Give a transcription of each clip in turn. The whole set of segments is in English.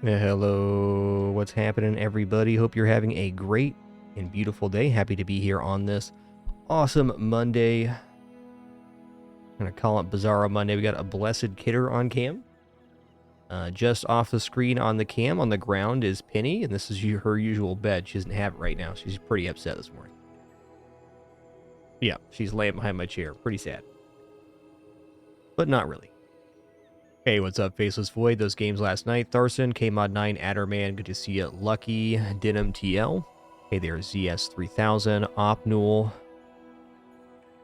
Hello, what's happening, everybody? Hope you're having a great and beautiful day. Happy to be here on this awesome Monday. I'm gonna call it Bazaaro Monday. We got a blessed kidder on cam. Just off the screen on the cam on the ground is Penny, and this is her usual bed. She doesn't have it right now. She's pretty upset this morning. Yeah, she's laying behind my chair. Pretty sad. But not really. Hey, what's up, Faceless Void? Those games last night. Tharson, Kmod 9, Adderman, good to see you. Lucky, Denim TL. Hey there, ZS3000, Opnul,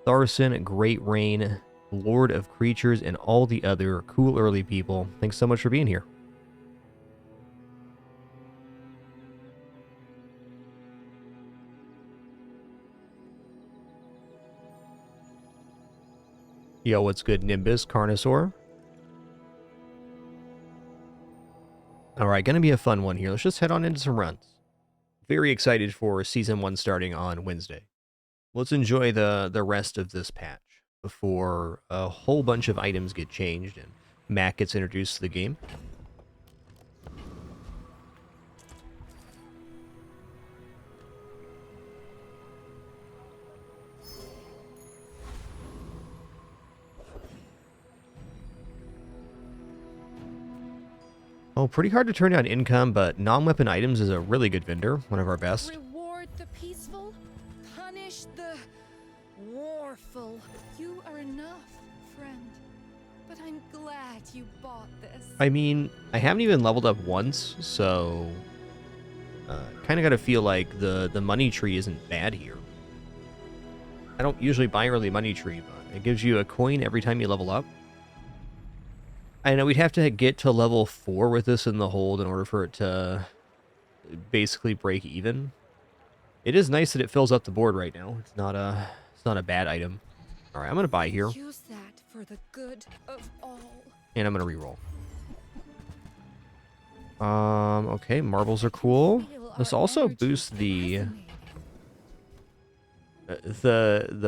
Tharson, Great Rain, Lord of Creatures, and all the other cool early people. Thanks so much for being here. Yo, what's good, Nimbus, Carnosaur? Alright, gonna be a fun one here. Let's just head on into some runs. Very excited for Season 1 starting on Wednesday. Let's enjoy the rest of this patch before a whole bunch of items get changed and Mac gets introduced to the game. Oh, pretty hard to turn down income, but non-weapon items is a really good vendor, one of our best. Reward the peaceful, punish the warful. You are enough, friend. But I'm glad you bought this. I mean, I haven't even leveled up once, so kind of got to feel like the money tree isn't bad here. I don't usually buy early money tree, but it gives you a coin every time you level up. I know we'd have to get to level 4 with this in the hold in order for it to basically break even. It is nice that it fills up the board right now. It's not a bad item. All right, I'm gonna buy here, Use that for the good of all. and I'm gonna reroll. Okay, marbles are cool. This also boosts the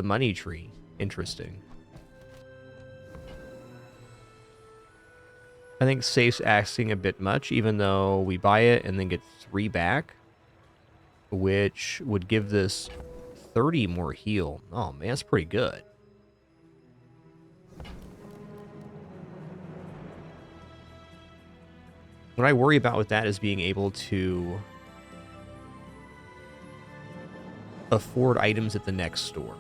money tree. Interesting. I think safe's asking a bit much, even though we buy it and then get 3 back, which would give this 30 more heal. Oh man, that's pretty good. What I worry about with that is being able to afford items at the next store.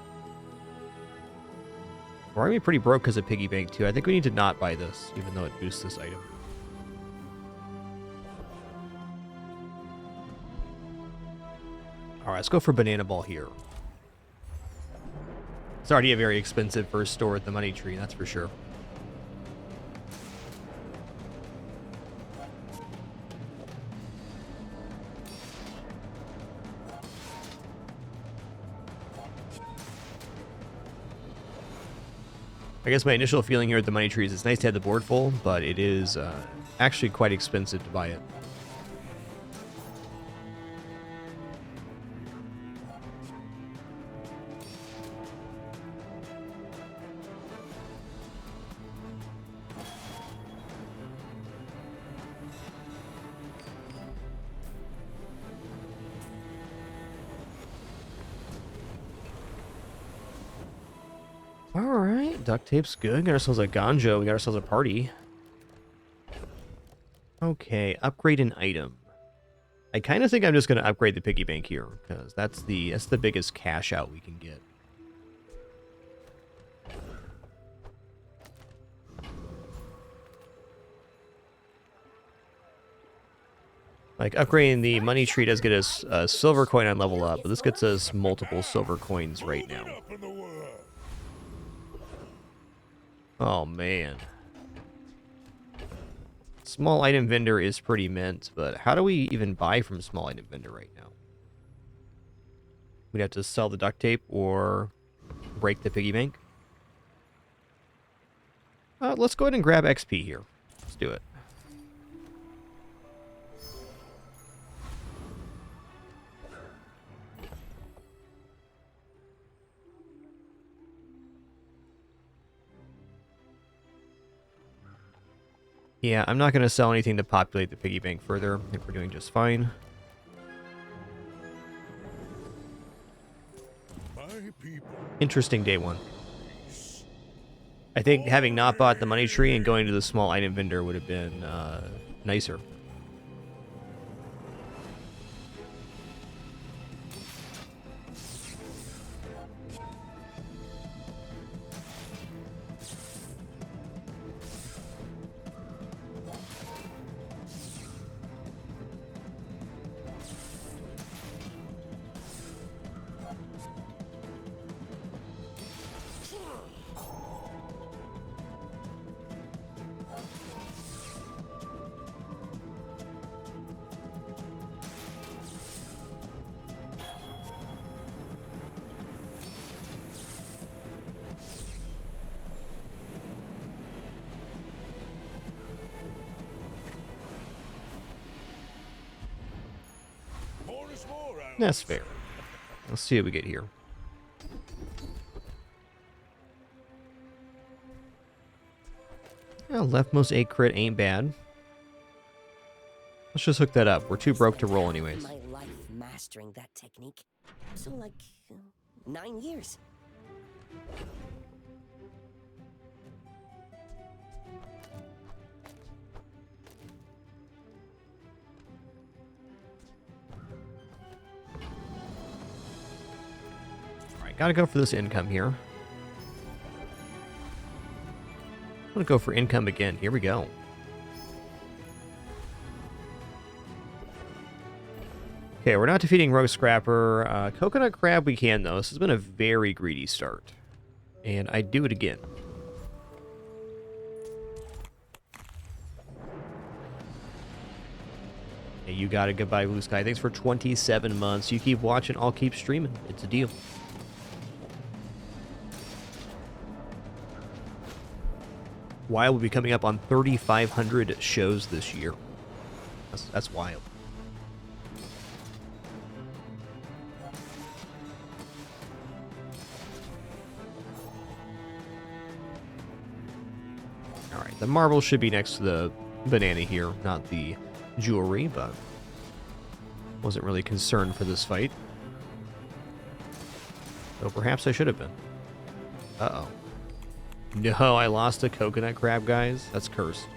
We're already pretty broke because of piggy bank too. I think we need to not buy this, even though it boosts this item. All right, let's go for banana ball here. It's already a very expensive first store at the money tree, that's for sure. I guess my initial feeling here at the money tree is it's nice to have the board full, but it is actually quite expensive to buy it. Alright, duct tape's good. Got ourselves a ganja. We got ourselves a party. Okay, upgrade an item. I kind of think I'm just going to upgrade the piggy bank here, because that's the biggest cash out we can get. Like, upgrading the money tree does get us a silver coin on level up, but this gets us multiple silver coins right now. Oh, man. Small item vendor is pretty mint, but how do we even buy from small item vendor right now? We'd have to sell the duct tape or break the piggy bank. Let's go ahead and grab XP here. Let's do it. Yeah, I'm not going to sell anything to populate the piggy bank further. I think we're doing just fine. Interesting day one. I think having not bought the money tree and going to the small item vendor would have been nicer. That's fair. Let's see what we get here. Yeah, leftmost 8 crit ain't bad. Let's just hook that up. We're too broke to roll anyways. My life mastering that technique. So like 9 years. Alright, gotta go for this income here. I'm gonna go for income again. Here we go. Okay, we're not defeating Rogue Scrapper. Coconut Crab we can, though. This has been a very greedy start. And I'd do it again. Hey, you got it. Goodbye, Blue Sky. Thanks for 27 months. You keep watching, I'll keep streaming. It's a deal. Wild will be coming up on 3,500 shows this year. That's wild. Alright, the marble should be next to the banana here, not the jewelry, but wasn't really concerned for this fight. Though perhaps I should have been. Uh-oh. No, I lost a coconut crab, guys. That's cursed.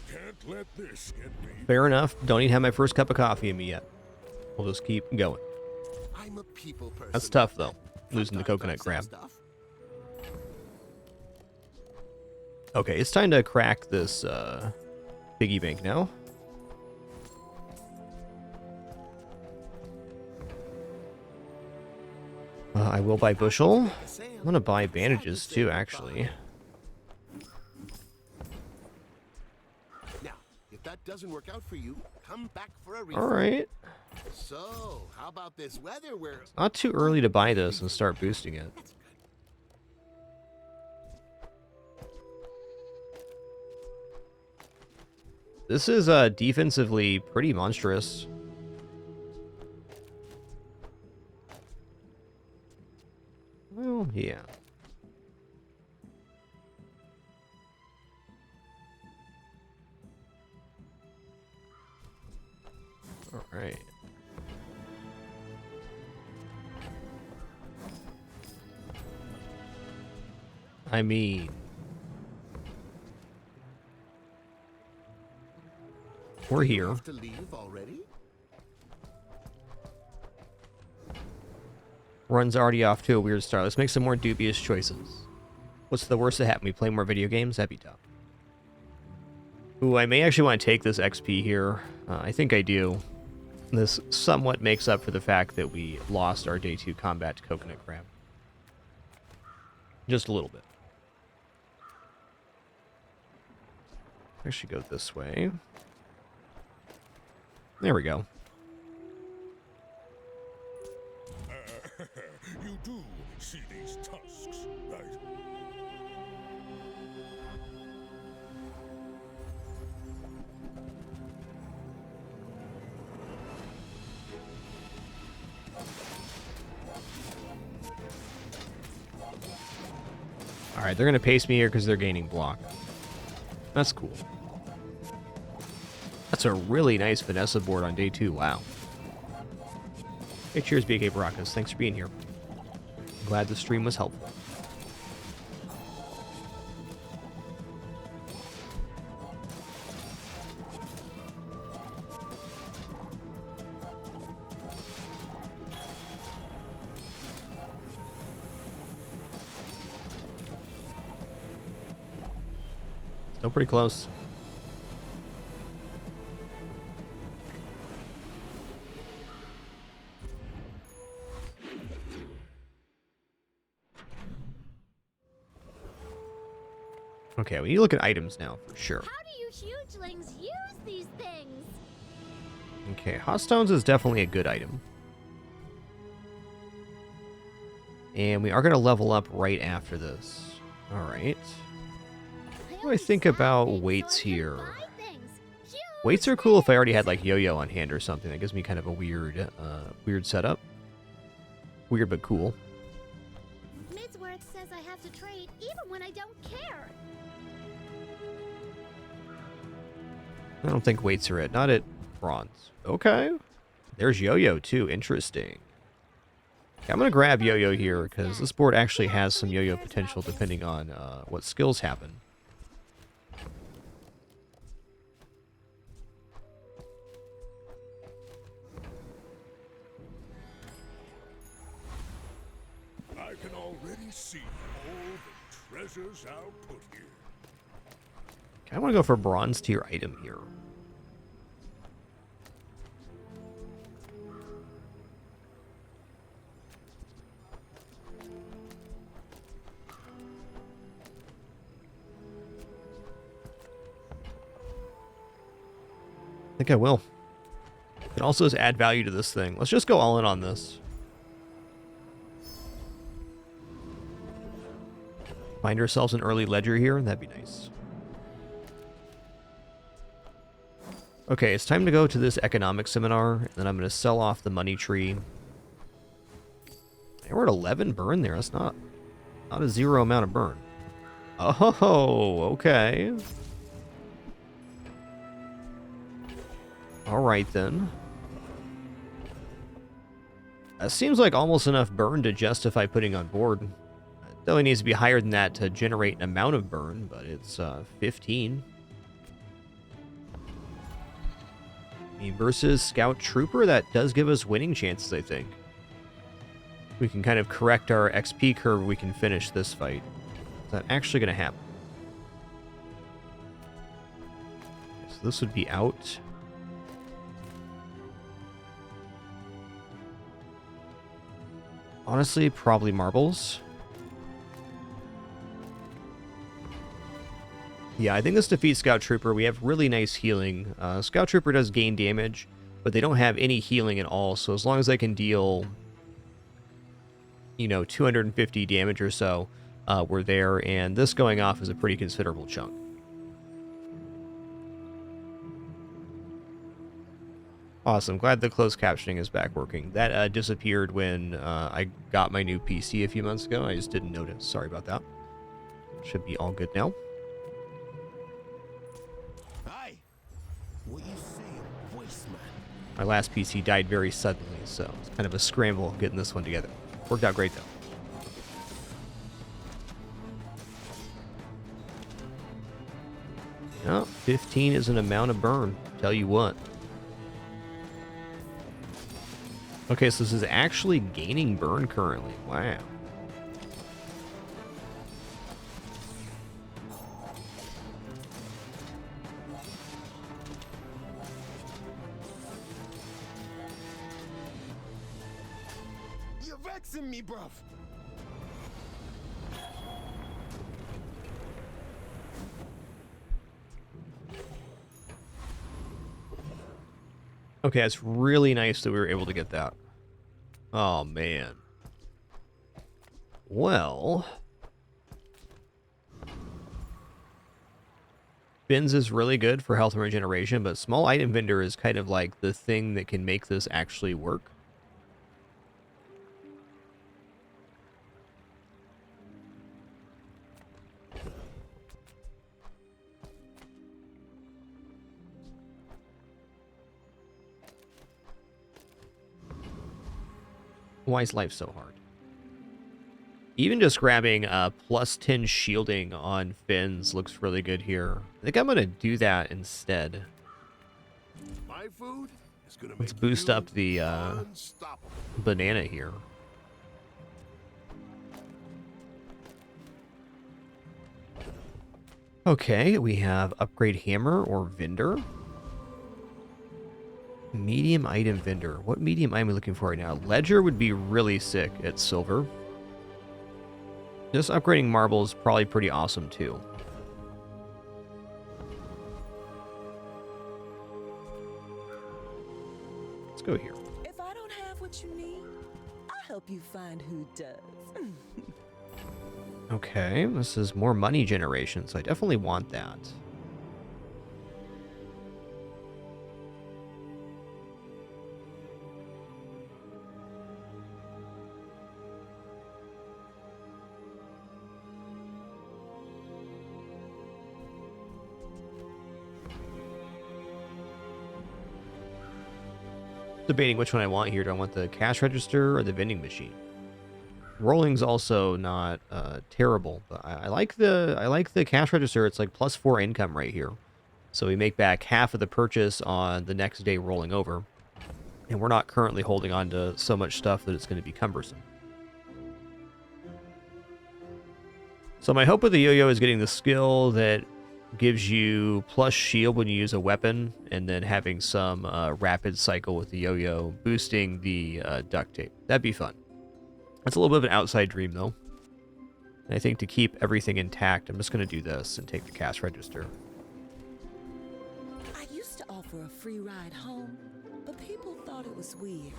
Can't let this get me. Fair enough. Don't even have my first cup of coffee in me yet. We'll just keep going. I'm a people person. That's tough, though, losing the coconut crab. Okay, it's time to crack this piggy bank now. I will buy bushel. I'm going to buy bandages, too, actually. Now, if that doesn't work out for you, come back for a refill. All right. So, how about this weather where Not too early to buy this and start boosting it. This is defensively pretty monstrous. Well, yeah. All right. I mean, we're here. have to leave already? Run's already off to a weird start. Let's make some more dubious choices. What's the worst that happened? We play more video games? That'd be tough. Ooh, I may actually want to take this XP here. I think I do. This somewhat makes up for the fact that we lost our day 2 combat to Coconut Crab. Just a little bit. Actually go this way. There we go. You do see these tusks, right? Alright, they're going to pace me here because they're gaining block. That's cool. That's a really nice Vanessa board on day 2. Wow. Hey, cheers, BK Baracus. Thanks for being here. Glad the stream was helpful. Still pretty close. Okay, we need to look at items now, for sure. How do you hugelings use these things? Okay, hot stones is definitely a good item. And we are going to level up right after this. Alright. What do I think about weights here? Weights are cool if I already had like yo-yo on hand or something. That gives me kind of a weird setup. Weird but cool. Midsworth says I have to trade even when I don't care. I don't think weights are it. Not at bronze. Okay. There's yo-yo too. Interesting. Okay, I'm going to grab yo-yo here because this board actually has some yo-yo potential depending on what skills happen. I can already see all the treasures I'll put here. Okay, I want to go for bronze tier item here. I think I will. It also does add value to this thing. Let's just go all in on this. Find ourselves an early ledger here. That'd be nice. Okay, it's time to go to this economic seminar, and then I'm going to sell off the money tree. And we're at 11 burn there. That's not a zero amount of burn. Oh, okay. Alright then. That seems like almost enough burn to justify putting on board. It only needs to be higher than that to generate an amount of burn, but it's 15. I mean, versus Scout Trooper, that does give us winning chances, I think. We can kind of correct our XP curve, we can finish this fight. Is that actually going to happen? So this would be out. Honestly, probably marbles. Yeah, I think this defeats Scout Trooper. We have really nice healing. Scout Trooper does gain damage, but they don't have any healing at all. So as long as they can deal, you know, 250 damage or so, we're there. And this going off is a pretty considerable chunk. Awesome. Glad the closed captioning is back working. That disappeared when I got my new PC a few months ago. I just didn't notice. Sorry about that. Should be all good now. Hi. What you say, voice man? My last PC died very suddenly, so it's kind of a scramble getting this one together. Worked out great, though. Yeah, 15 is an amount of burn. Tell you what. Okay, so this is actually gaining burn currently. Wow. You're vexing me, bruv. Okay, it's really nice that we were able to get that. Oh, man. Well. Bins is really good for health and regeneration, but small item vendor is kind of like the thing that can make this actually work. Why is life so hard? Even just grabbing plus 10 shielding on Finn's looks really good here. I think I'm going to do that instead. My food is gonna Let's make boost you up the unstoppable. banana here. Okay, we have upgrade hammer or vendor. Medium item vendor. What medium item are we looking for right now? Ledger would be really sick at silver. Just upgrading marble is probably pretty awesome too. Let's go here. If I don't have what you need, I'll help you find who does. Okay, this is more money generation, so I definitely want that. Debating which one I want here. Do I want the cash register or the vending machine? Rolling's also not terrible, but I like the cash register. It's like +4 income right here, so we make back half of the purchase on the next day rolling over, and we're not currently holding on to so much stuff that it's going to be cumbersome. So my hope with the yo-yo is getting the skill that gives you plus shield when you use a weapon, and then having some rapid cycle with the yo-yo, boosting the duct tape. That'd be fun. That's a little bit of an outside dream, though. And I think to keep everything intact, I'm just going to do this and take the cash register. I used to offer a free ride home, but people thought it was weird.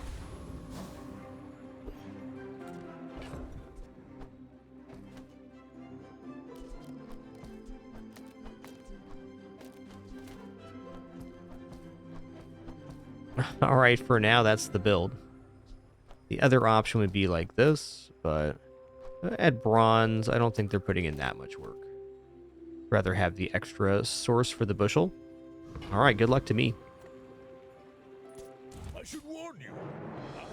All right, for now, that's the build. The other option would be like this, but at bronze, I don't think they're putting in that much work. Rather have the extra source for the bushel. All right, good luck to me. I should warn you. I'm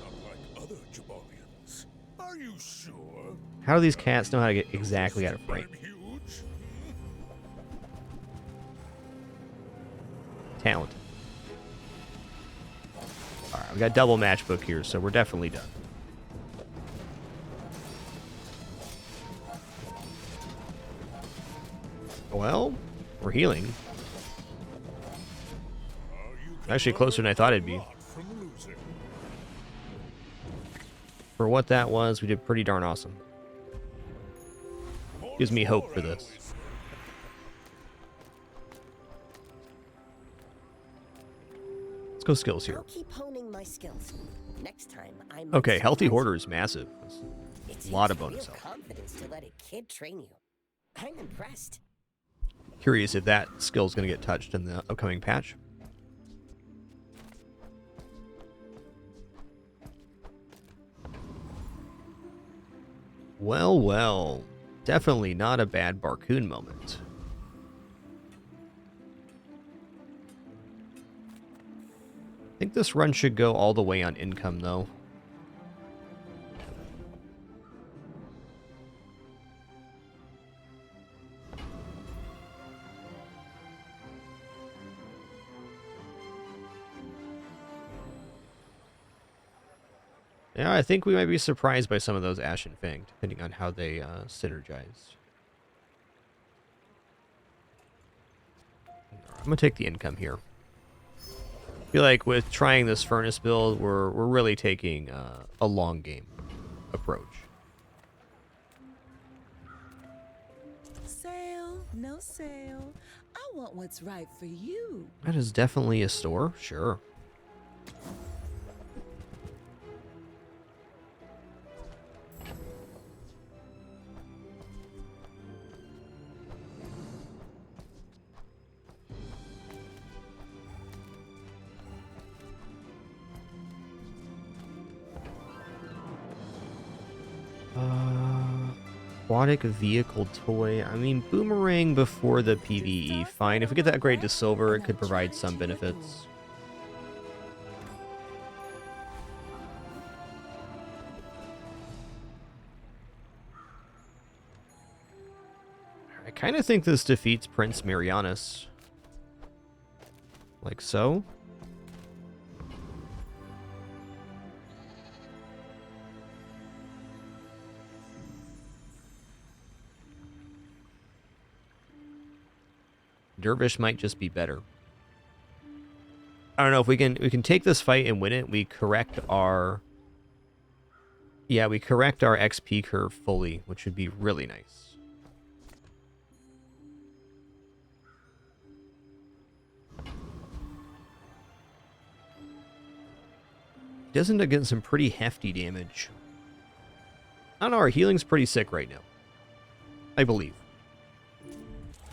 not like other Jabarians. Are you sure? How do these cats know how to get exactly out of frame? I'm huge. Talent. All right, we got double matchbook here, so we're definitely done. Well, we're healing. Actually closer than I thought it'd be. For what that was, we did pretty darn awesome. Gives me hope for this. Let's go skills here. I'll keep honing my skills. Next time I Okay, healthy hoarder is massive. That's a lot of bonus health. Confidence to let a kid train you. I'm impressed. Curious if that skill is going to get touched in the upcoming patch. Well, well. Definitely not a bad Barcoon moment. I think this run should go all the way on income, though. Yeah, I think we might be surprised by some of those Ashen Fang, depending on how they synergize. I'm gonna take the income here. I feel like with trying this furnace build, we're really taking a long game approach. Sale, no sale. I want what's right for you. That is definitely a store, sure. Aquatic vehicle toy. I mean, boomerang before the PvE. Fine. If we get that upgrade to silver, it could provide some benefits. kind of think this defeats Prince Marianus. Like so. Dervish might just be better. I don't know if we can take this fight and win it. We correct our XP curve fully, which would be really nice. Does end up getting some pretty hefty damage. I don't know, our healing's pretty sick right now. I believe.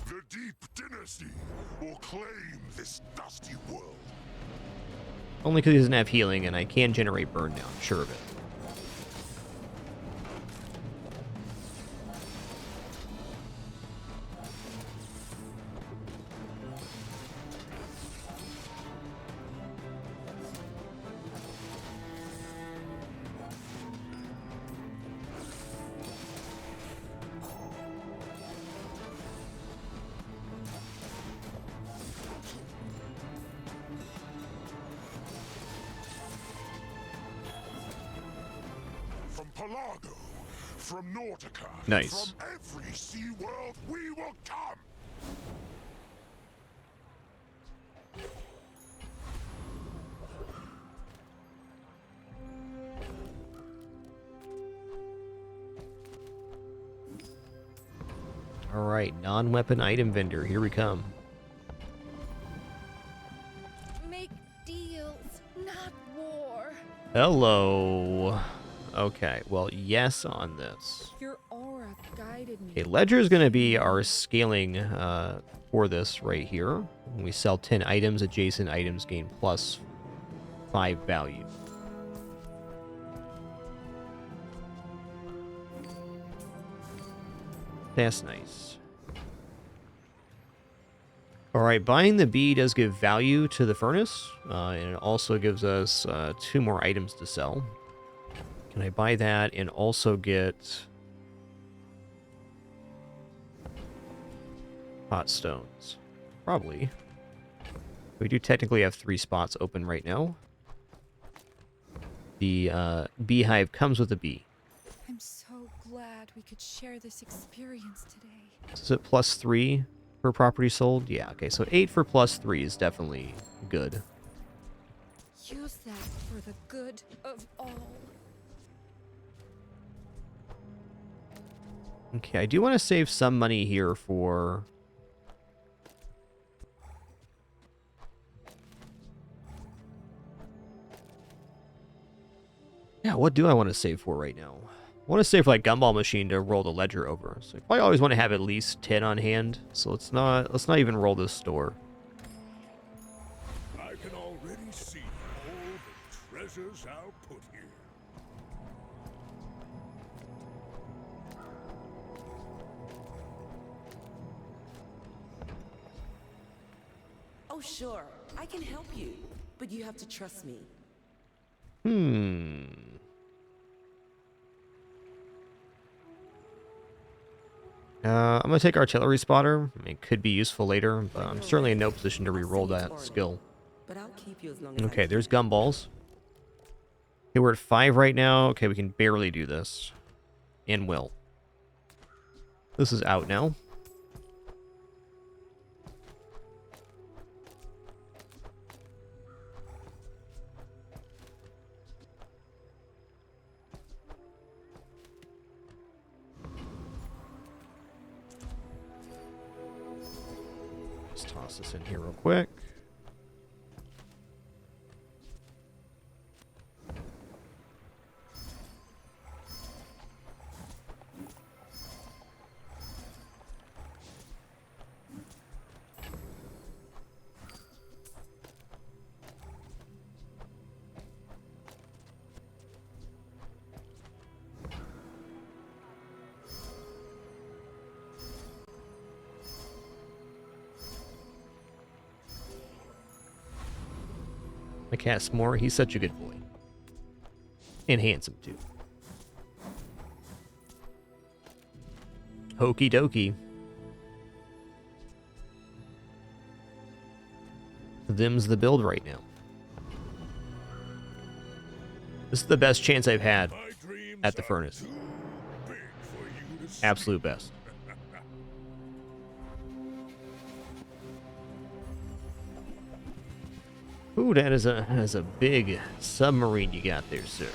The Deep Dynasty will claim this dusty world. Only because he doesn't have healing, and I can generate burn now, I'm sure of it. From Pelago, from Nautica, Nice. from every sea world we will come. Alright, non-weapon item vendor, here we come. Make deals, not war. Hello. Okay, well, yes on this. Your aura guided me. Okay, Ledger is going to be our scaling for this right here. When we sell 10 items, adjacent items gain plus 5 value. That's nice. Alright, buying the bee does give value to the furnace, and it also gives us 2 more items to sell. Can I buy that and also get hot stones? Probably. We do technically have 3 spots open right now. The beehive comes with a bee. I'm so glad we could share this experience today. Is it plus 3 per property sold? Yeah, okay, so 8 for plus 3 is definitely good. Use that for the good of all. Okay, I do want to save some money here for... Yeah, what do I want to save for right now? I want to save for, like, Gumball Machine to roll the ledger over. So I probably always want to have at least 10 on hand. So let's not even roll this store. I can already see all the treasures I'll put here. Oh, sure, I can help you, but you have to trust me. I'm going to take Artillery Spotter. I mean, it could be useful later, but I'm certainly in no position to re-roll that skill. But I'll keep you as long as Okay, I there's can. Gumballs. Okay, we're at 5 right now. Okay, we can barely do this. And will. This is out now. Let's toss this in here real quick. My cat's more. He's such a good boy. And handsome, too. Hokey dokey. them's the build right now. This is the best chance I've had My dreams at the are furnace. too big for you to see. Absolute best. Ooh, that is a big submarine you got there, sir.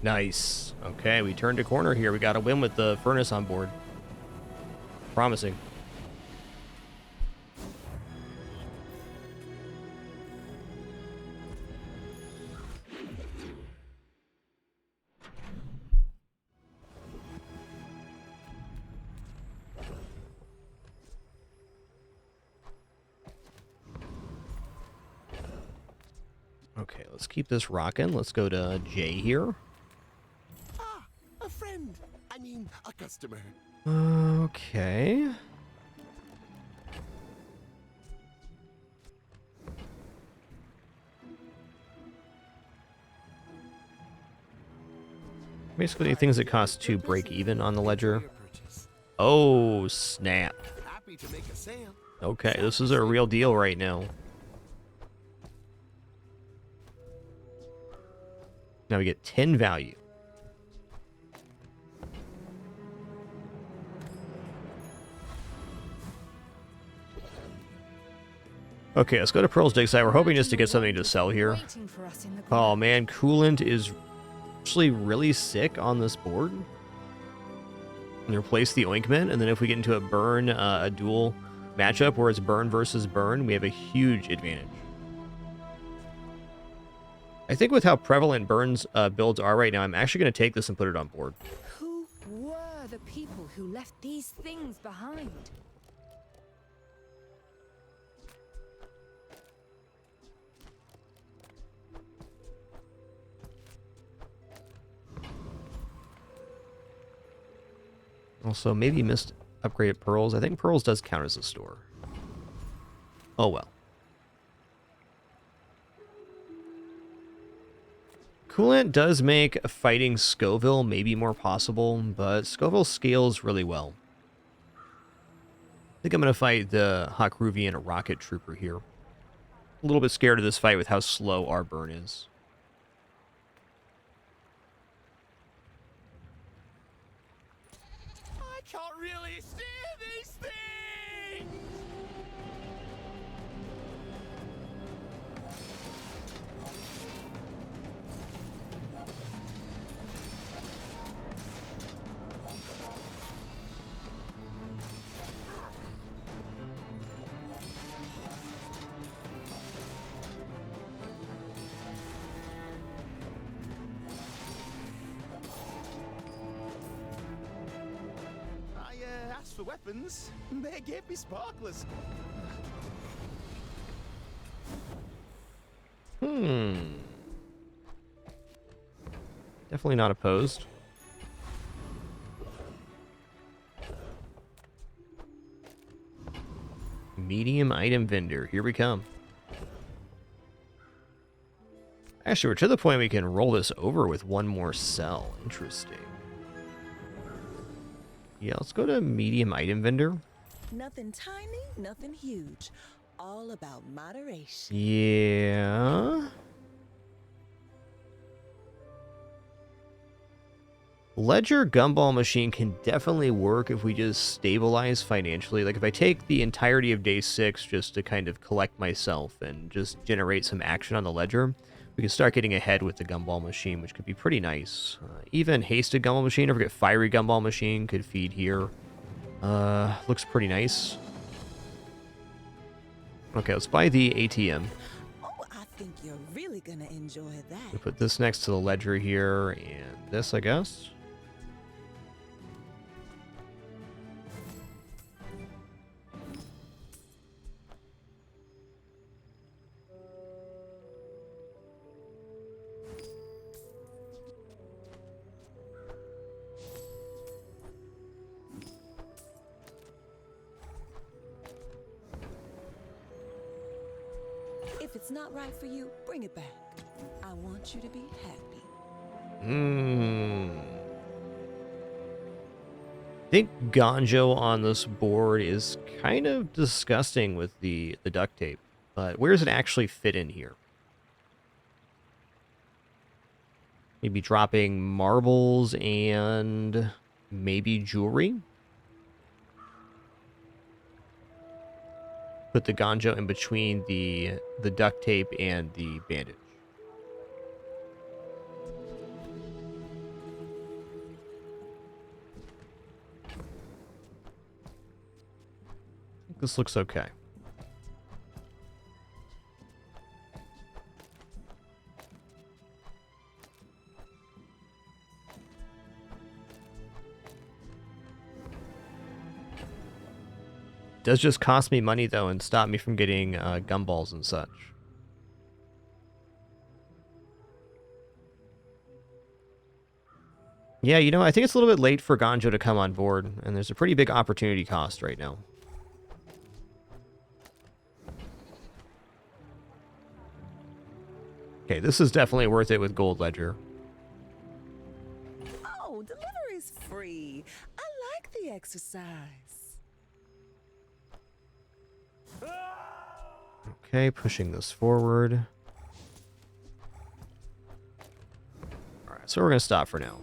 Nice. Okay, we turned a corner here. We got a win with the furnace on board. Promising. Okay, let's keep this rocking. Let's go to J here. Ah, a friend. I mean, a customer. Okay. Basically, things that cost 2 break even on the ledger. Oh, snap. Happy to make a sale. Okay, this is a real deal right now. Now we get 10 value. Okay, let's go to Pearl's dig site. We're hoping just to get something to sell here. Waiting for us in the Oh man, coolant is actually really sick on this board. And replace the ointment, and then if we get into a burn, a dual matchup where it's burn versus burn, we have a huge advantage. I think with how prevalent burns builds are right now, I'm actually going to take this and put it on board. Who were the people who left these things behind? Also, maybe missed upgraded pearls. I think pearls does count as a store. Oh well. Coolant does make fighting Scoville maybe more possible, but Scoville scales really well. I think I'm going to fight the Hakruvian Rocket Trooper here. A little bit scared of this fight with how slow our burn is. I can't really see these things. I asked for weapons. They gave me sparklers. Definitely not opposed. Medium item vendor. Here we come. Actually, we're to the point we can roll this over with one more cell. Interesting. Yeah, let's go to medium item vendor. Nothing tiny, nothing huge. All about moderation. Yeah. Ledger Gumball Machine can definitely work if we just stabilize financially. Like if I take the entirety of day 6 just to kind of collect myself and just generate some action on the ledger, we can start getting ahead with the Gumball Machine, which could be pretty nice. Even Hasted Gumball Machine, or forget Fiery Gumball Machine, could feed here. Looks pretty nice. Okay, let's buy the ATM. Oh, I think you're really gonna enjoy that. We put this next to the ledger here, and this, I guess. If it's not right for you, bring it back. I want you to be happy. I think Ganjo on this board is kind of disgusting with the duct tape, but where does it actually fit in here? Maybe dropping marbles and maybe jewelry? Put the Ganjo in between the duct tape and the bandage. I think this looks okay. Does just cost me money, though, and stop me from getting gumballs and such. Yeah, you know, I think it's a little bit late for Ganjo to come on board, and there's a pretty big opportunity cost right now. Okay, this is definitely worth it with Gold Ledger. Oh, delivery's free. I like the exercise. Okay, pushing this forward. Alright, so we're going to stop for now.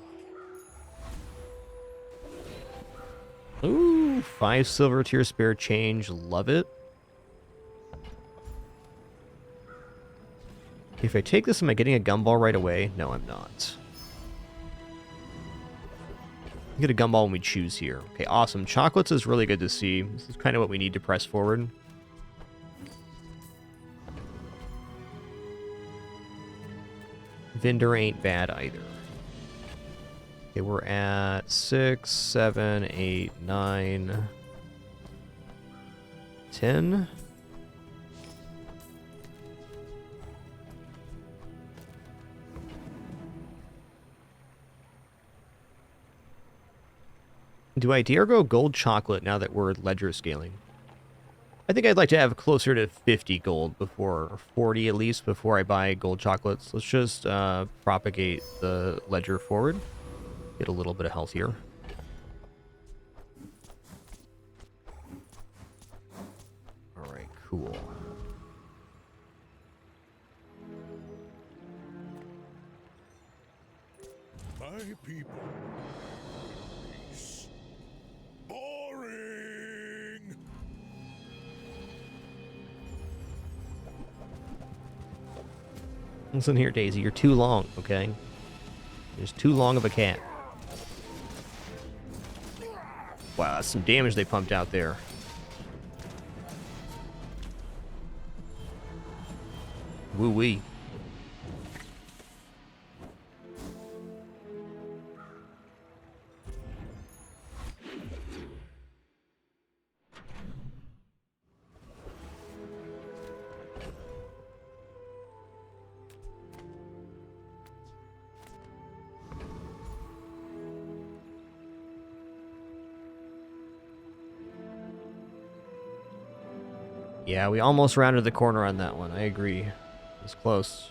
Ooh, 5 silver tier spare change. Love it. If I take this, am I getting a gumball right away? No, I'm not. I get a gumball when we choose here. Okay, awesome. Chocolates is really good to see. This is kind of what we need to press forward. Vendor ain't bad either. Okay, we're at 6, 7, 8, 9, 10. Do I dare go gold chocolate now that we're ledger scaling? I think I'd like to have closer to 50 gold before, or 40 at least, before I buy gold chocolates. Let's just propagate the ledger forward. Get a little bit of health here. Alright, cool. My people. Boring. Listen here, Daisy. You're too long, okay? There's too long of a cat. Wow, that's some damage they pumped out there. Woo-wee. Yeah, we almost rounded the corner on that one. I agree. It was close.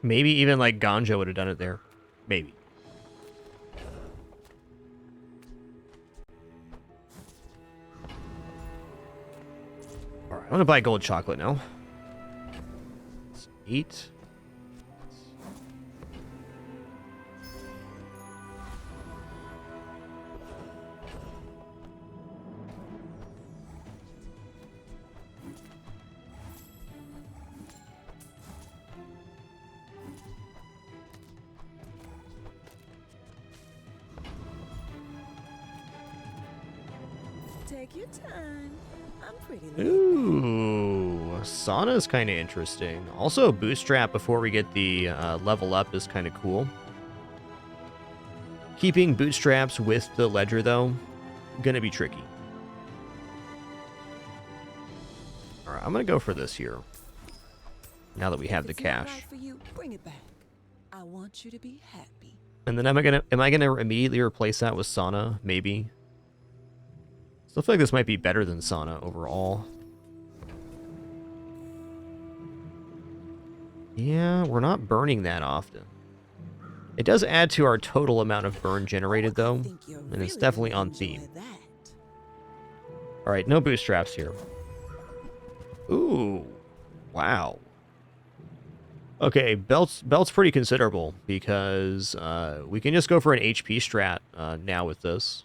Maybe even like Ganjo would have done it there. Maybe. Alright, I'm gonna buy gold chocolate now. Let's eat. Take your time. I'm pretty laid Ooh, sauna is kind of interesting. Also, bootstrap before we get the level up is kind of cool. Keeping bootstraps with the ledger, though, gonna be tricky. All right, I'm gonna go for this here. Now that we have the If it's not cash, right for you, bring it back. I want you to be happy. and then am I gonna immediately replace that with sauna? Maybe. Still feel like this might be better than sauna overall. Yeah, we're not burning that often. It does add to our total amount of burn generated, though, Think you're and it's really definitely gonna on enjoy theme. that. Alright, no bootstraps here. Ooh, wow. Okay, belt's pretty considerable, because we can just go for an HP strat now with this.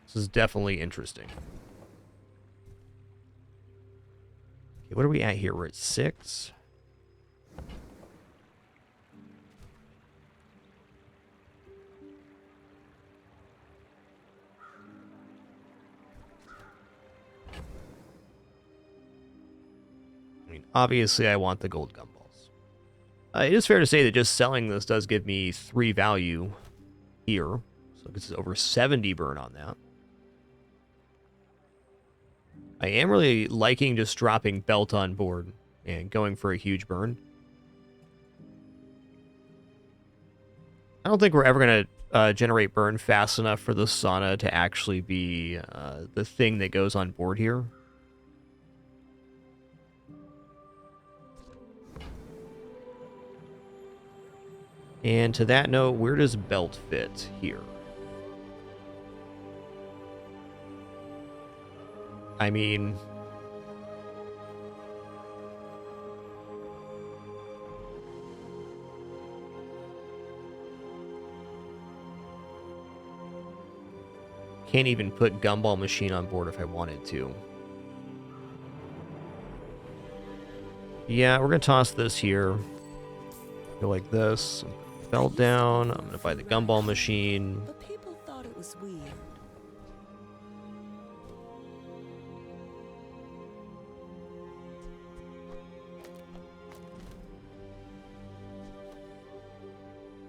This is definitely interesting. Okay, what are we at here? We're at 6. I mean, obviously I want the gold gumballs. It is fair to say that just selling this does give me 3 value here. So this is over 70 burn on that. I am really liking just dropping belt on board and going for a huge burn. I don't think we're ever going to generate burn fast enough for the sauna to actually be the thing that goes on board here. And to that note, where does belt fit here? I mean, can't even put gumball machine on board if I wanted to. Yeah, we're gonna toss this here. Go like this. Belt down. I'm gonna buy the gumball machine. But people thought it was weird.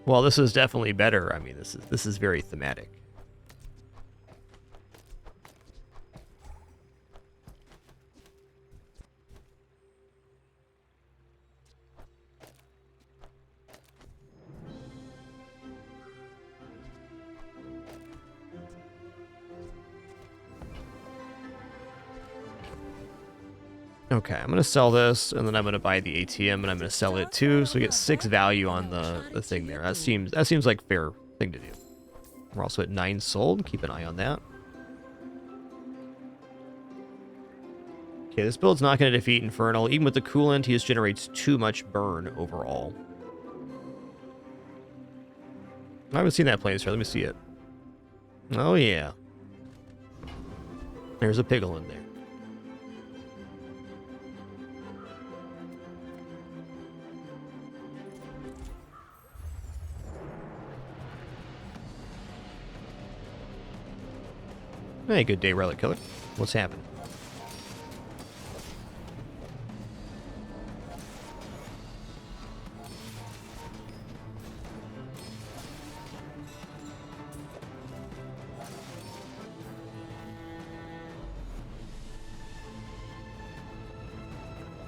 Well, this is definitely better. I mean, this is very thematic. Okay, I'm gonna sell this, and then I'm gonna buy the ATM, and I'm gonna sell it too, so we get 6 value on the thing there. That seems like a fair thing to do. We're also at 9 sold. Keep an eye on that. Okay, this build's not gonna defeat Infernal. Even with the coolant, he just generates too much burn overall. I haven't seen that plane, sir. Let me see it. Oh yeah. There's a piggle in there. Hey, good day, Relic Killer. What's happening?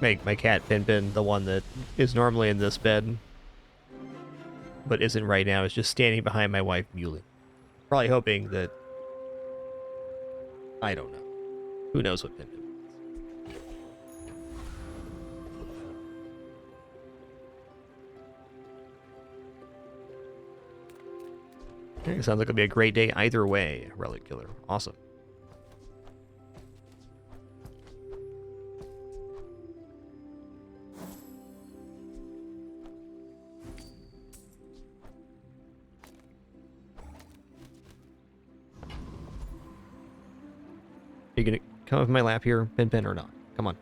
Make my cat Pin, the one that is normally in this bed, but isn't right now, is just standing behind my wife, Muley. Probably hoping that... I don't know. Who knows what Pin means. Okay, sounds like it'll be a great day either way, Relic Killer. Awesome. Are you gonna come off my lap here, Pin, or not? Come on.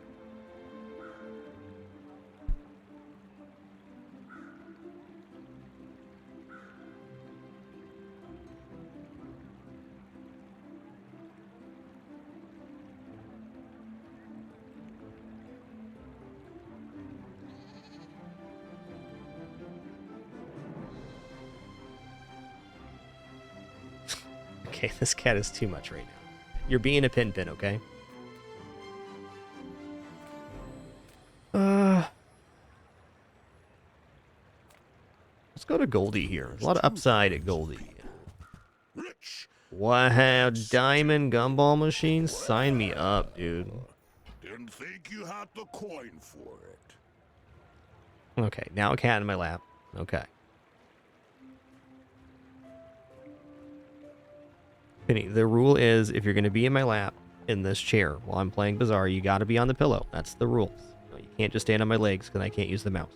Okay, this cat is too much right now. You're being a Pin, okay? Let's go to Goldie here. There's a lot of upside at Goldie. Rich. Wow, diamond gumball machine? Sign me up, dude. Didn't think you had the coin for it. Okay, now a cat in my lap. Okay. Penny, the rule is if you're going to be in my lap in this chair while I'm playing Bazaar, you got to be on the pillow. That's the rules. You can't just stand on my legs because I can't use the mouse.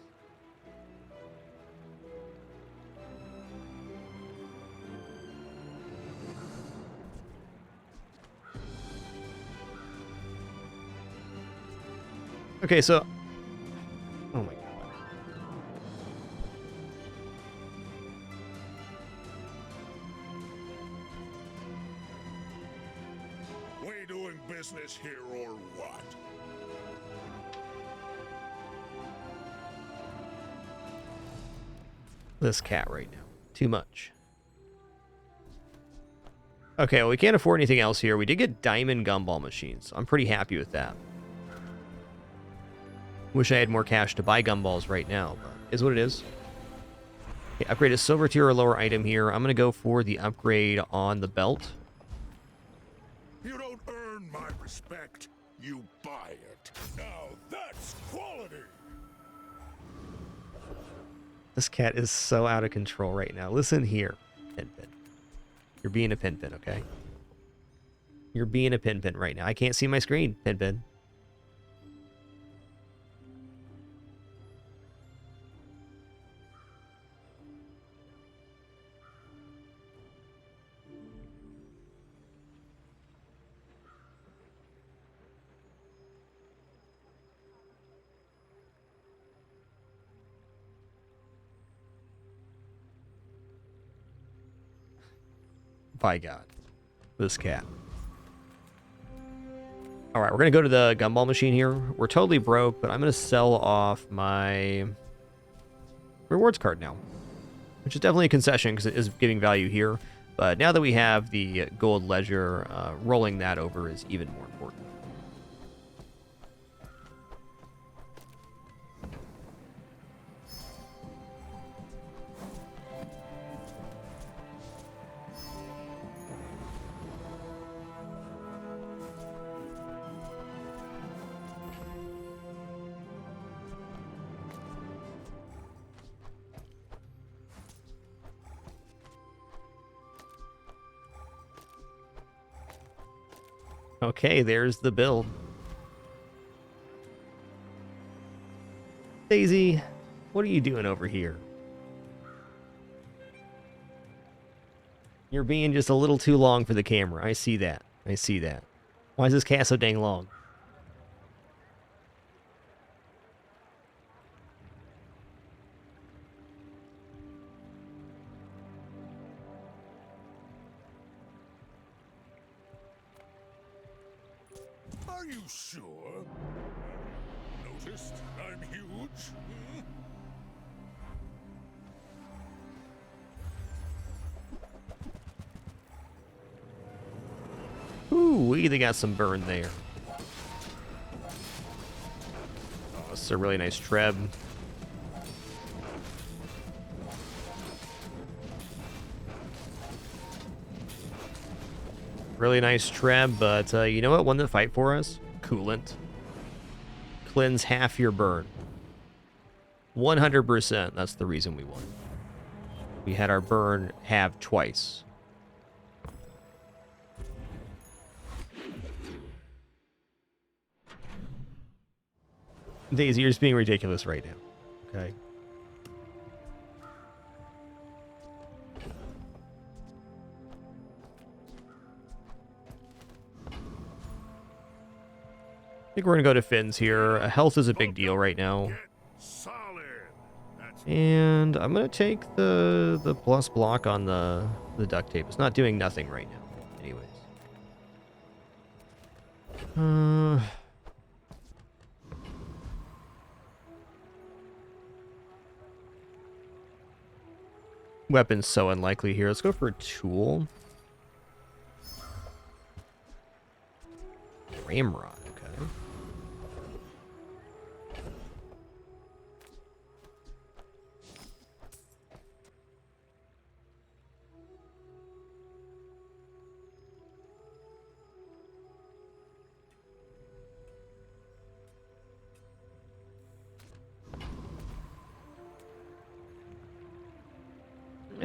Okay, so... Oh my god. We doing business here or what? This cat right now. Too much. Okay, well, we can't afford anything else here. We did get diamond gumball machines. So I'm pretty happy with that. Wish I had more cash to buy gumballs right now, but is what it is. Okay, upgrade a silver tier or lower item here. I'm going to go for the upgrade on the belt. You don't earn my respect, you buy it. Now that's quality! This cat is so out of control right now. Listen here, Pinpin. You're being a Pinpin, okay? You're being a Pinpin right now. I can't see my screen, Pinpin. By God. This cat. Alright, we're going to go to the gumball machine here. We're totally broke, but I'm going to sell off my rewards card now. Which is definitely a concession because it is giving value here. But now that we have the gold ledger, rolling that over is even more important. Okay, there's the build. Daisy, what are you doing over here? You're being just a little too long for the camera. I see that. I see that. Why is this cat so dang long? Are you sure? Noticed I'm huge? Ooh, they got some burn there. Oh, this is a really nice treb. Really nice treb, but you know what? One that fight for us? Coolant. Cleanse half your burn. 100%. That's the reason we won. We had our burn halved twice. Daisy, you're just being ridiculous right now. Okay. I think we're gonna go to Finn's here. Health is a big deal right now. Solid. That's And I'm gonna take the plus block on the duct tape. It's not doing nothing right now. Anyways. Weapon's so unlikely here. Let's go for a tool. Ramrod, okay.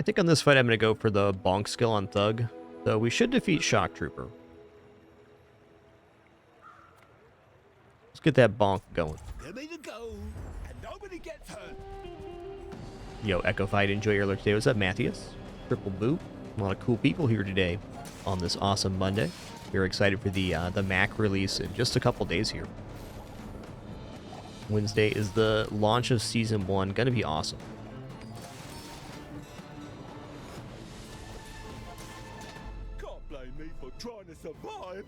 I think on this fight I'm going to go for the bonk skill on Thug, though we should defeat Shock Trooper. Let's get that bonk going. Ready to go, and nobody gets hurt. Yo, Echo Fight, enjoy your alert today. What's up, Matthias? Triple boot. A lot of cool people here today on this awesome Monday. We're excited for the Mac release in just a couple days here. Wednesday is the launch of Season 1. Gonna be awesome. Can't blame me for trying to survive.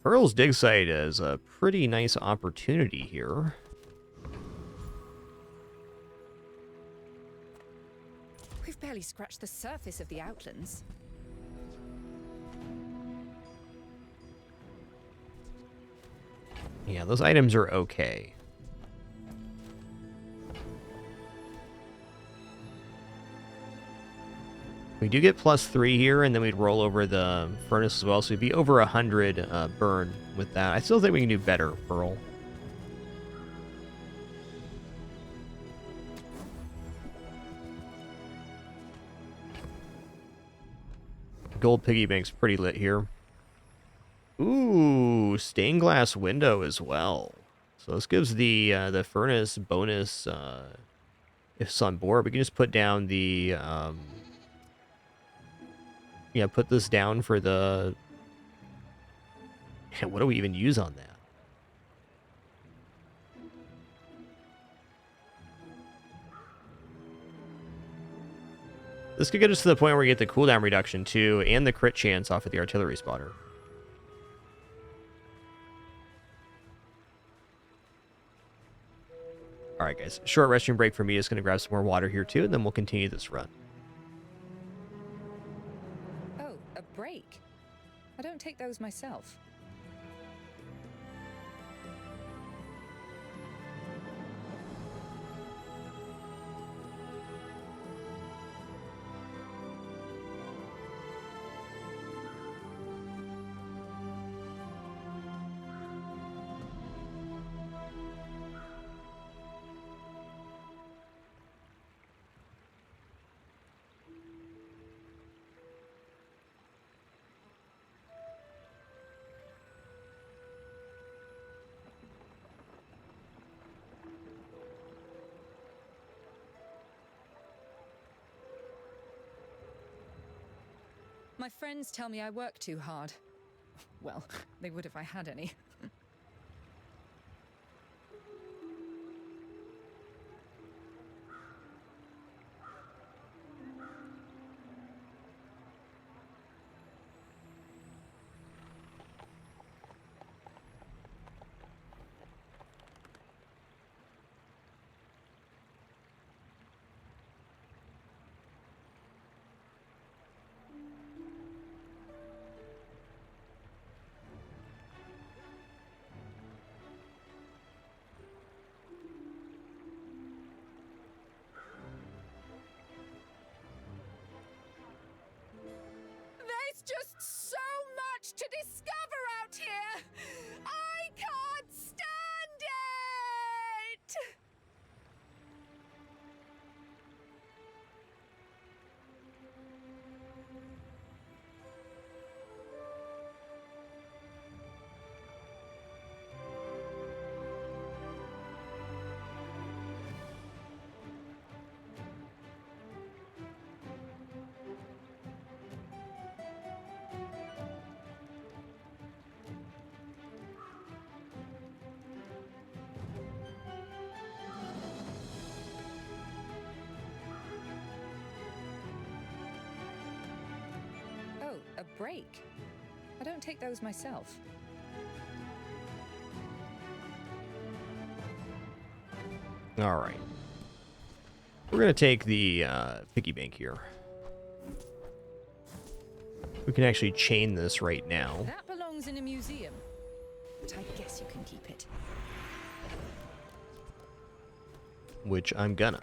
Pearl's dig site is a pretty nice opportunity here. We've barely scratched the surface of the Outlands. Yeah, those items are okay. We do get +3 here, and then we'd roll over the furnace as well, so we'd be over 100 burn with that. I still think we can do better, Pearl. Gold piggy bank's pretty lit here. Ooh, stained glass window as well. So this gives the furnace bonus if it's on board. We can just put down the yeah, put this down for the... What do we even use on that? This could get us to the point where we get the cooldown reduction too, and the crit chance off of the artillery spotter. Alright guys, short restroom break for me. Just gonna grab some more water here too, and then we'll continue this run. Oh, a break? I don't take those myself. My friends tell me I work too hard. Well, they would if I had any. Just so much to discover out here! I can't stand it! Oh, a break? I don't take those myself. Alright. We're going to take the piggy bank here. We can actually chain this right now. That belongs in a museum. But I guess you can keep it. Which I'm gonna.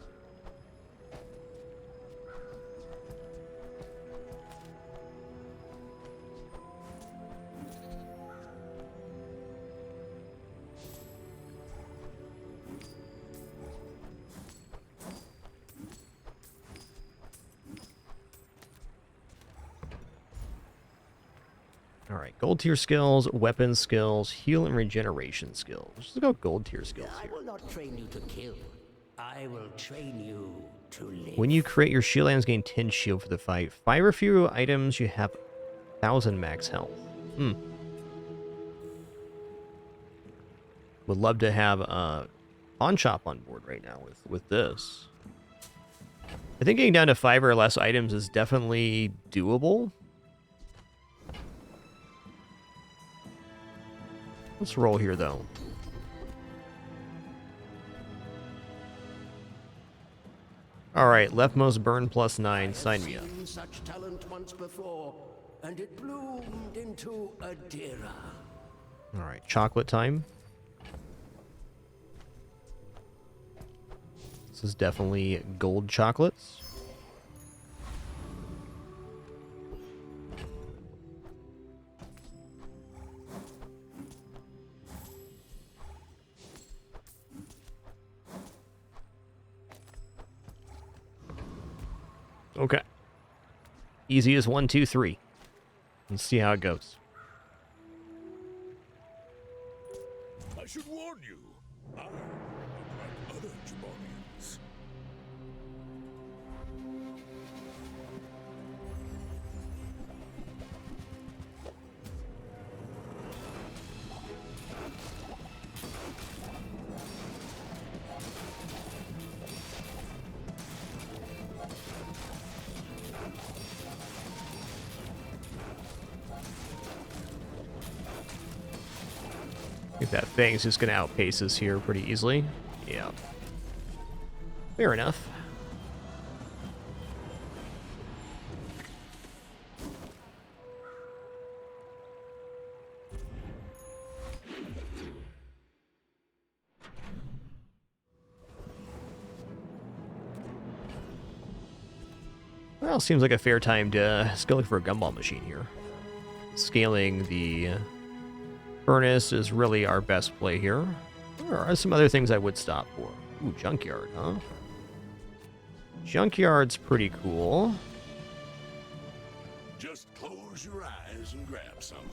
Alright, gold tier skills, weapon skills, heal and regeneration skills. Let's go gold tier skills I here. will not train you to kill. I will train you to live. When you create your shield items, gain 10 shield for the fight. 5 or fewer items, you have 1,000 max health. Would love to have Pawn Shop on board right now with this. I think getting down to 5 or less items is definitely doable. Let's roll here, though. Alright, leftmost burn +9. Sign me up. Seen such talent once before, and it bloomed into a Dira. Alright, chocolate time. This is definitely gold chocolates. Okay. Easy as 1, 2, 3. Let's see how it goes. I should warn you. I am like other Jabarians. I think that thing's just going to outpace us here pretty easily. Yeah. Fair enough. Well, seems like a fair time to go look for a gumball machine here. Scaling the furnace is really our best play here. There are some other things I would stop for. Ooh, junkyard, huh? Junkyard's pretty cool. Just close your eyes and grab something.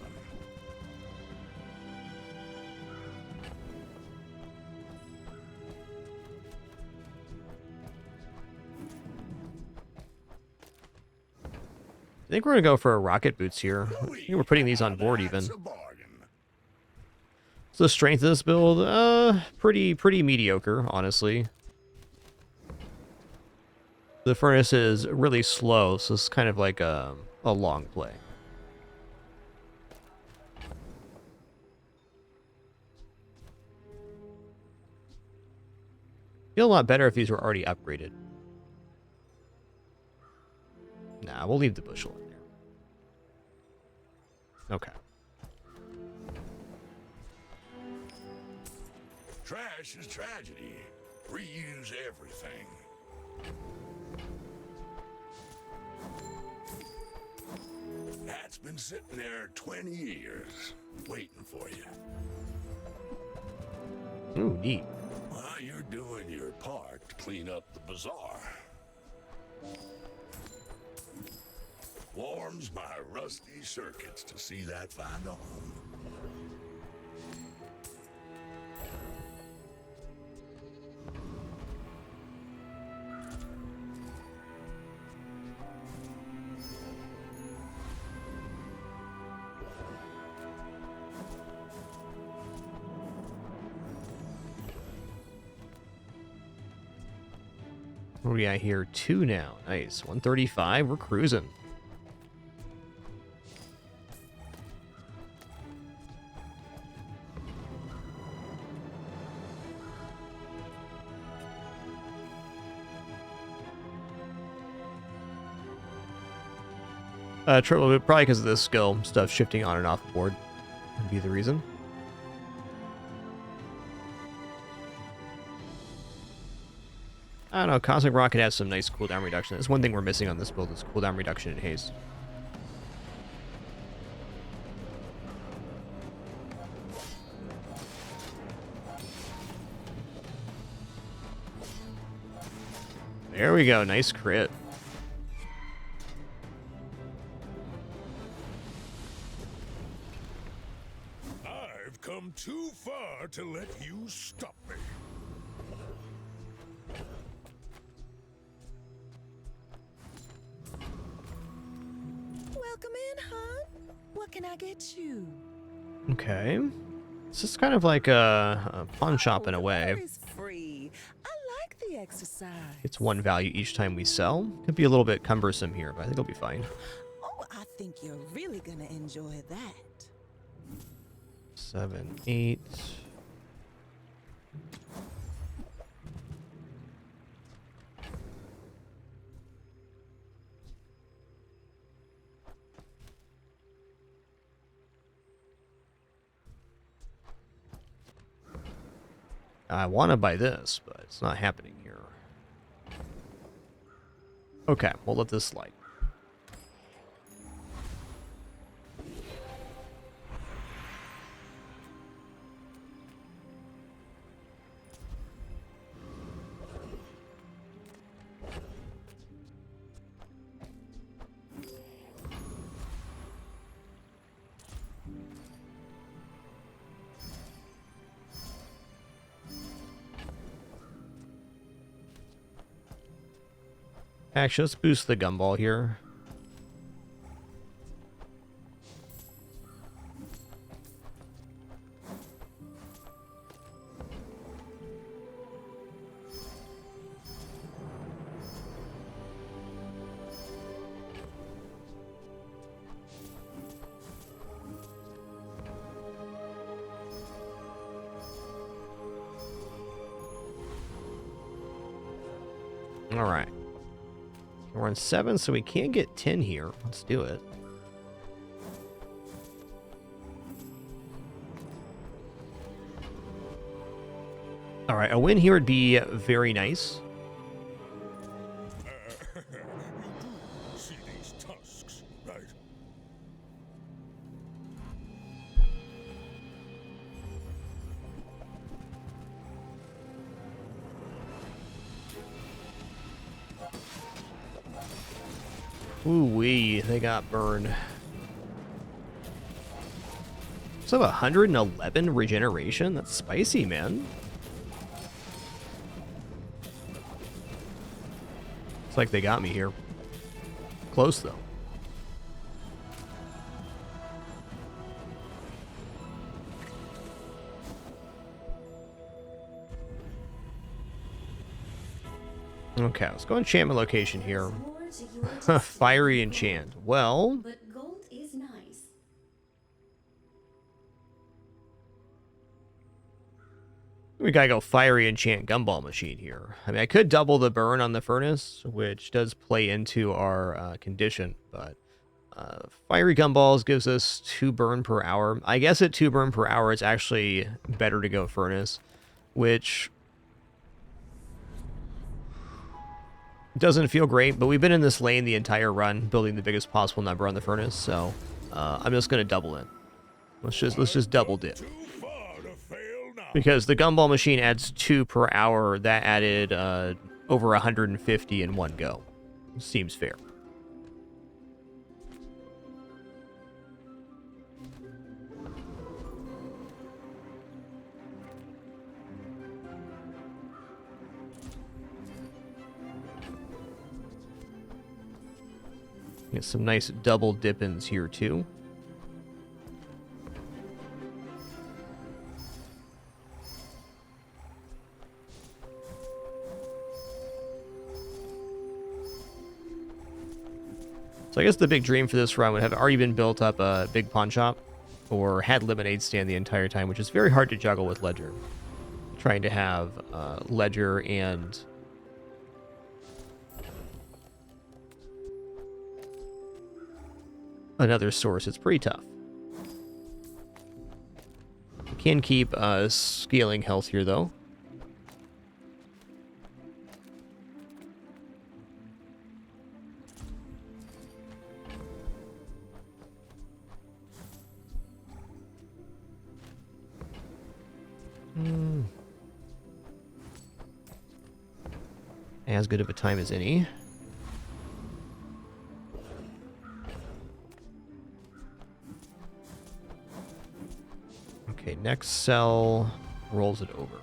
I think we're going to go for rocket boots here. I think we're putting these on board even. That's a bargain. So the strength of this build, pretty mediocre, honestly. The furnace is really slow, so it's kind of like a long play. Feel a lot better if these were already upgraded. Nah, we'll leave the bushel in there. Okay. Trash is tragedy. Reuse everything. That's been sitting there 20 years, waiting for you. Ooh, neat. Well, you're doing your part to clean up the bazaar. Warms my rusty circuits to see that find a home. What do we got here? 2 now. Nice. 135. We're cruising. Probably because of this skill stuff shifting on and off the board would be the reason. I don't know, Cosmic Rocket has some nice cooldown reduction. That's one thing we're missing on this build is cooldown reduction in haste. There we go, nice crit. to let you stop me. Welcome in, hon. What can I get you? Okay. This is kind of like a pawn shop in a The way. bar is free. I like the exercise. It's one value each time we sell. Could be a little bit cumbersome here, but I think it'll be fine. Oh, I think you're really gonna enjoy that. 7, 8. I want to buy this, but it's not happening here. Okay, we'll let this slide. Actually, let's boost the gumball here. All right. We're on 7, so we can get 10 here. Let's do it. All right, a win here would be very nice. You do see these tusks, right? Ooh-wee, they got burned. So 111 regeneration? That's spicy, man. It's like they got me here. Close, though. Okay, let's go enchantment location here. Fiery enchant. Well, But gold is nice. we gotta go fiery enchant gumball machine here. I mean, I could double the burn on the furnace, which does play into our condition, but fiery gumballs gives us 2 burn per hour. I guess at 2 burn per hour, it's actually better to go furnace, which doesn't feel great, but we've been in this lane the entire run, building the biggest possible number on the furnace, so I'm just gonna double it. Let's just double dip. Too far to fail now. Because the gumball machine adds 2 per hour, that added over 150 in one go. Seems fair. Get some nice double dip-ins here too. So I guess the big dream for this run would have already been built up a big pawn shop, or had lemonade stand the entire time, which is very hard to juggle with Ledger. Trying to have Ledger and another source, it's pretty tough. You can keep scaling health here though. As good of a time as any. Okay, next cell. rolls it over.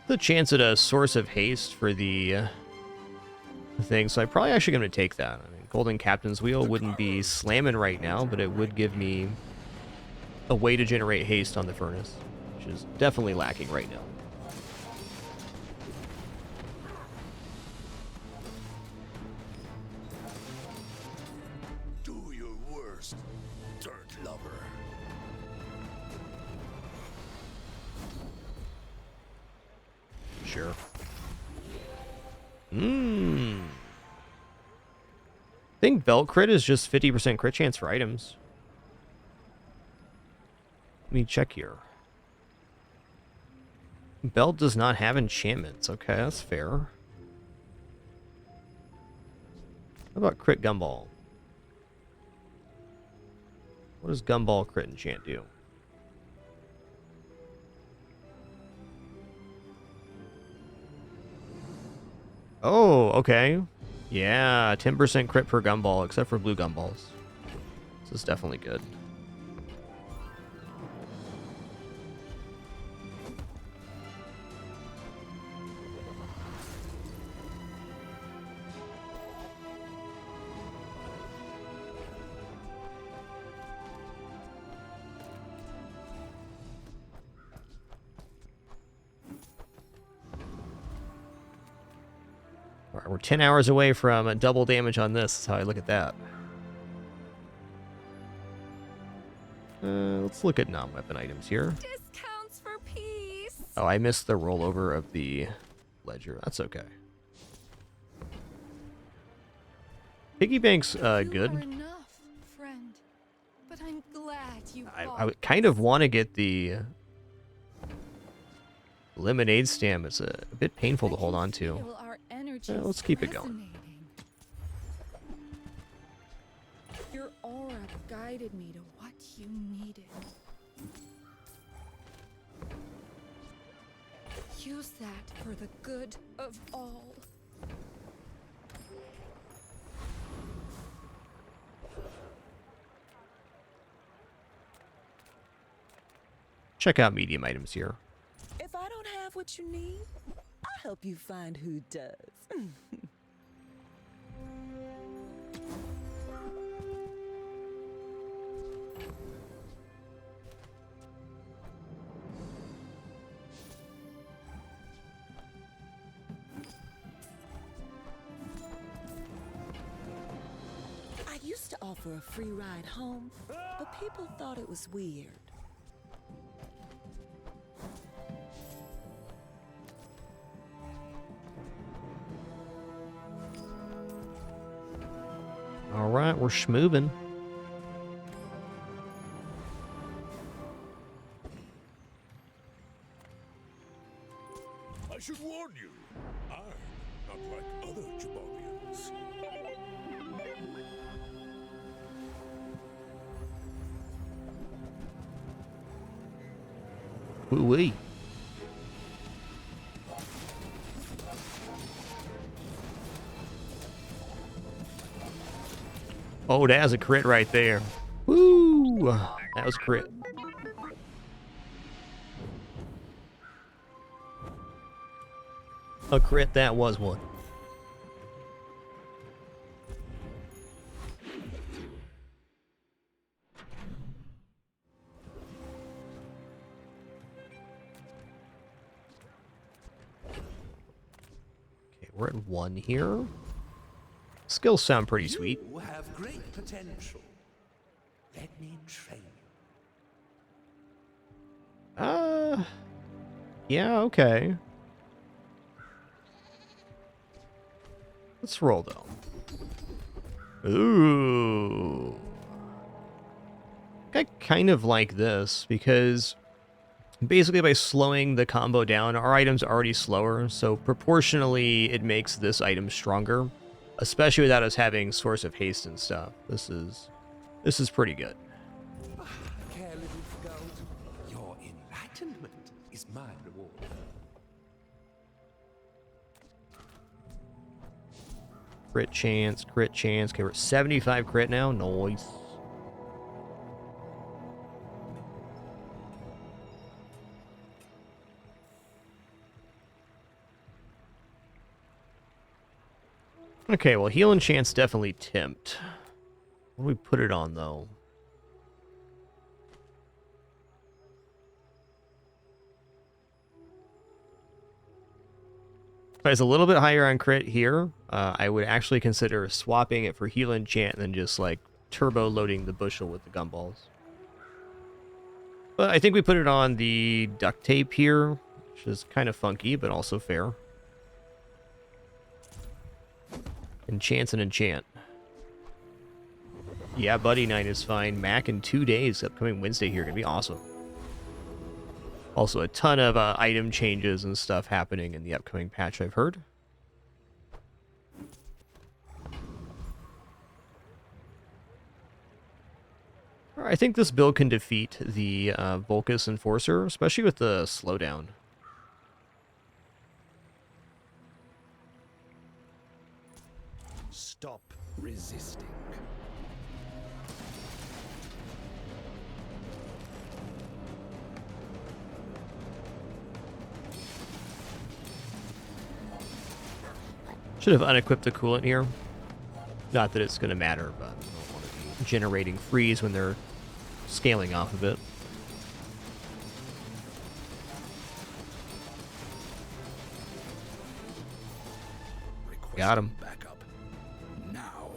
The chance at a source of haste for the thing, so I'm probably actually going to take that. I mean, Golden Captain's Wheel wouldn't be slamming right now, but it would give me a way to generate haste on the furnace, which is definitely lacking right now. Do your worst, dirt lover. Sure. I think belt crit is just 50% crit chance for items. Let me check here. Belt does not have enchantments. Okay, that's fair. How about crit gumball? What does gumball crit enchant do? Oh, okay. Yeah, 10% crit per gumball, except for blue gumballs. This is definitely good. All right, we're 10 hours away from double damage on this. That's how I look at that. Let's look at non-weapon items here. Discounts for peace. Oh, I missed the rollover of the ledger. That's okay. Piggy bank's You are good. enough, friend. But I'm glad you I bought would kind of want to get the lemonade stem. It's a bit painful to hold on to. Feel our energies Let's keep it going. resonating. Your aura guided me to what you needed. Use that for the good of all. Check out medium items here. If I don't have what you need, I'll help you find who does. I used to offer a free ride home, but people thought it was weird. All right, we're schmoovin'. I should warn you, I'm not like other Jabalians. Woo-wee. Oh, that was a crit right there. Woo! That was a crit. A crit, that was one. Okay, we're at 1 here. Skills sound pretty sweet. You have great potential. Let me train you. Yeah, okay. Let's roll, though. Ooh. I kind of like this, because basically by slowing the combo down, our item's already slower, so proportionally it makes this item stronger, especially without us having source of haste and stuff. This is pretty good. Care little for gold. Your enlightenment is my reward. Crit chance, crit chance. Okay, we're at 75 crit now. Nice. Okay, well, heal enchant's definitely tempt. What do we put it on, though? If it's a little bit higher on crit here, I would actually consider swapping it for heal enchant and then just, like, turbo loading the bushel with the gumballs. But I think we put it on the duct tape here, which is kind of funky, but also fair. Enchant's an enchant. Yeah, Buddy Night is fine. Mac in 2 days, upcoming Wednesday here. Gonna be awesome. Also, a ton of item changes and stuff happening in the upcoming patch, I've heard. I think this build can defeat the Volcus Enforcer, especially with the slowdown. Stop resisting. Should have unequipped the coolant here. Not that it's going to matter, but I don't want to be generating freeze when they're scaling off of it. Got him. Back up. Now.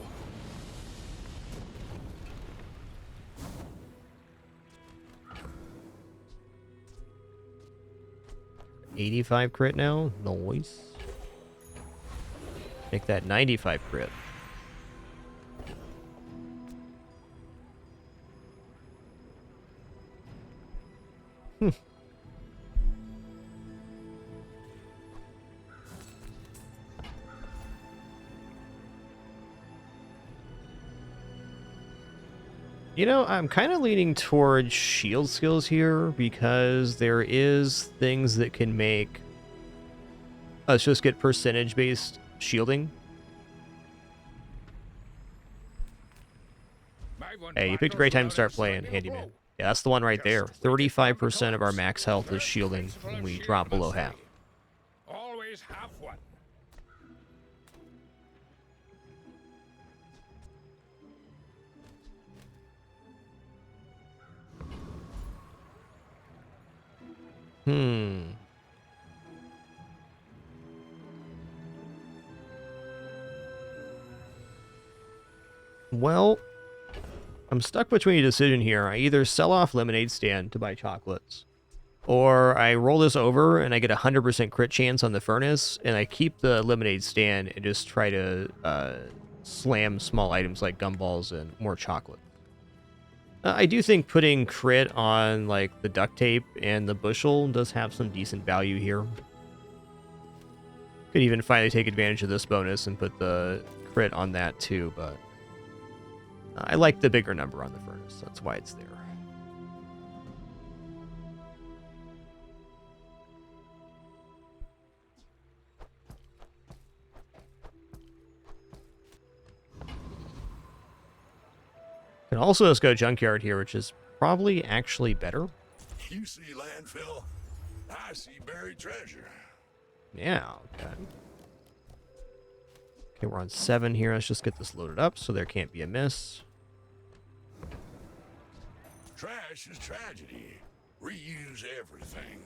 $85 crit now. Nice. Make that 95 crit. You know, I'm kind of leaning towards shield skills here because there is things that can make... Let's just get percentage-based shielding. Hey, you picked a great time to start playing, Handyman. Yeah, that's the one right there. 35% of our max health is shielding when we drop below half. Always have one. Well, I'm stuck between a decision here. I either sell off Lemonade Stand to buy chocolates, or I roll this over and I get a 100% crit chance on the furnace, and I keep the Lemonade Stand and just try to slam small items like gumballs and more chocolate. I do think putting crit on like the duct tape and the bushel does have some decent value here. Could even finally take advantage of this bonus and put the crit on that too, but I like the bigger number on the furnace. That's why it's there. Can also just go junkyard here, which is probably actually better. You see landfill, I see buried treasure. Yeah, okay. Okay, we're on 7 here. Let's just get this loaded up so there can't be a miss. Trash is tragedy. Reuse everything.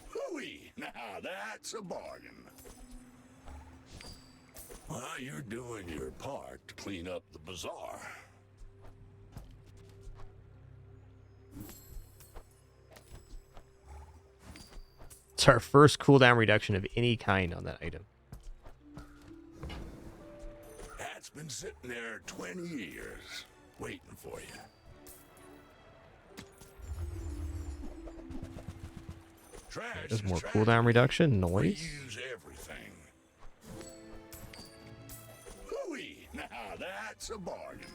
Hooey! Now that's a bargain. Well, you're doing your part to clean up the bazaar. It's our first cooldown reduction of any kind on that item. That's been sitting there 20 years, waiting for you. Trash There's is more tragedy. cooldown reduction. Noise. Reuse everything. Hooey! Now that's a bargain.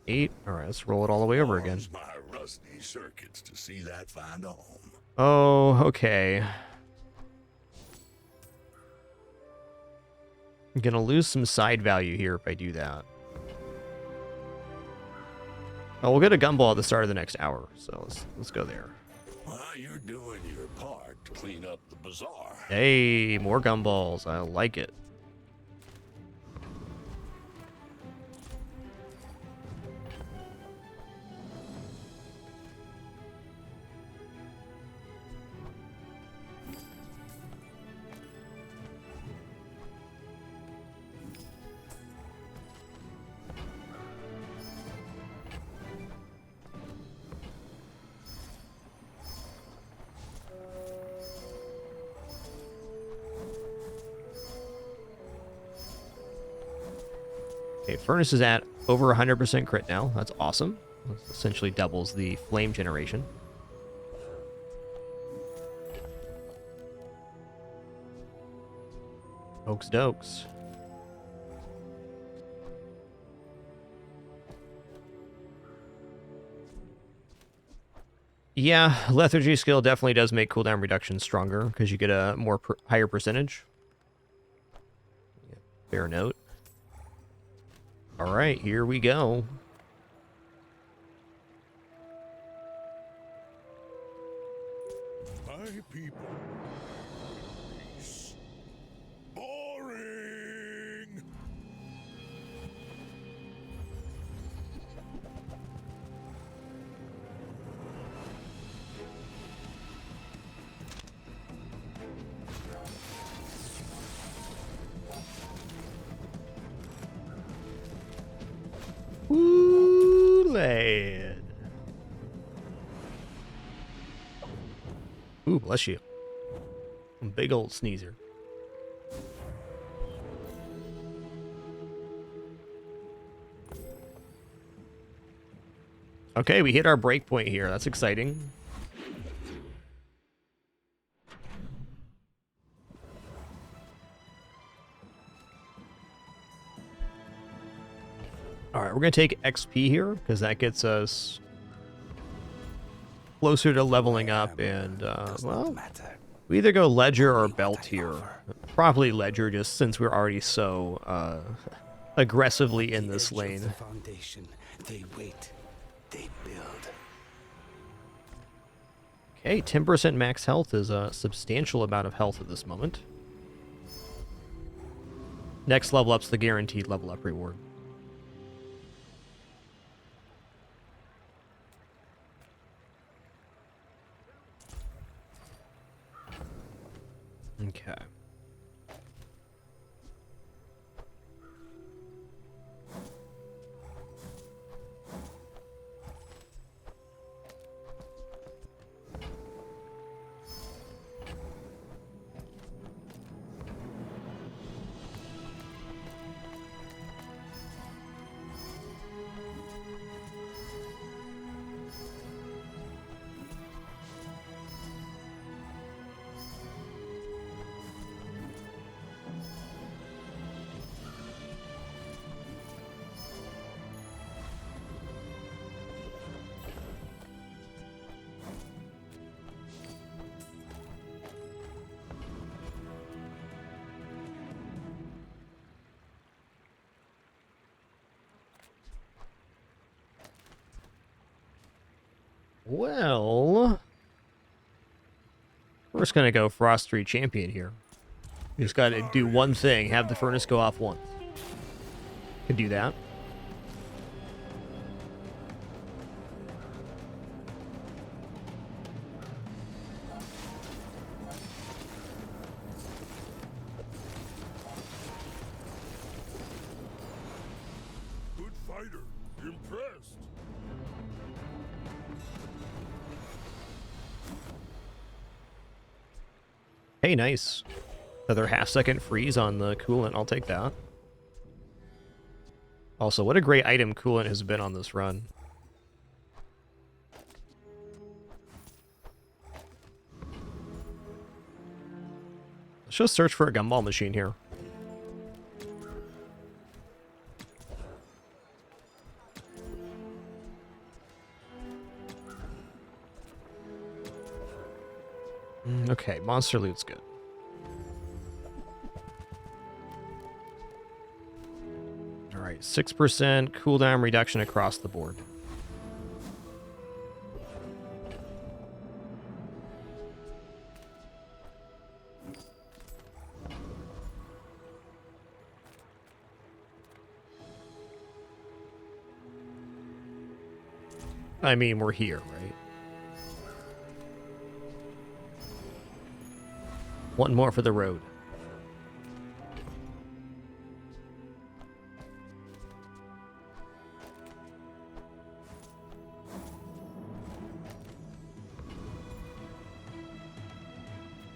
8. Alright, let's roll it all the way over again. Use my rusty circuits to see that find a home. Oh, okay. I'm gonna lose some side value here if I do that. Oh, we'll get a gumball at the start of the next hour, so let's go there. Well, you're doing your part to clean up the bazaar. Hey, more gumballs. I like it. Okay, furnace is at over 100% crit now. That's awesome. That essentially doubles the flame generation. Okes dokes. Yeah, lethargy skill definitely does make cooldown reduction stronger because you get a more higher percentage. Yeah, fair note. All right, here we go. My people. Peace. Boring. Ooh, lad. Ooh, bless you. Big old sneezer. Okay, we hit our breakpoint here. That's exciting. All right, we're going to take XP here because that gets us closer to leveling up. And, well, we either go Ledger or Belt here. Probably Ledger just since we're already so aggressively in this lane. Foundation. They wait. They build. Okay, 10% max health is a substantial amount of health at this moment. Next level up's the guaranteed level up reward. Okay. Well, we're just gonna go Frost 3 Champion here. We just gotta do one thing, have the furnace go off once. Could do that. Good fighter. Impressed. Hey, nice. Another half-second freeze on the coolant. I'll take that. Also, what a great item coolant has been on this run. Let's just search for a gumball machine here. Okay, monster loot's good. Alright, 6% cooldown reduction across the board. I mean, we're here, right? One more for the road.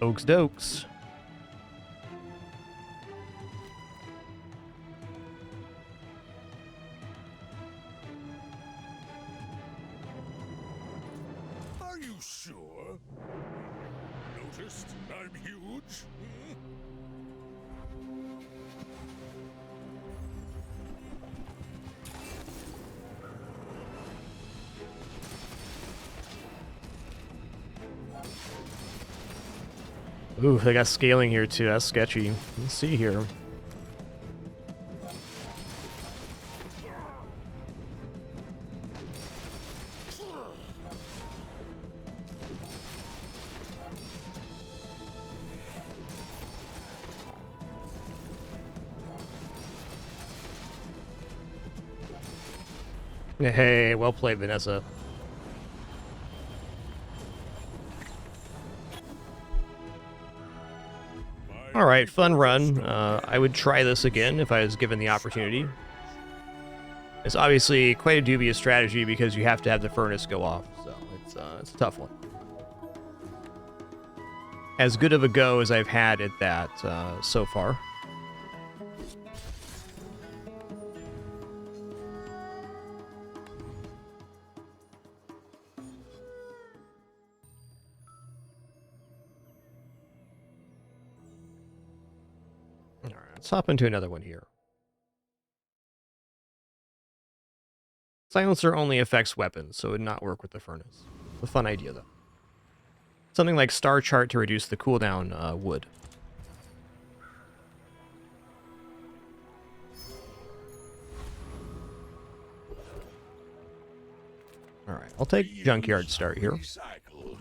Oaks dokes. Are you sure? Noticed I'm huge? Hmm? Ooh, they got scaling here too. That's sketchy. Let's see here. Hey, well played, Vanessa. Alright, fun run. I would try this again if I was given the opportunity. It's obviously quite a dubious strategy because you have to have the furnace go off, so it's a tough one. As good of a go as I've had at that so far. Alright, let's hop into another one here. Silencer only affects weapons, so it would not work with the furnace. A fun idea, though. Something like Star Chart to reduce the cooldown would. Alright, I'll take Junkyard start here. Recycle.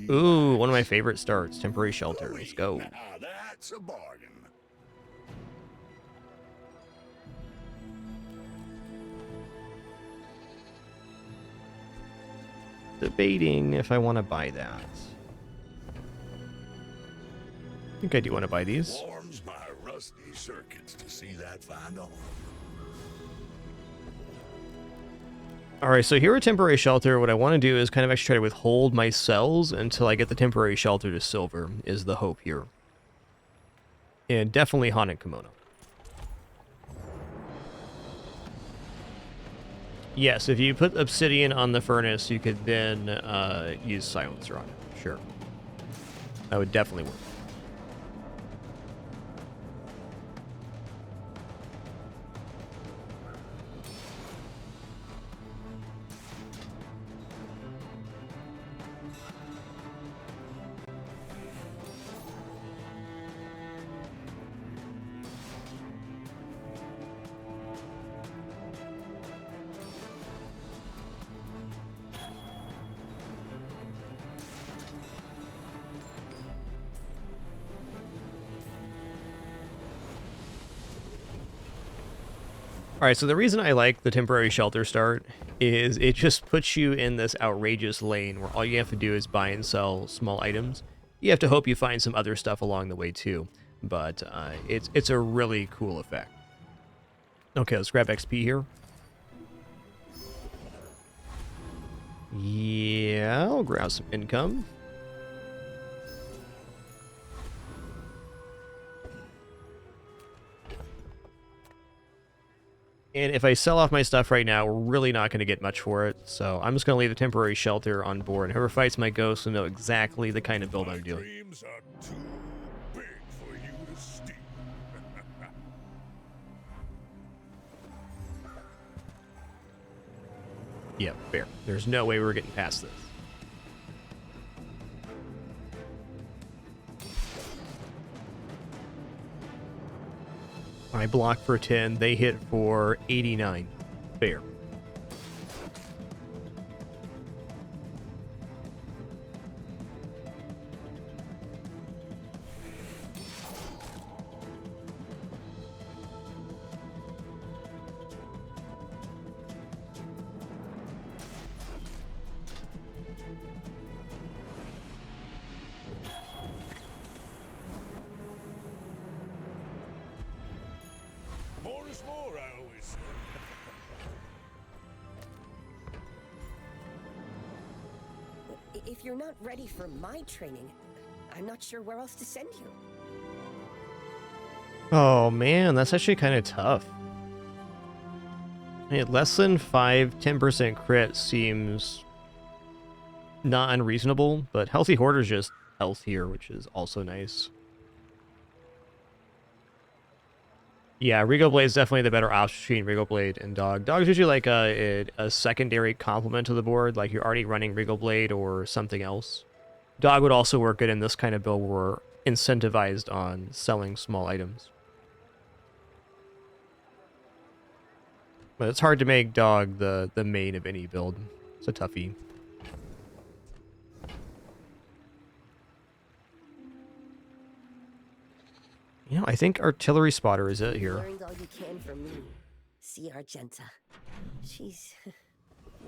Ooh, one of my favorite starts. Temporary Shelter. Let's go. Now that's a bargain. Debating if I want to buy that. I think I do want to buy these. Warms my rusty circuits to see that find on. Alright, so here at Temporary Shelter, what I want to do is kind of actually try to withhold my cells until I get the Temporary Shelter to silver, is the hope here. And definitely Haunted Kimono. Yes, if you put Obsidian on the furnace, you could then use Silencer on it. Sure. That would definitely work. Alright, so the reason I like the Temporary Shelter start is it just puts you in this outrageous lane where all you have to do is buy and sell small items. You have to hope you find some other stuff along the way too, but it's a really cool effect. Okay, let's grab XP here. Yeah, I'll grab some income. And if I sell off my stuff right now, we're really not going to get much for it. So I'm just going to leave the Temporary Shelter on board. Whoever fights my ghost will know exactly the kind of build I'm doing. Dreams are too big for you to steal. Yeah, fair. There's no way we're getting past this. I block for 10, they hit for 89. Fair. If you're not ready for my training, I'm not sure where else to send you. Oh man, that's actually kind of tough. I mean, less than 10% crit seems not unreasonable, but Healthy Hoarder's just healthier, which is also nice. Yeah, Regal Blade is definitely the better option between Regal Blade and Dog. Dog's usually like a secondary complement to the board, like you're already running Regal Blade or something else. Dog would also work good in this kind of build where we're incentivized on selling small items. But it's hard to make Dog the main of any build. It's a toughie. You know, I think Artillery Spotter is it here. Learned all you can from me. See Argenta. She's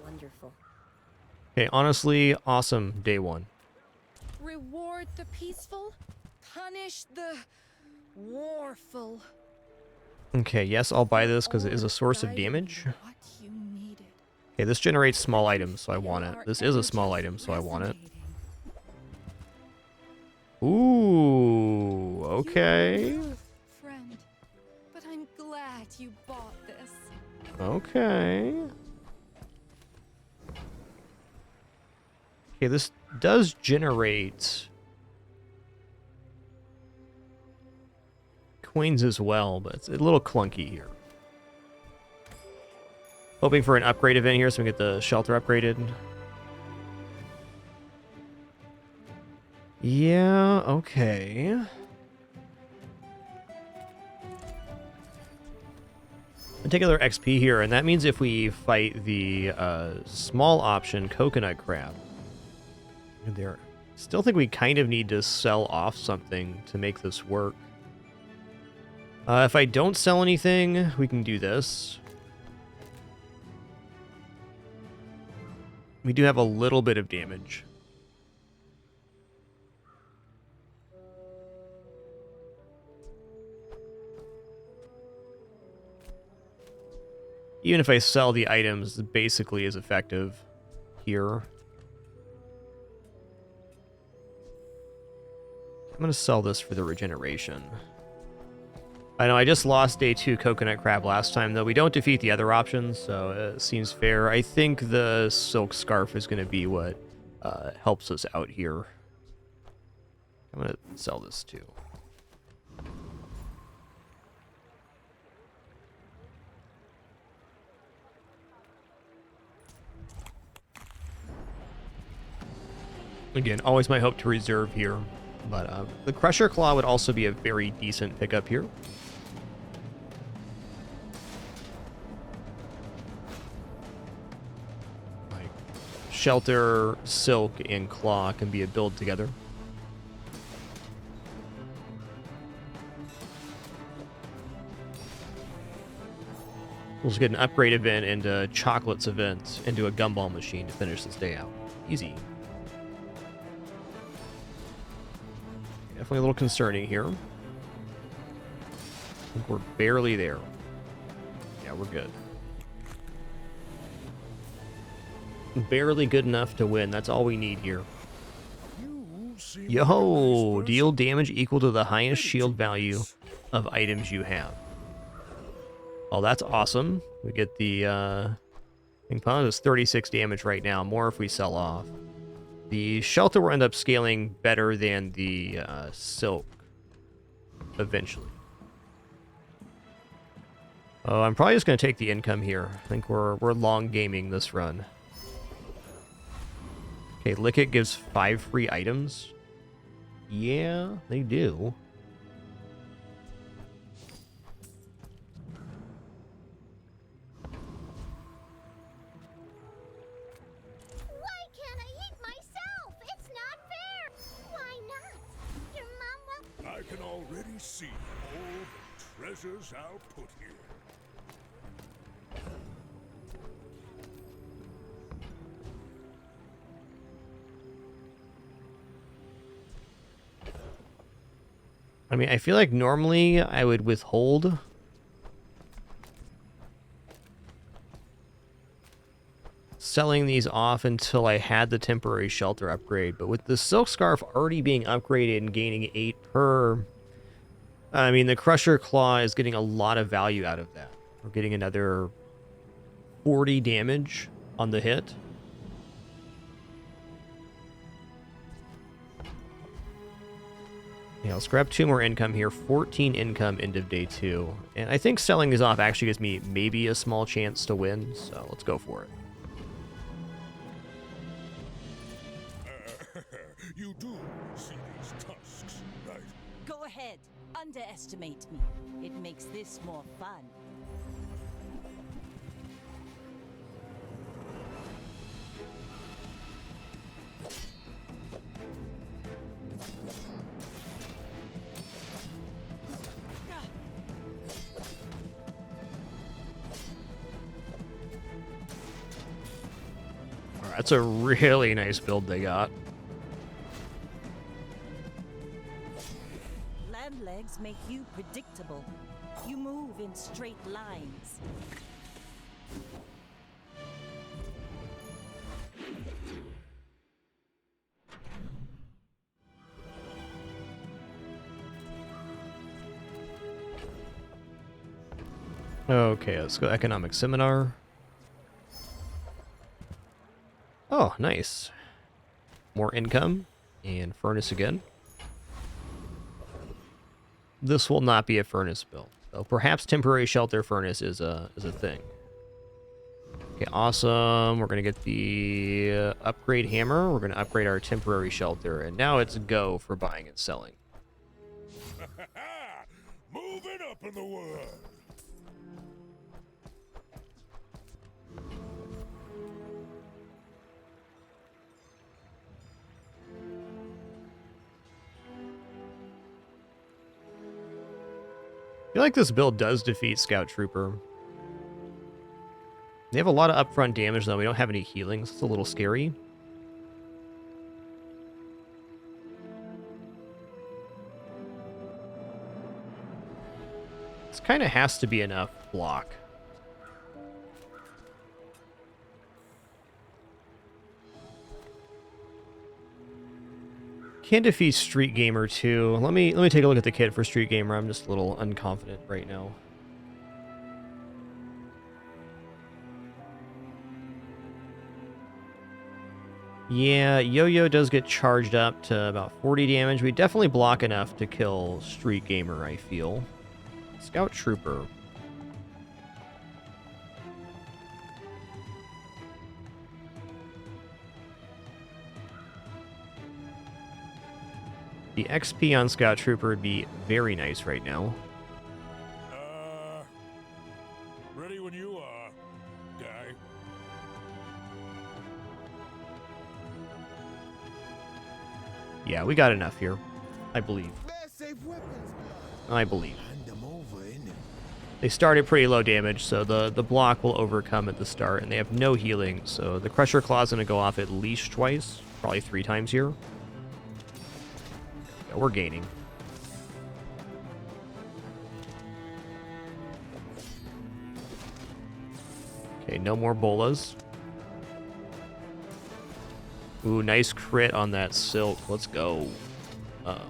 wonderful. Okay, honestly, awesome day one. Reward the peaceful, punish the warful. Okay, yes, I'll buy this because it is a source of damage. What you needed. Okay, this generates small items, so I want it. This is a small item, so I want it. Ooh, okay. You are enough, friend, but I'm glad you bought this. Okay. Okay, this does generate coins as well, but it's a little clunky here. Hoping for an upgrade event here so we can get the shelter upgraded. Yeah, okay. I'll take another XP here, and that means if we fight the small option coconut crab, there, still think we kind of need to sell off something to make this work. If I don't sell anything, we can do this. We do have a little bit of damage. Even if I sell the items, it basically is effective here. I'm going to sell this for the regeneration. I know I just lost day 2 coconut crab last time, though. We don't defeat the other options, so it seems fair. I think the silk scarf is going to be what helps us out here. I'm going to sell this too. Again, always my hope to reserve here. But the Crusher Claw would also be a very decent pickup here. Like, Shelter, Silk, and Claw can be a build together. We'll just get an upgrade event into Chocolates event into a gumball machine to finish this day out. Easy. Definitely a little concerning here. I think we're barely there. Yeah, we're good. Barely good enough to win. That's all we need here. Yo, deal damage equal to the highest shield value of items you have. Oh, that's awesome. We get the ping pong is 36 damage right now. More if we sell off. The shelter will end up scaling better than the silk eventually. Oh, I'm probably just going to take the income here. I think we're long gaming this run. Okay, Lick It gives 5 free items. Yeah, they do. Why can't I eat myself? It's not fair. Why not? Your mom will... I can already see all the treasures I'll put here. I mean, I feel like normally I would withhold. selling these off until I had the temporary shelter upgrade, but with the silk scarf already being upgraded and gaining 8 per, I mean, the Crusher Claw is getting a lot of value out of that. We're getting another 40 damage on the hit. Yeah, let's grab 2 more income here. 14 income end of day 2. And I think selling these off actually gives me maybe a small chance to win, so let's go for it. You do see these tusks, right? Go ahead. Underestimate me. It makes this more fun. All right, that's a really nice build they got. Land legs make you predictable. You move in straight lines. Okay, let's go economic seminar. Oh, nice. More income and furnace again. This will not be a furnace build, so perhaps temporary shelter furnace is a thing. Okay, awesome. We're gonna get the upgrade hammer. We're gonna upgrade our temporary shelter, and now it's go for buying and selling. Moving up in the world. I feel like this build does defeat Scout Trooper. They have a lot of upfront damage, though. We don't have any healings. It's a little scary. This kind of has to be enough block. Can defeat Street Gamer too. Let me take a look at the kit for Street Gamer. I'm just a little unconfident right now. Yeah, Yo-Yo does get charged up to about 40 damage. We definitely block enough to kill Street Gamer, I feel. Scout Trooper. The XP on Scout Trooper would be very nice right now. Ready when you are, guy. Yeah, we got enough here. I believe. I believe. They started pretty low damage, so the block will overcome at the start, and they have no healing, so the Crusher Claw's going to go off at least twice, probably 3 times here. Yeah, we're gaining. Okay, no more bolas. Ooh, nice crit on that silk. Let's go. Uh-oh.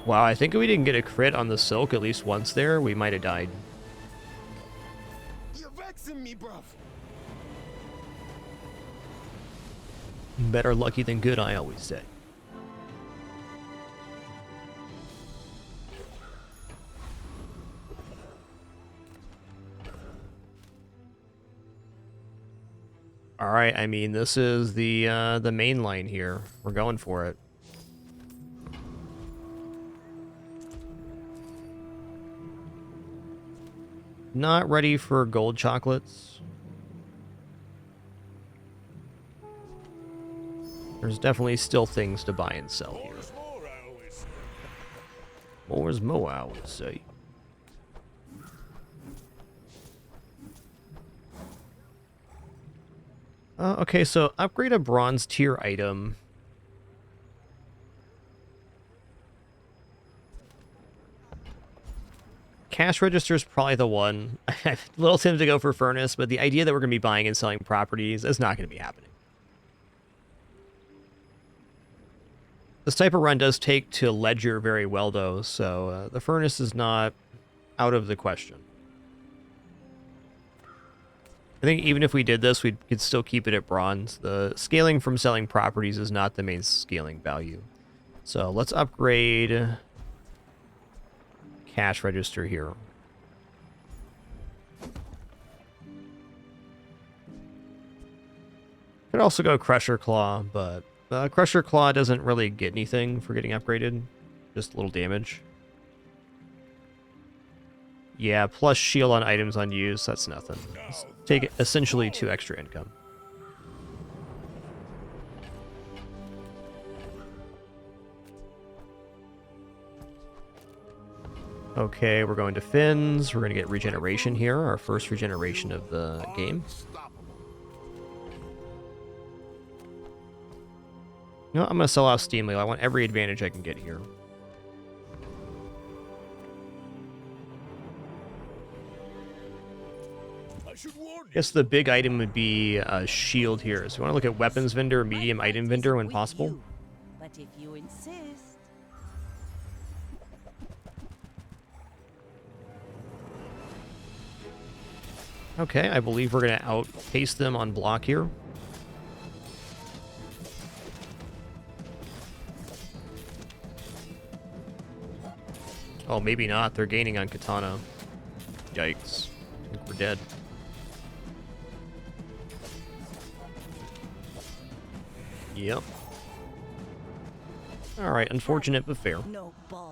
Wow, I think if we didn't get a crit on the silk at least once there, we might have died. You're vexing me, bruv. Better lucky than good, I always say. All right, I mean, this is the main line here. We're going for it. Not ready for gold chocolates. There's definitely still things to buy and sell here. More is more, I would say. Okay, so upgrade a bronze tier item. Cash register is probably the one. I'm a little tempted to go for furnace, but the idea that we're going to be buying and selling properties is not going to be happening. This type of run does take to ledger very well, though, so the furnace is not out of the question. I think even if we did this, we could still keep it at bronze. The scaling from selling properties is not the main scaling value. So let's upgrade cash register here. Could also go Crusher Claw, but Crusher Claw doesn't really get anything for getting upgraded. Just a little damage. Yeah, plus shield on items unused, that's nothing. Let's take essentially 2 extra income. Okay, we're going to fins. We're going to get regeneration here, our first regeneration of the game. No, I'm going to sell off Steam Wheel. I want every advantage I can get here. I guess the big item would be a shield here. So we want to look at weapons vendor, medium item vendor when possible. But if you insist. Okay, I believe we're going to outpace them on block here. Oh, maybe not. They're gaining on Katana. Yikes. I think we're dead. Yep. Alright, unfortunate but fair. No ball.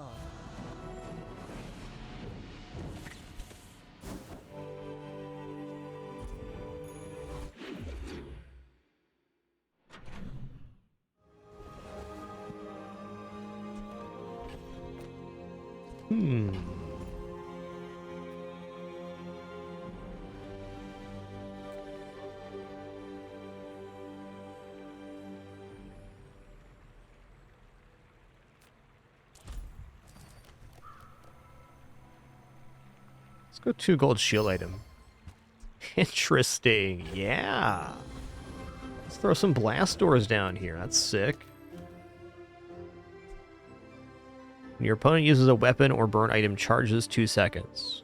Let's go 2 gold shield item. Interesting. Yeah. Let's throw some blast doors down here. That's sick. When your opponent uses a weapon or burn item, charges 2 seconds.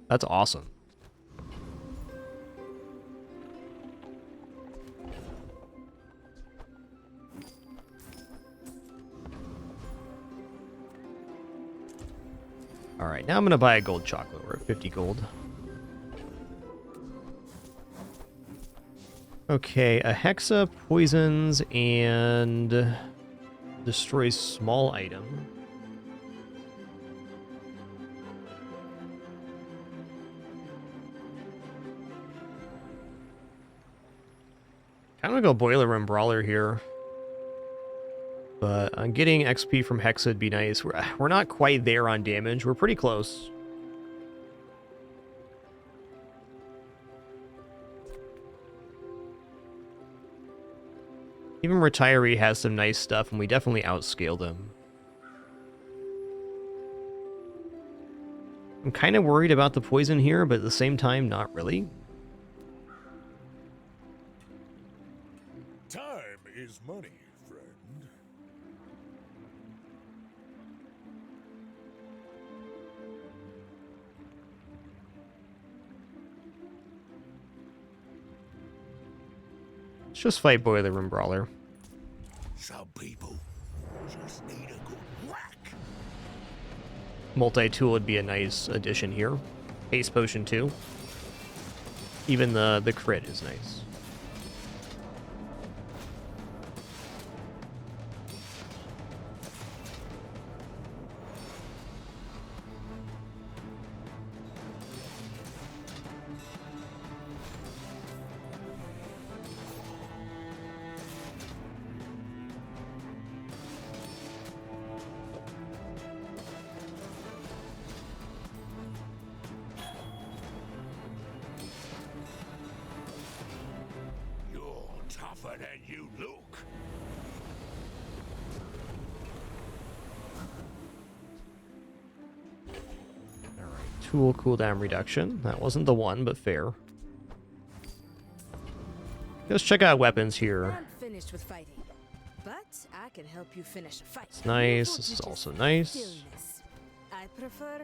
That's awesome. Alright, now I'm going to buy a gold chocolate. We're at 50 gold. Okay, a Hexa poisons and destroys small item. I'm going to go Boiler Room Brawler here. But getting XP from Hexa would be nice. We're not quite there on damage. We're pretty close. Even Retiree has some nice stuff, and we definitely outscale them. I'm kind of worried about the poison here, but at the same time, not really. Time is money, friend. Let's just fight Boiler Room Brawler. Some people just need a good whack. Multi-tool would be a nice addition here. Haste Potion too. Even the crit is nice. Tougher than you look. Tool cooldown reduction. That wasn't the one, but fair. Let's check out weapons here. I'm finished with fighting, but I can help you finish a fight. It's nice. This is also nice. Stillness. I prefer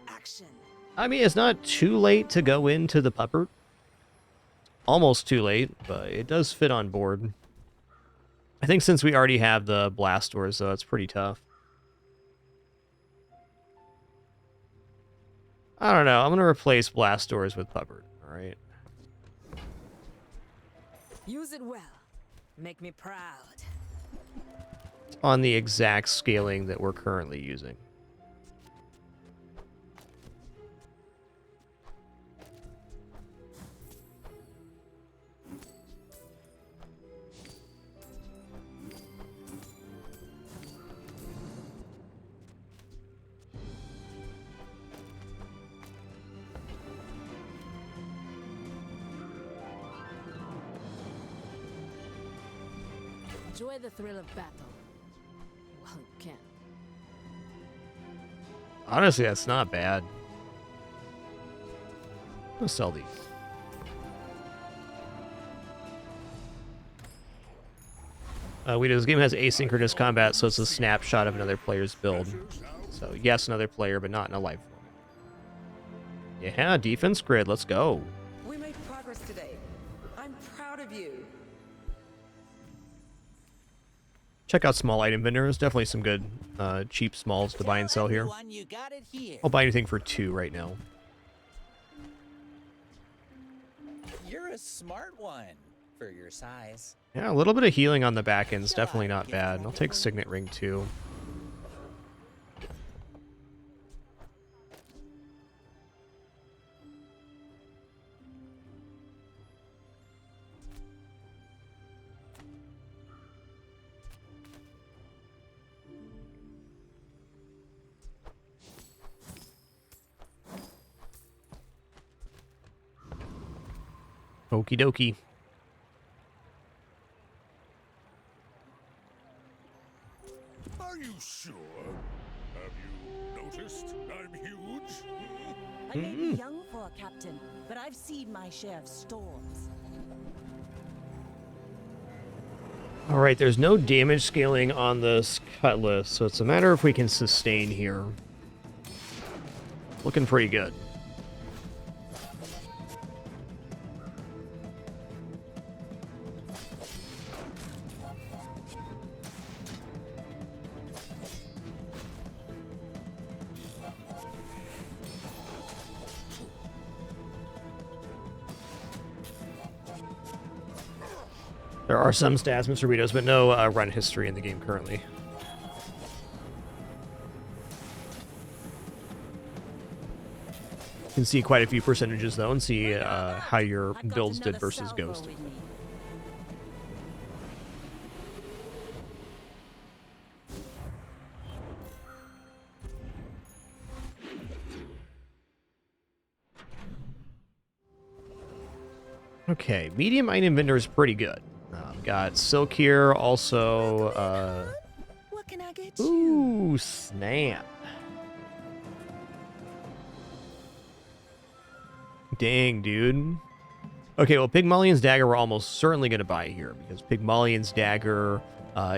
action. I mean, it's not too late to go into the puppet. Almost too late, but it does fit on board. I think since we already have the blast doors, though, it's pretty tough. I don't know. I'm going to replace blast doors with puppet. All right. Use it well. Make me proud. On the exact scaling that we're currently using. Enjoy the thrill of battle. Well, you can. Honestly, that's not bad. Let's sell these. This game has asynchronous combat, so it's a snapshot of another player's build. So, yes, another player, but not in a live form. Yeah, defense grid, let's go. We made progress today. I'm proud of you. Check out small item vendors. Definitely some good cheap smalls to buy and sell here. I'll buy anything for 2 right now. You're a smart one for your size. Yeah, a little bit of healing on the back end is definitely not bad. I'll take Signet Ring too. Okie dokie. Are you sure? Have you noticed I'm huge? I may be young for a captain, but I've seen my share of storms. Alright, there's no damage scaling on this cutlass, so it's a matter if we can sustain here. Looking pretty good. There are some stats, Mr. Ritos, but no run history in the game currently. You can see quite a few percentages, though, and see how your builds did versus Ghost. Okay, medium item vendor is pretty good. Got Silk here, also, What can I get ooh, snap. Dang, dude. Okay, well, Pygmalion's Dagger we're almost certainly going to buy here, because Pygmalion's Dagger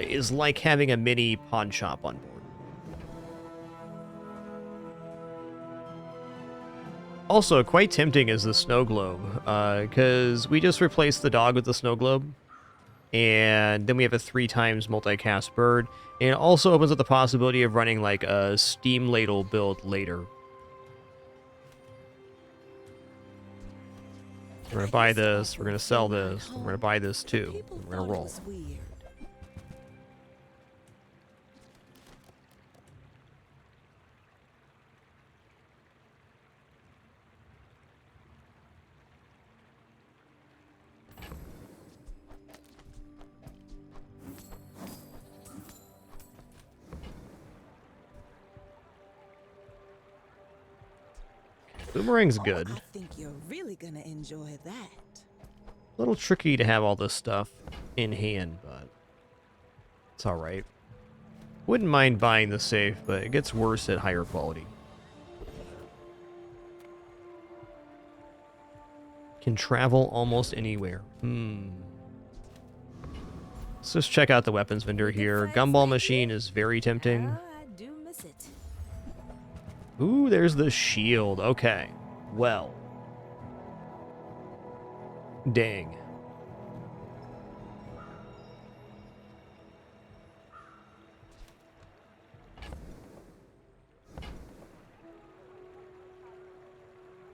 is like having a mini pawn shop on board. Also, quite tempting is the snow globe, because we just replaced the dog with the snow globe. And then we have a 3 times multicast bird. And it also opens up the possibility of running like a steam ladle build later. We're going to buy this, we're going to sell this, we're going to buy this too. We're going to roll. Boomerang's good. I think you're really gonna enjoy that. A little tricky to have all this stuff in hand, but it's alright. Wouldn't mind buying the safe, but it gets worse at higher quality. Can travel almost anywhere. Let's just check out the weapons vendor here. Gumball machine is very tempting. I do miss it. Ooh, there's the shield. Okay. Well. Dang.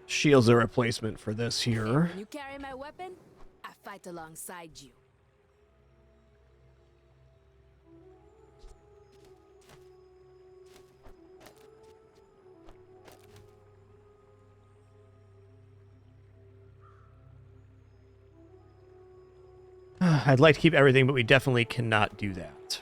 Shield's a replacement for this here. When you carry my weapon, I fight alongside you. I'd like to keep everything, but we definitely cannot do that.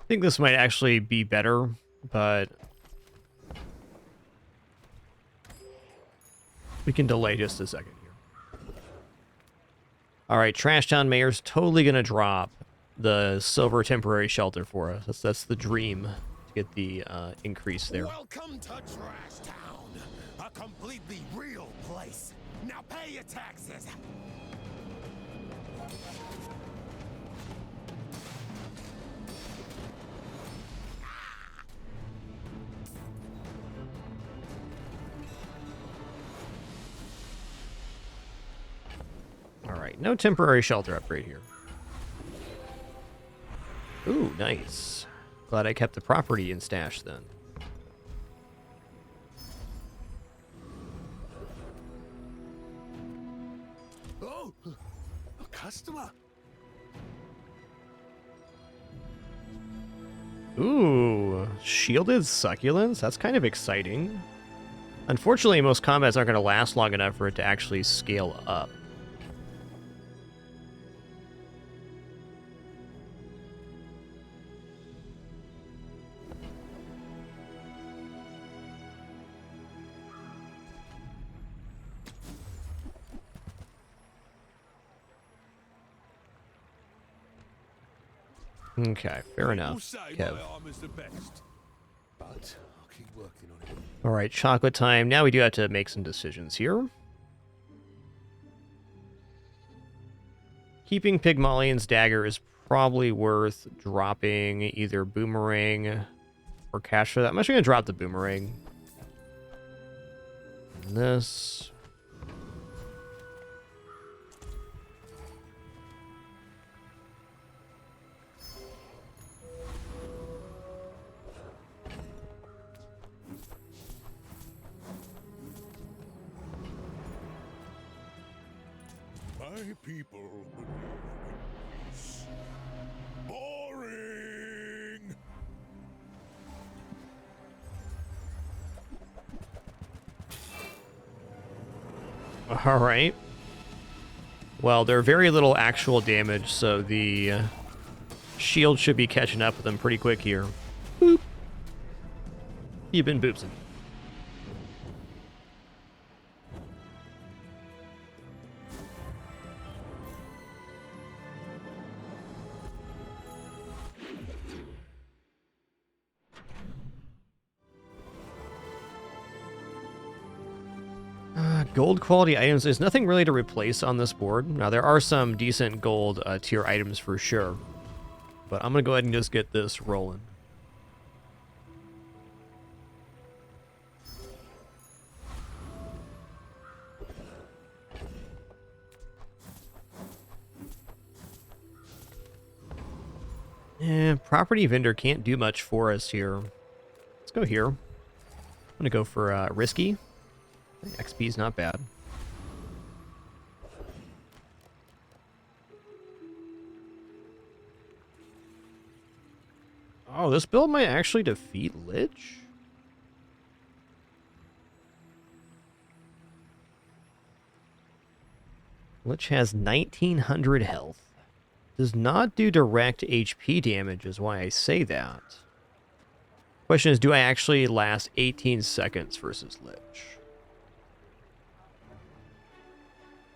I think this might actually be better, but we can delay just a second here. All right, Trash Town Mayor's totally going to drop the silver temporary shelter for us. That's the dream to get the increase there. Welcome to Trash Town, a completely real place. Now pay your taxes. All right, no temporary shelter upgrade here. Ooh, nice. Glad I kept the property in stash then. Oh, a customer. Ooh, shielded succulents? That's kind of exciting. Unfortunately, most combats aren't going to last long enough for it to actually scale up. Okay, fair enough. Kev. My arm is the best, but I'll keep working on it. All right, chocolate time. Now we do have to make some decisions here. Keeping Pygmalion's dagger is probably worth dropping either boomerang or cash for that. I'm actually going to drop the boomerang. And this. My people believe in peace. Boring! All right. Well, they're very little actual damage, so the shield should be catching up with them pretty quick here. Boop. You've been boopsing. Gold quality items. There's nothing really to replace on this board. Now, there are some decent gold tier items for sure. But I'm going to go ahead and just get this rolling. Property vendor can't do much for us here. Let's go here. I'm going to go for risky. XP is not bad. Oh, this build might actually defeat Lich? Lich has 1900 health. Does not do direct HP damage is why I say that. Question is, do I actually last 18 seconds versus Lich?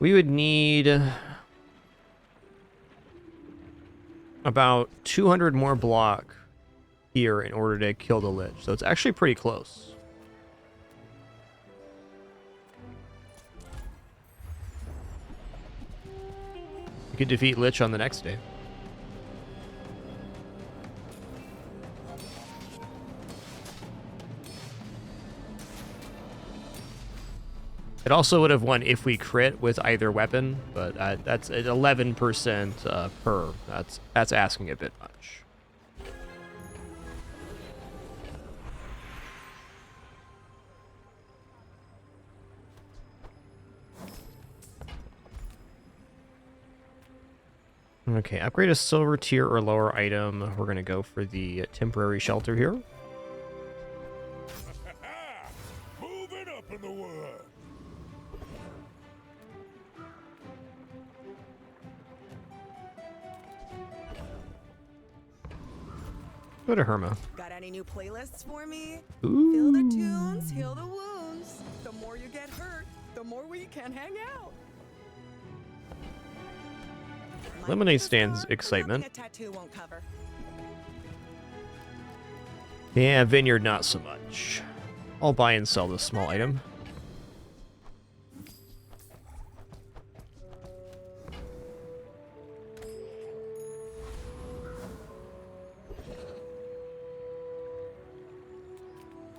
We would need about 200 more block here in order to kill the Lich. So it's actually pretty close. You could defeat Lich on the next day. It also would have won if we crit with either weapon, but that's at 11% per. That's asking a bit much. Okay, upgrade a silver tier or lower item. We're gonna go for the temporary shelter here. Moving up in the world. Go to Herma. Got any new playlists for me? Ooh. Feel the tunes, heal the wounds. The more you get hurt, the more we can hang out. Lemonade stands excitement. A tattoo won't cover. Yeah, Vineyard not so much. I'll buy and sell this small item.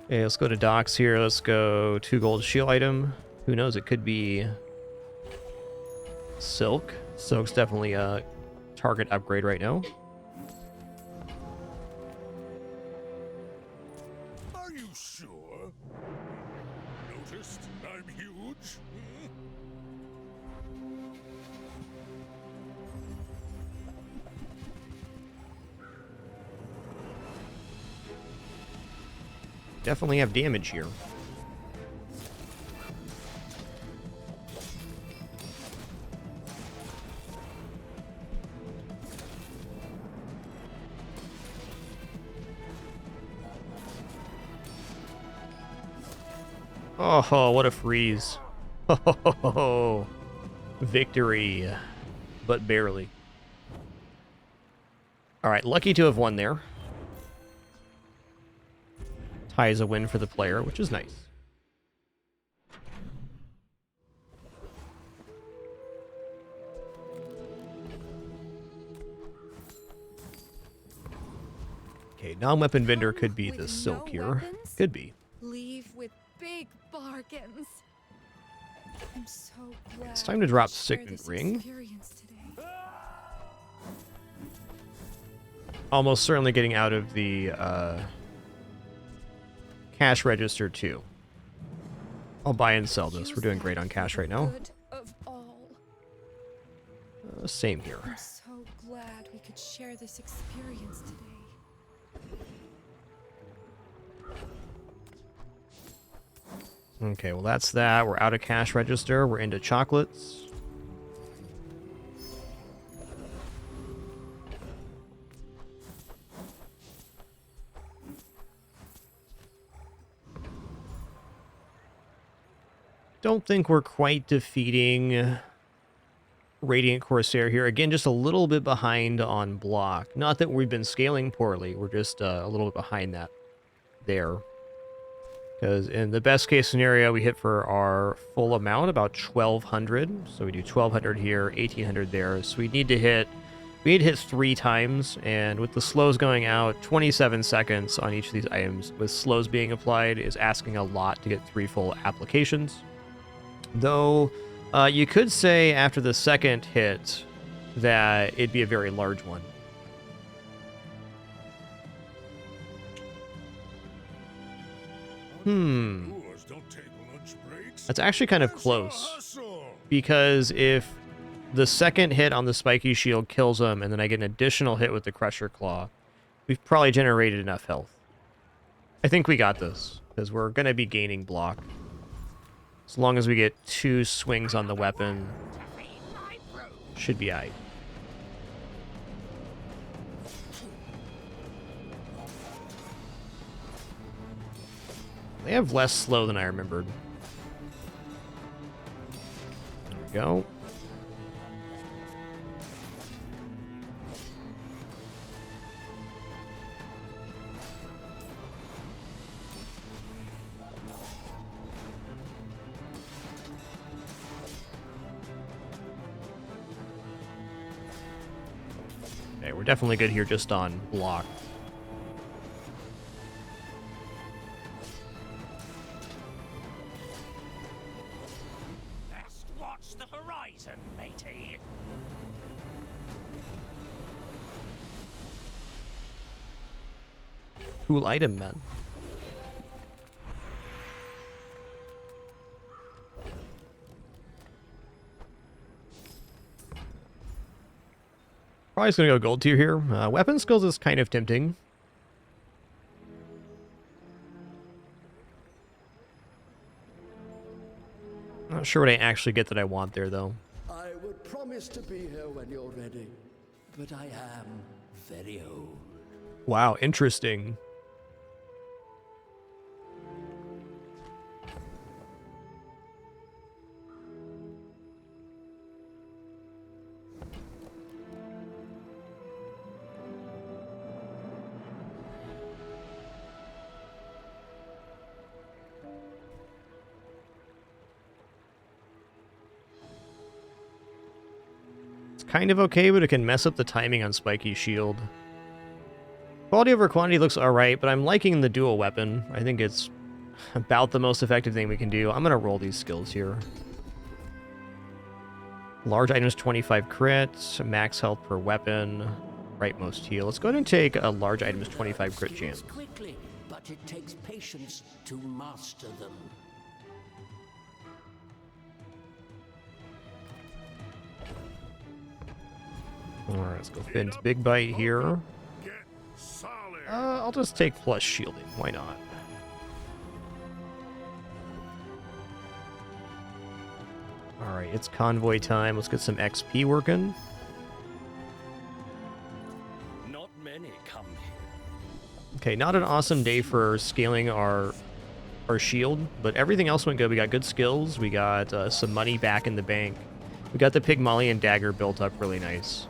Okay, let's go to docks here. Let's go 2 gold shield item. Who knows? It could be silk. Silk's definitely a target upgrade right now. Are you sure? Noticed I'm huge? Definitely have damage here. Oh, what a freeze. Oh, victory, but barely. All right, lucky to have won there. Tie is a win for the player, which is nice. Okay, non-weapon vendor could be the silk here. Could be. Leave with big bargains. I'm so glad It's time to drop we share Signet this Ring. experience today. Almost certainly getting out of the cash register too. I'll buy and sell this. We're doing great on cash right now. Good of all. Same here. I'm so glad we could share this experience today. Okay, well that's that. We're out of cash register. We're into chocolates. Don't think we're quite defeating Radiant Corsair here. Again, just a little bit behind on block. Not that we've been scaling poorly. We're just a little bit behind that there. Because in the best case scenario, we hit for our full amount, about 1,200. So we do 1,200 here, 1,800 there. So we need to hit 3 times. And with the slows going out, 27 seconds on each of these items with slows being applied is asking a lot to get 3 full applications. Though you could say after the second hit that it'd be a very large one. That's actually kind of close. Because if the second hit on the spiky shield kills him and then I get an additional hit with the Crusher Claw, we've probably generated enough health. I think we got this, because we're going to be gaining block. As long as we get 2 swings on the weapon, should be aight. They have less slow than I remembered. There we go. Okay, we're definitely good here just on block. Best watch the horizon, matey. Cool item, man. Probably just gonna go gold tier here. Weapon skills is kind of tempting. Not sure what I actually get that I want there, though. I would promise to be here when you're ready, but I am very old. Wow, interesting. Kind of okay, but it can mess up the timing on Spiky's shield. Quality over quantity looks alright, but I'm liking the dual weapon. I think it's about the most effective thing we can do. I'm going to roll these skills here. Large items 25 crits, max health per weapon, rightmost heal. Let's go ahead and take a large items 25 crit chance. Quickly, but it takes patience to master them. Alright, let's go Finn's big bite here. I'll just take plus shielding. Why not? Alright, it's convoy time. Let's get some XP working. Not many come here. Okay, not an awesome day for scaling our shield, but everything else went good. We got good skills. We got some money back in the bank. We got the Pygmalion dagger built up really nice.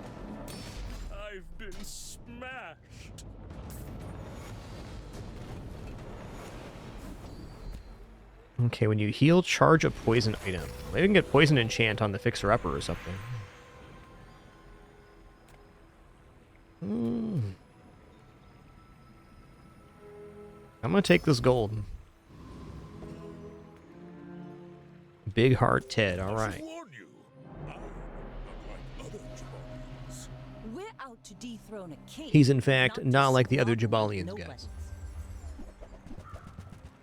I've been smashed. Okay, when you heal, charge a poison item. Maybe we can get poison enchant on the fixer-upper or something. I'm gonna take this gold. Big heart Ted, alright. We're out to dethrone a king. He's in fact not like the other Jabalians, guys.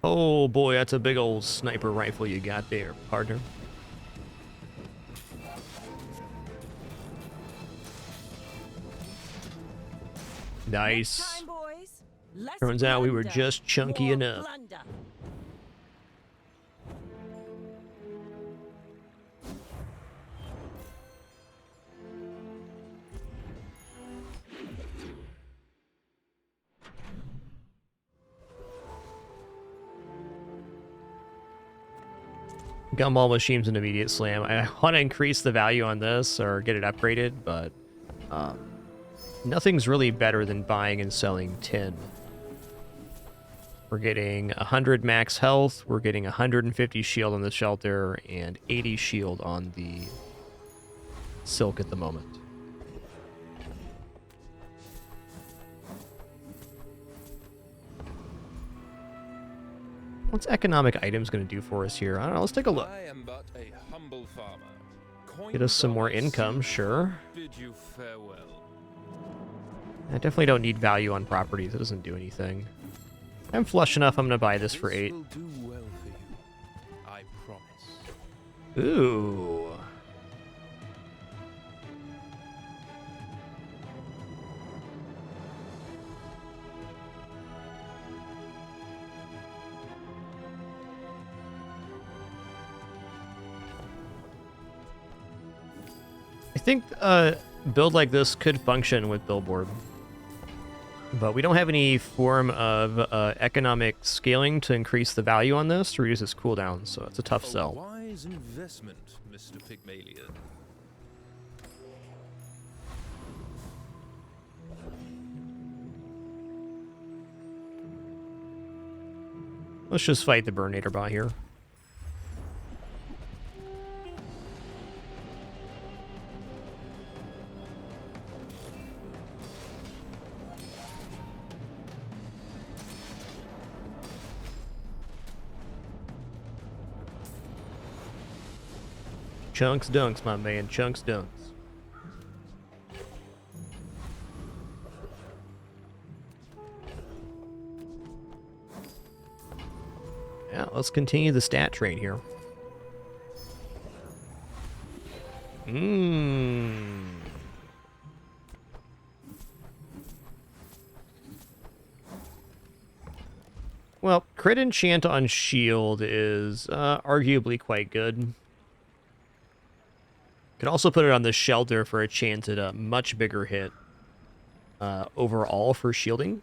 Oh boy, that's a big old sniper rifle you got there, partner. Nice. Turns out we were just chunky enough. Gumball machine's an immediate slam. I want to increase the value on this or get it upgraded, but nothing's really better than buying and selling tin. We're getting 100 max health, we're getting 150 shield on the shelter, and 80 shield on the silk at the moment. What's economic items going to do for us here? I don't know. Let's take a look. I am but a humble farmer. Get us some more income, sure. Bid you farewell. I definitely don't need value on properties. It doesn't do anything. I'm flush enough. I'm going to buy this for 8. Will do well for you. I promise. Ooh. I think a build like this could function with Billboard. But we don't have any form of economic scaling to increase the value on this to reduce its cooldown, so it's a tough sell. Wise investment, Mr. Pygmalion. Let's just fight the Burnator bot here. Chunks dunks, my man. Chunks dunks. Yeah, let's continue the stat trade here. Well, crit enchant on shield is arguably quite good. Could also put it on the shelter for a chance at a much bigger hit overall for shielding.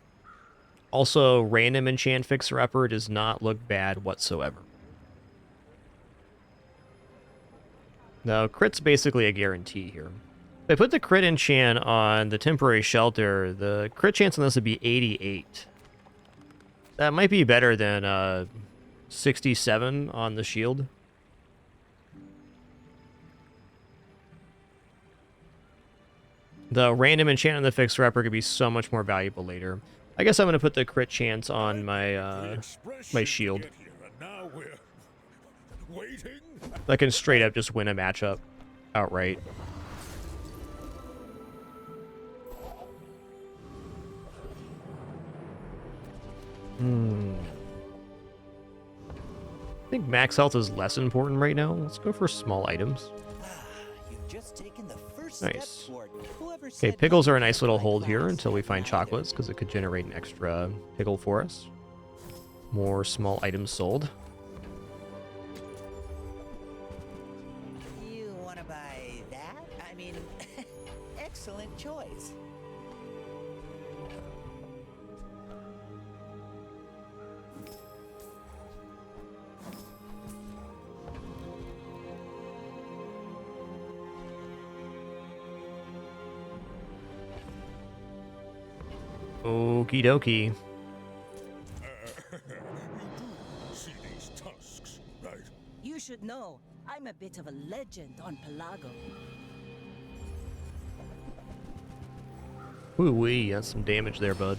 Also, random enchant fixer-upper does not look bad whatsoever. No, crit's basically a guarantee here. If I put the crit enchant on the temporary shelter, the crit chance on this would be 88. That might be better than 67 on the shield. The random enchant on the fixer-upper could be so much more valuable later. I guess I'm going to put the crit chance on my my shield. I can straight up just win a matchup outright. I think max health is less important right now. Let's go for small items. Nice. Okay, pickles are a nice little hold here until we find chocolates, because it could generate an extra pickle for us. More small items sold. You want to buy that? I mean, excellent choice. Okie dokie. See these tusks, right? You should know, I'm a bit of a legend on Pelago. Woo-wee, that's some damage there, bud.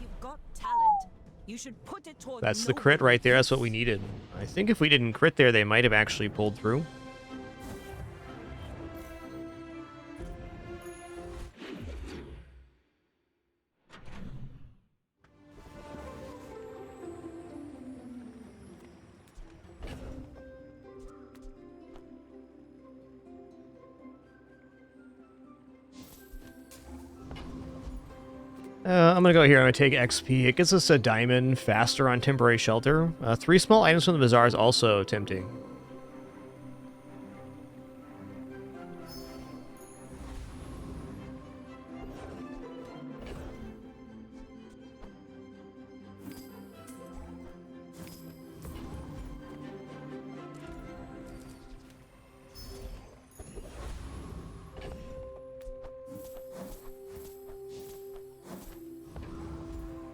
You've got talent. You should put it toward That's the crit right there. That's what we needed. I think if we didn't crit there, they might have actually pulled through. I'm going to go here. I'm going to take XP. It gets us a diamond faster on temporary shelter. 3 small items from the Bazaar is also tempting.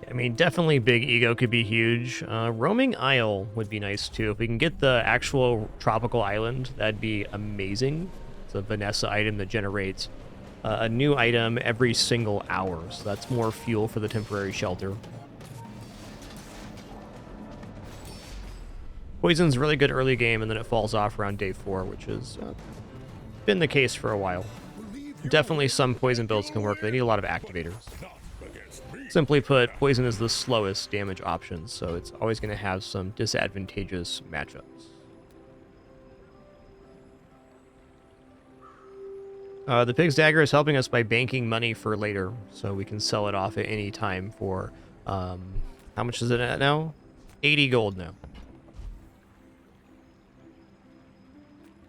I mean, definitely Big Ego could be huge. Roaming Isle would be nice, too. If we can get the actual tropical island, that'd be amazing. It's a Vanessa item that generates a new item every single hour, so that's more fuel for the temporary shelter. Poison's really good early game, and then it falls off around day 4, which has been the case for a while. Definitely some poison builds can work. They need a lot of activators. Simply put, poison is the slowest damage option, so it's always going to have some disadvantageous matchups. The Pig's Dagger is helping us by banking money for later, so we can sell it off at any time for, how much is it at now? 80 gold now.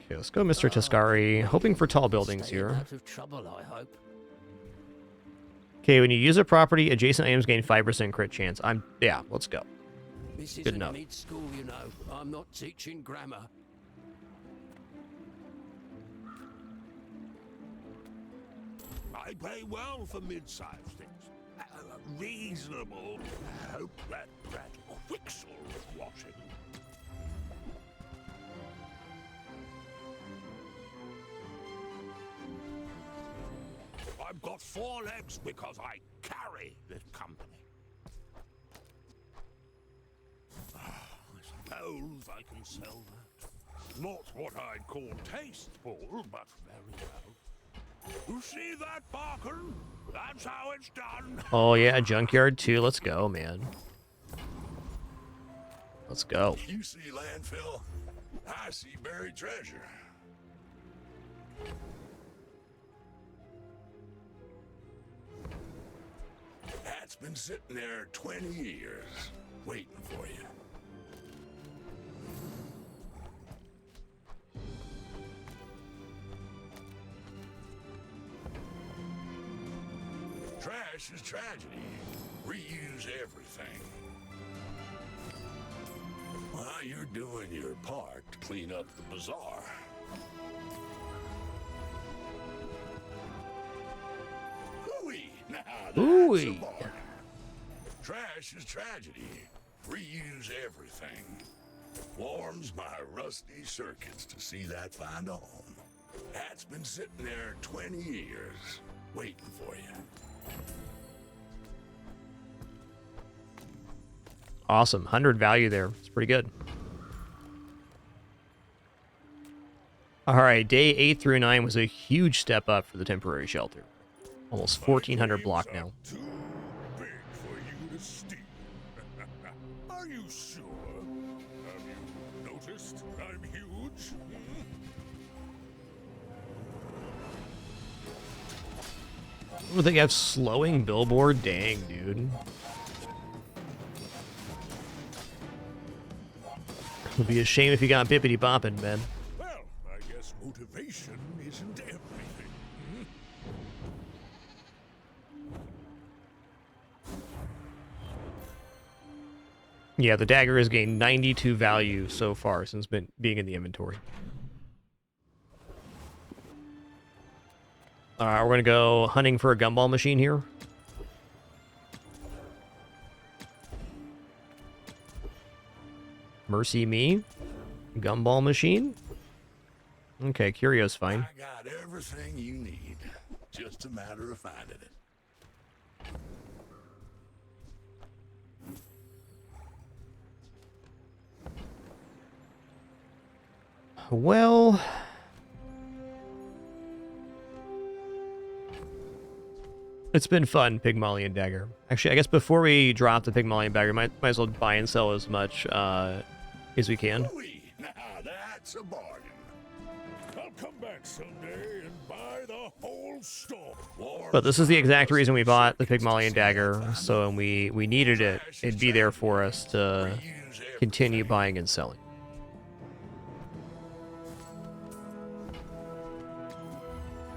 Okay, let's go Mr. Tuscari, hoping for tall buildings here. Out of trouble, I hope. Okay, when you use a property, adjacent items gain 5% crit chance. Yeah, let's go. This Good isn't enough. mid-school, you know. I'm not teaching grammar. I pay well for mid-sized things. Reasonable. I hope that Quixel is watching. I've got 4 legs because I carry this company. 12, I can sell that. Not what I'd call tasteful, but very well. You see that, Barkin? That's how it's done. Oh yeah, junkyard 2. Let's go, man. Let's go. You see landfill, I see buried treasure. That's been sitting there 20 years, waiting for you. Trash is tragedy. Reuse everything. While you're doing your part to clean up the bazaar. Ooh-wee. Now that's Ooh-wee. a bargain. Trash is tragedy. Reuse everything. Warms my rusty circuits to see that find a home. That's been sitting there 20 years, waiting for you. Awesome. 100 value there. It's pretty good. All right, day 8 through 9 was a huge step up for the temporary shelter. Almost 1,400 block now. Too big for you to steal. Are you sure? Have you noticed I'm huge? Oh, they have slowing billboard? Dang, dude. It'd be a shame if you got bippity bopping, man. Well, I guess motivation isn't everything. Yeah, the dagger has gained 92 value so far since being in the inventory. Alright, we're gonna go hunting for a gumball machine here. Mercy me. Gumball machine. Okay, Curio's fine. I got everything you need. Just a matter of finding it. Well, it's been fun, Pygmalion Dagger. Actually, I guess before we drop the Pygmalion Dagger, might as well buy and sell as much as we can. Now that's a bargain. I'll come back someday and buy the whole store. But this is the exact reason we bought the Pygmalion Dagger, so when we needed it, it'd be there for us to continue buying and selling.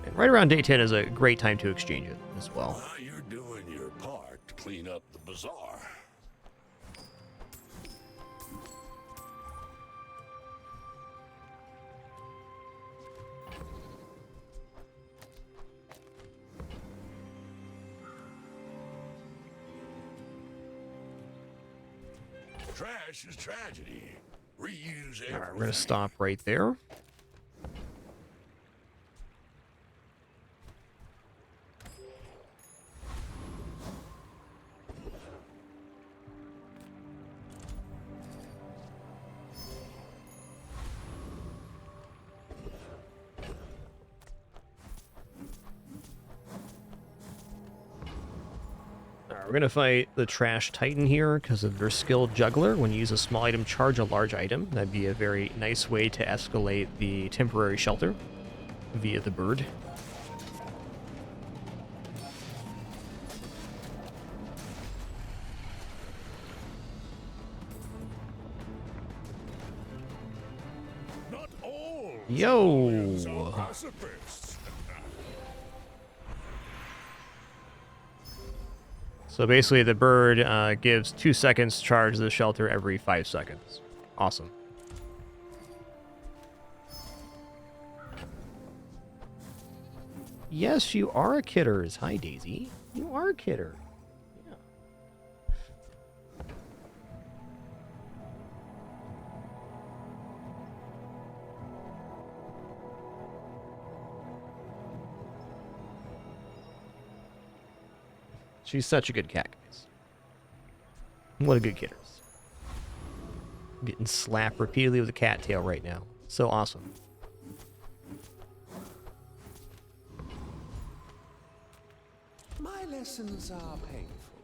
And right around day 10 is a great time to exchange it as well. While you're doing your part to clean up the bazaar. Trash is tragedy. Reuse everything. Alright, we're gonna stop right there. We're gonna fight the Trash Titan here because of their skilled juggler. When you use a small item, charge a large item. That'd be a very nice way to escalate the temporary shelter via the bird. Not all Yo! are pacifists. So basically the bird gives 2 seconds to charge the shelter every 5 seconds. Awesome. Yes, you are a Kitters. Hi, Daisy. You are a Kidder. Yeah. She's such a good cat, guys. What a good Kitters. Getting slapped repeatedly with a cattail right now. So awesome. My lessons are painful.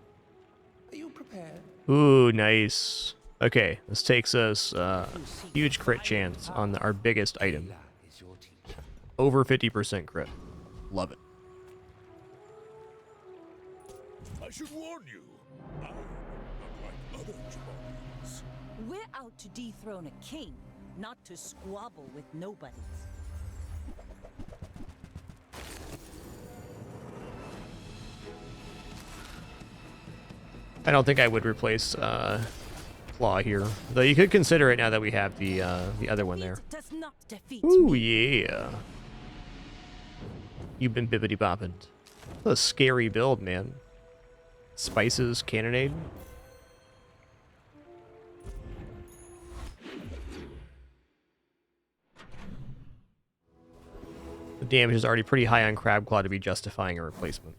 Are you prepared? Ooh, nice. Okay, this takes us huge crit chance on our biggest item. Over 50% crit. Love it. I should warn you. I'm not like other Jabarians. We're out to dethrone a king, not to squabble with nobodies. I don't think I would replace Claw here, though you could consider it now that we have the other one there. Does not defeat Ooh, me. yeah. You've been bibbity bopping. What a scary build, man. Spices, cannonade. The damage is already pretty high on Crabclaw to be justifying a replacement.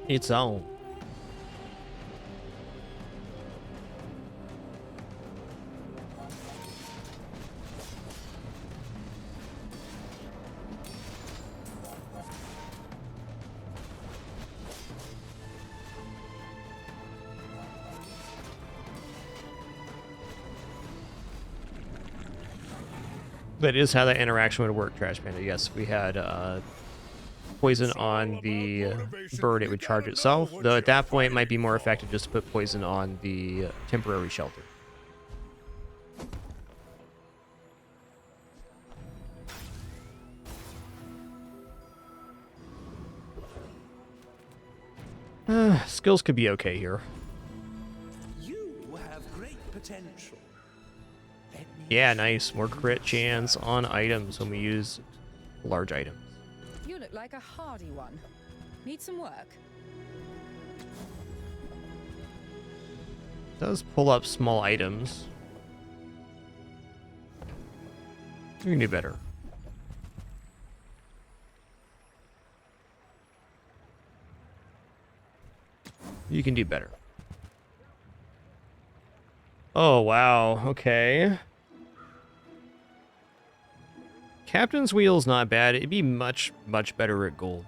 It's on. That is how that interaction would work, Trash Panda. Yes, we had poison on the bird, it would charge itself, though at that point it might be more effective just to put poison on the temporary shelter. Skills could be okay here. You have great potential. Yeah, nice. More crit chance on items when we use large items. You look like a hardy one. Need some work? Does pull up small items. You can do better. You can do better. Oh, wow. Okay. Captain's Wheel's not bad. It'd be much, much better at gold.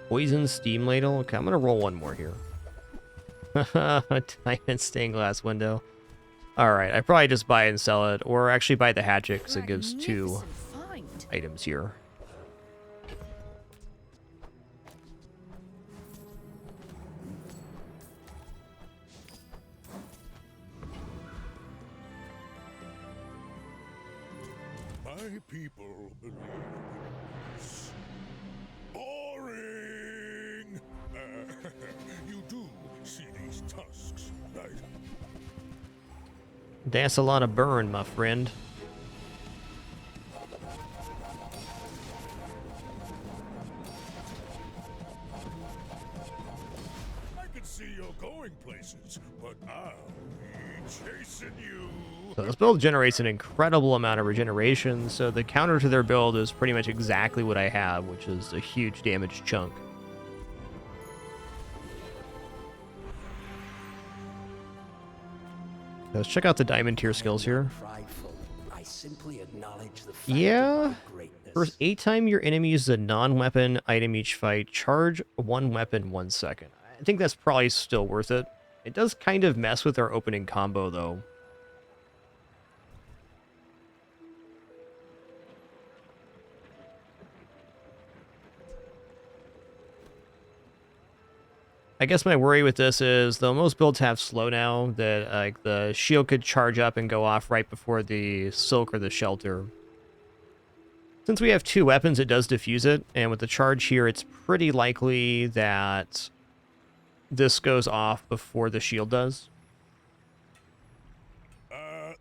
Poison Steam Ladle. Okay, I'm gonna roll one more here. Diamond stained glass window. Alright, I probably just buy and sell it, or actually buy the hatchet because it gives 2 items here. My people believe in this. Boring! You do see these tusks, right? That's a lot of burn, my friend. I can see you're going places, but I'll be chasing you. So this build generates an incredible amount of regeneration, so the counter to their build is pretty much exactly what I have, which is a huge damage chunk. Let's check out the diamond tier skills here. I simply acknowledge the fact Yeah. of greatness. First, 8 your enemy uses a non-weapon item each fight, charge 1 weapon 1 second. I think that's probably still worth it. It does kind of mess with our opening combo, though. I guess my worry with this is, though most builds have slow now, that like the shield could charge up and go off right before the silk or the shelter. Since we have 2 weapons, it does diffuse it, and with the charge here, it's pretty likely that this goes off before the shield does.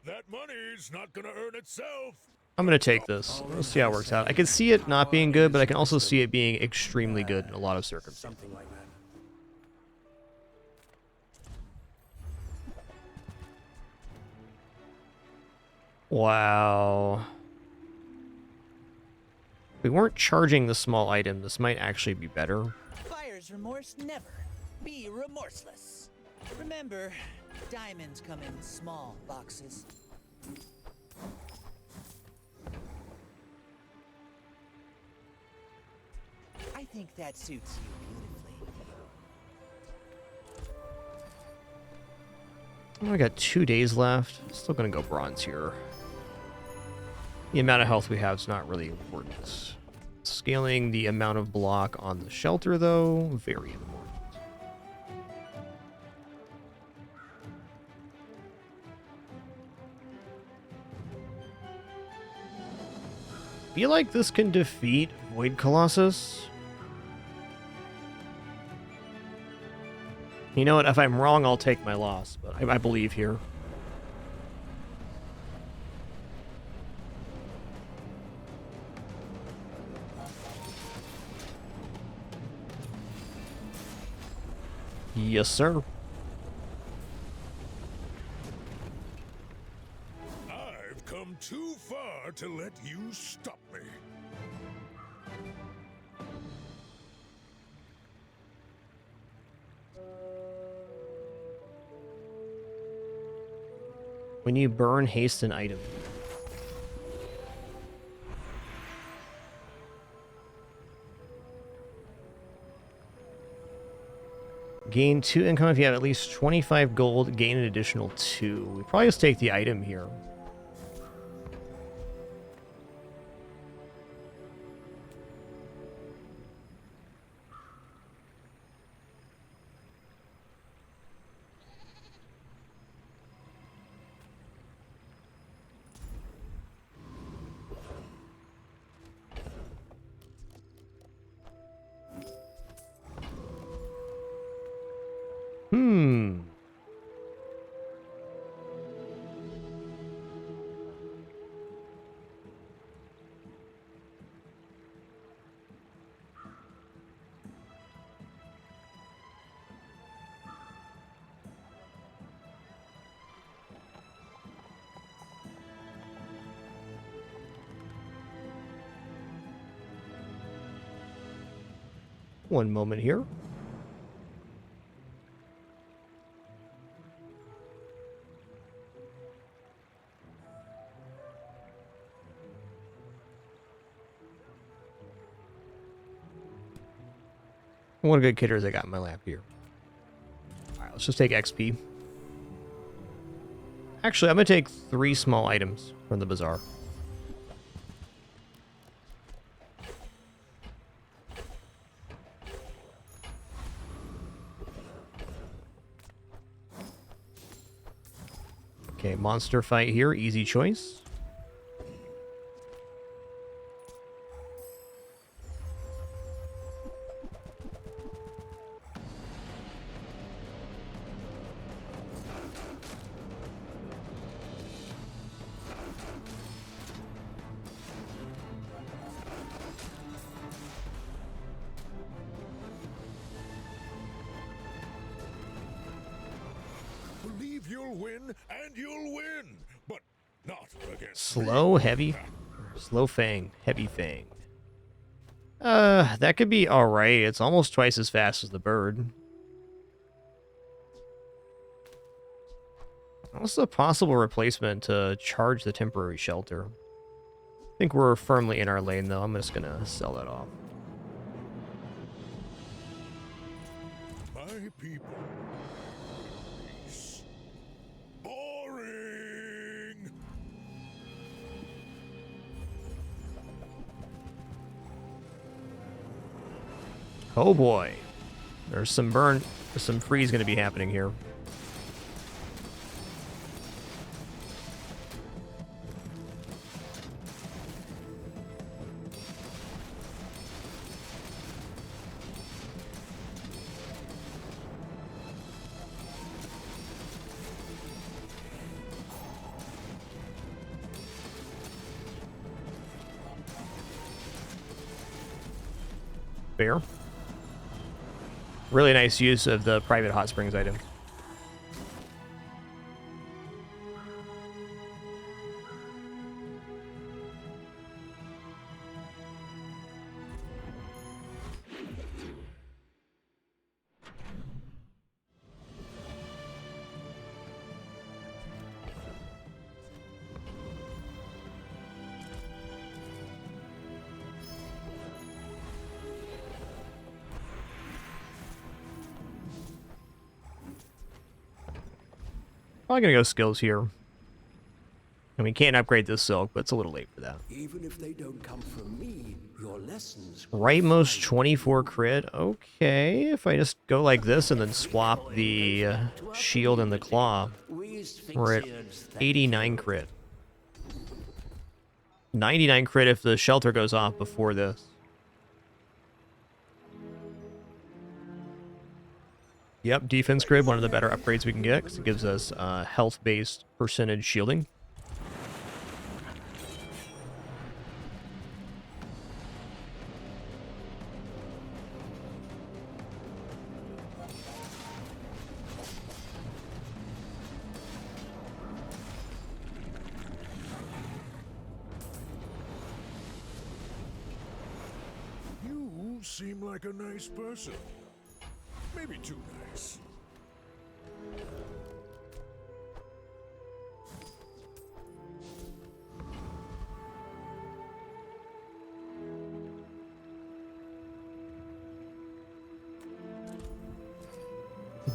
That money's not gonna earn itself. I'm going to take this. Let's see how it works out. I can see it not being good, but I can also see it being extremely good in a lot of circumstances. Something like that. Wow. If we weren't charging the small item, this might actually be better. Buyer's remorse never. Be remorseless. Remember, diamonds come in small boxes. I think that suits you beautifully. I got 2 days left. Still gonna go bronze here. The amount of health we have is not really important. Scaling the amount of block on the shelter, though, very important. Feel like this can defeat Void Colossus. You know what? If I'm wrong, I'll take my loss, but I believe here. Yes, sir. I've come too far to let you stop me. When you burn, haste an item. Gain 2 income if you have at least 25 gold. Gain an additional 2. We probably just take the item here. One moment here. What good kidders I got in my lap here. Alright, let's just take XP. Actually, I'm going to take 3 small items from the Bazaar. Okay, monster fight here. Easy choice. Believe you'll win, and you'll win, but not against Slow, heavy, slow fang, heavy fang. That could be alright. It's almost twice as fast as the bird. Also a possible replacement to charge the temporary shelter. I think we're firmly in our lane, though. I'm just gonna sell that off. my people. Boring. Oh boy. There's some freeze gonna be happening here. spare. Really nice use of the private hot springs item. Probably gonna go skills here. And we can't upgrade this silk, but it's a little late for that. Even if they don't come from me, your lessons. Rightmost 24 crit. Okay, if I just go like this and then swap the shield and the claw, we're at 89 crit. 99 crit if the shelter goes off before this. Yep, defense grid, one of the better upgrades we can get, because it gives us health-based percentage shielding. You seem like a nice person. Maybe too nice.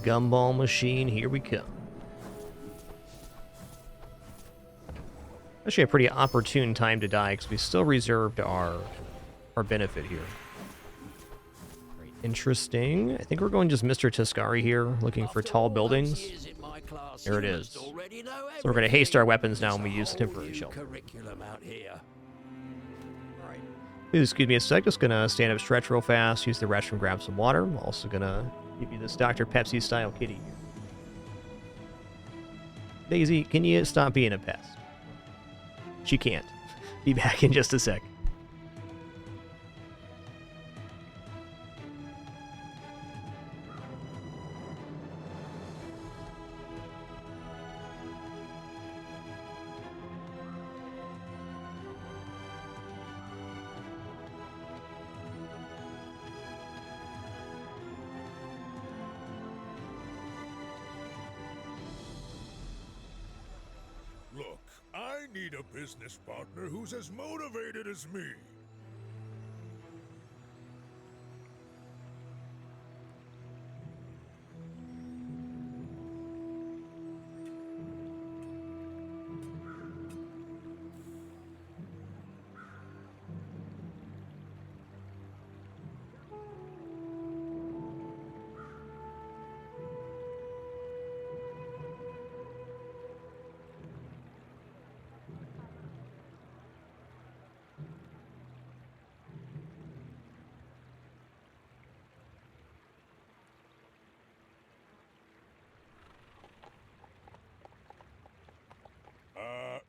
Gumball machine, here we come. Actually a pretty opportune time to die, because we still reserved our benefit here. Very interesting. I think we're going just Mr. Tuscari here, looking for tall buildings. There it is. So we're going to haste our weapons now when we use temporary shelter. Please excuse me a sec, just going to stand up, stretch real fast, use the restroom, grab some water. I'm also going to give you this Dr. Pepsi style kitty here. Daisy, can you stop being a pest? She can't. Be back in just a sec. Look, I need a business partner who's as motivated as me.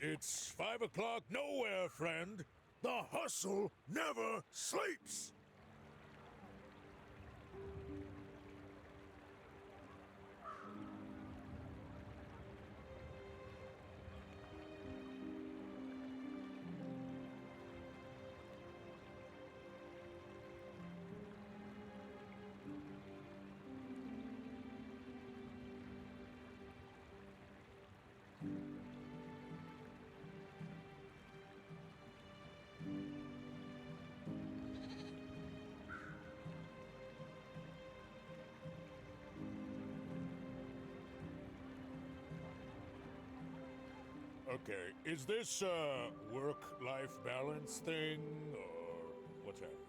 It's 5 o'clock nowhere, friend. The hustle never sleeps. Okay, is this a work-life balance thing, or what's happening?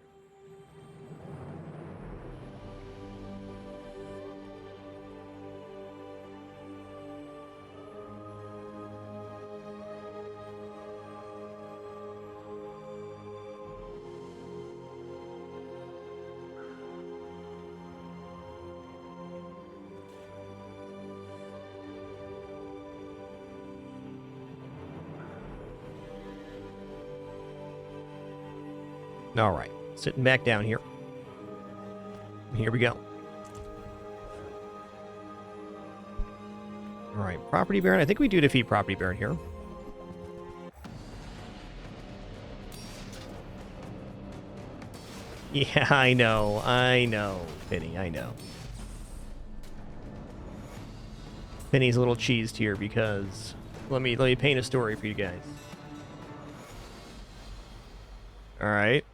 All right, sitting back down here. Here we go. All right, Property Baron. I think we do defeat Property Baron here. Yeah, I know, Penny, I know. Penny's a little cheesed here because let me paint a story for you guys. All right.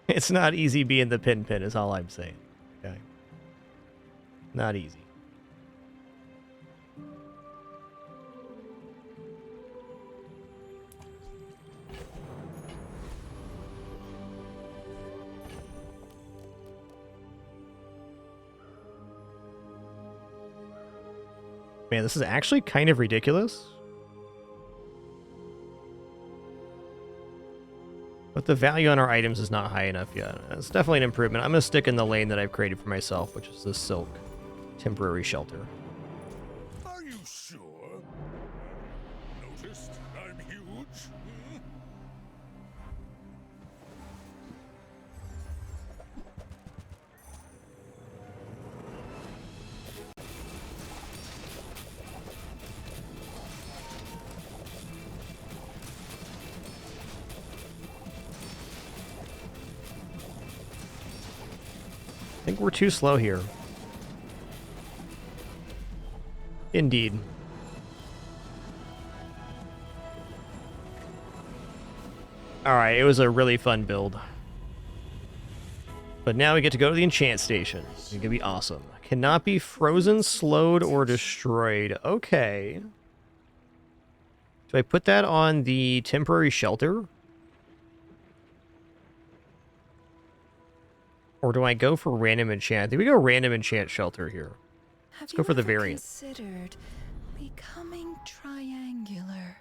It's not easy being the pin is all I'm saying. Okay. Not easy. Man, this is actually kind of ridiculous. But the value on our items is not high enough yet. It's definitely an improvement. I'm going to stick in the lane that I've created for myself, which is this silk temporary shelter. Are you sure? Noticed I'm huge? Hmm? I think we're too slow here. Indeed. Alright, it was a really fun build. But now we get to go to the enchant station. It's gonna be awesome. Cannot be frozen, slowed, or destroyed. Okay. Do I put that on the temporary shelter? Or do I go for random enchant? I think we go random enchant shelter here. Let's go for the variant. Considered becoming triangular.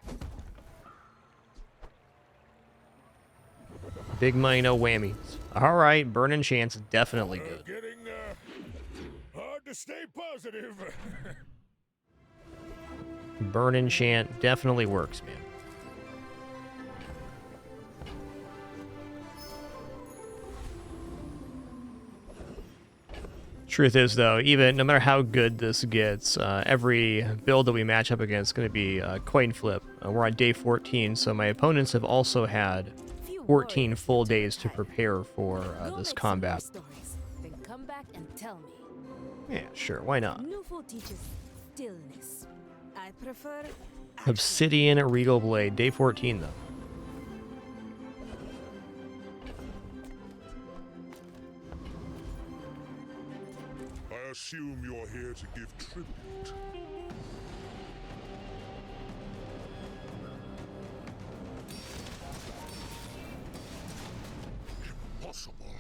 Big money, no whammies. All right, burn enchant's definitely good. Getting hard to stay positive. Burn enchant definitely works, man. Truth is, though, even no matter how good this gets, every build that we match up against is going to be a coin flip. We're on day 14, so my opponents have also had 14 full days to prepare for this combat. Then come back and tell me. Yeah, sure, why not? Newful teaches stillness. I prefer Obsidian Regal Blade, day 14, though. I assume you're here to give tribute. Impossible.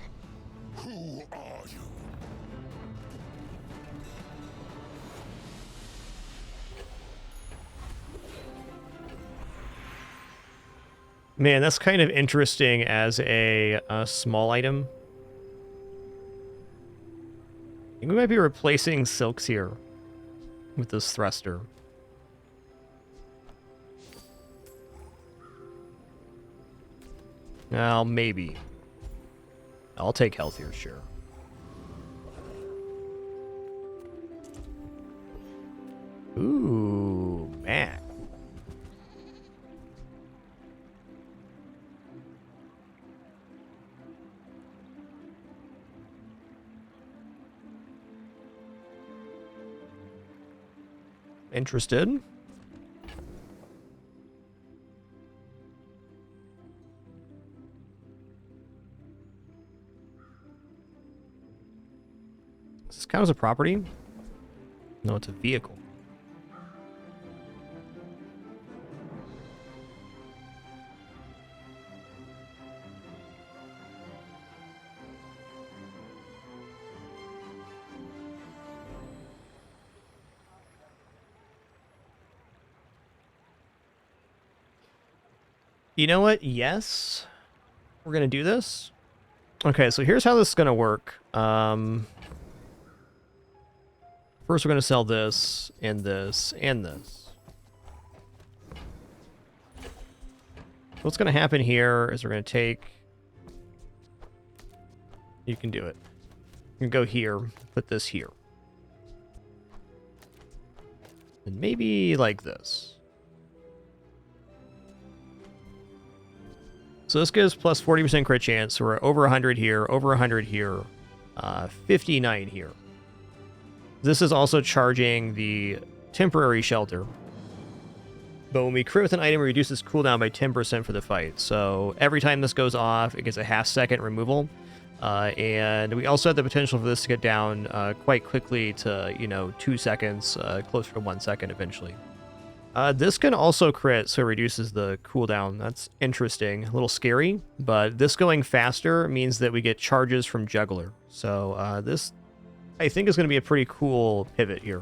Who are you? Man, that's kind of interesting as a small item. I think we might be replacing silks here with this thruster. Well, maybe. I'll take health here, sure. Ooh, man. Interested? Does this count as a property? No, it's a vehicle. You know what? Yes. We're going to do this. Okay, so here's how this is going to work. First, we're going to sell this, and this, and this. What's going to happen here is we're going to take... You can do it. You can go here, put this here. And maybe like this. So this gives plus 40% crit chance. So we're over 100 here, over 100 here, 59 here. This is also charging the temporary shelter. But when we crit with an item, it reduces cooldown by 10% for the fight. So every time this goes off, it gets a half-second removal. And we also have the potential for this to get down quite quickly to, 2 seconds, closer to 1 second eventually. This can also crit, so it reduces the cooldown. That's interesting. A little scary, but this going faster means that we get charges from Juggler. So this, I think, is going to be a pretty cool pivot here.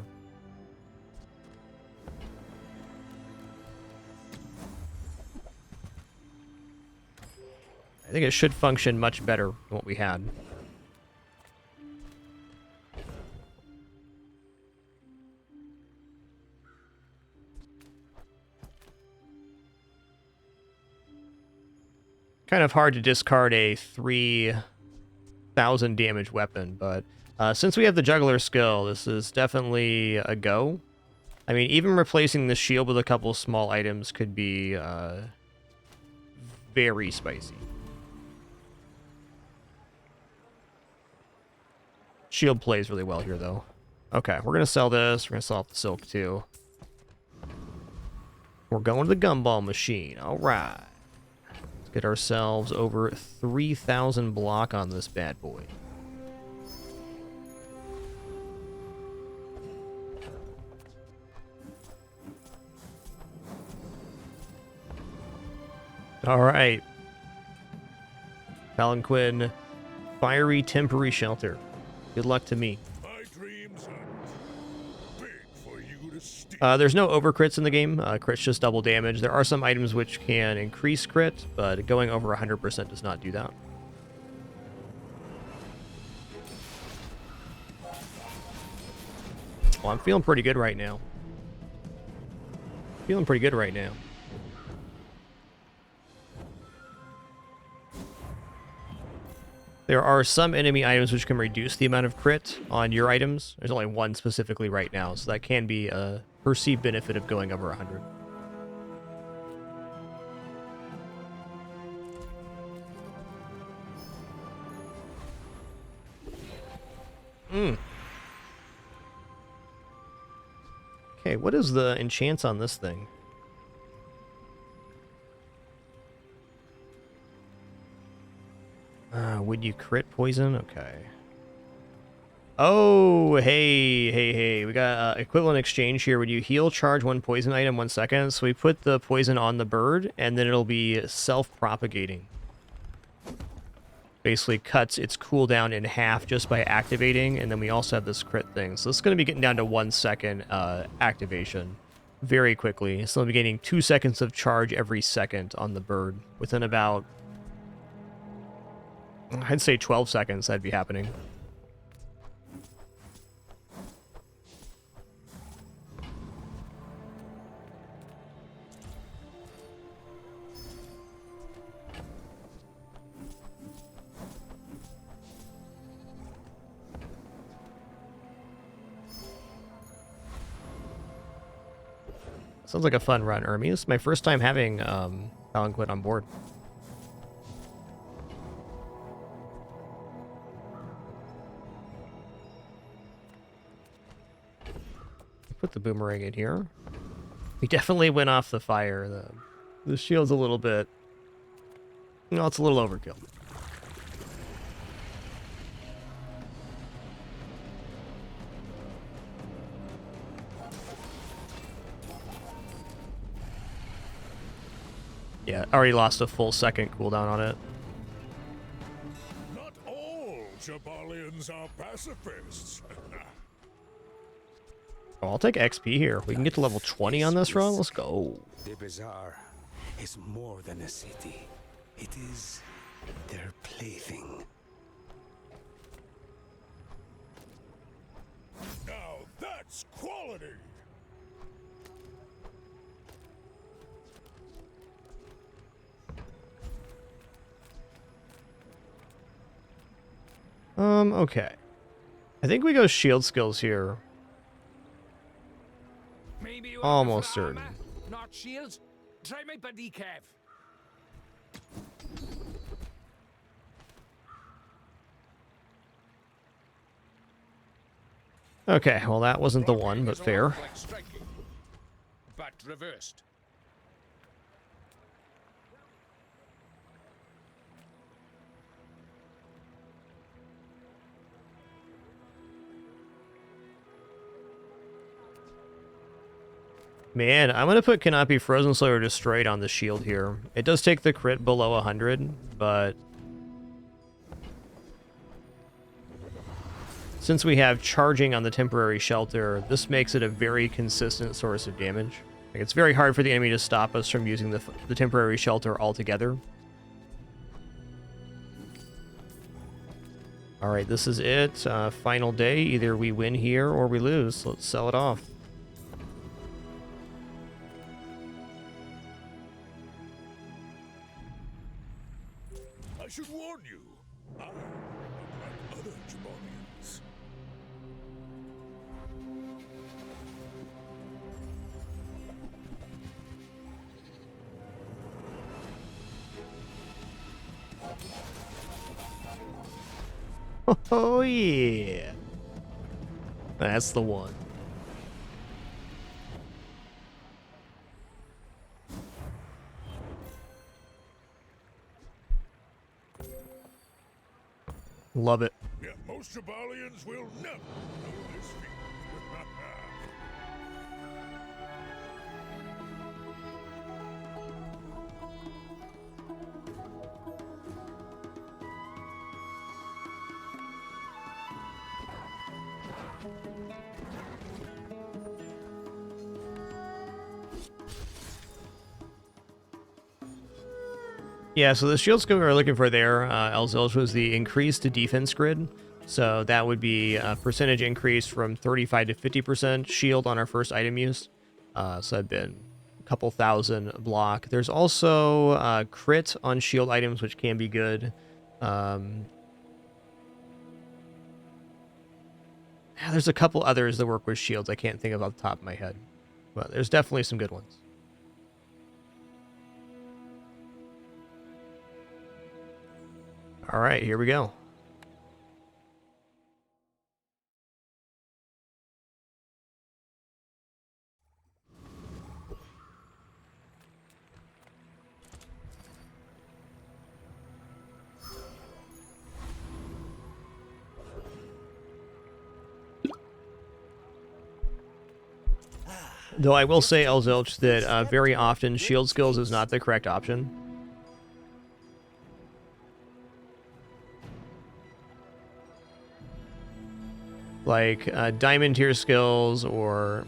I think it should function much better than what we had. Kind of hard to discard a 3,000 damage weapon, but since we have the Juggler skill, this is definitely a go. I mean, even replacing the shield with a couple small items could be very spicy. Shield plays really well here, though. Okay, we're going to sell this. We're going to sell off the silk, too. We're going to the gumball machine. All right. Let's get ourselves over 3,000 block on this bad boy. All right. Palanquin, fiery temporary shelter. Good luck to me. My dreams are big for you to steal. There's no overcrits in the game. Crits just double damage. There are some items which can increase crit, but going over 100% does not do that. Well, I'm feeling pretty good right now. Feeling pretty good right now. There are some enemy items which can reduce the amount of crit on your items. There's only one specifically right now, so that can be a perceived benefit of going over 100. Okay, what is the enchants on this thing? Would you crit poison? Okay. Oh, hey. We got equivalent exchange here. Would you heal charge one poison item 1 second? So we put the poison on the bird, and then it'll be self-propagating. Basically cuts its cooldown in half just by activating, and then we also have this crit thing. So this is going to be getting down to 1 second activation very quickly. So we'll be getting 2 seconds of charge every second on the bird within about, I'd say 12 seconds that'd be happening. Sounds like a fun run, Ermi. This is my first time having Palanquin on board. Put the boomerang in here. We definitely went off the fire. The shield's a little bit... No, it's a little overkill. Yeah, already lost a full second cooldown on it. Not all Jabalians are pacifists. Oh, I'll take XP here. We can get to level 20 on this run. Let's go. The Bazaar is more than a city. It is their plaything. Now that's quality. Okay. I think we go shield skills here. Maybe you Almost certain. armor, not shields. Try my buddy Kev. Okay, well that wasn't the one, but Is fair. almost like striking, but reversed. Man, I'm gonna put Canopy Frozen Slayer Destroyed on the shield here. It does take the crit below 100, but since we have charging on the temporary shelter, this makes it a very consistent source of damage. Like, it's very hard for the enemy to stop us from using the temporary shelter altogether. Alright, this is it. Final day. Either we win here or we lose. Let's sell it off. I should warn you. I am like other Jabonians. Oh yeah. That's the one. Love it. Yeah, most Jabalians will never know this feat. Yeah, so the shield skill we were looking for there, Elzilch, was the increased defense grid. So that would be a percentage increase from 35 to 50% shield on our first item use. So that'd been a couple thousand block. There's also crit on shield items, which can be good. There's a couple others that work with shields I can't think of off the top of my head. But there's definitely some good ones. All right, here we go. Though I will say, Elzilch, that very often shield skills is not the correct option. Like diamond tier skills or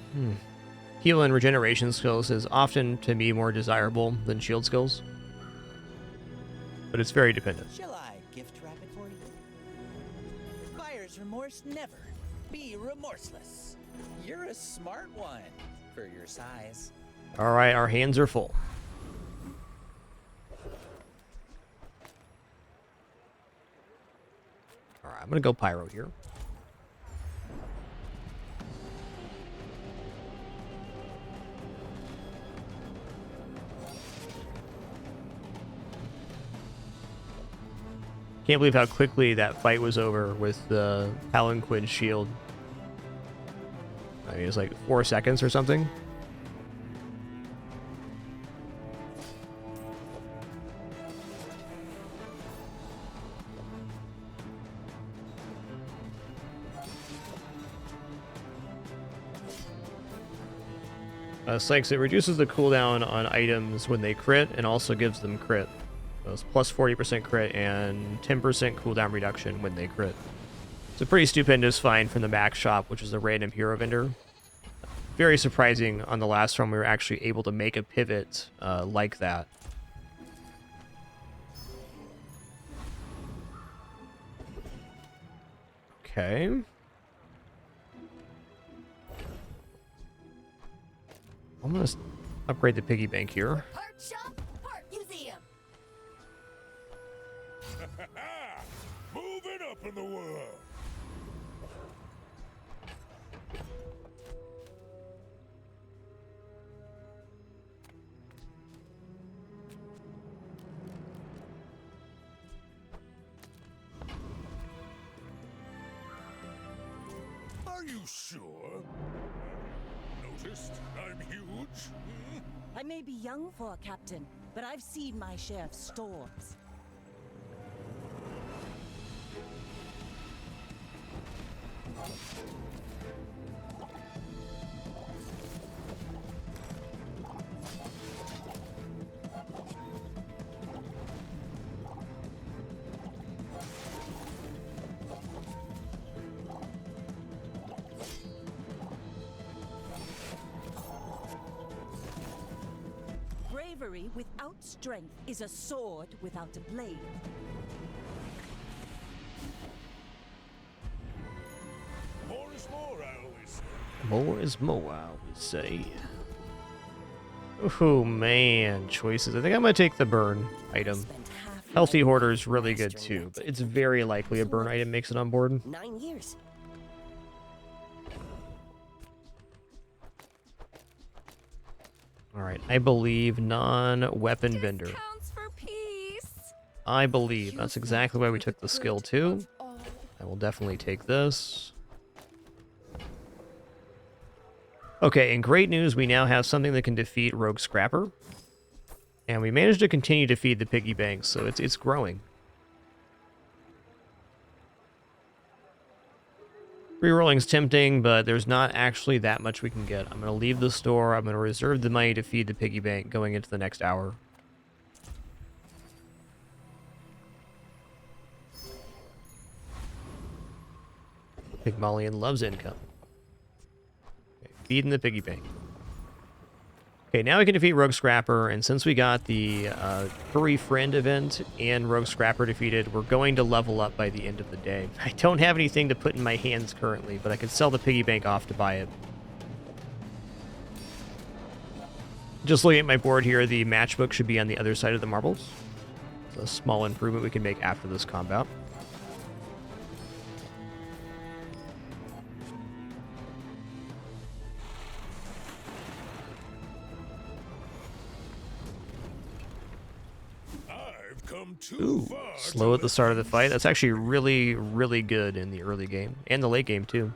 heal and regeneration skills is often to me more desirable than shield skills, but it's very dependent. Shall I gift wrap it for you? Buyer's remorse never. Be remorseless. You're a smart one for your size. All right, our hands are full. All right, I'm gonna go pyro here. Can't believe how quickly that fight was over with the Palanquin shield. I mean, it's like 4 seconds or something. Sykes, it reduces the cooldown on items when they crit and also gives them crit. So it's plus 40% crit and 10% cooldown reduction when they crit. It's a pretty stupendous find from the Max Shop, which is a random hero vendor. Very surprising on the last run we were actually able to make a pivot like that. Okay. I'm gonna upgrade the piggy bank here. Part shop, part museum. Moving up in the world. Are you sure? Noticed I'm huge? Hmm? I may be young for a captain, but I've seen my share of storms. Bravery without strength is a sword without a blade. More is more, I always say. More is more, I would say. Oh man, choices. I think I'm gonna take the burn item. Healthy Hoarder is really good too, but it's very likely a burn item makes it on board. 9 years. Alright, I believe non-weapon vendor. Counts for peace. I believe. That's exactly why we took the skill too. I will definitely take this. Okay, and great news, we now have something that can defeat Rogue Scrapper. And we managed to continue to feed the piggy banks, so it's growing. Rerolling's tempting, but there's not actually that much we can get. I'm going to leave the store. I'm going to reserve the money to feed the piggy bank going into the next hour. Pygmalion loves income. Okay, feeding the piggy bank. Okay, now we can defeat Rogue Scrapper, and since we got the Furry Friend event and Rogue Scrapper defeated, we're going to level up by the end of the day. I don't have anything to put in my hands currently, but I can sell the piggy bank off to buy it. Just looking at my board here, the matchbook should be on the other side of the marbles. It's a small improvement we can make after this combat. Ooh, slow at the start of the fight. That's actually really, really good in the early game. And the late game, too.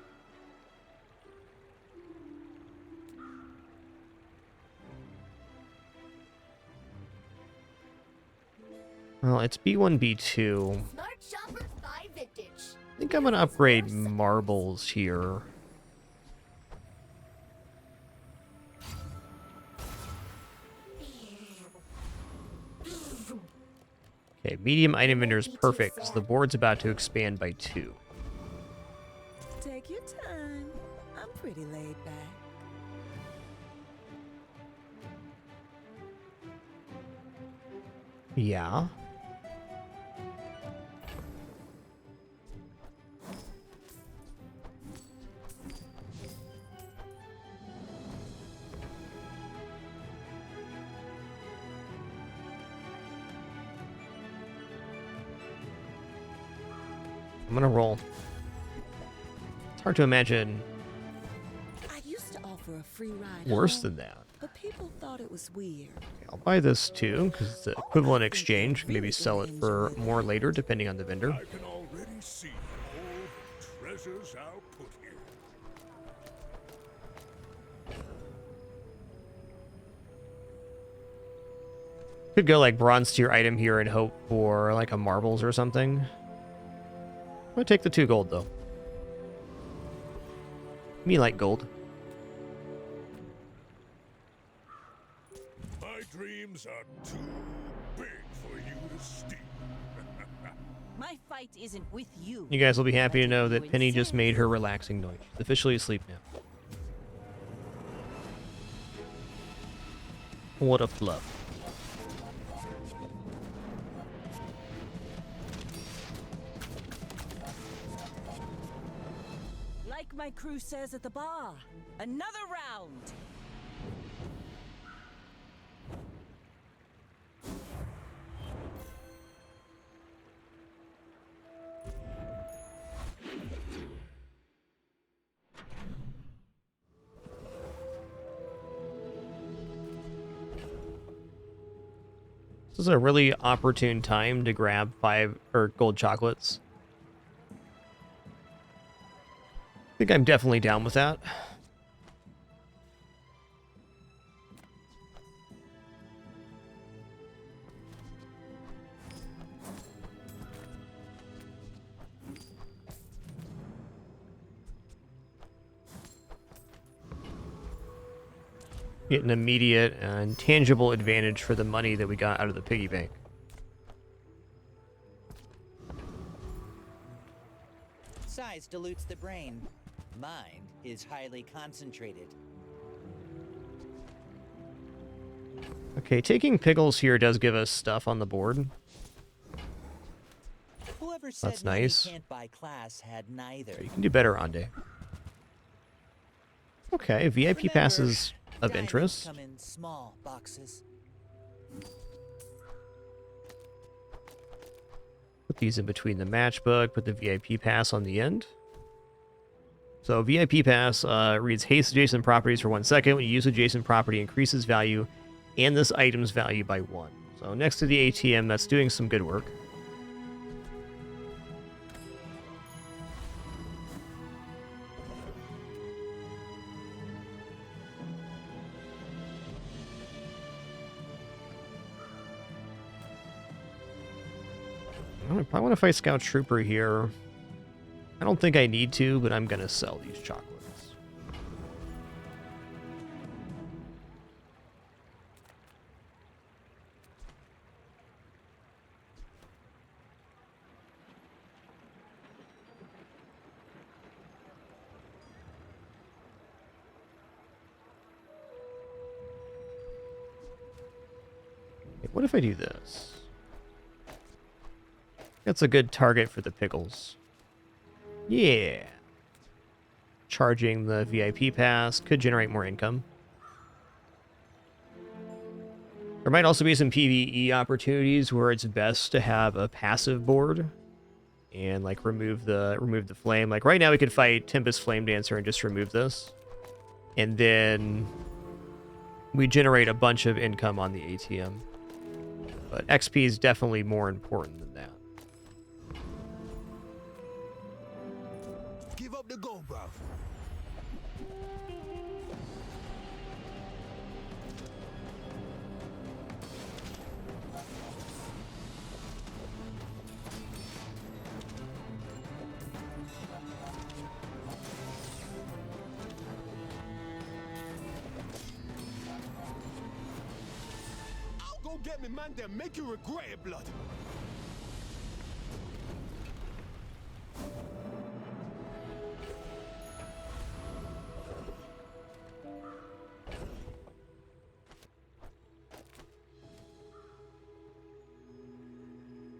Well, it's B1, B2. Smart shoppers buy vintage. I think I'm going to upgrade marbles here. Okay, medium item vendor is perfect because the board's about to expand by 2. Take your time. I'm pretty laid back. Yeah. I'm gonna roll. It's hard to imagine I used to offer a free ride worse home, than that. but people thought it was weird. Okay, I'll buy this too, because it's the equivalent exchange. Maybe sell it for more later, depending on the vendor. I can already see all the treasures I'll put here. Could go like bronze tier item here and hope for like a marbles or something. I'm gonna take the 2 gold though. Me like gold. My dreams are too big for you to steal. My fight isn't with you. You guys will be happy to know that Penny just made her relaxing noise. She's officially asleep now. What a fluff. Like my crew says at the bar, another round. This is a really opportune time to grab 5 gold chocolates. I think I'm definitely down with that. Get an immediate and tangible advantage for the money that we got out of the piggy bank. Size dilutes the brain. Mind is highly concentrated. Okay, taking pickles here does give us stuff on the board. Whoever said That's money nice. can't buy class had neither. You can do better, Ande. Okay, VIP Remember, passes of diamonds interest. come in small boxes. Put these in between the matchbook, put the VIP pass on the end. So VIP pass reads haste adjacent properties for 1 second. When you use adjacent property, increases value and this item's value by 1. So next to the ATM, that's doing some good work. I probably want to fight Scout Trooper here. I don't think I need to, but I'm going to sell these chocolates. Okay, what if I do this? That's a good target for the pickles. Yeah. Charging the VIP pass could generate more income. There might also be some PvE opportunities where it's best to have a passive board and like remove the flame. Like right now we could fight Tempest Flame Dancer and just remove this. And then we generate a bunch of income on the ATM. But XP is definitely more important than that. Give up the gold, bruv. I'll go get me man there, make you regret it, blood.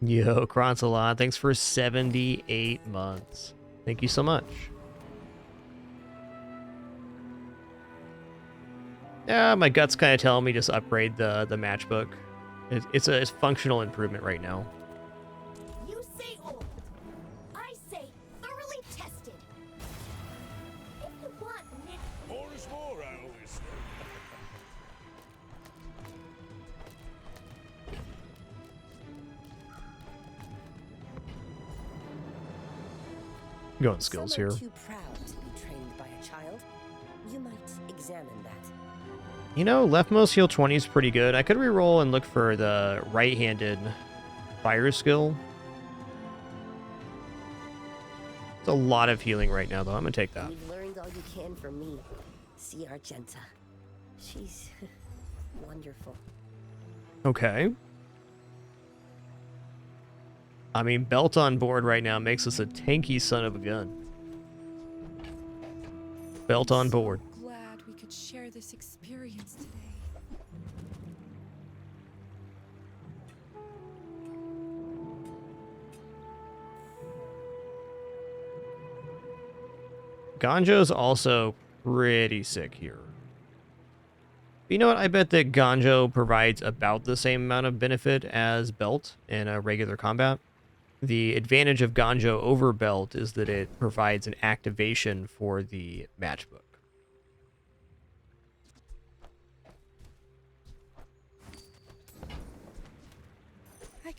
Yo, Cronsalon, thanks for 78 months. Thank you so much. Yeah, my gut's kind of telling me just upgrade the matchbook. It's a functional improvement right now. You say old. I say thoroughly tested. If you want Nick, More is more, I always say. Going skills Some are here. too proud to be trained by a child. You might examine that. You know, leftmost heal 20 is pretty good. I could reroll and look for the right-handed fire skill. It's a lot of healing right now, though. I'm going to take that. You've learned all you can from me. See Argenta. She's wonderful. Okay. I mean, belt on board right now makes us a tanky son of a gun. Belt on board. Glad we could share this experience today. Ganjo's also pretty sick here. But you know what? I bet that Ganjo provides about the same amount of benefit as Belt in a regular combat. The advantage of Ganjo over Belt is that it provides an activation for the matchbook.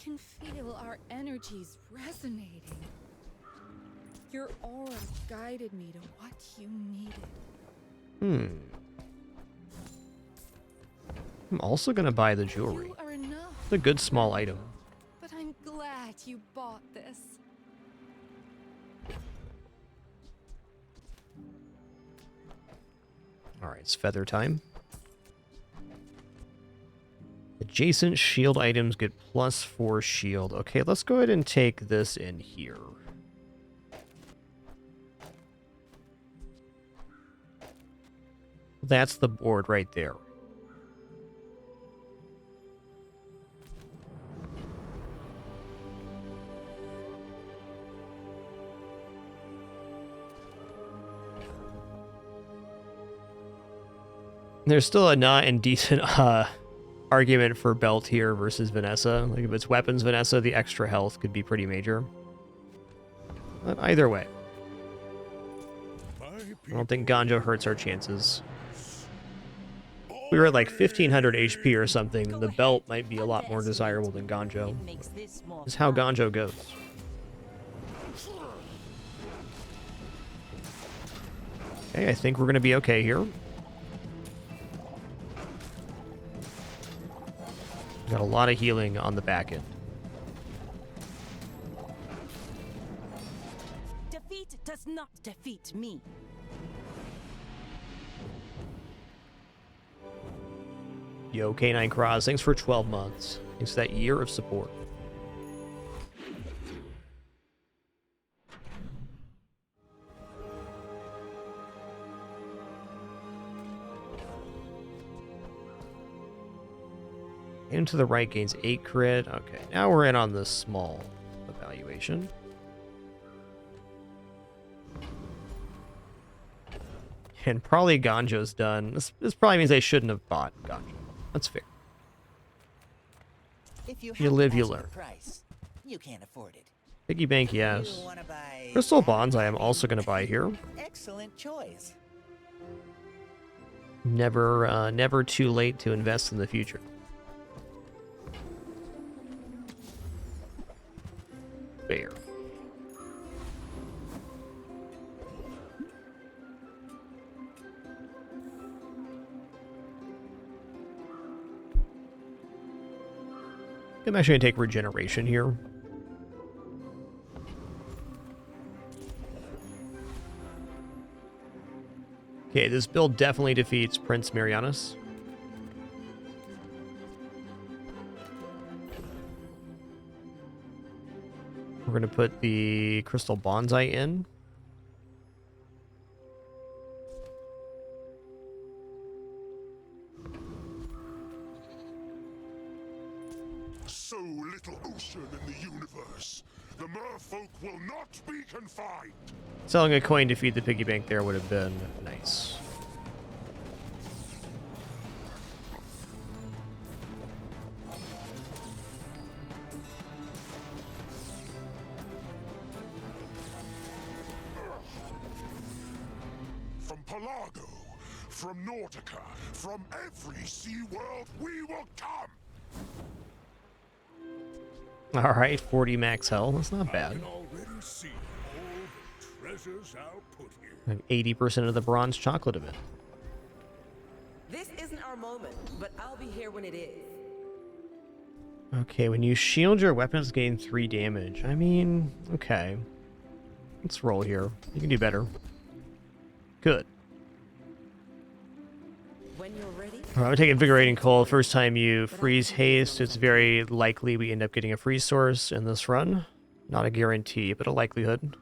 can feel our energies resonating. Your aura guided me to what you needed. I'm also gonna buy the jewelry. You are enough, It's a good small item. but I'm glad you bought this. Alright, it's feather time. Adjacent shield items get +4 shield. Okay, let's go ahead and take this in here. That's the board right there. There's still a not indecent argument for belt here versus Vanessa. Like if it's weapons Vanessa, the extra health could be pretty major. But either way, I don't think Ganjo hurts our chances. If we were at like 1500 HP or something, the belt might be a lot more desirable than Ganjo. Is how Ganjo goes. Okay, I think we're going to be okay here. Got a lot of healing on the back end. Defeat does not defeat me. Yo, K9 Cross, thanks for 12 months. Thanks for that year of support. Into the right gains 8 crit. Okay, now we're in on the small evaluation. And probably Ganjo's done. This probably means I shouldn't have bought Ganjo. That's fair. If you live, you ask learn. the price, you can't afford it. Piggy bank, yes. You wanna buy Crystal bonds I am also going to buy here. Excellent choice. Never too late to invest in the future. Fair. I'm actually going to take regeneration here. Okay, this build definitely defeats Prince Marianus. We're going to put the Crystal Bonsai in. So little ocean in the universe. The merfolk will not be confined. Selling a coin to feed the piggy bank there would have been nice. From Pelago, from Nautica, from every sea world, we will come. All right, 40 max health. That's not I bad. can already see all the treasures I'll put here. Like 80% of the bronze chocolate event. This isn't our moment, but I'll be here when it is. Okay, when you shield your weapons gain 3 damage. I mean, okay. Let's roll here. You can do better. Good. When you're ready. I'm going to take Invigorating Cold. First time you freeze haste, it's very likely we end up getting a freeze source in this run. Not a guarantee, but a likelihood.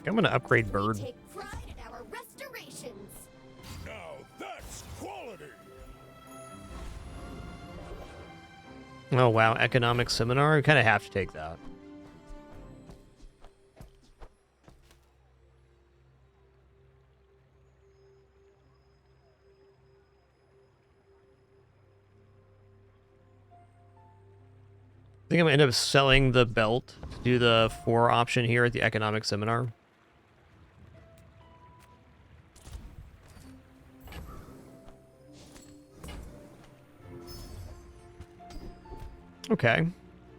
I'm going to upgrade Bird. Take pride in our restorations. Now that's quality. Oh wow, Economic Seminar? I kind of have to take that. I think I'm going to end up selling the belt to do the 4 option here at the Economic Seminar. Okay.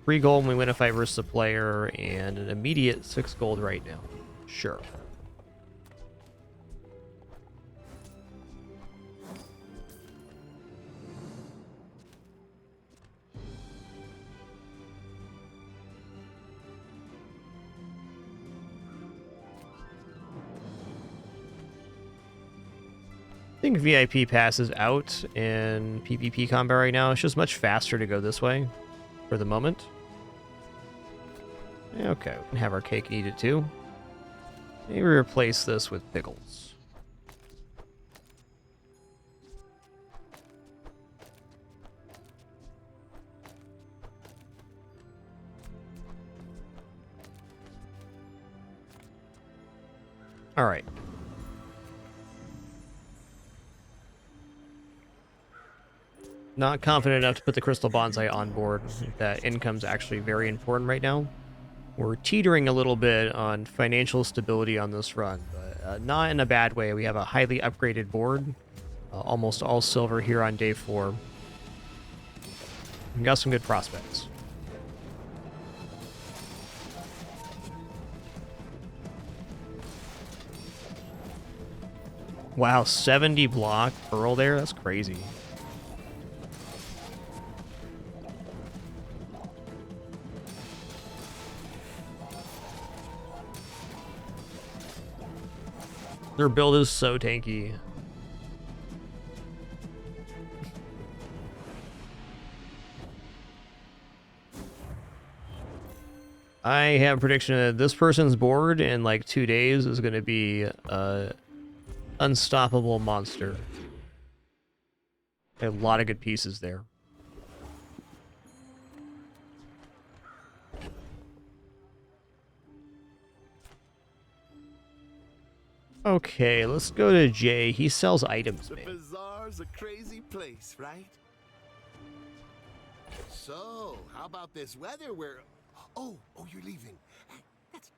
3 gold when we win a fight versus a player, and an immediate 6 gold right now. Sure. I think VIP passes out in PvP combat right now. It's just much faster to go this way for the moment. Okay, we can have our cake and eat it too. Maybe replace this with pickles. All right. Not confident enough to put the crystal bonsai on board. That income's actually very important right now. We're teetering a little bit on financial stability on this run, but not in a bad way. We have a highly upgraded board, almost all silver here on day 4. We got some good prospects. Wow, 70 block Pearl there? That's crazy. Their build is so tanky. I have a prediction that this person's board in like 2 days is going to be a unstoppable monster. A lot of good pieces there. Okay, let's go to Jay. He sells items, man. The Bazaar's a crazy place, right? So, how about this weather where... Oh, you're leaving. That's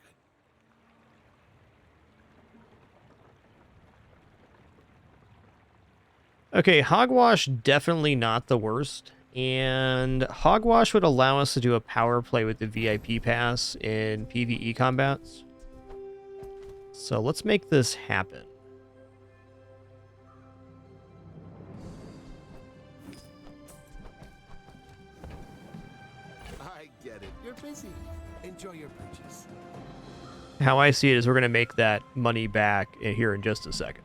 good. Okay, Hogwash, definitely not the worst. And Hogwash would allow us to do a power play with the VIP pass in PvE combats. So let's make this happen. I get it. You're busy. Enjoy your purchase. How I see it is we're going to make that money back here in just a second.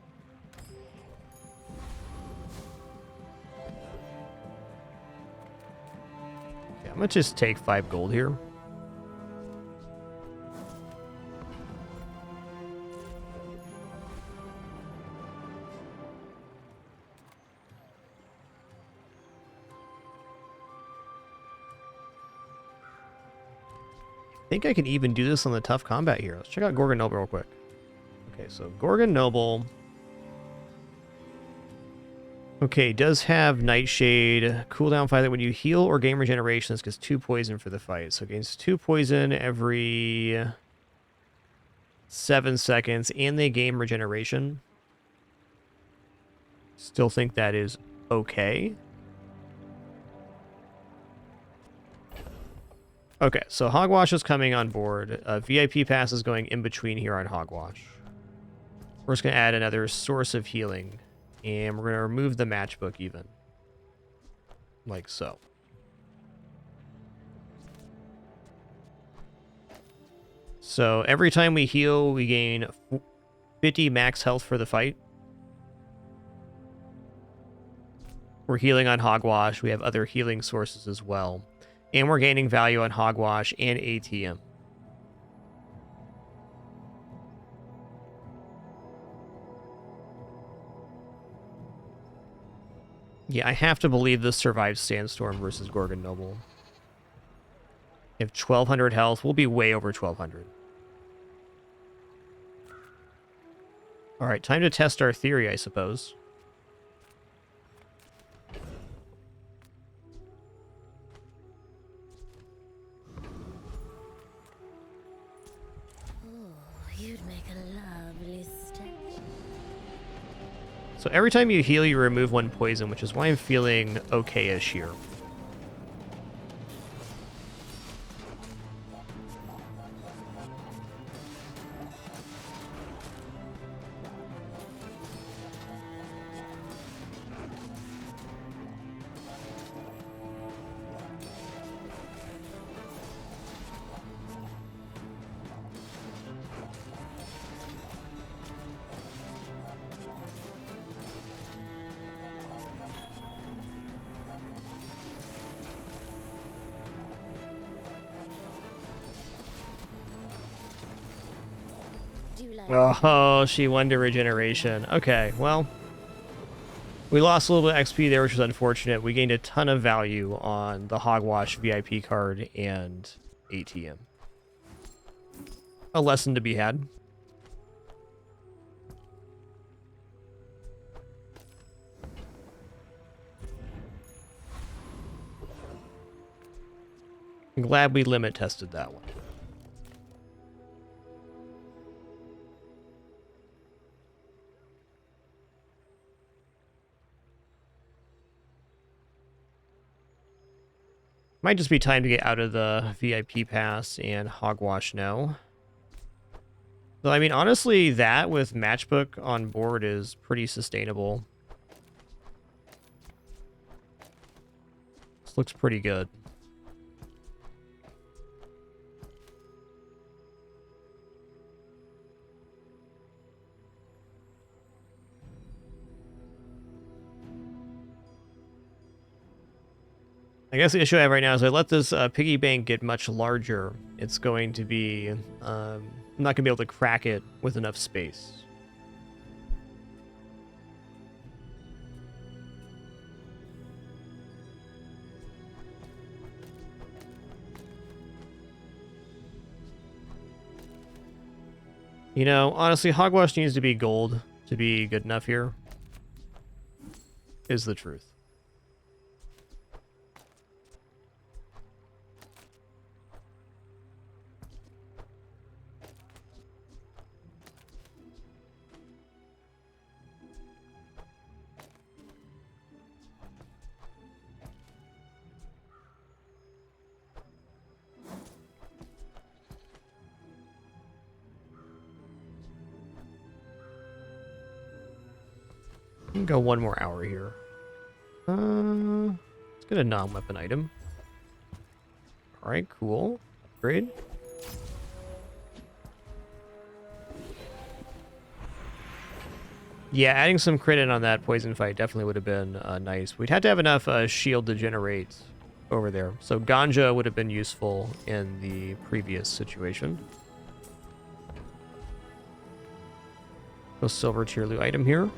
Okay, I'm going to just take 5 gold here. I think I can even do this on the tough combat here. Let's check out Gorgon Noble real quick. Okay, so Gorgon Noble. Okay, does have Nightshade. Cooldown 5 that when you heal or gain regeneration, this gets 2 poison for the fight. So it gains 2 poison every 7 seconds, and they gain regeneration. Still think that is okay. Okay, so Hogwash is coming on board. VIP pass is going in between here on Hogwash. We're just going to add another source of healing. And we're going to remove the matchbook even. Like so. So every time we heal, we gain 50 max health for the fight. We're healing on Hogwash. We have other healing sources as well. And we're gaining value on Hogwash and ATM. Yeah, I have to believe this survives Sandstorm versus Gorgon Noble. We have 1,200 health. We'll be way over 1,200. Alright, time to test our theory, I suppose. So every time you heal, you remove 1 poison, which is why I'm feeling okay-ish here. do like. Oh, she won to regeneration. Okay, well, we lost a little bit of XP there, which was unfortunate. We gained a ton of value on the Hogwash VIP card and ATM. A lesson to be had. I'm glad we limit tested that one. Might just be time to get out of the VIP pass and Hogwash now. Though, I mean, honestly, that with Matchbook on board is pretty sustainable. This looks pretty good. I guess the issue I have right now is I let this piggy bank get much larger. It's going to be... I'm not going to be able to crack it with enough space. You know, honestly, Hogwash needs to be gold to be good enough here. Is the truth. We can go one more hour here. Let's get a non-weapon item. Alright, cool. Upgrade. Yeah, adding some crit in on that poison fight definitely would have been nice. We'd had to have enough shield to generate over there. So Ganja would have been useful in the previous situation. Go silver tier loot item here.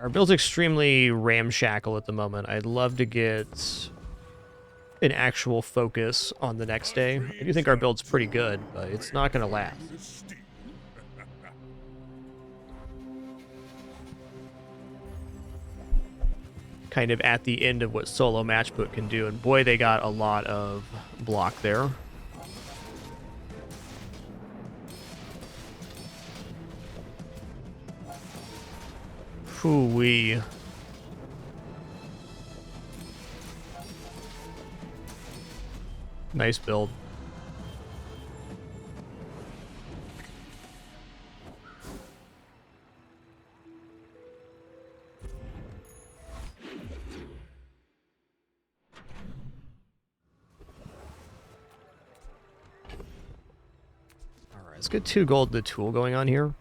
Our build's extremely ramshackle at the moment. I'd love to get an actual focus on the next day. I do think our build's pretty good, but it's not going to last. Kind of at the end of what solo matchbook can do, and boy, they got a lot of block there. Hoo-wee. Nice build. Alright, let's get 2 gold the tool going on here.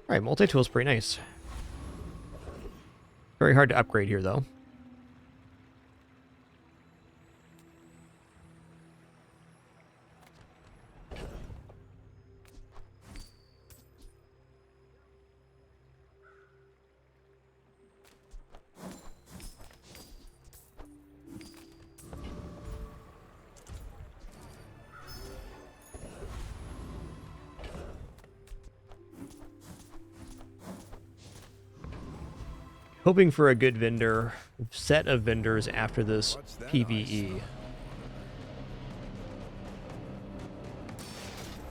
Alright, multi-tool is pretty nice. Very hard to upgrade here, though. Hoping for a good vendor, set of vendors after this PvE.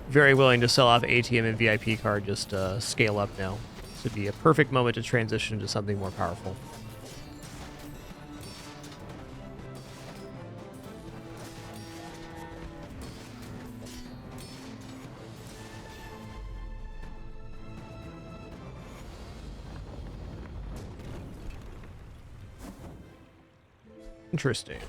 Very willing to sell off ATM and VIP card, just scale up now. This would be a perfect moment to transition to something more powerful. Interesting.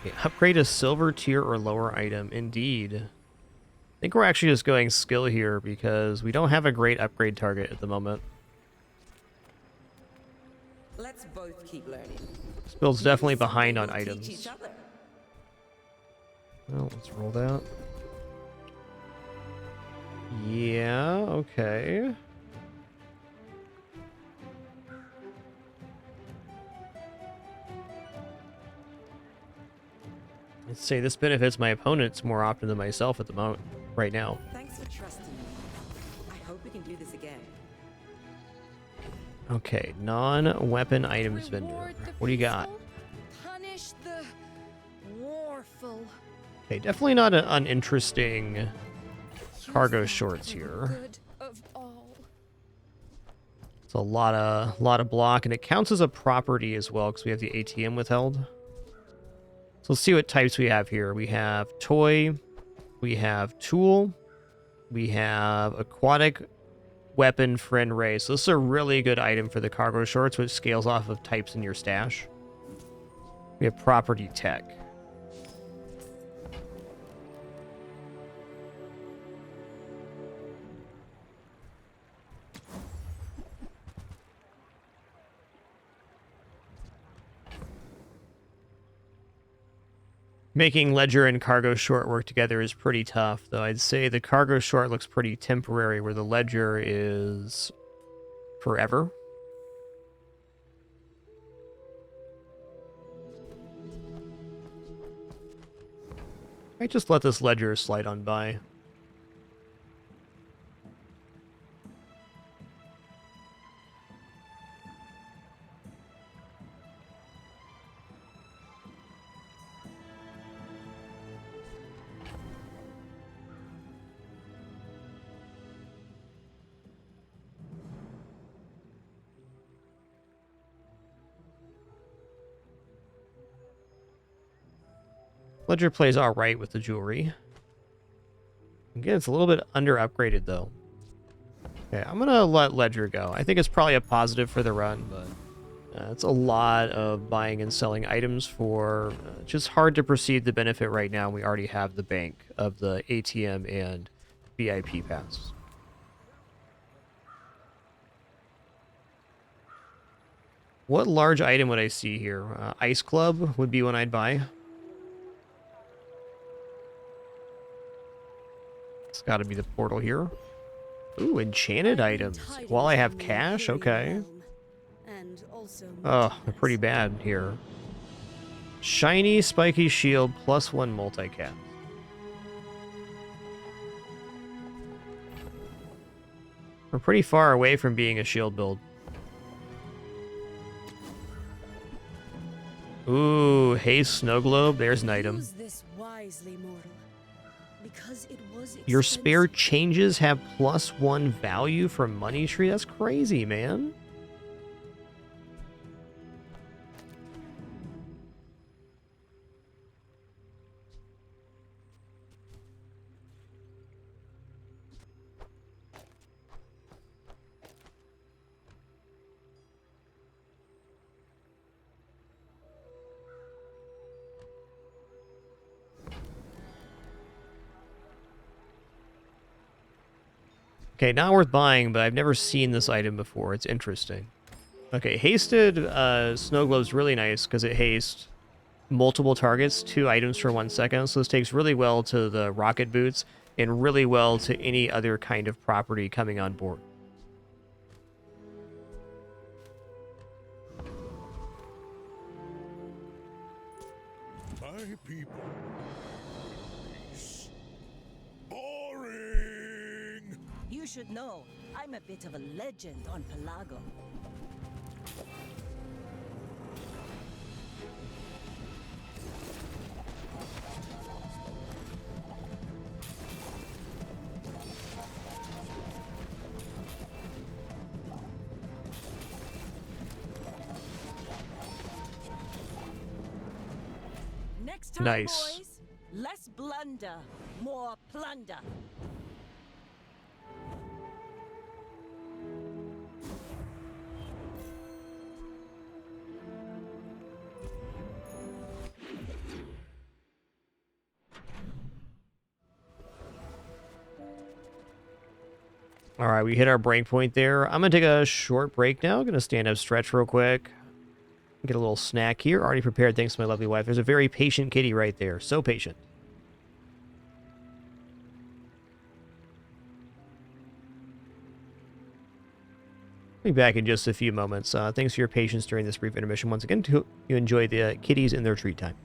Okay, upgrade a silver tier or lower item. Indeed. I think we're actually just going skill here because we don't have a great upgrade target at the moment. Let's both keep learning. This build's definitely Maybe someday behind on we'll teach items. each other. Well, let's roll that. Yeah, okay. Let's say this benefits my opponents more often than myself at the moment, right now. Thanks for trusting me. I hope we can do this again. Okay, non-weapon items vendor. What do you got? Punish the warful. Okay, definitely not an uninteresting cargo shorts here. Good of all. It's a lot of block, and it counts as a property as well because we have the ATM withheld. So let's see what types we have here. We have toy, we have tool, we have aquatic weapon friend ray. So this is a really good item for the cargo shorts, which scales off of types in your stash. We have property tech. Making ledger and cargo short work together is pretty tough, though I'd say the cargo short looks pretty temporary, where the ledger is forever. I just let this ledger slide on by. Ledger plays alright with the jewelry. Again, it's a little bit under upgraded though. Okay, I'm gonna let Ledger go. I think it's probably a positive for the run, but it's a lot of buying and selling items for just hard to perceive the benefit right now. We already have the bank of the ATM and VIP pass. What large item would I see here? Ice Club would be one I'd buy. It's got to be the portal here. Ooh, enchanted items. While I have cash? Okay. Oh, they're pretty bad here. Shiny, spiky shield, +1 multicap. We're pretty far away from being a shield build. Ooh, haste snow globe. There's an item. Your spare changes have +1 value from money tree. That's crazy, man. Okay, not worth buying, but I've never seen this item before. It's interesting. Okay, hasted snow globe is really nice because it hastes multiple targets, 2 items for 1 second. So this takes really well to the rocket boots and really well to any other kind of property coming on board. My people. You should know, I'm a bit of a legend on Pelago. Next time, Nice. boys, less blunder, more plunder. All right, we hit our break point there. I'm going to take a short break now. Going to stand up, stretch real quick. Get a little snack here. Already prepared, thanks to my lovely wife. There's a very patient kitty right there. So patient. Be back in just a few moments. Thanks for your patience during this brief intermission. Once again, you enjoy the kitties and their treat time.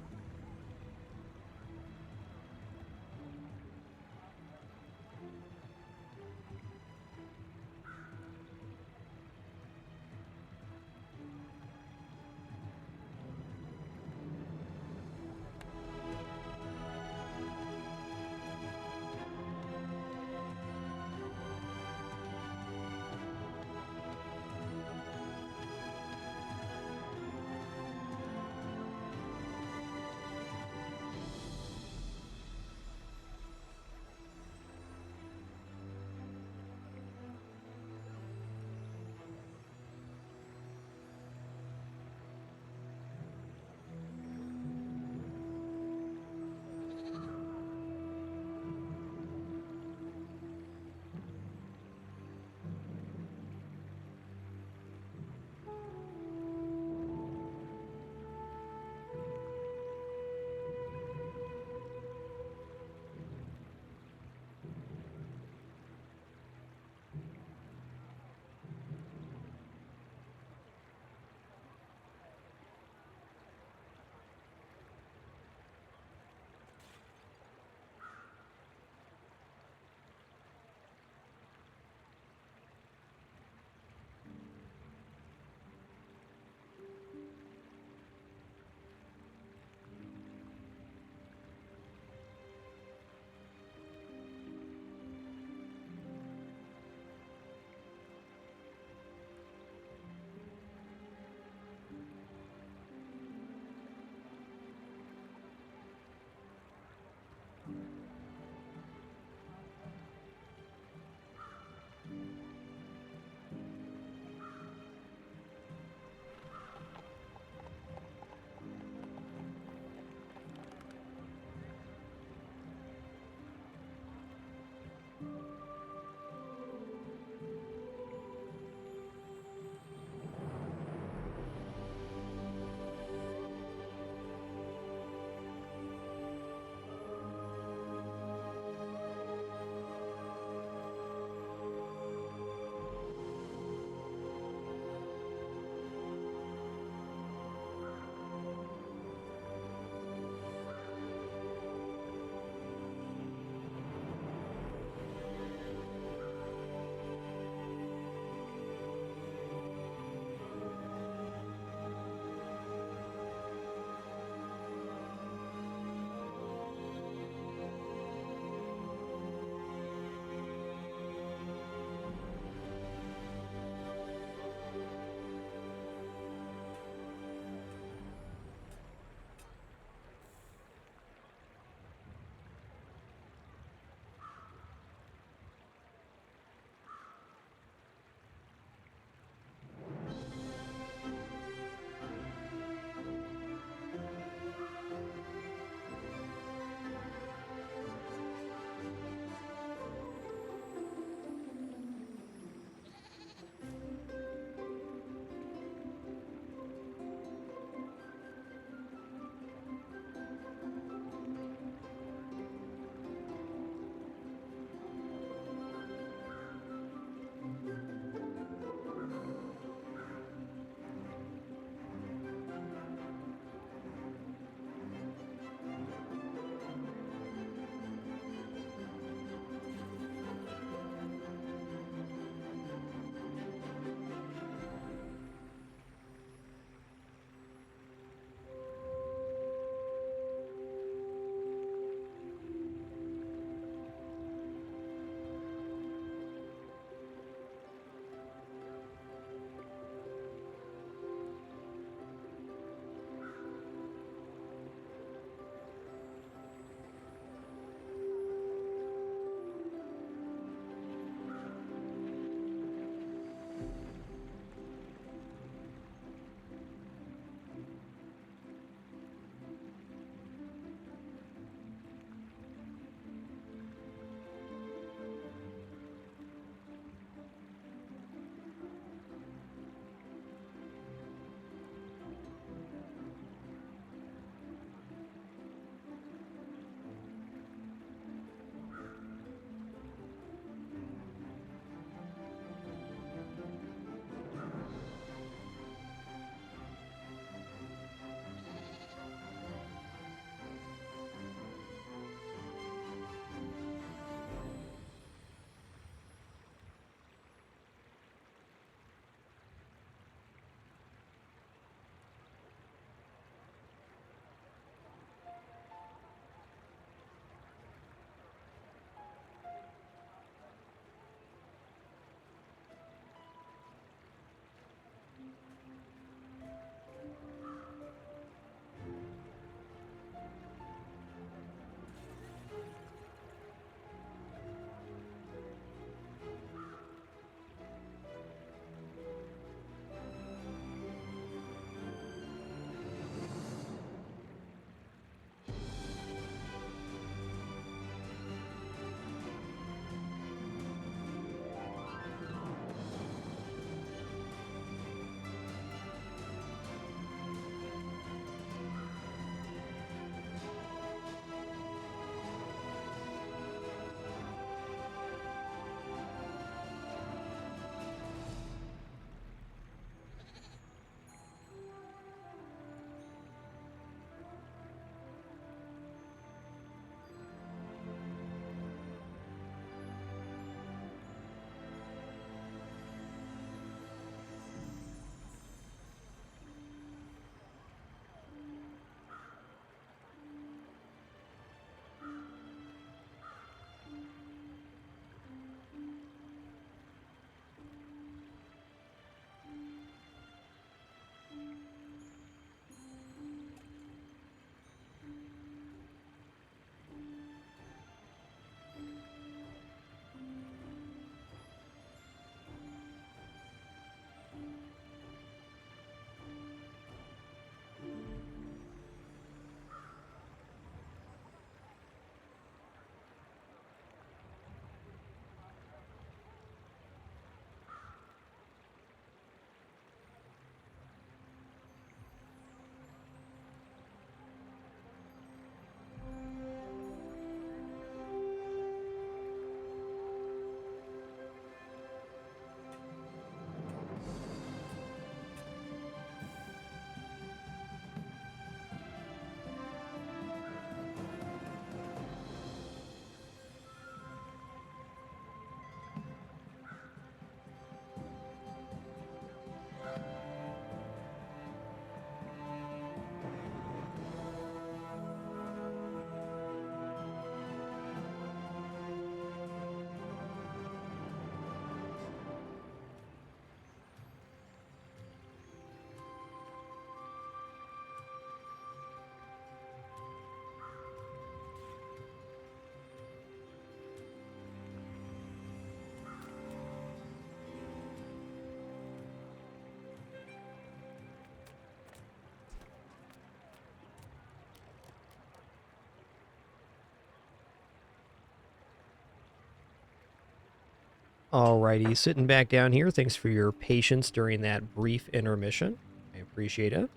Alrighty, sitting back down here. Thanks for your patience during that brief intermission. I appreciate it.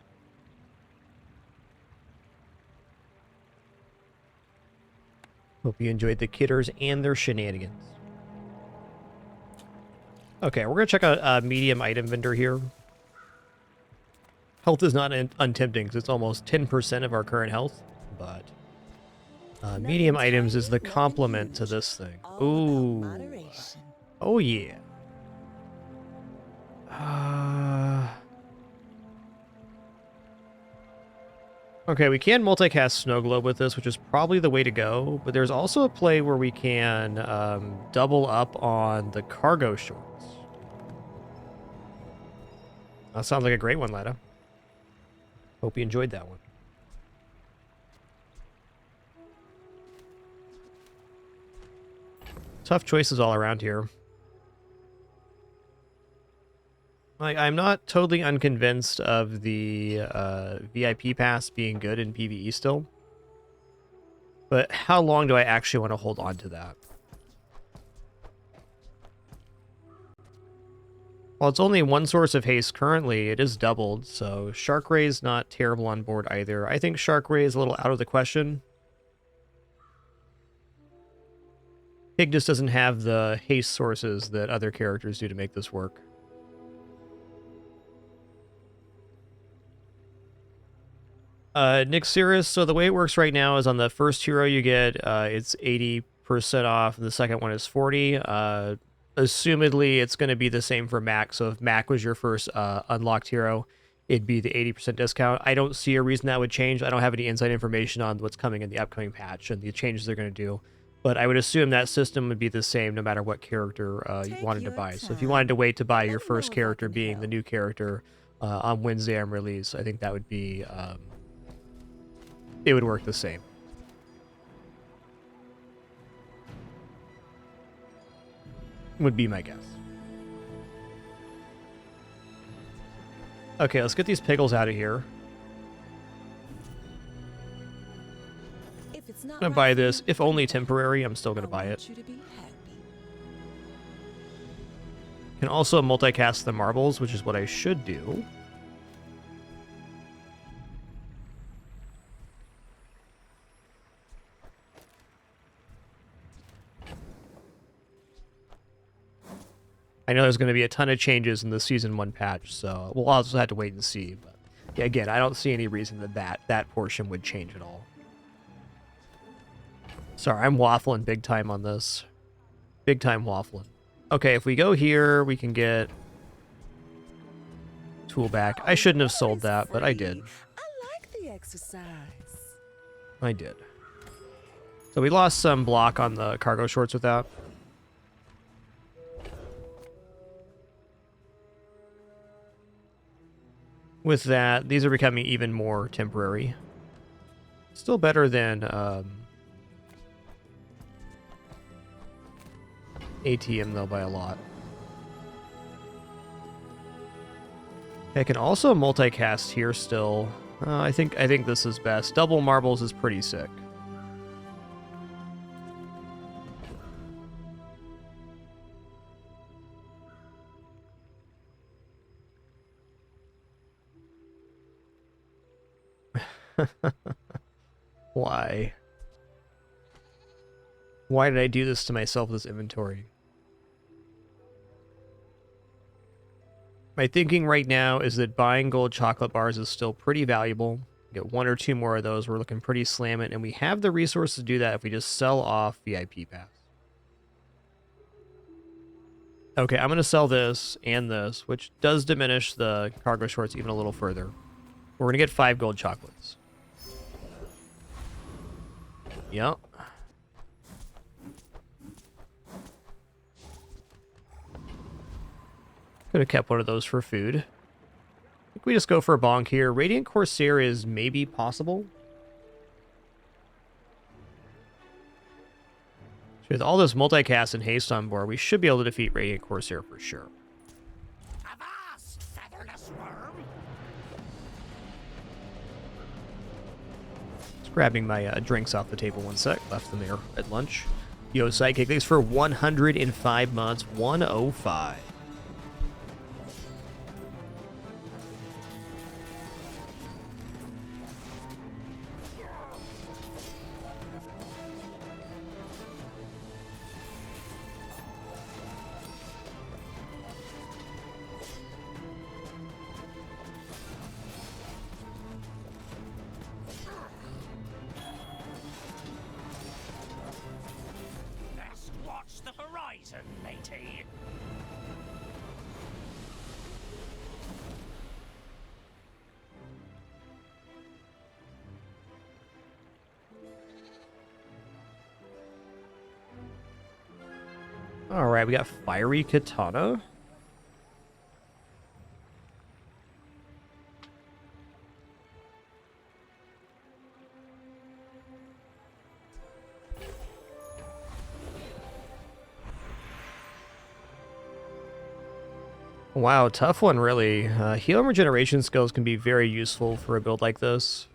Hope you enjoyed the kidders and their shenanigans. Okay, we're going to check out a medium item vendor here. Health is not untempting because it's almost 10% of our current health, but medium items is the complement to this thing. Ooh. Oh, yeah. Okay, we can multicast Snow Globe with this, which is probably the way to go, but there's also a play where we can double up on the cargo shorts. That sounds like a great one, Lada. Hope you enjoyed that one. Tough choices all around here. Like, I'm not totally unconvinced of the VIP pass being good in PvE still. But how long do I actually want to hold on to that? While it's only one source of haste currently, it is doubled, so Shark Ray is not terrible on board either. I think Shark Ray is a little out of the question. Pig just doesn't have the haste sources that other characters do to make this work. Nick Cirrus, so the way it works right now is on the first hero you get, it's 80% off, and the second one is 40. Assumedly, it's going to be the same for Mac, so if Mac was your first unlocked hero, it'd be the 80% discount. I don't see a reason that would change. I don't have any inside information on what's coming in the upcoming patch and the changes they're going to do, but I would assume that system would be the same no matter what character you wanted to buy. So if you wanted to wait to buy your first character being the new character on Wednesday on release, I think that would be... it would work the same. Would be my guess. Okay, let's get these pickles out of here. I'm gonna buy this, if only temporary. I'm still gonna buy it. Can also multicast the marbles, which is what I should do. I know there's going to be a ton of changes in the Season 1 patch, so we'll also have to wait and see. But yeah, again, I don't see any reason that portion would change at all. Sorry, I'm waffling big time on this. Big time waffling. Okay, if we go here, we can get tool back. I shouldn't have sold that, but I did. I like the exercise. I did. So we lost some block on the cargo shorts with that. With that, these are becoming even more temporary. Still better than ATM though by a lot. I can also multicast here still. I think this is best. Double marbles is pretty sick. Why? Why did I do this to myself with this inventory? My thinking right now is that buying gold chocolate bars is still pretty valuable. Get one or two more of those, we're looking pretty slammin', and we have the resources to do that if we just sell off VIP pass. Okay, I'm going to sell this and this, which does diminish the cargo shorts even a little further. We're going to get 5 gold chocolates. Yep. Could have kept one of those for food. I think we just go for a bonk here. Radiant Corsair is maybe possible. So with all this multicast and haste on board, we should be able to defeat Radiant Corsair for sure. Avast, featherless worm! Just grabbing my drinks off the table one sec. Left them there at lunch. Yo, Sidekick, thanks for 105 months. 105. Best watch the horizon, matey. All right, we got Fiery Katana. Wow, tough one, really. Heal and regeneration skills can be very useful for a build like this.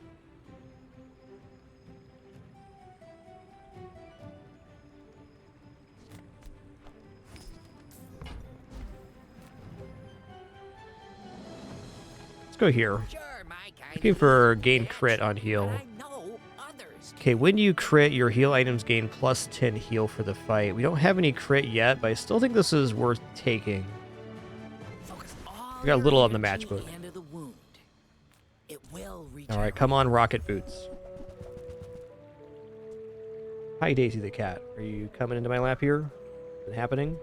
Let's go here. Looking for gain crit on heal. Okay, when you crit, your heal items gain plus 10 heal for the fight. We don't have any crit yet, but I still think this is worth taking. We got a little on the matchbook. Alright, come on, Rocket Boots. Hi, Daisy the cat. Are you coming into my lap here? Is it happening?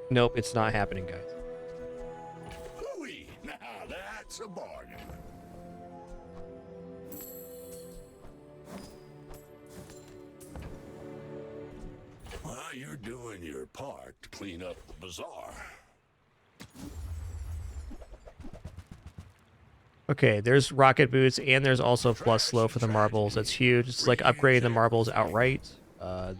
Nope, it's not happening, guys. Hooey! Now that's a bargain. Well, you're doing your part to clean up the bazaar. Okay, there's Rocket Boots, and there's also plus slow for the marbles. That's huge. It's like upgrading the marbles outright.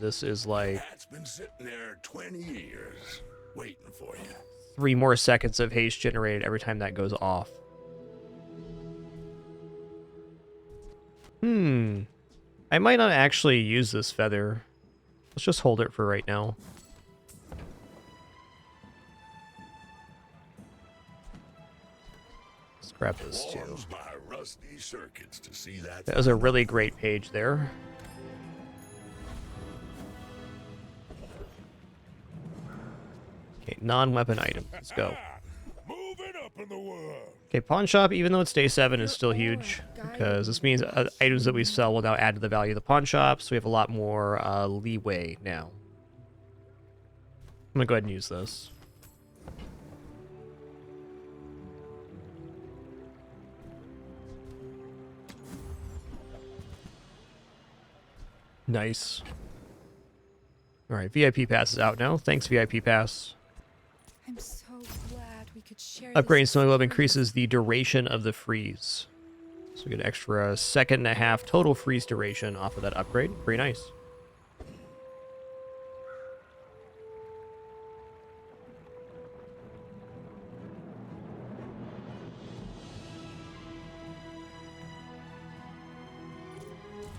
This is like... That's been sitting there 20 years, waiting for you. 3 more seconds of haste generated every time that goes off. I might not actually use this feather. Let's just hold it for right now. Let's grab this too. My rusty circuits to see that. That was a really great page there. Okay, non-weapon item. Let's go. Moving up in the world. Okay, pawn shop, even though it's day 7, is still huge because this means items that we sell will now add to the value of the pawn shop, so we have a lot more leeway now. I'm gonna go ahead and use this. Nice. Alright, VIP pass is out now. Thanks, VIP pass. I'm so glad we could share Upgrading Snow Globe increases the duration of the freeze. So we get an extra 1.5 seconds total freeze duration off of that upgrade. Pretty nice.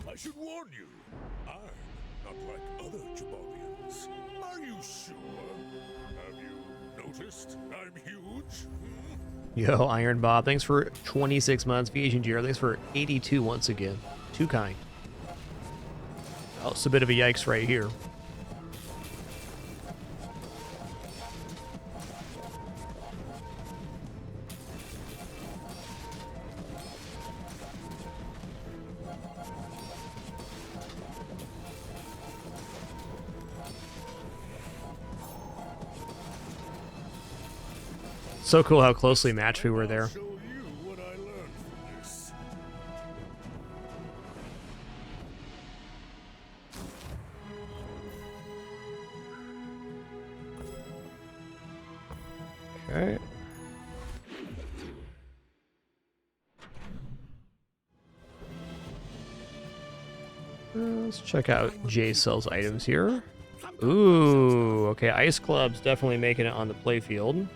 I should warn you, I'm not like other Jabobians. Are you sure? Have you noticed I'm huge? Yo, Iron Bob, thanks for 26 months. VHN GR, thanks for 82 once again. Too kind. Oh, it's a bit of a yikes right here. So cool how closely matched we were there. Okay. Let's check out Jay sells items here. Ooh, okay, Ice Club's definitely making it on the playfield.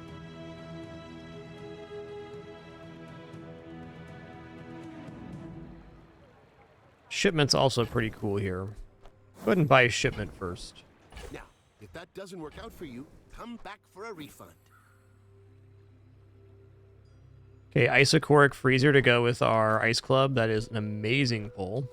shipment's also pretty cool here. Go ahead and buy a shipment first. Now, if that doesn't work out for you, come back for a refund. Okay, isocoric freezer to go with our ice club. That is an amazing pull.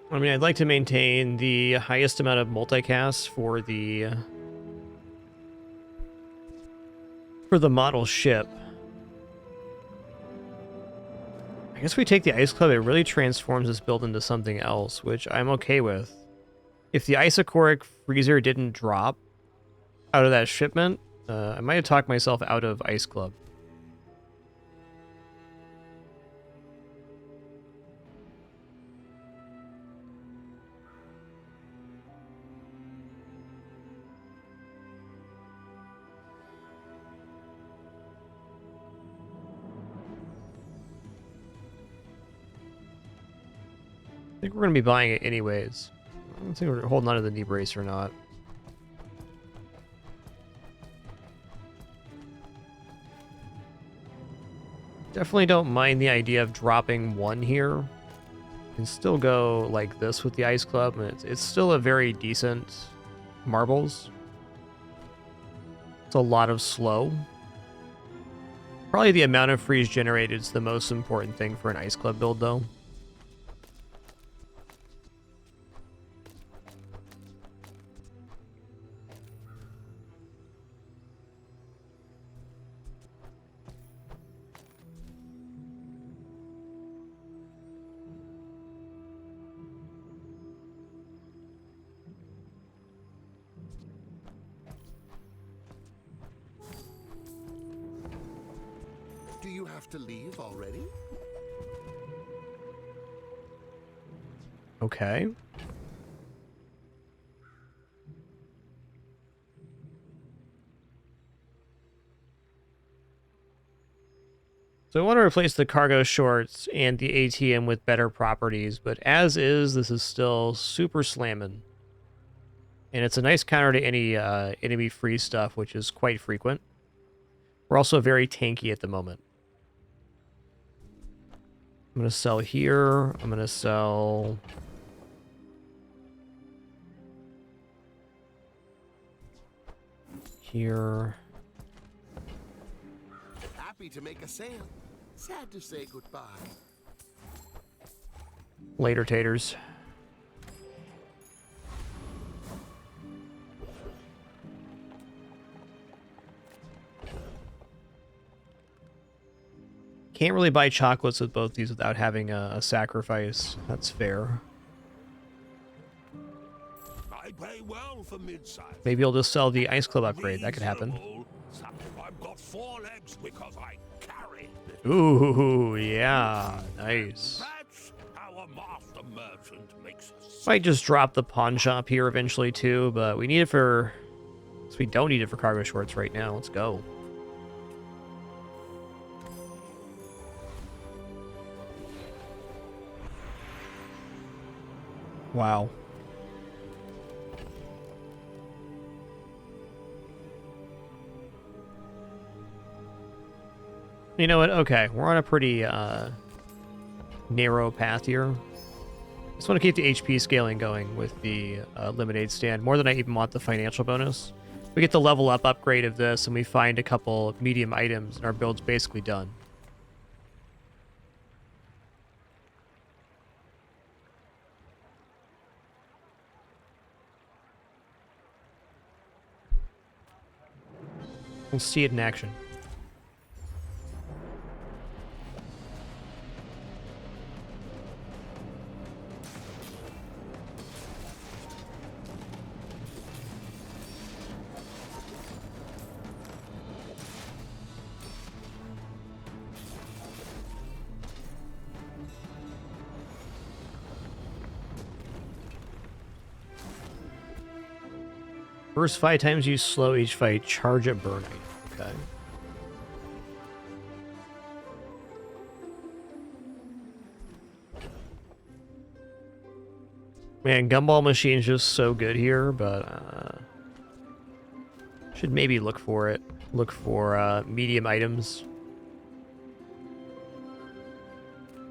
I mean, I'd like to maintain the highest amount of multicasts for the model ship. I guess we take the ice club, it really transforms this build into something else, which I'm okay with. If the isocoric freezer didn't drop out of that shipment, I might have talked myself out of ice club. I think we're going to be buying it anyways. I don't think we're holding on to the knee brace or not. Definitely don't mind the idea of dropping one here. You can still go like this with the ice club, and it's still a very decent marbles. It's a lot of slow. Probably the amount of freeze generated is the most important thing for an ice club build, though. Do you have to leave already? Okay. So I want to replace the cargo shorts and the ATM with better properties, but as is, this is still super slamming. And it's a nice counter to any enemy free stuff, which is quite frequent. We're also very tanky at the moment. I'm going to sell here. I'm going to sell... here. Happy to make a sale. Sad to say goodbye. Later, taters. Can't really buy chocolates with both these without having a sacrifice. That's fair. I pay well for mid-size. Maybe I'll just sell the ice club upgrade. That could happen. I've got 4 legs because I carry. Ooh, yeah, nice. That's how a master merchant makes us. Might just drop the pawn shop here eventually too, but we need it for... So we don't need it for cargo shorts right now. Let's go. Wow. You know what? Okay, we're on a pretty narrow path here. Just want to keep the HP scaling going with the lemonade stand, more than I even want the financial bonus. We get the level up upgrade of this, and we find a couple medium items, and our build's basically done. We'll see it in action. First 5 times you slow each fight, charge a burn item. Okay. Man, Gumball Machine's just so good here, but should maybe look for it. Look for medium items.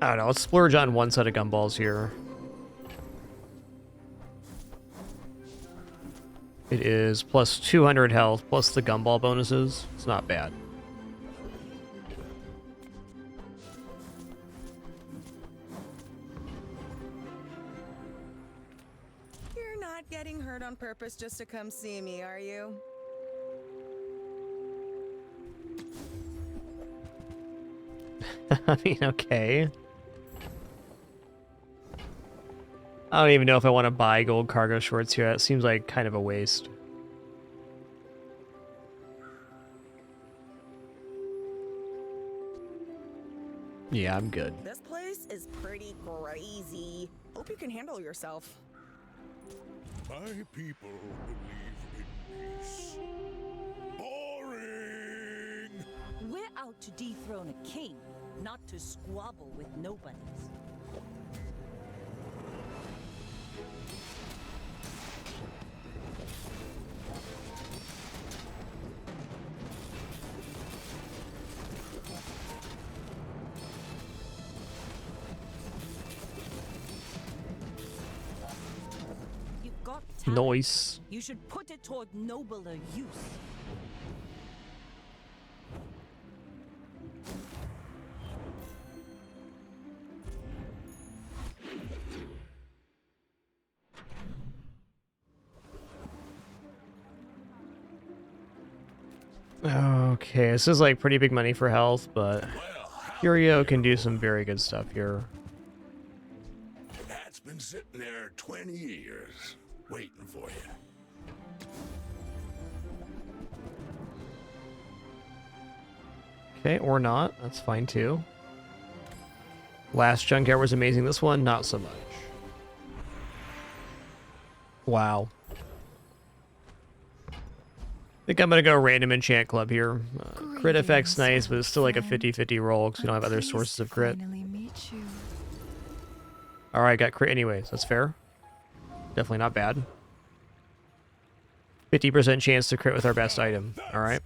I don't know, let's splurge on one set of gumballs here. It is plus 200 health, plus the gumball bonuses. It's not bad. You're not getting hurt on purpose just to come see me, are you? I mean, okay. I don't even know if I want to buy gold cargo shorts here. That seems like kind of a waste. Yeah, I'm good. This place is pretty crazy. Hope you can handle yourself. My people believe in peace. Boring! We're out to dethrone a king, not to squabble with nobodies. You've got talent. Nice. You should put it toward nobler use. Okay, this is like pretty big money for health, but Curio can do some very good stuff here. That's been sitting there 20 years, waiting for you. Okay, or not. That's fine too. Last junkyard was amazing. This one, not so much. Wow. I think I'm going to go random enchant club here. Crit effect's nice, but it's still like a 50-50 roll because we don't have other sources of crit. Alright, got crit anyways. That's fair. Definitely not bad. 50% chance to crit with our best item. Alright.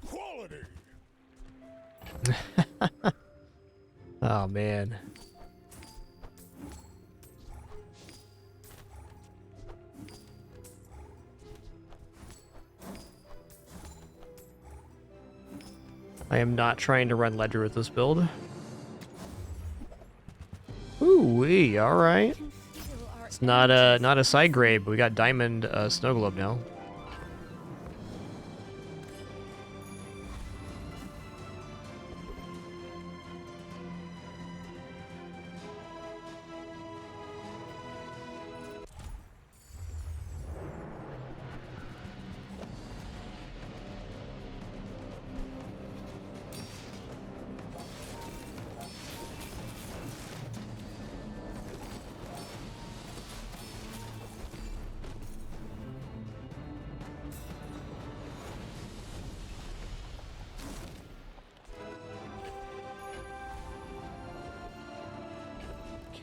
Oh, man. I am not trying to run Ledger with this build. Ooh-wee, alright. It's not a side grade, but we got Diamond Snow Globe now.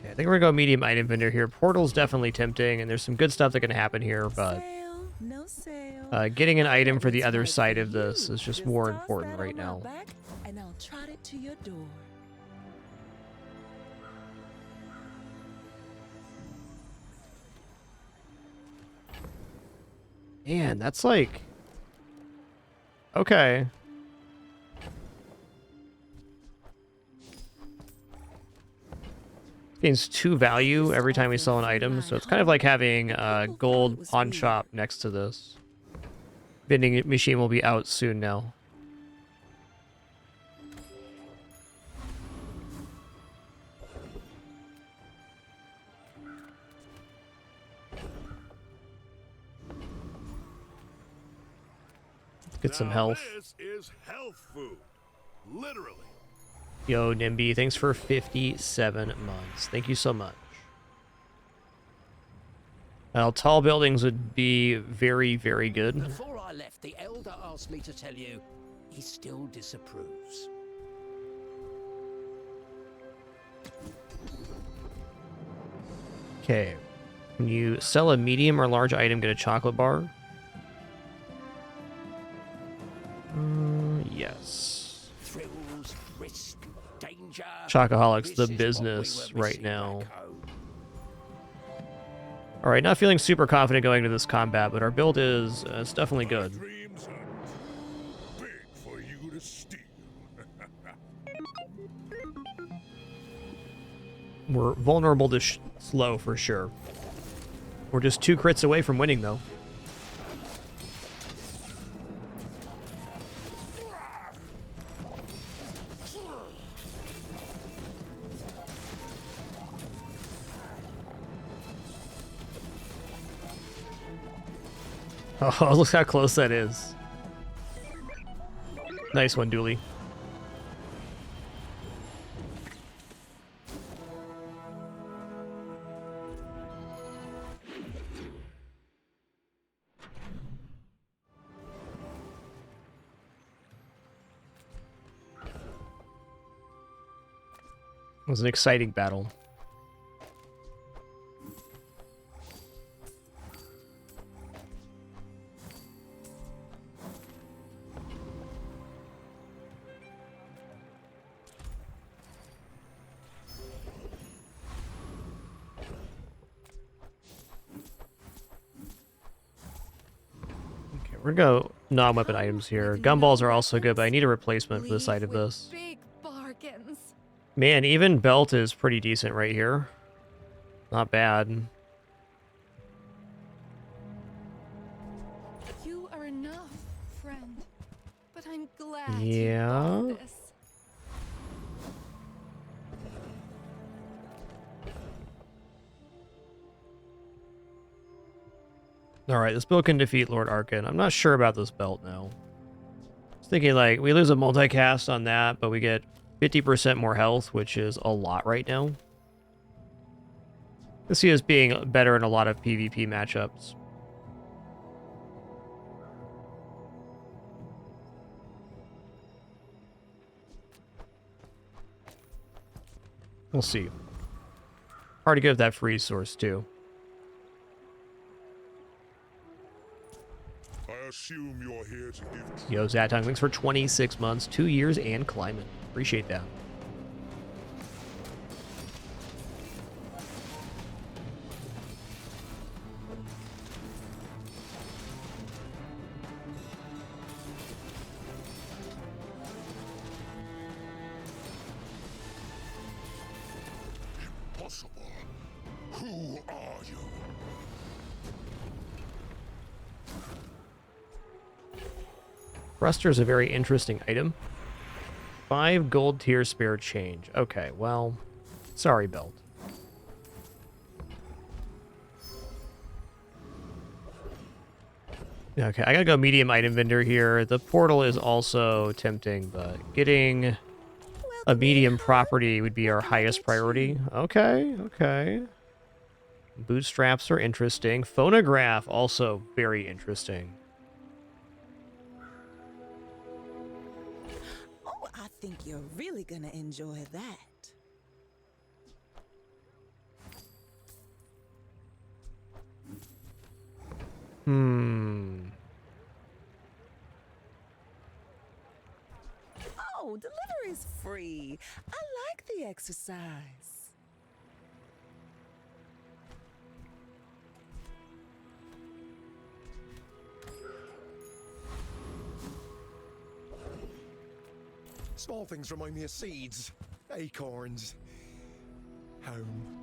I think we're going to go medium item vendor here. Portal's definitely tempting, and there's some good stuff that can happen here, but getting an item for the other side of this is just more important right now. And I'll trot it to your door. Man, that's like... Okay. Gains 2 value every time we sell an item, so it's kind of like having a gold pawn shop next to this. Vending machine will be out soon now. Get some health. This is health food. Literally. Yo, Nimby, thanks for 57 months. Thank you so much. Well, tall buildings would be very, very good. Before I left, the elder asked me to tell you he still disapproves. Okay. When you sell a medium or large item, get a chocolate bar. Yes. Thrills, risk, danger. Chocoholics, the This is what we business were right missing now. back home. All right, not feeling super confident going into this combat, but our build is it's definitely good. Dreams are too big for you to steal. We're vulnerable to slow for sure. We're just 2 crits away from winning, though. Oh, look how close that is. Nice one, Dooley. It was an exciting battle. We're gonna go non-weapon items here. Gumballs are also good, but I need a replacement for the side of this. Big bargains. Man, even belt is pretty decent right here. Not bad. You are enough, friend. But I'm glad Yeah. you bought this. Alright, this build can defeat Lord Arkan. I'm not sure about this belt now. I was thinking, like, we lose a multicast on that, but we get 50% more health, which is a lot right now. I see us being better in a lot of PvP matchups. We'll see. Hard to get that freeze source, too. I assume you're here to give. Yo, Zatung, thanks for 26 months, 2 years, and climbing. Appreciate that. Impossible. Who are you? Thruster is a very interesting item. 5 gold tier spare change. Okay, well, sorry, belt. Okay, I gotta go medium item vendor here. The portal is also tempting, but getting a medium property would be our highest priority. Okay, okay. Bootstraps are interesting. Phonograph, also very interesting. Oh, I think you're really gonna enjoy that. Oh, delivery's free. I like the exercise. Small things remind me of seeds, acorns, home.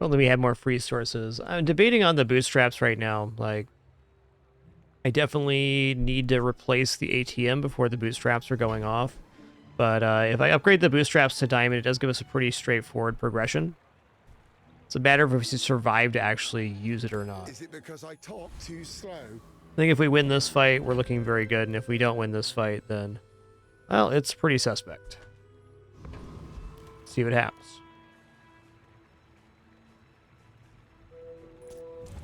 Well, then we have more free sources. I'm debating on the bootstraps right now. Like, I definitely need to replace the ATM before the bootstraps are going off. But if I upgrade the bootstraps to diamond, it does give us a pretty straightforward progression. It's a matter of if we survive to actually use it or not. Is it because I talk too slow? I think if we win this fight, we're looking very good. And if we don't win this fight, then, well, it's pretty suspect. See what happens.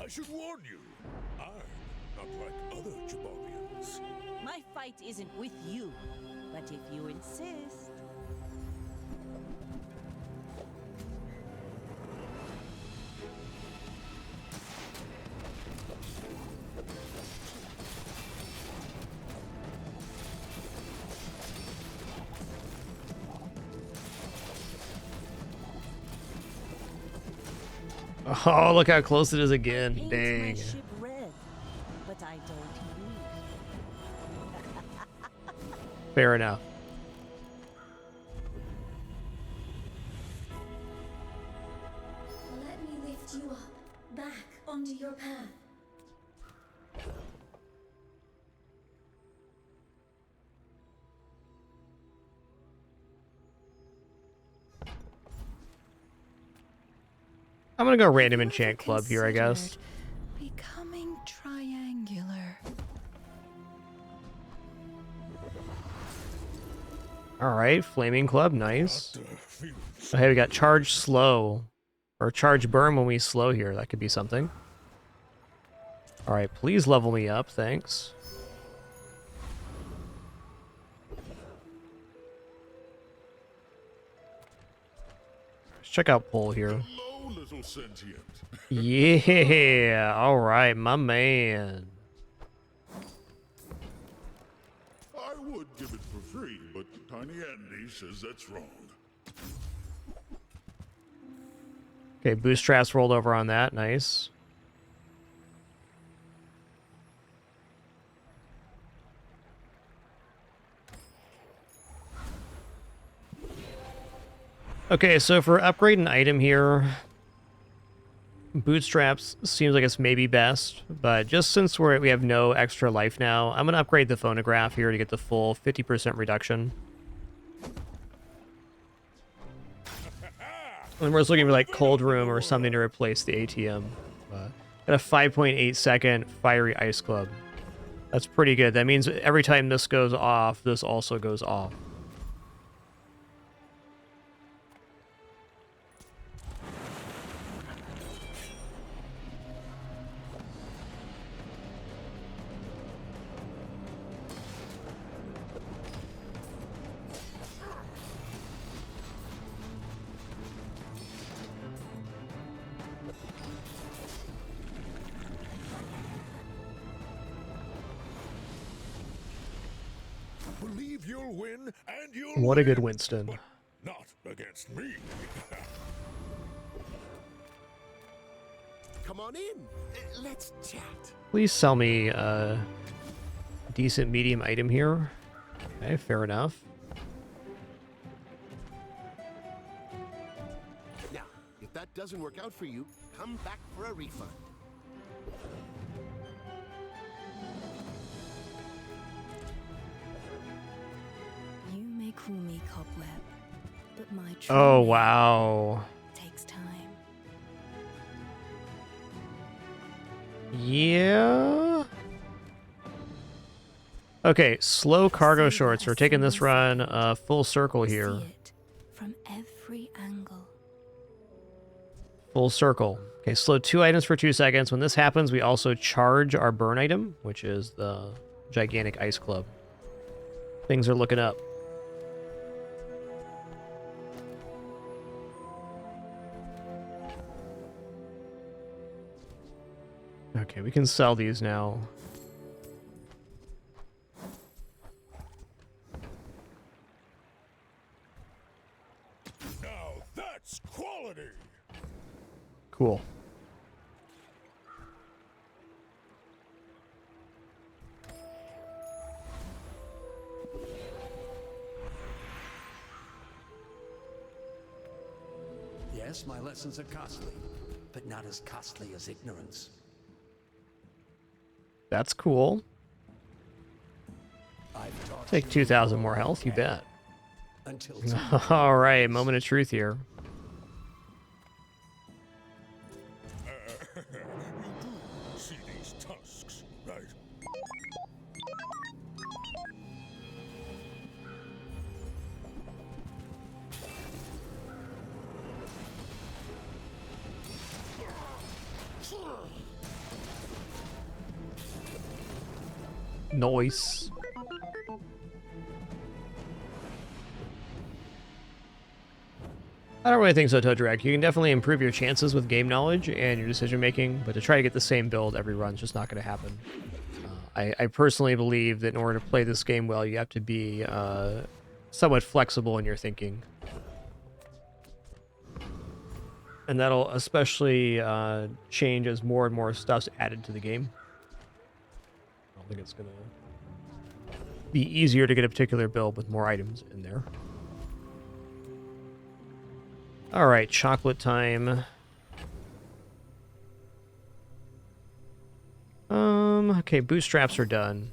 I should warn you, I'm not like other Jabarians. My fight isn't with you, but if you insist. Oh, look how close it is again. Paint Dang. my ship red, but I don't use. Fair enough. Let me lift you up, back onto your path. I'm gonna go random enchant club here, I guess. Becoming triangular. Alright, flaming club, nice. Oh, hey, we got charge slow. Or charge burn when we slow here. That could be something. Alright, please level me up, thanks. Let's check out pull here. Hello, little sentient. Yeah, alright, my man. I would give it for free, but Tiny Andy says that's wrong. Okay, bootstraps rolled over on that, nice. Okay, so for upgrade an item here, bootstraps seems like it's maybe best, but just since we have no extra life now, I'm gonna upgrade the phonograph here to get the full 50% reduction. And we're just looking for like cold room or something to replace the ATM. Got a 5.8 second fiery ice club. That's pretty good. That means every time this goes off, this also goes off. Believe you'll win, and you'll What a good win, Winston. but not against me. Come on in. Let's chat. Please sell me a decent medium item here. Okay, fair enough. Now, if that doesn't work out for you, come back for a refund. You may call me Cobweb, but my true Oh, name wow. takes time. Yeah. Okay, slow cargo shorts. We're taking this run full circle here. See it from every angle. Full circle. Okay, slow 2 items for 2 seconds. When this happens, we also charge our burn item, which is the gigantic ice club. Things are looking up. Okay, we can sell these now. Now that's quality. Cool. Yes, my lessons are costly, but not as costly as ignorance. That's cool. I've taught Take you 2,000 all more I health, you can, bet. Until All right, moment of truth here. You do see these tusks, right? Noise. I don't really think so, Todrak. You can definitely improve your chances with game knowledge and your decision making, but to try to get the same build every run is just not going to happen. I personally believe that in order to play this game well, you have to be somewhat flexible in your thinking. And that'll especially change as more and more stuff's added to the game. I don't think it's going to be easier to get a particular build with more items in there. All right, chocolate time. Okay, bootstraps are done.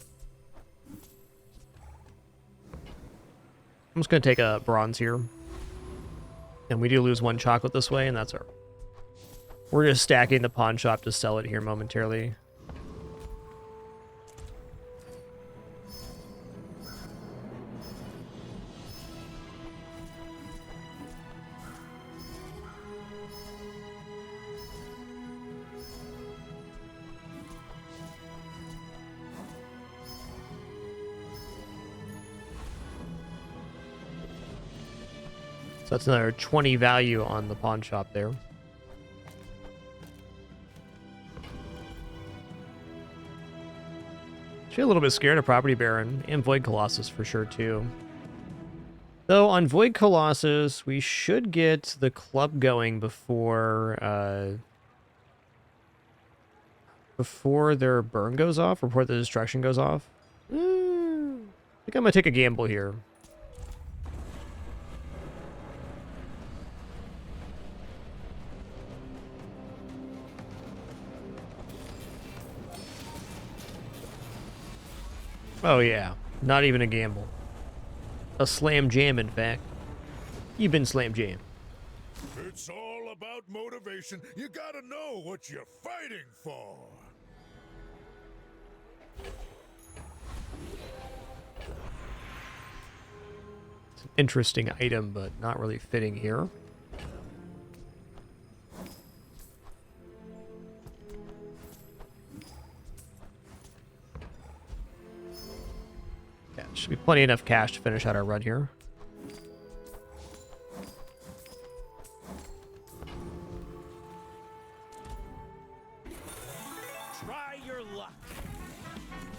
I'm just gonna take a bronze here. And we do lose one chocolate this way, and that's our... We're just stacking the pawn shop to sell it here momentarily. So that's another 20 value on the pawn shop there. Actually a little bit scared of Property Baron and Void Colossus for sure too. Though on Void Colossus, we should get the club going before their burn goes off, or before the destruction goes off. I think I'm gonna take a gamble here. Oh yeah, not even a gamble. A slam jam, in fact. You've been slam jam. It's all about motivation. You gotta know what you're fighting for. It's an interesting item, but not really fitting here. Yeah, should be plenty enough cash to finish out our run here. Try your luck.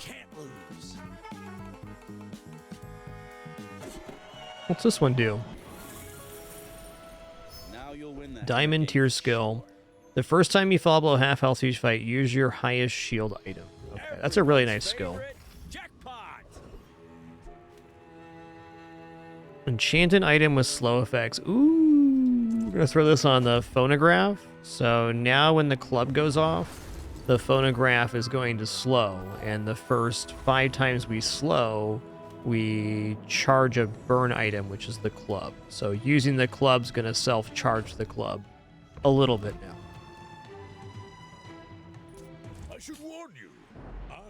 Can't lose. What's this one do? Now you'll win that. Diamond tier skill. The first time you fall below half health each fight, use your highest shield item. Okay, that's a really nice skill. Enchanted item with slow effects. Ooh, we're gonna throw this on the phonograph. So now when the club goes off, the phonograph is going to slow, and the first 5 times we slow, we charge a burn item, which is the club. So using the club's gonna self-charge the club a little bit now. I should warn you, I'm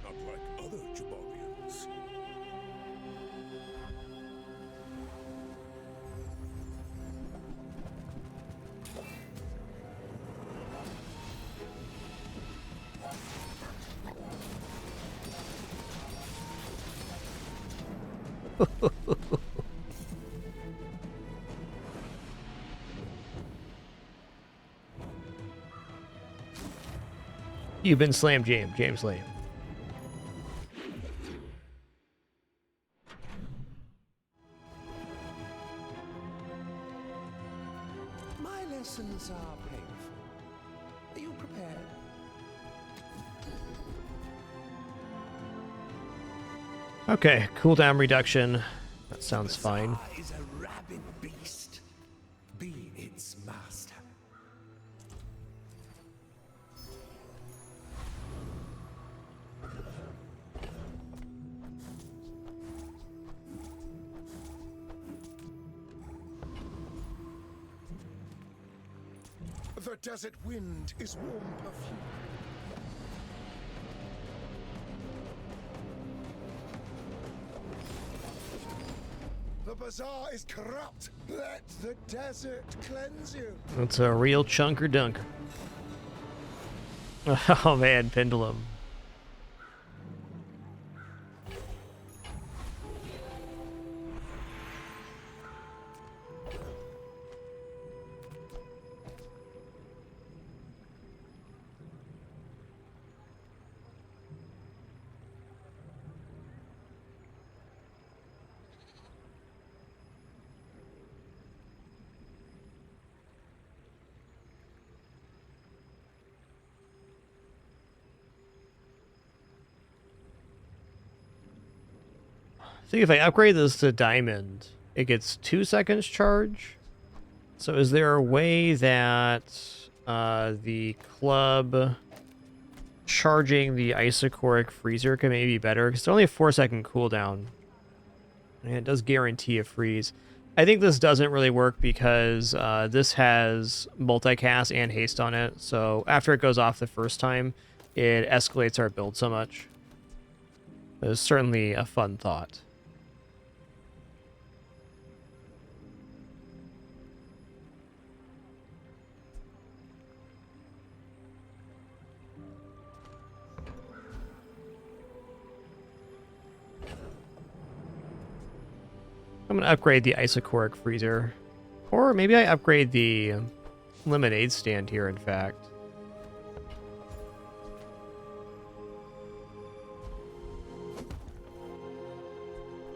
not like other Jabarians. You've been slam jam, James Lane. My lessons are painful. Are you prepared? Okay, cooldown reduction. That sounds fine. Is a rabid beast. Be its master. The desert wind is warm perfume. The bazaar is corrupt. Let the desert cleanse you. That's a real chunker dunker. Oh man, pendulum. See, if I upgrade this to diamond, it gets 2 seconds charge. So is there a way that the club charging the isocoric freezer can maybe be better? Because it's only a 4-second cooldown. And it does guarantee a freeze. I think this doesn't really work because this has multicast and haste on it. So after it goes off the first time, it escalates our build so much. It's certainly a fun thought. I'm going to upgrade the isocoric freezer. Or maybe I upgrade the lemonade stand here, in fact.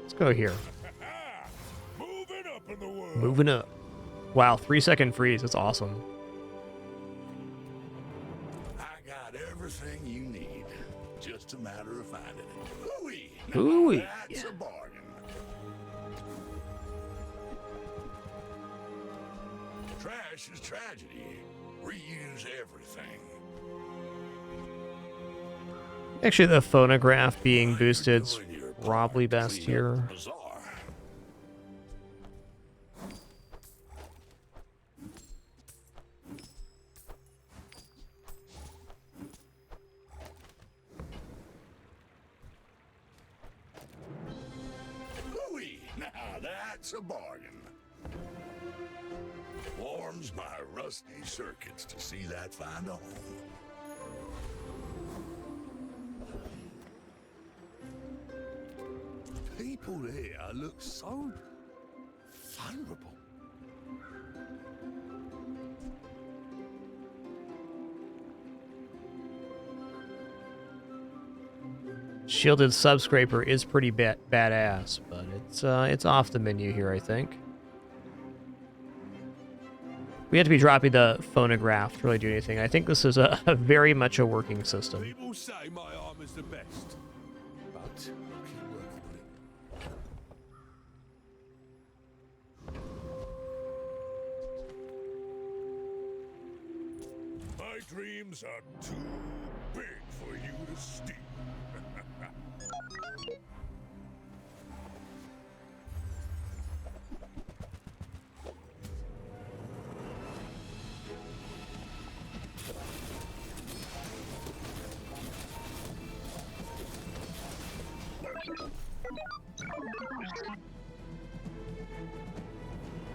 Let's go here. Moving up in the world. Moving up. Wow, 3-second freeze. That's awesome. I got everything you need. Just a matter of finding it. Hooey! Hooey! That's a bargain. Trash is tragedy. Reuse everything. Actually, the phonograph being boosted is probably best here. Hooey! Now that's a bargain. Warms my rusty circuits to see that find a home. People here look so vulnerable. Shielded subscraper is pretty badass, but it's off the menu here, I think. We have to be dropping the phonograph to really do anything. I think this is a very much a working system. People say my arm is the best, but keep working on it. My dreams are too big for you to steal.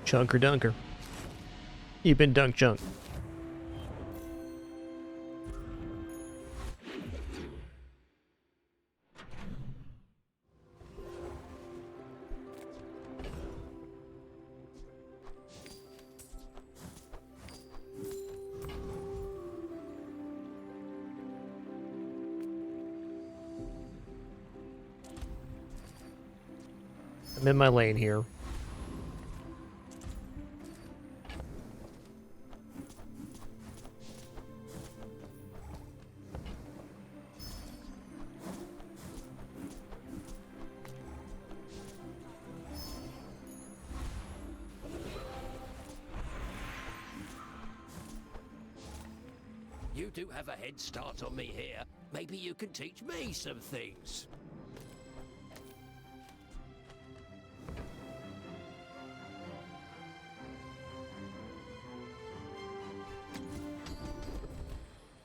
Chunker dunker. You've been dunk chunk. I'm in my lane here. You do have a head start on me here. Maybe you can teach me some things.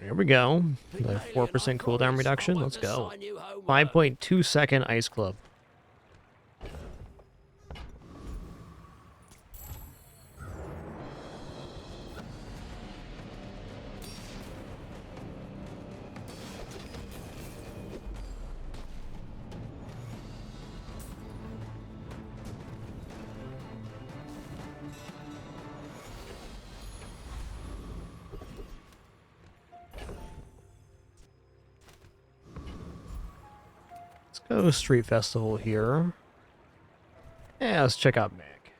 There we go. The 4% cooldown reduction. Let's go. 5.2 second Ice Club. Let's go Street Festival here. Yeah, let's check out Mac.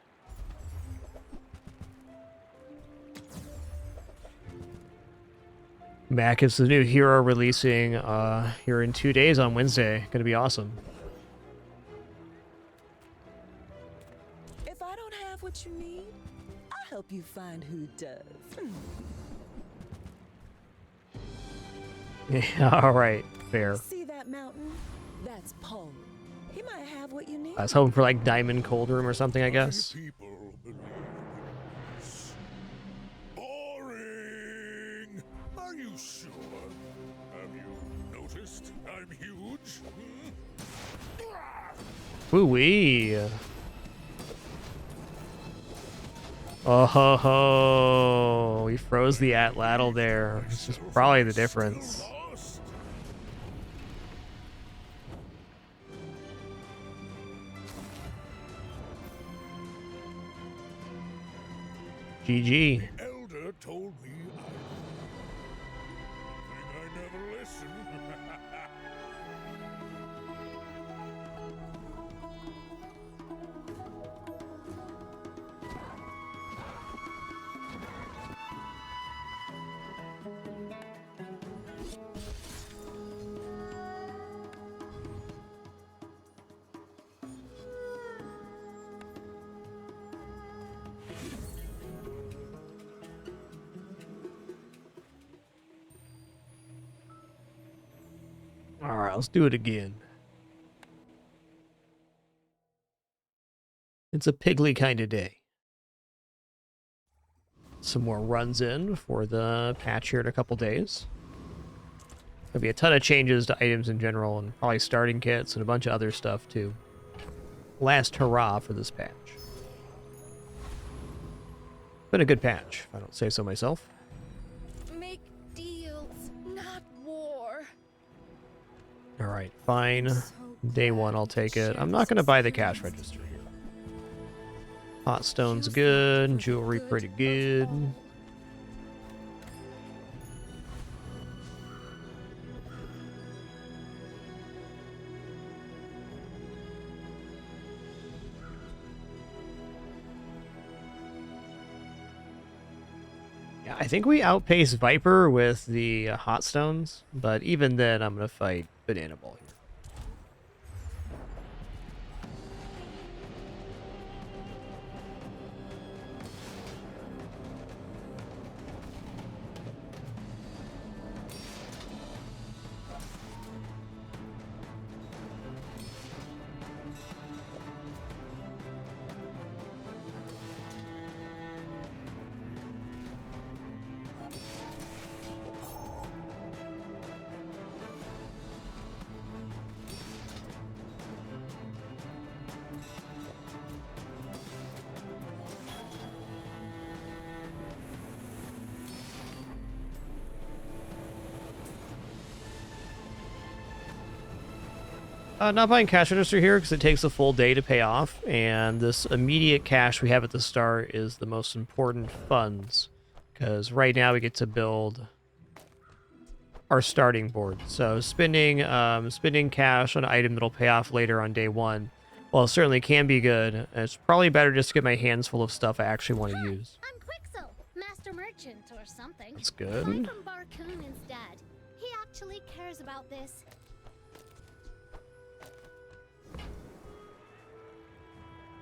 Mac is the new hero releasing here in 2 days on Wednesday. Gonna be awesome. If I don't have what you need, I'll help you find who does. Yeah, alright, fair. See that mountain? That's Paul. He might have what you need. I was hoping for like Diamond Cold Room or something, I guess. Boring! Are you sure? Have you noticed I'm huge? Woo-wee. Oh ho ho! He froze the Atlatl there. This is probably the difference. GG. The elder told me I never listen. Alright, let's do it again. It's a piggly kind of day. Some more runs in for the patch here in a couple days. There'll be a ton of changes to items in general, and probably starting kits and a bunch of other stuff too. Last hurrah for this patch. Been a good patch, if I don't say so myself. Make deals, not war. Alright, fine. Day one, I'll take it. I'm not going to buy the cash register here. Hot stone's good. Jewelry pretty good. Yeah, I think we outpace Viper with the hot stones, but even then I'm going to fight Banana Ball here. Not buying cash register here because it takes a full day to pay off, and this immediate cash we have at the start is the most important funds, because right now we get to build our starting board. So spending cash on an item that'll pay off later on day one, well, it certainly can be good. It's probably better just to get my hands full of stuff I actually want to use. I'm Quixel, master merchant or something. That's good. Buy from Barcoon instead. He actually cares about this.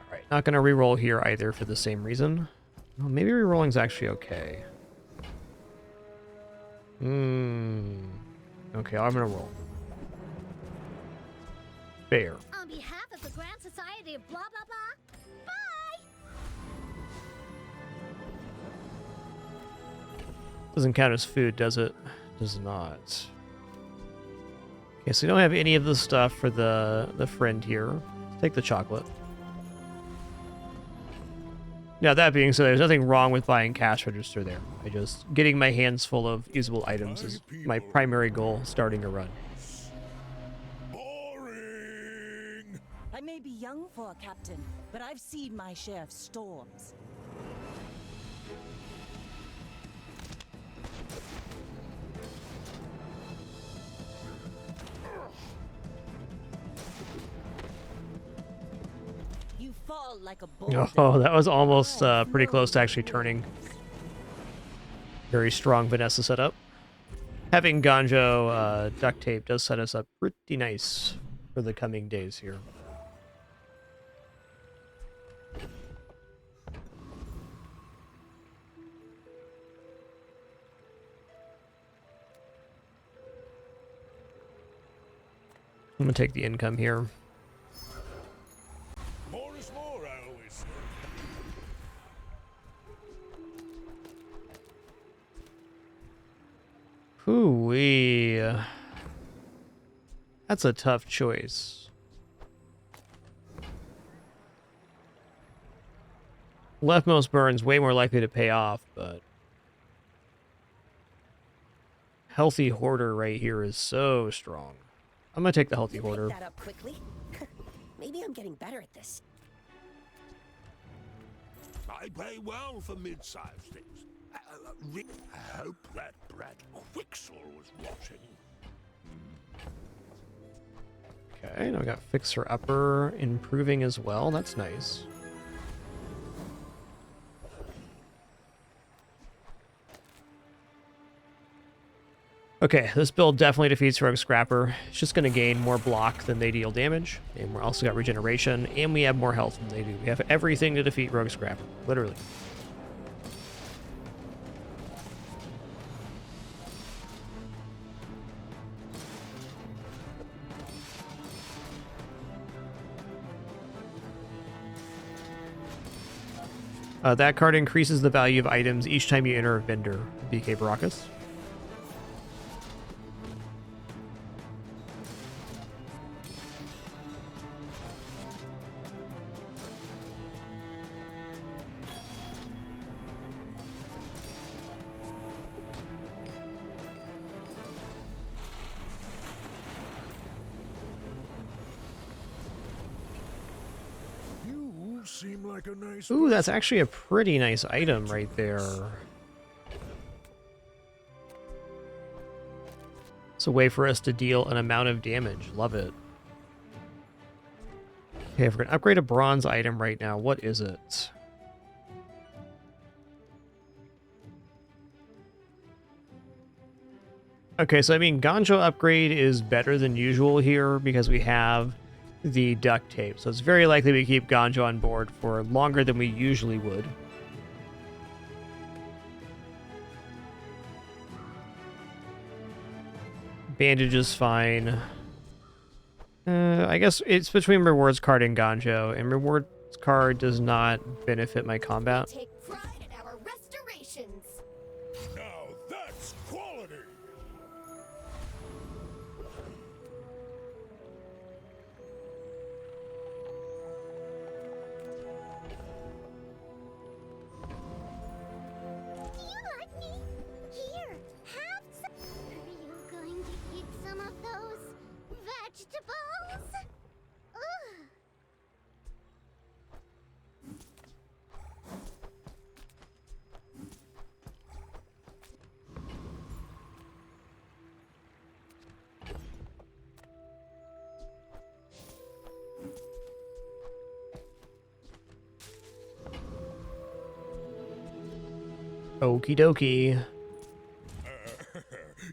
Alright, not going to reroll here either for the same reason. Well, maybe rerolling's actually okay. Okay, I'm going to roll. Fair. On behalf of the Grand Society of blah blah blah, bye! Doesn't count as food, does it? Does not. Okay, so we don't have any of the stuff for the friend here. Let's take the chocolate. Now, that being said, there's nothing wrong with buying cash register there. Getting my hands full of usable items is my primary goal starting a run. I may be young for a captain, but I've seen my share of storms. You fall like a boulder. Oh, that was almost pretty close to actually turning. Very strong Vanessa setup. Having Ganjo duct tape does set us up pretty nice for the coming days here. I'm gonna take the income here. More is more, I always say. Hoo-wee. That's a tough choice. Leftmost burn's way more likely to pay off, but healthy hoarder right here is so strong. I'm gonna take the healthy hoarder. That up quickly. Maybe I'm getting better at this. I pay well for mid-sized things. I hope that brat Quixel was watching. Okay, now we got Fixer Upper improving as well. That's nice. Okay, this build definitely defeats Rogue Scrapper. It's just going to gain more block than they deal damage. And we're also got regeneration, and we have more health than they do. We have everything to defeat Rogue Scrapper, literally. That card increases the value of items each time you enter a vendor, BK Baracus. You seem like a nice. Ooh, that's actually a pretty nice item right there. It's a way for us to deal an amount of damage. Love it. Okay, if we're gonna upgrade a bronze item right now, what is it? Okay, so I mean, Ganjo upgrade is better than usual here because we have the duct tape. So it's very likely we keep Ganjo on board for longer than we usually would. Bandage is fine. I guess it's between rewards card and Ganjo, and rewards card does not benefit my combat. Take pride in our restorations. Now that's quality. Do you like me? Here, have some. Are you going to eat some of those vegetables? Ugh. Okie dokie.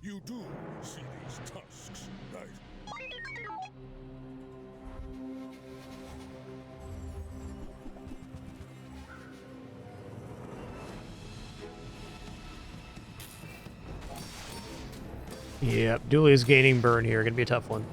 You do see these tusks, right? Yep, Dooley's gaining burn here. Gonna be a tough one.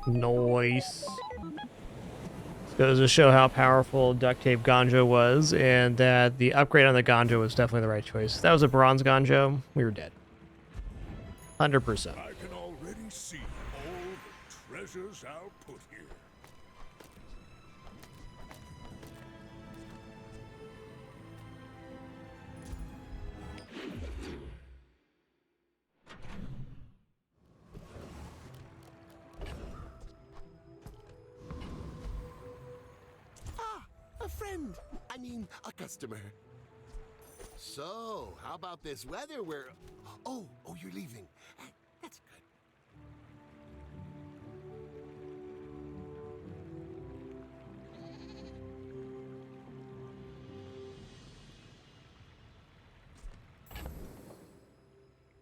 Nice. Goes to show how powerful duct tape Ganjo was, and that the upgrade on the Ganjo was definitely the right choice. If that was a bronze Ganjo, we were dead. 100%. I can already see all the treasures I'll put here. A friend. I mean, a customer. So, how about this weather where... Oh, you're leaving. That's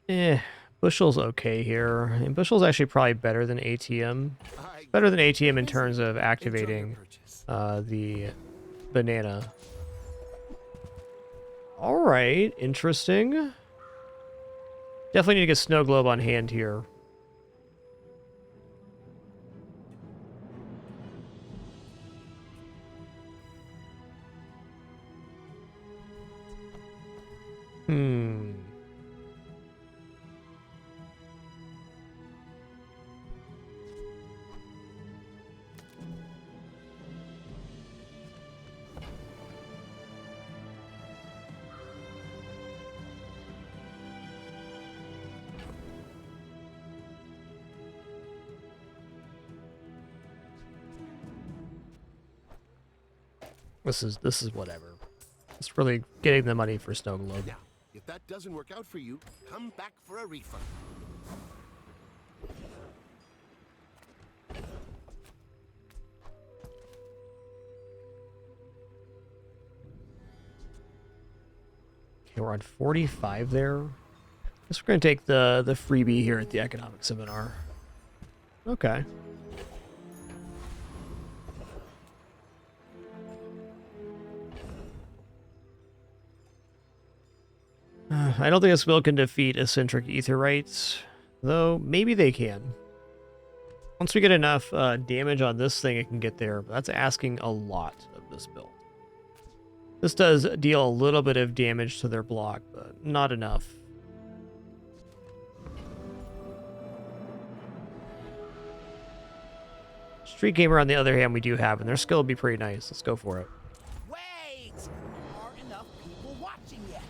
good. Bushel's okay here. And Bushel's actually probably better than ATM. Better than ATM in terms of activating the banana. Alright, interesting. Definitely need to get Snow Globe on hand here. This is whatever. It's really getting the money for Snow Globe. Now, if that doesn't work out for you, come back for a refund. Okay, we're on 45 there. Guess we're gonna take the freebie here at the economic seminar. Okay. I don't think this will can defeat eccentric Aetherites, though maybe they can. Once we get enough damage on this thing, it can get there, but that's asking a lot of this build. This does deal a little bit of damage to their block, but not enough. Street Gamer, on the other hand, we do have, and their skill would be pretty nice. Let's go for it. Wait! Aren't enough people watching yet.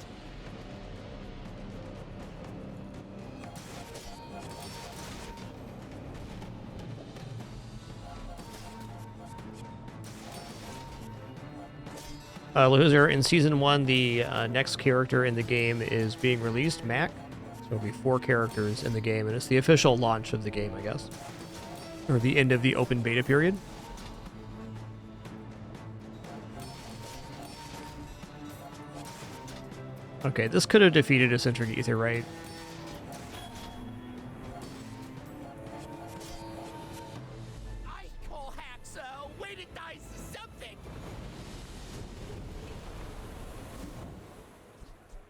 Loser, in Season 1, the next character in the game is being released, Mac. So there'll be 4 characters in the game, and it's the official launch of the game, I guess. Or the end of the open beta period. Okay, this could have defeated eccentric Aetherite. I call hacks weighted dice something.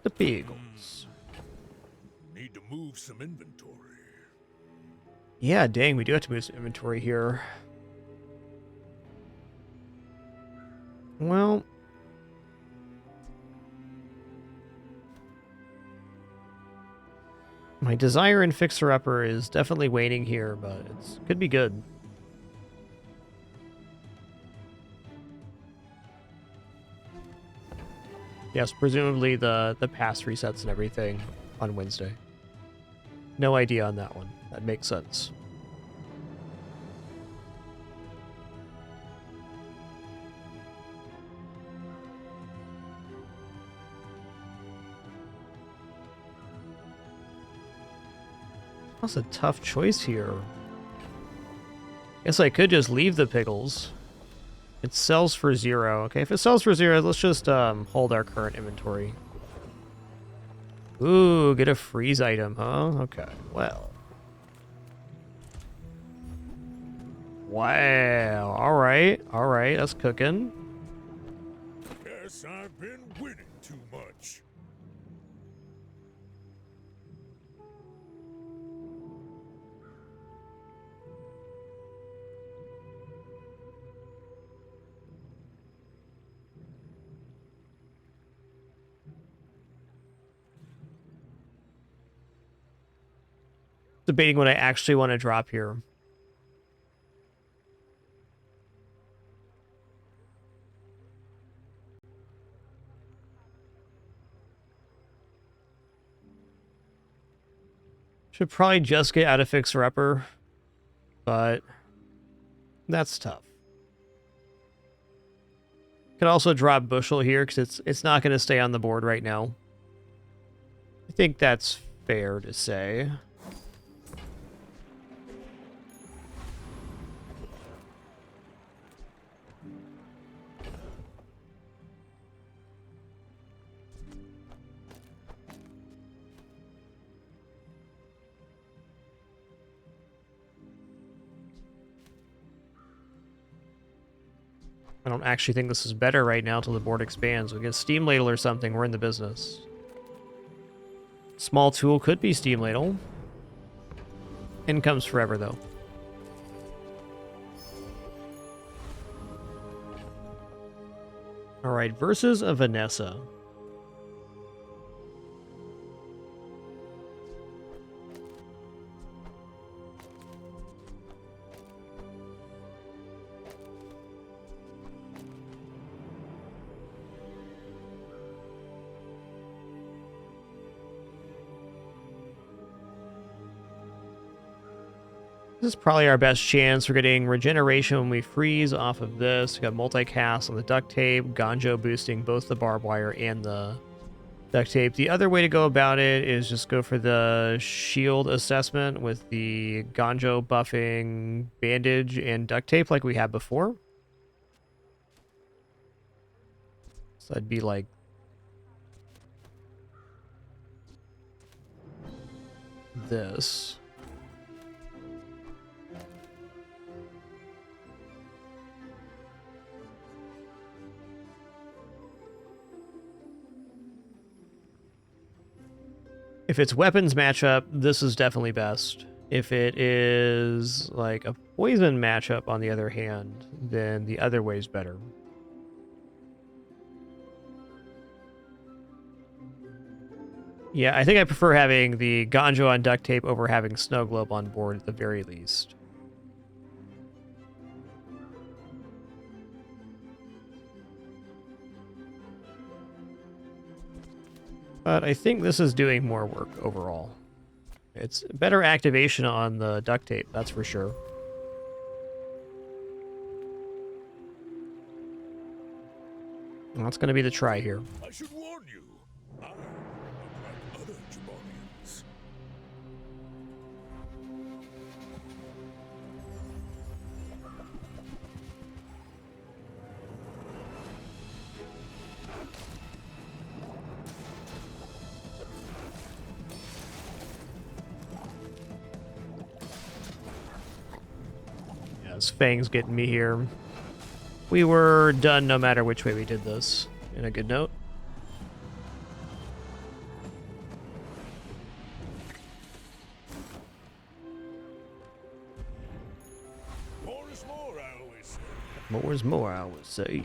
The Beagles. Need to move some inventory. Yeah, dang, we do have to move some inventory here. Well... my desire in Fixer Upper is definitely waning here, but it could be good. Yes, presumably the pass resets and everything on Wednesday. No idea on that one. That makes sense. That's a tough choice here. Guess I could just leave the pickles. It sells for 0. Okay, if it sells for 0, let's just hold our current inventory. Ooh, get a freeze item, huh? Okay, well. Wow, alright, that's cooking. Guess I've been winning too much. Debating what I actually want to drop here. Should probably just get out of Fixer Upper, but that's tough. Could also drop Bushel here because it's not going to stay on the board right now. I think that's fair to say. I don't actually think this is better right now until the board expands. We get Steam Ladle or something, we're in the business. Small tool could be Steam Ladle. Income's forever, though. Alright, versus a Vanessa. This is probably our best chance. We're getting regeneration when we freeze off of this. We got multicast on the duct tape, Ganjo boosting both the barbed wire and the duct tape. The other way to go about it is just go for the shield assessment with the Ganjo buffing bandage and duct tape like we had before. So that'd be like this. If it's weapons matchup, this is definitely best. If it is like a poison matchup, on the other hand, then the other way is better. Yeah, I think I prefer having the Ganjo on duct tape over having Snow Globe on board at the very least. But I think this is doing more work overall. It's better activation on the duct tape, that's for sure. That's going to be the try here. I should warn you. I am like other Jabarians. Yeah, his Fang's getting me here. We were done no matter which way we did this. In a good note. More is more, I always say. More is more, I would say.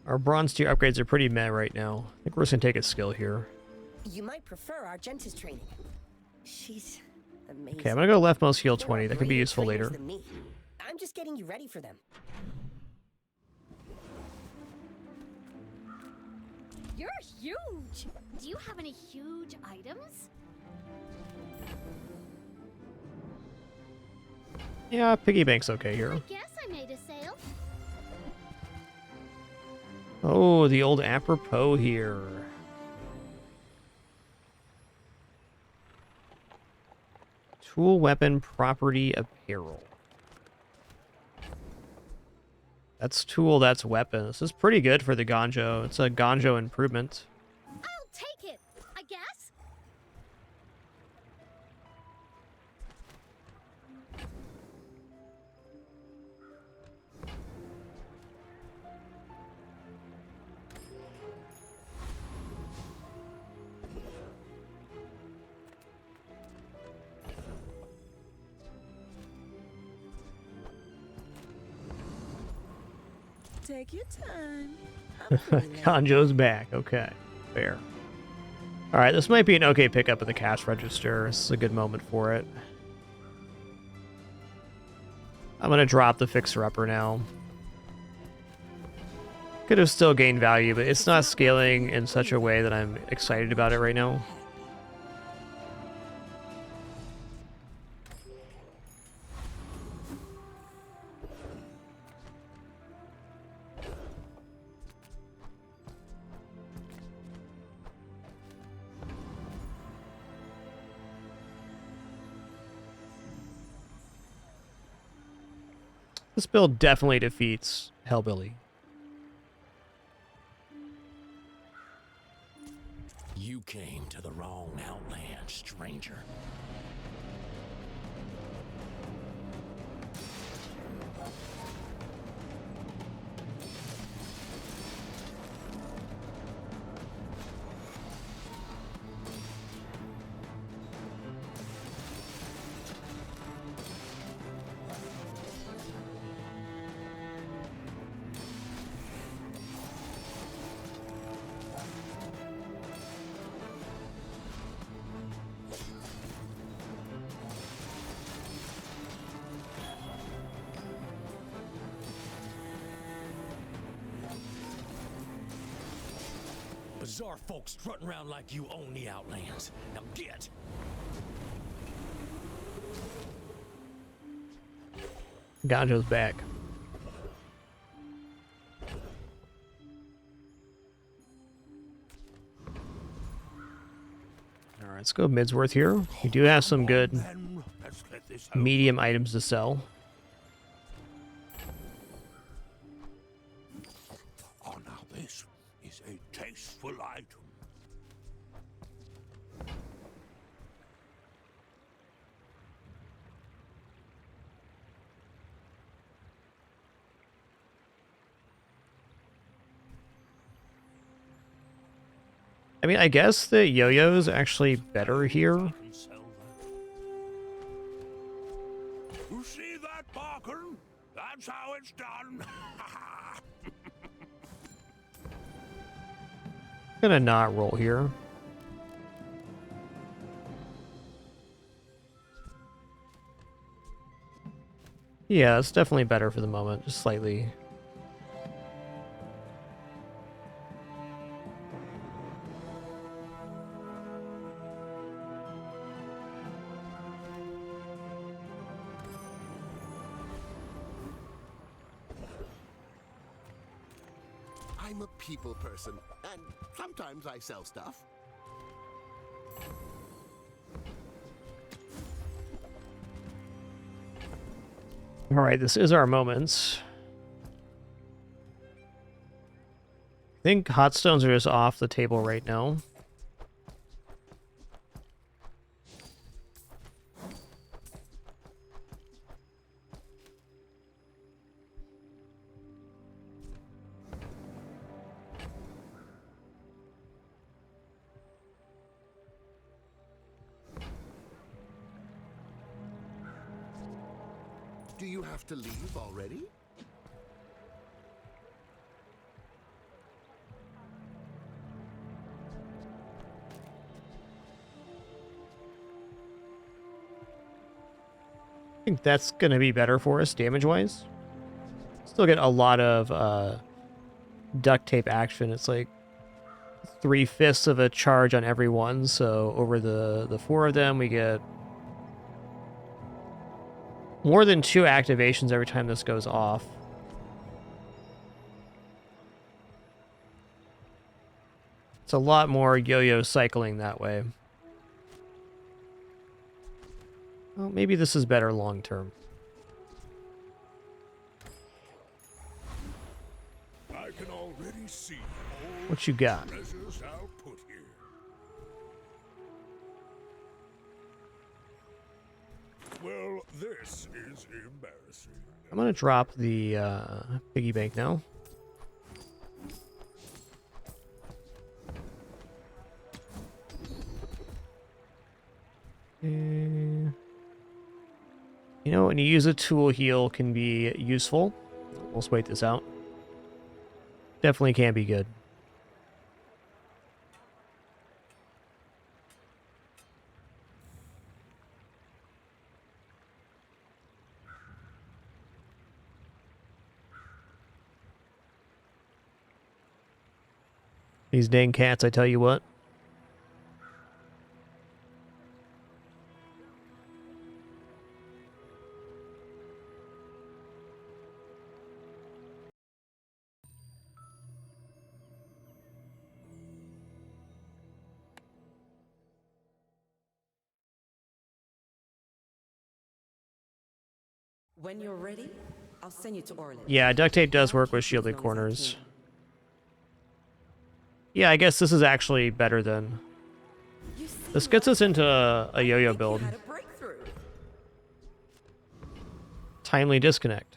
Our bronze tier upgrades are pretty meh right now. I think we're just gonna take a skill here. You might prefer Argenta's training. She's amazing. Okay, I'm gonna go leftmost heal There 20. are That could be greater useful trainers later. than me. I'm just getting you ready for them. You're huge! Do you have any huge items? Yeah, piggy bank's okay here. I guess I made a sale. Oh, the old apropos here. Tool, weapon, property, apparel. That's tool, that's weapon. This is pretty good for the Ganjo. It's a Ganjo improvement. I'll take it, I guess. Take your time. Conjo's back. Okay, fair. All right, this might be an okay pickup at the cash register. This is a good moment for it. I'm gonna drop the fixer-upper now. Could have still gained value, but it's not scaling in such a way that I'm excited about it right now. This build definitely defeats Hellbilly. You came to the wrong outland, stranger. Bazaar folks strutting around like you own the Outlands. Now get! Ganjo's back. Alright, let's go Midsworth here. We do have some good medium items to sell. Oh, now this is a tasteful item. I mean, I guess the yo-yo is actually better here. You see that, Barker? That's how it's done. I'm gonna not roll here. Yeah, it's definitely better for the moment, just slightly. I'm a people person, and sometimes I sell stuff. All right, this is our moment. I think hot stones are just off the table right now. Do you have to leave already? I think that's going to be better for us damage-wise. Still get a lot of duct tape action. It's like 3/5 of a charge on every one, so over the 4 of them, we get more than 2 activations every time this goes off. It's a lot more yo-yo cycling that way. Well, maybe this is better long term. I can already see all What you got? treasures I'll put here. Well, this is embarrassing. I'm gonna drop the piggy bank now. You know, when you use a tool heal can be useful. Let's wait this out. Definitely can be good. These dang cats, I tell you what. When you're ready, I'll send you to Orlin. Yeah, duct tape does work with shielded corners. Yeah, I guess this is actually better than... This gets us into a yo-yo build. Timely disconnect.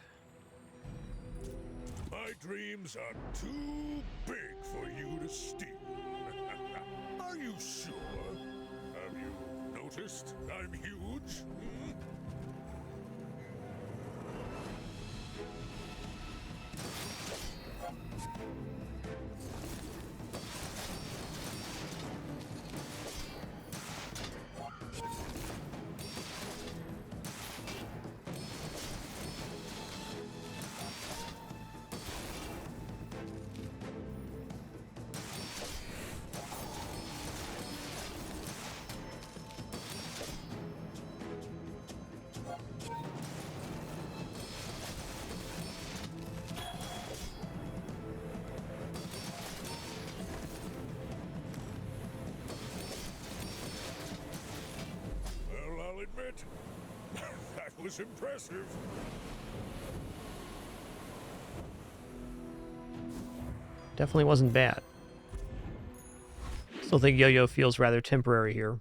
My dreams are too big for you to steal. Are you sure? Have you noticed I'm huge? Hmm? Well, I'll admit, that was impressive. Definitely wasn't bad. Still think yo-yo feels rather temporary here.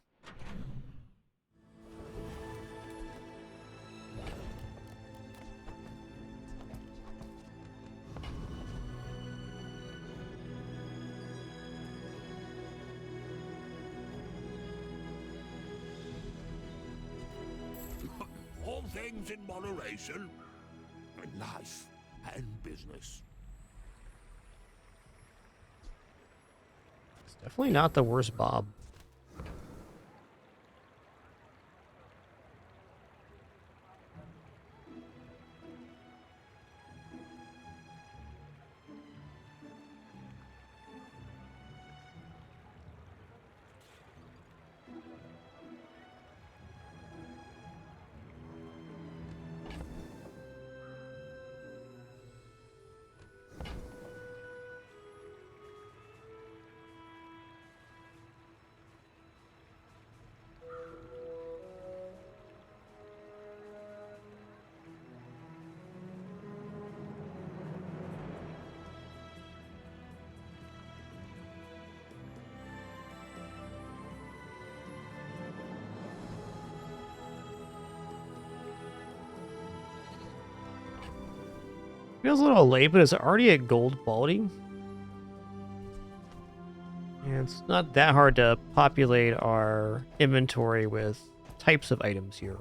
All things in moderation. In life and business. It's definitely not the worst Bob. Feels a little late, but it's already at gold quality. And it's not that hard to populate our inventory with types of items here.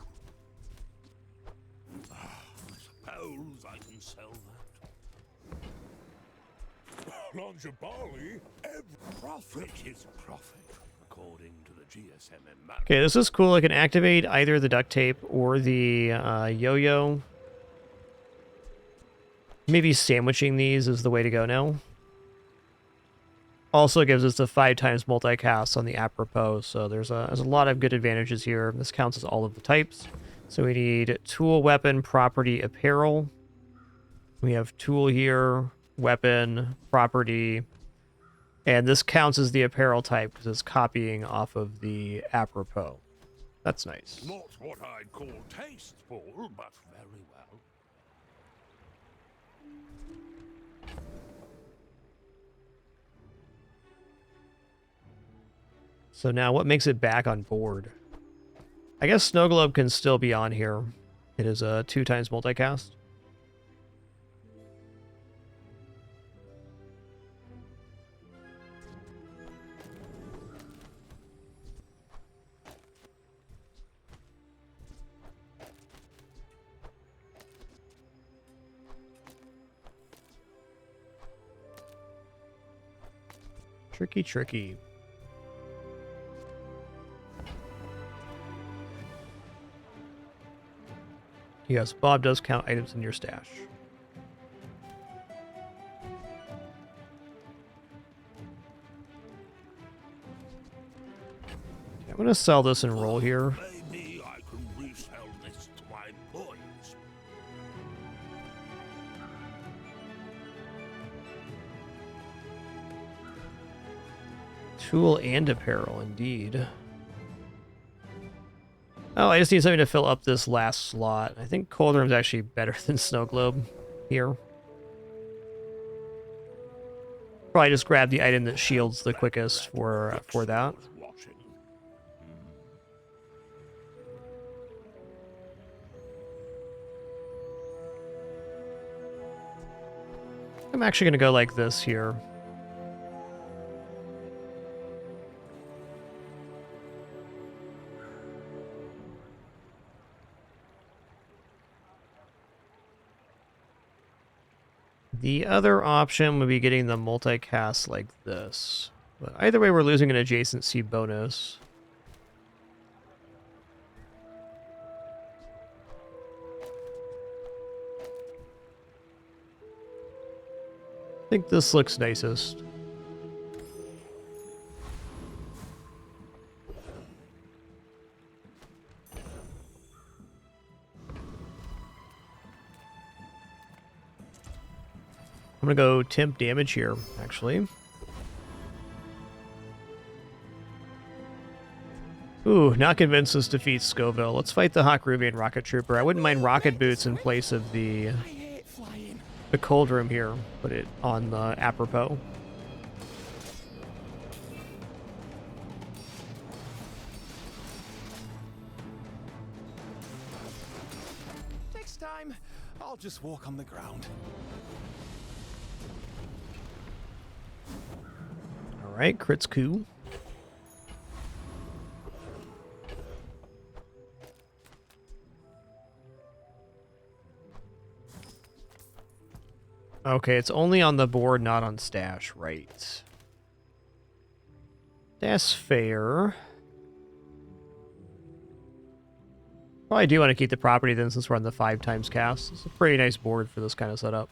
Suppose I can sell that. Lonjabali, every profit is profit, according to the GSMM map. Okay, this is cool. I can activate either the duct tape or the yo-yo. Maybe sandwiching these is the way to go now. Also gives us the 5x multicast on the apropos, so there's a lot of good advantages here. This counts as all of the types. So we need tool, weapon, property, apparel. We have tool here, weapon, property, and this counts as the apparel type because it's copying off of the apropos. That's nice. Not what I'd call tasteful, but very well. So now what makes it back on board? I guess Snow Globe can still be on here. It is a 2x multicast. Tricky, tricky. Yes, Bob does count items in your stash. Okay, I'm gonna sell this and roll here. Maybe I can resell this to my employees. Tool and apparel, indeed. Oh, I just need something to fill up this last slot. I think Cold Room's actually better than Snow Globe here. Probably just grab the item that shields the quickest for that. I'm actually going to go like this here. The other option would be getting the multicast like this. But either way, we're losing an adjacency bonus. I think this looks nicest. I'm gonna go temp damage here, actually. Ooh, not convinced this defeats Scoville. Let's fight the Hawk-Rubian Rocket Trooper. I wouldn't mind Rocket Boots in place of the Cold Room here. Put it on the apropos. Next time, I'll just walk on the ground. Alright, crits coup. Okay, it's only on the board, not on stash. Right. That's fair. Probably do want to keep the property then since we're on the 5 times cast. It's a pretty nice board for this kind of setup.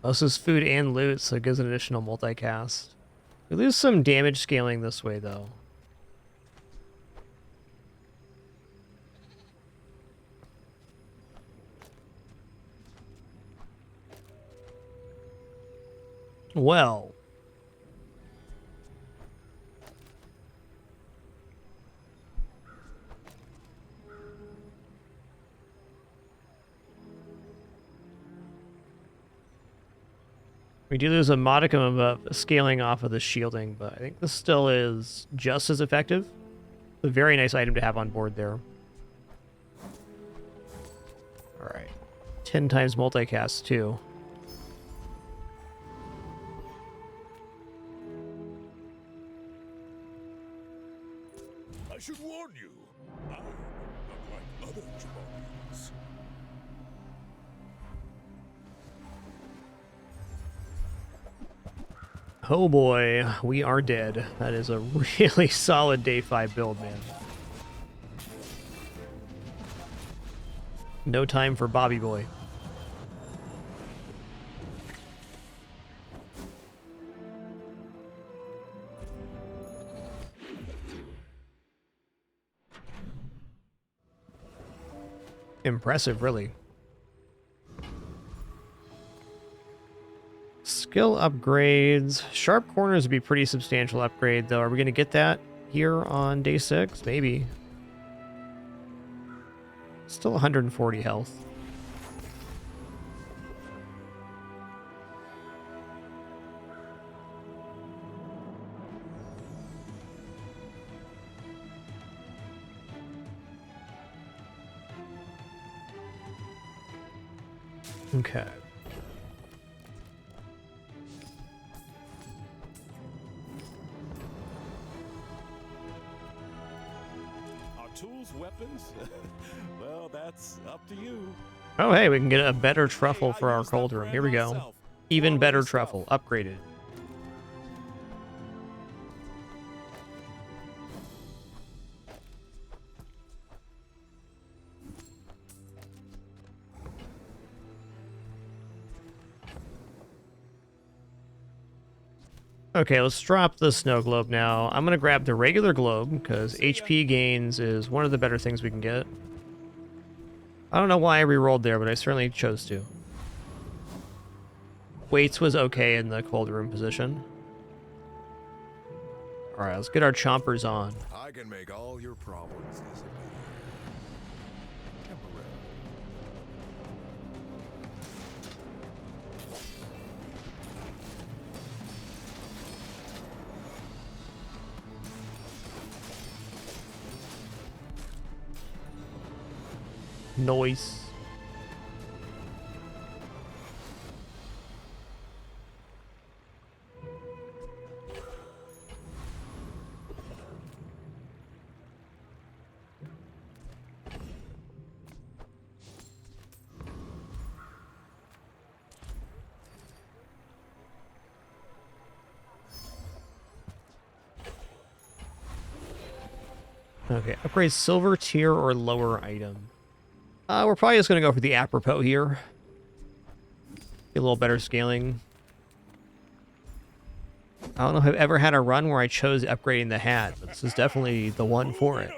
This is food and loot, so it gives an additional multicast. We lose some damage scaling this way, though. Well. We do lose a modicum of scaling off of the shielding, but I think this still is just as effective. A very nice item to have on board there. Alright. 10 times multicast, too. I should warn you, I'm not like other Jabarians. Oh boy, we are dead. That is a really solid day 5 build, man. No time for Bobby Boy. Impressive, really. Skill upgrades. Sharp corners would be pretty substantial upgrade, though. Are we going to get that here on day 6? Maybe. Still 140 health. Okay. Our tools, weapons? Well, that's up to you. Oh, hey, we can get a better truffle for our cold room. Here we go. Even better truffle. Upgraded. Okay, let's drop the snow globe now. I'm going to grab the regular globe, because HP gains is one of the better things we can get. I don't know why I rerolled there, but I certainly chose to. Weights was okay in the cold room position. Alright, let's get our chompers on. I can make all your problems disappear. Temporarily. Noise. Okay, upgrade silver tier or lower item. We're probably just going to go for the apropos here. Get a little better scaling. I don't know if I've ever had a run where I chose upgrading the hat, but this is definitely the one for it.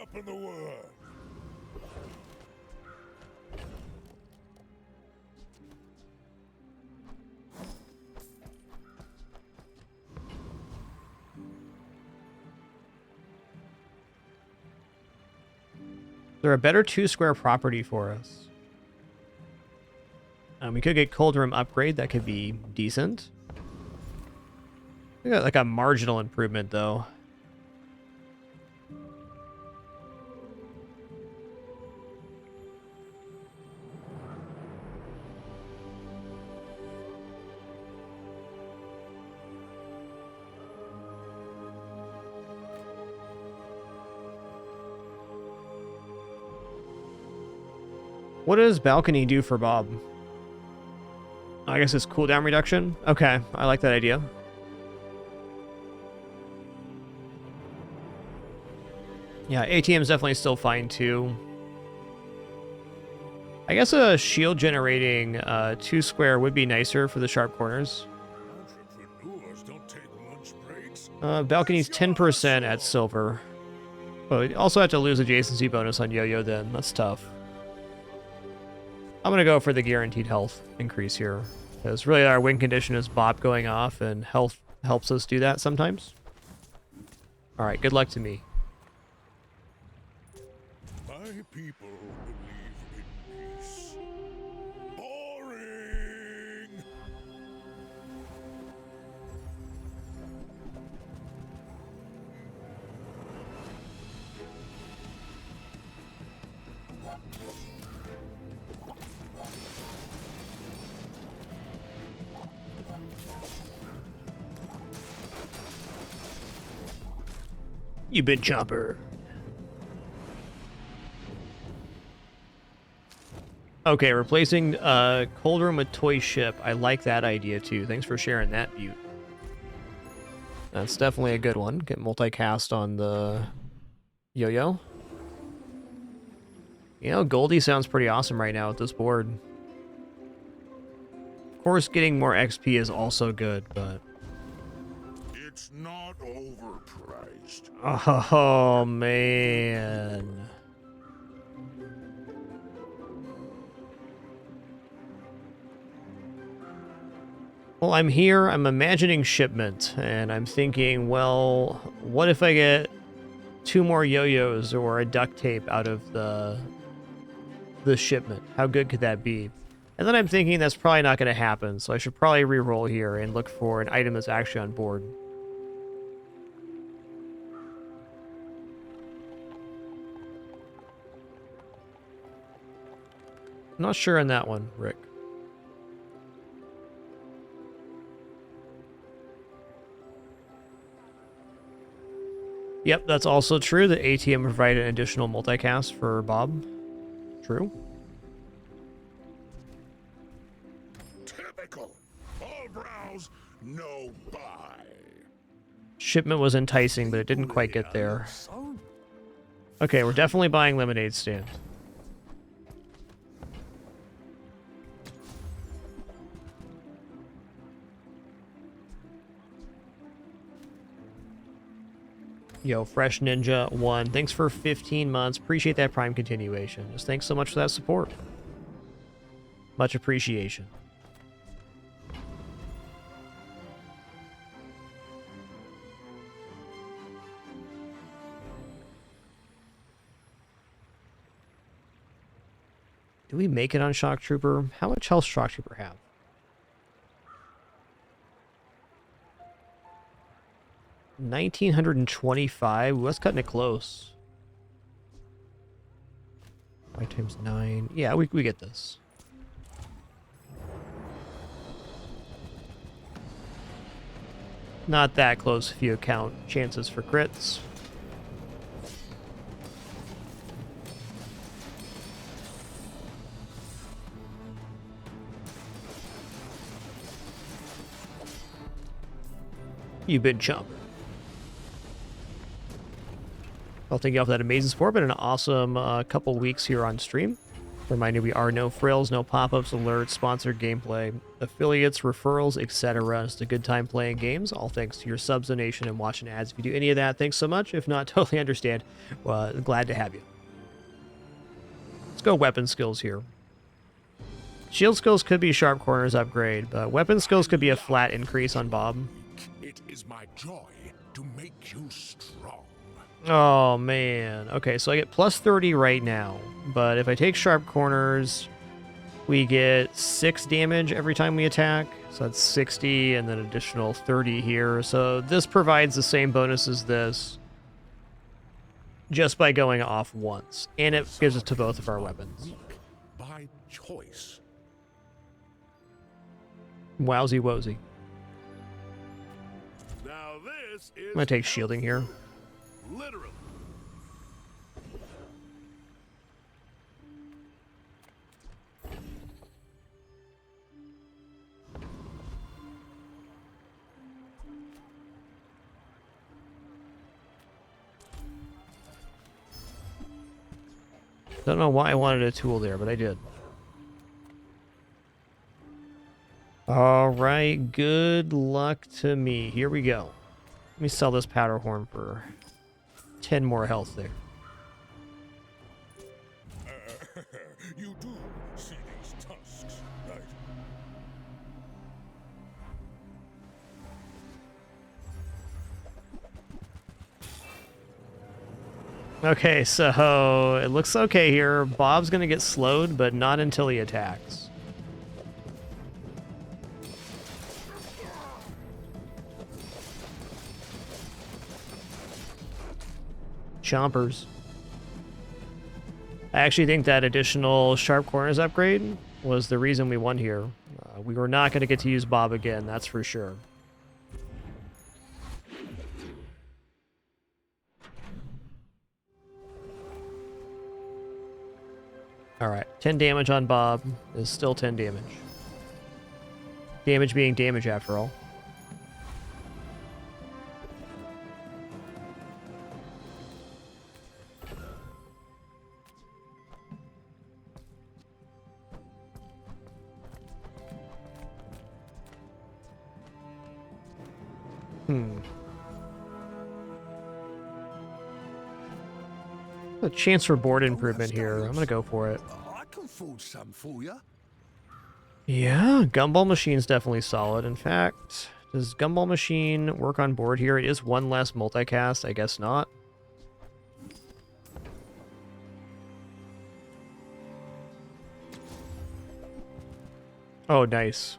They're a better 2-square property for us. We could get cold room upgrade. That could be decent. We got like a marginal improvement though. What does balcony do for Bob? I guess it's cooldown reduction. Okay, I like that idea. Yeah, ATM's definitely still fine too. I guess a shield generating 2-square would be nicer for the sharp corners. Balcony's 10% at silver. But we also have to lose adjacency bonus on Yo-Yo then. That's tough. I'm going to go for the guaranteed health increase here. Because really our win condition is Bob going off, and health helps us do that sometimes. Alright, good luck to me. My people believe in peace. Boring! You big chopper. Okay, replacing cold room with toy ship. I like that idea too. Thanks for sharing that, Butte. That's definitely a good one. Get multicast on the Yo-Yo. You know, Goldie sounds pretty awesome right now with this board. Of course, getting more XP is also good, but... It's not overpriced. Oh, man. Well, I'm here, I'm imagining shipment, and I'm thinking, well, what if I get 2 more yo-yos or a duct tape out of the shipment? How good could that be? And then I'm thinking that's probably not going to happen, so I should probably re-roll here and look for an item that's actually on board. I'm not sure on that one, Rick. Yep, that's also true. The ATM provided an additional multicast for Bob. True. Typical. All browse, no buy. Shipment was enticing, but it didn't quite get there. Okay, we're definitely buying lemonade stand. Yo, Fresh Ninja 1. Thanks for 15 months. Appreciate that Prime continuation. Just thanks so much for that support. Much appreciation. Do we make it on Shock Trooper? How much health Shock Trooper have? $1,925. Ooh, that's cutting it close. 5 times 9. Yeah, we get this. Not that close if you count chances for crits. You big chump. I'll thank you all for that amazing support. Been an awesome couple weeks here on stream. Reminder, we are no frills, no pop-ups, alerts, sponsored gameplay, affiliates, referrals, etc. It's a good time playing games. All thanks to your subs, donation, and watching ads. If you do any of that, thanks so much. If not, totally understand. Glad to have you. Let's go weapon skills here. Shield skills could be sharp corners upgrade, but weapon skills could be a flat increase on Bob. It is my joy to make you strong. Oh, man. Okay, so I get plus 30 right now, but if I take sharp corners, we get 6 damage every time we attack. So that's 60 and then additional 30 here. So this provides the same bonus as this just by going off once. And it gives it to both of our weapons. By choice. Wowsy wosy. Now this is I'm going to take shielding here. literally. Don't know why I wanted a tool there, but I did. All right, good luck to me. Here we go. Let me sell this powder horn for 10 more health there. You do see these tusks, right? Okay, so it looks okay here. Bob's going to get slowed, but not until he attacks. Chompers. I actually think that additional sharp corners upgrade was the reason we won here. We were not going to get to use Bob again, that's for sure. Alright, 10 damage on Bob is still 10 damage. Damage being damage after all. A chance for board improvement here. I'm gonna go for it. I can forge some for you. Yeah, Gumball Machine's definitely solid. In fact, does Gumball Machine work on board here? It is one less multicast. I guess not. Oh, nice.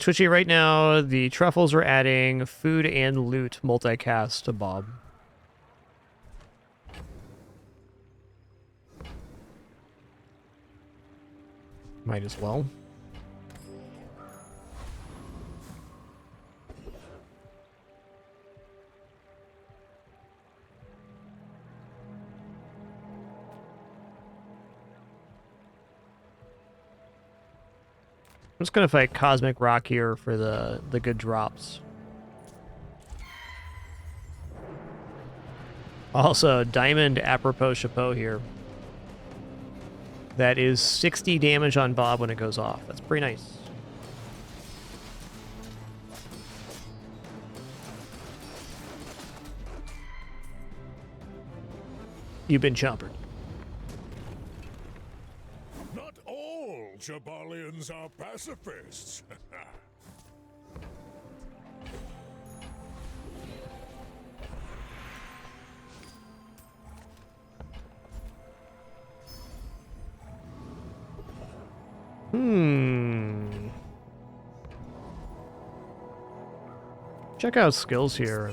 Twitchy, right now, the truffles are adding food and loot multicast to Bob. Might as well. I'm just gonna fight Cosmic Rock here for the good drops. Also, Diamond Apropos Chapeau here. That is 60 damage on Bob when it goes off. That's pretty nice. You've been chompered. Not all Jabalians are pacifists. Check out skills here.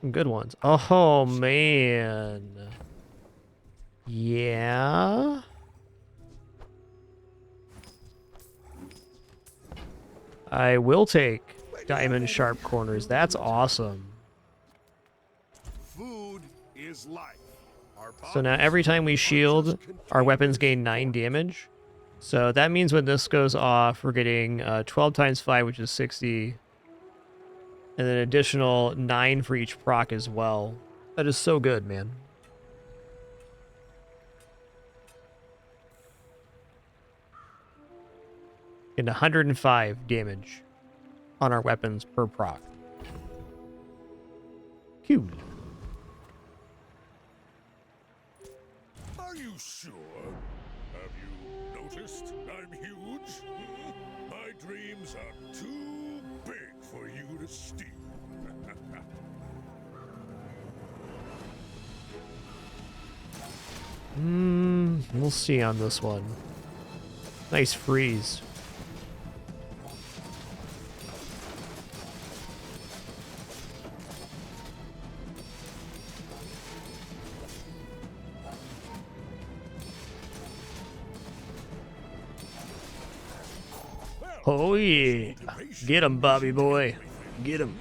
Some good ones. Oh, man. Yeah? I will take Diamond Sharp Corners. That's awesome. Food is life. So now every time we shield, our weapons gain 9 damage. So that means when this goes off, we're getting 12 times 5, which is 60. And then additional 9 for each proc as well. That is so good, man. And 105 damage on our weapons per proc. Cool. Are you sure? Have you noticed I'm huge? My dreams are too big for you to steal. We'll see on this one. Nice freeze. Oh yeah. Get him, Bobby boy. Get him.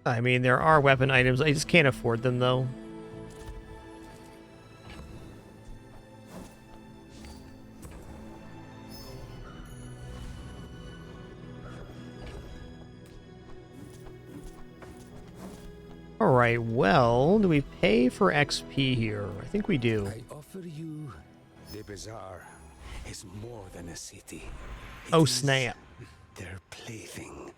I mean, there are weapon items. I just can't afford them, though. Alright, well, do we pay for XP here? I think we do. I offer you the Bazaar is more than a city. Oh, snap. Their plaything.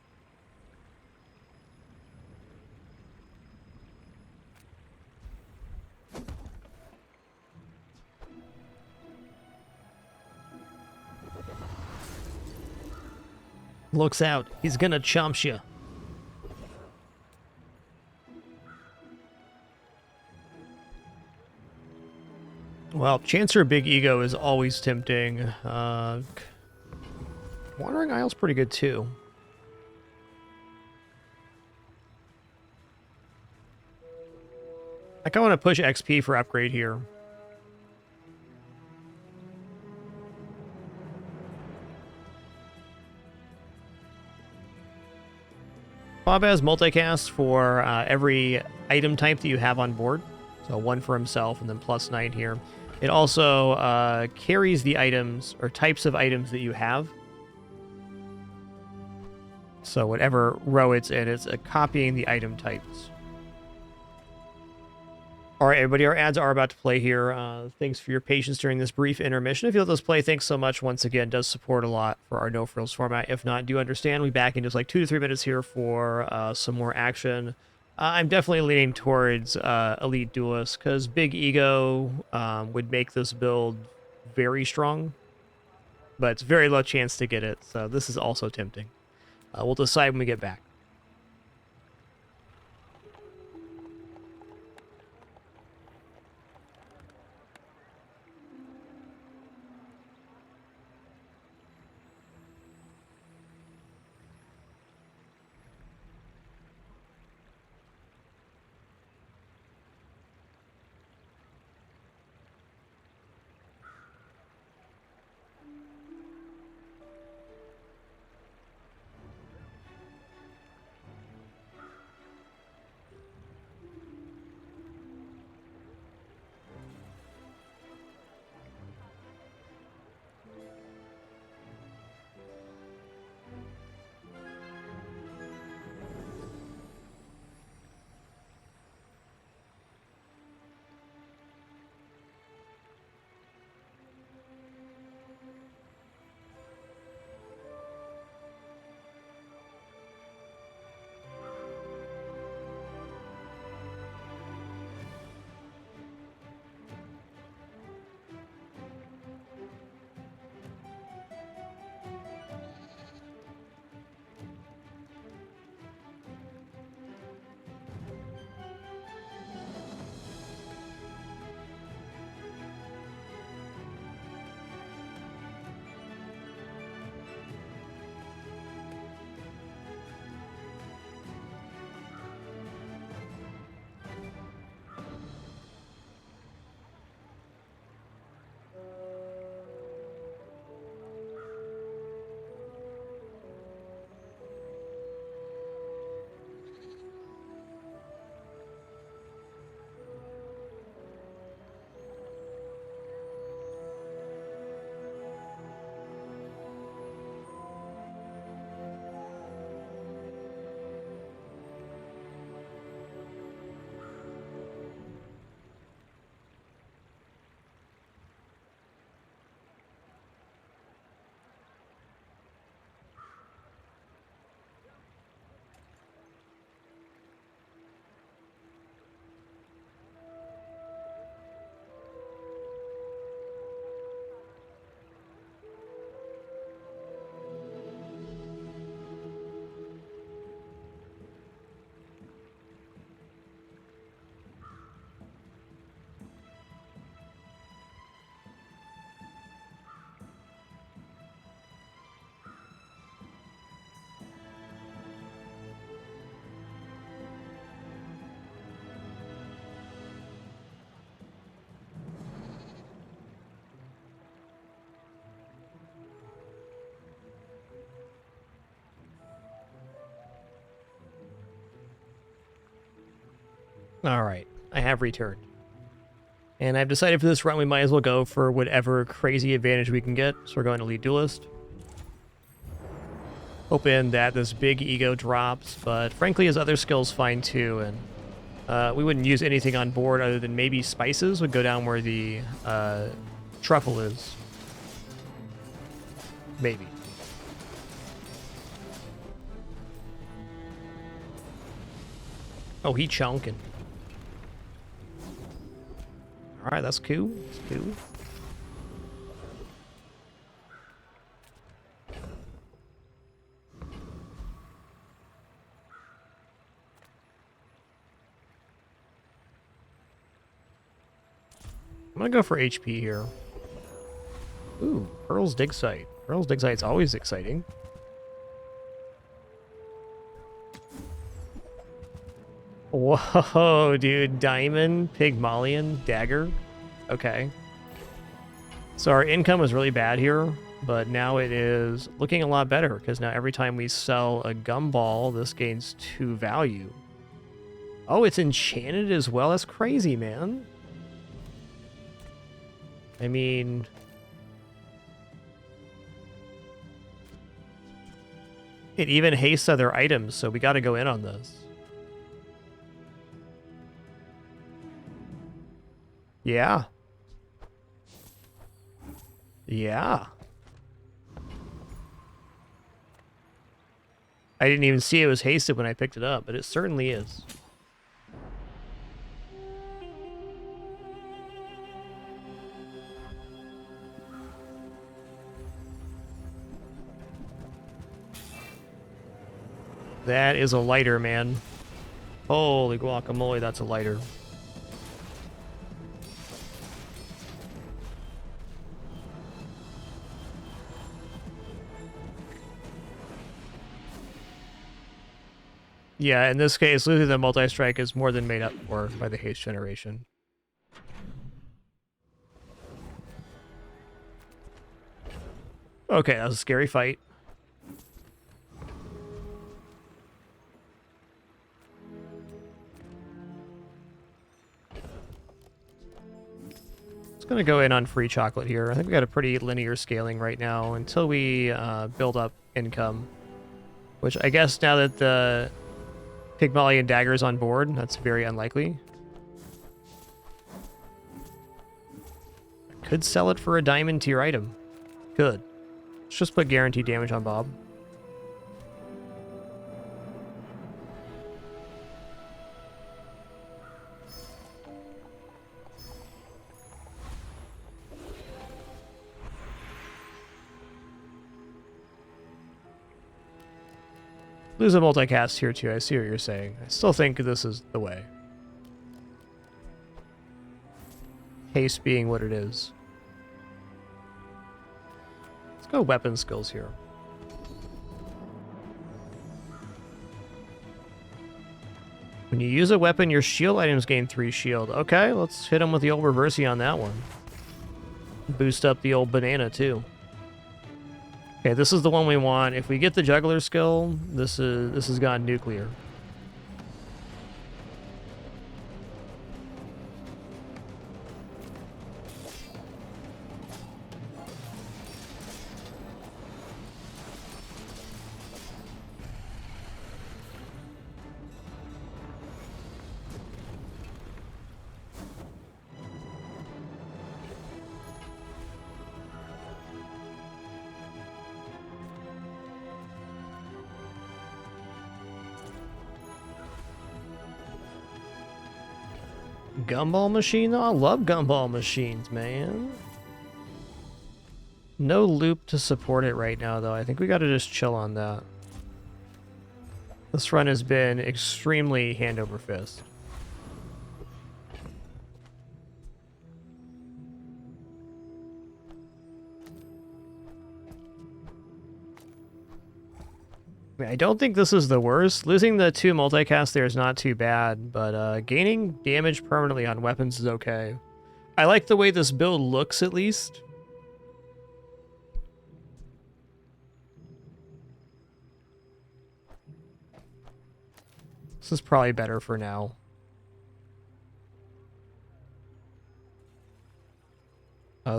Looks out. He's gonna chomp you. Well, Chancer Big Ego is always tempting. Wandering Isle's pretty good, too. I kind of want to push XP for upgrade here. Bob has multicast for every item type that you have on board. So 1 for himself and then +9 here. It also carries the items or types of items that you have. So whatever row it's in, it's copying the item types. All right, everybody, our ads are about to play here. Thanks for your patience during this brief intermission. If you let us play, thanks so much. Once again, does support a lot for our No Frills format. If not, do understand. We'll be back in just like 2 to 3 minutes here for some more action. I'm definitely leaning towards Elite Duelist because Big Ego would make this build very strong, but it's very low chance to get it, so this is also tempting. We'll decide when we get back. All right, I have returned. And I've decided for this run we might as well go for whatever crazy advantage we can get. So we're going to Elite Duelist. Hoping that this Big Ego drops, but frankly his other skill's fine too, and we wouldn't use anything on board other than maybe spices would go down where the truffle is. Maybe. Oh, he chunking. Alright, that's cool. That's cool. I'm gonna go for HP here. Ooh, Pearl's Dig Site. Pearl's Dig Site's always exciting. Whoa, dude. Diamond, Pygmalion, Dagger. Okay. So our income was really bad here, but now it is looking a lot better, because now every time we sell a gumball, this gains 2 value. Oh, it's enchanted as well? That's crazy, man. I mean... It even hastes other items, so we got to go in on this. Yeah. Yeah. I didn't even see it was hasted when I picked it up, but it certainly is. That is a lighter, man. Holy guacamole, that's a lighter. Yeah, in this case, losing the multi-strike is more than made up for by the haste generation. Okay, that was a scary fight. Just gonna go in on free chocolate here. I think we got a pretty linear scaling right now until we build up income. Which I guess now that the Pygmalion dagger is on board, that's very unlikely. I could sell it for a diamond tier item. Could. Let's just put guaranteed damage on Bob. Lose a multicast here too, I see what you're saying. I still think this is the way. Haste being what it is. Let's go weapon skills here. When you use a weapon, your shield items gain 3 shield. Okay, let's hit him with the old reversey on that one. Boost up the old banana too. Okay, this is the one we want. If we get the juggler skill, this has gone nuclear. Gumball machine though? I love gumball machines, man. No loop to support it right now though. I think we gotta just chill on that. This run has been extremely hand over fist. I don't think this is the worst. Losing the 2 multicast there is not too bad, but gaining damage permanently on weapons is okay. I like the way this build looks, at least. This is probably better for now.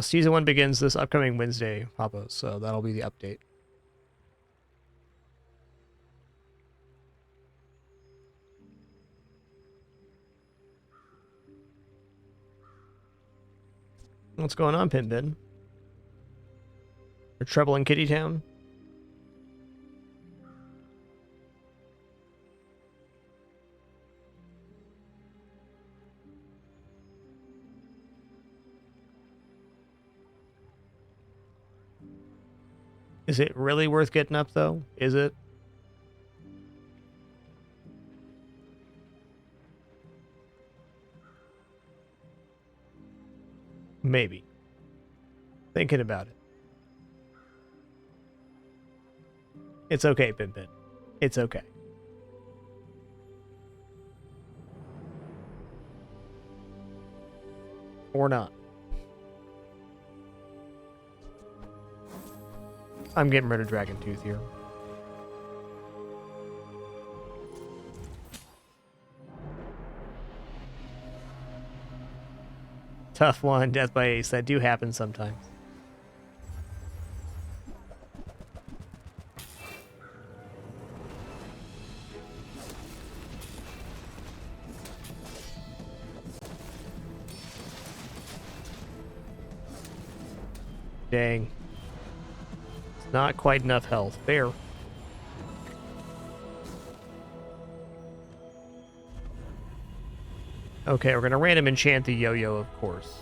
Season 1 begins this upcoming Wednesday, Papa, so that'll be the update. What's going on, Pinbin? Or Trouble in Kitty Town? Is it really worth getting up, though? Is it? Maybe. Thinking about it. It's okay, Pimpin. It's okay. Or not. I'm getting rid of Dragon Tooth here. Tough one, death by ace. That do happen sometimes. Dang. It's not quite enough health. Fair. Okay, we're gonna random enchant the yo-yo, of course.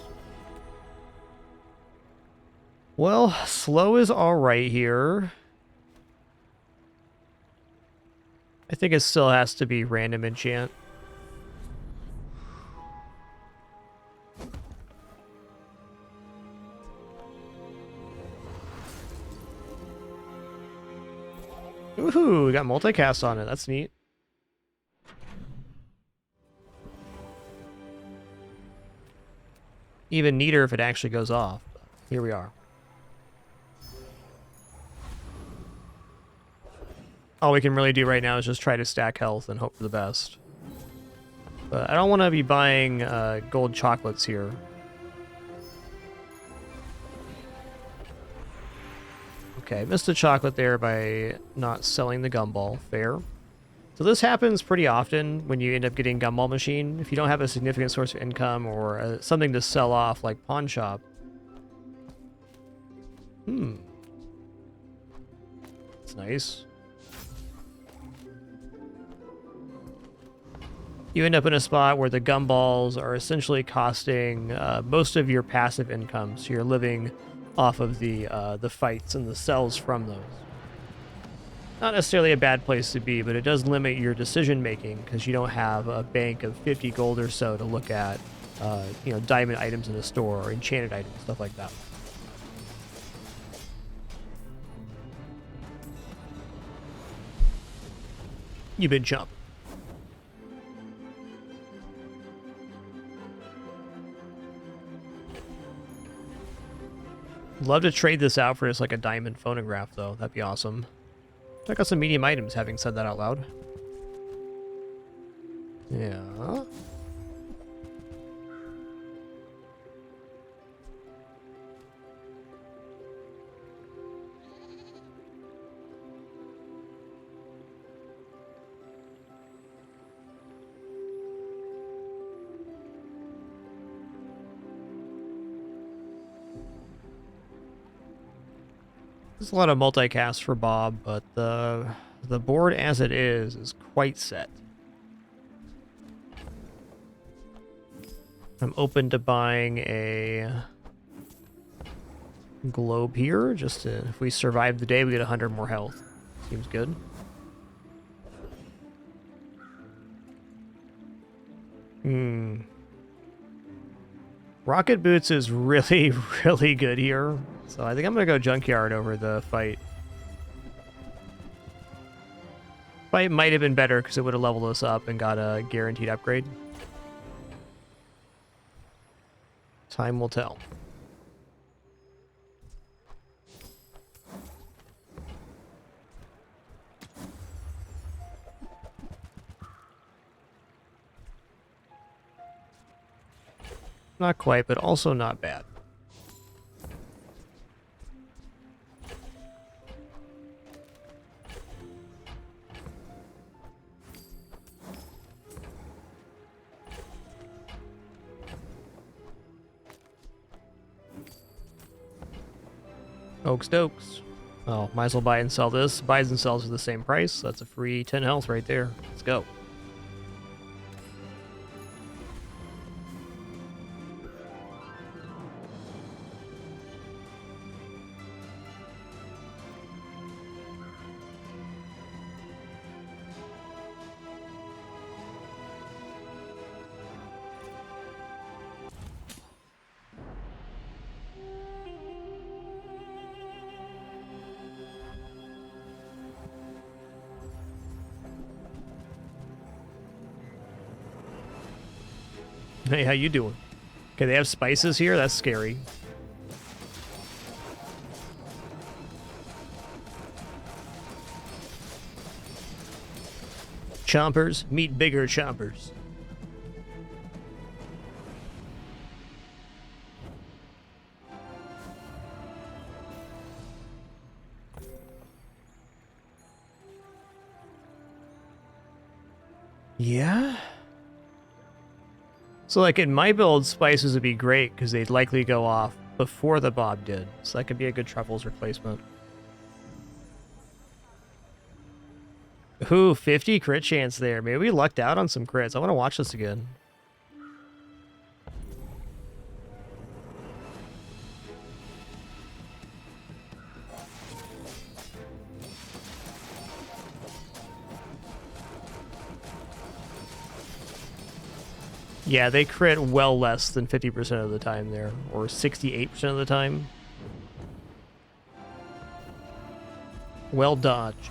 Well, slow is alright here. I think it still has to be random enchant. Woohoo, we got multicast on it. That's neat. Even neater if it actually goes off. Here we are. All we can really do right now is just try to stack health and hope for the best. But I don't want to be buying gold chocolates here. Okay, missed a chocolate there by not selling the gumball. Fair. So this happens pretty often when you end up getting Gumball Machine. If you don't have a significant source of income or something to sell off like Pawn Shop. That's nice. You end up in a spot where the gumballs are essentially costing most of your passive income, so you're living off of the fights and the sells from those. Not necessarily a bad place to be, but it does limit your decision making because you don't have a bank of 50 gold or so to look at, you know, diamond items in the store or enchanted items, stuff like that. You've been jumped. Love to trade this out for just like a diamond phonograph, though. That'd be awesome. Check out some medium items, having said that out loud. Yeah. There's a lot of multicast for Bob, but the board as it is quite set. I'm open to buying a globe here, just to, if we survive the day, we get 100 more health. Seems good. Rocket Boots is really, really good here. So I think I'm going to go Junkyard over the fight. Fight might have been better because it would have leveled us up and got a guaranteed upgrade. Time will tell. Not quite, but also not bad. Oaks dokes. Oh, might as well buy and sell this. Buys and sells for the same price. That's a free 10 health right there. Let's go. Hey, how you doing? Okay, they have spices here? That's scary. Chompers, meet bigger chompers. Yeah? So like in my build, spices would be great because they'd likely go off before the Bob did, so that could be a good Truffles replacement. Ooh, 50 crit chance there. Maybe we lucked out on some crits. I want to watch this again. Yeah, they crit well less than 50% of the time there, or 68% of the time. Well dodged.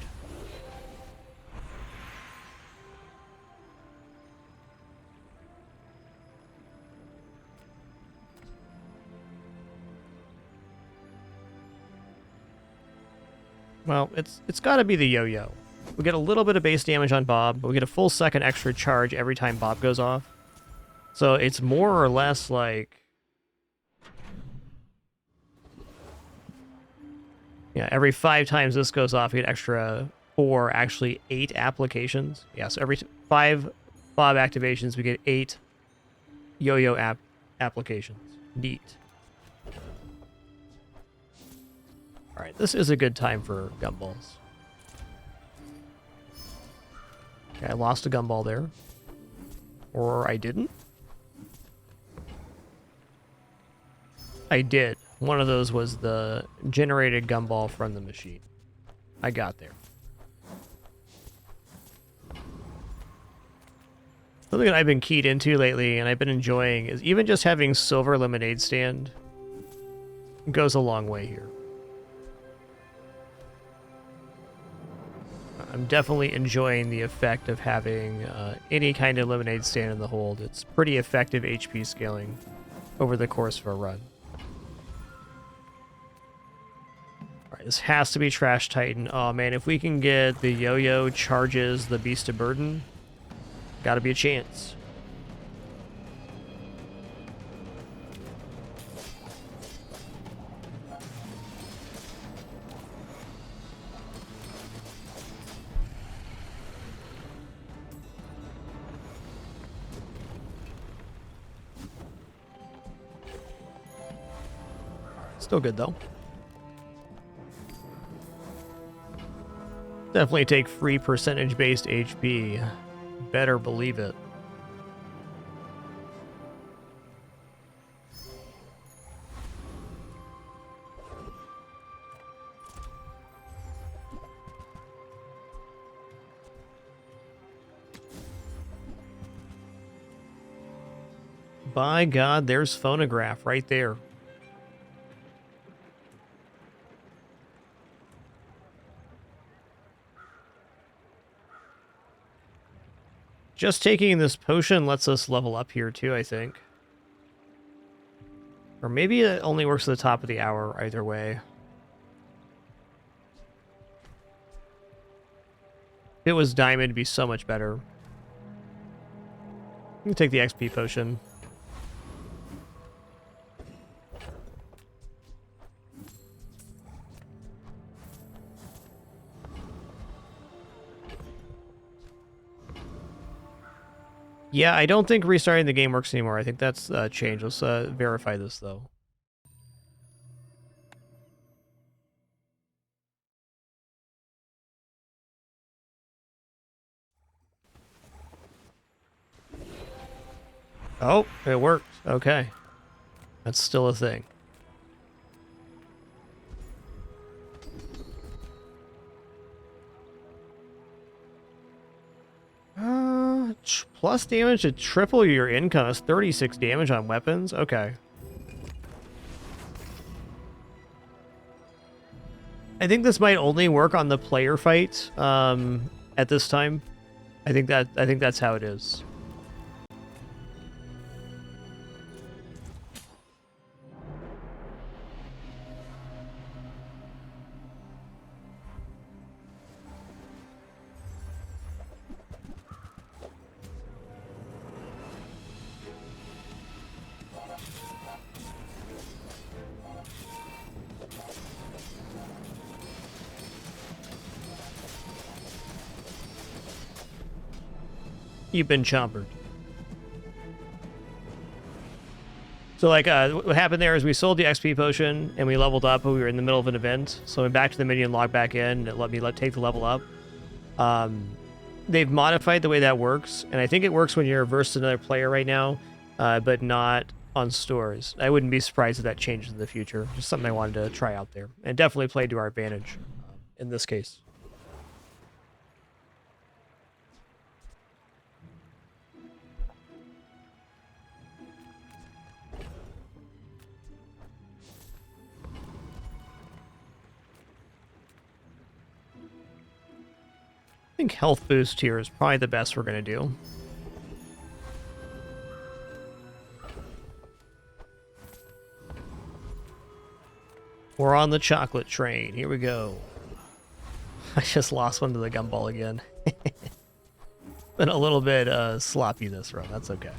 Well, it's got to be the yo-yo. We get a little bit of base damage on Bob, but we get a full second extra charge every time Bob goes off. So it's more or less like... yeah, every 5 times this goes off, you get extra 4, actually 8 applications. Yeah, so every 5 Bob activations, we get 8 yo-yo applications. Neat. Alright, this is a good time for gumballs. Okay, I lost a gumball there. Or I didn't? I did. One of those was the generated gumball from the machine. I got there. Something that I've been keyed into lately and I've been enjoying is even just having silver lemonade stand goes a long way here. I'm definitely enjoying the effect of having any kind of lemonade stand in the hold. It's pretty effective HP scaling over the course of a run. Alright, this has to be Trash Titan. Oh man, if we can get the yo-yo charges the Beast of Burden, gotta be a chance. Still good though. Definitely take free percentage-based HP. Better believe it. By God, there's phonograph right there. Just taking this potion lets us level up here too, I think. Or maybe it only works at the top of the hour, either way. If it was diamond, it'd be so much better. You can take the XP potion. Yeah, I don't think restarting the game works anymore. I think that's changed. Let's verify this, though. Oh, it worked. Okay. That's still a thing. Plus damage to triple your income. That's 36 damage on weapons. Okay. I think this might only work on the player fight at this time. I think that's how it is. You've been chompered. So like what happened there is we sold the XP potion and we leveled up, but we were in the middle of an event. So I went back to the menu and logged back in, and it let me take the level up. They've modified the way that works, and I think it works when you're versus another player right now, but not on stores. I wouldn't be surprised if that changes in the future. Just something I wanted to try out there, and definitely played to our advantage in this case. I think health boost here is probably the best we're going to do. We're on the chocolate train. Here we go. I just lost one to the gumball again. Been a little bit sloppy this run. That's okay.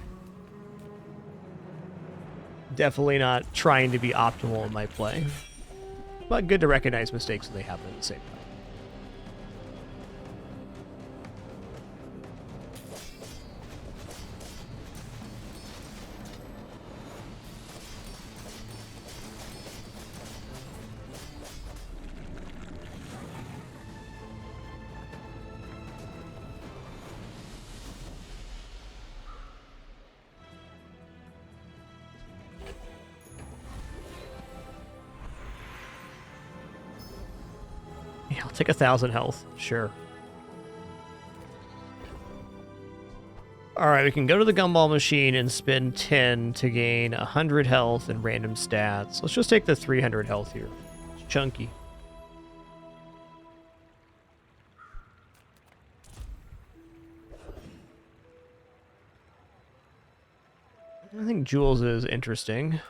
Definitely not trying to be optimal in my play. But good to recognize mistakes when they happen at the same time. Yeah, I'll take 1,000 health. Sure. Alright, we can go to the gumball machine and spend 10 to gain 100 health and random stats. Let's just take the 300 health here. It's chunky. I think Jules is interesting.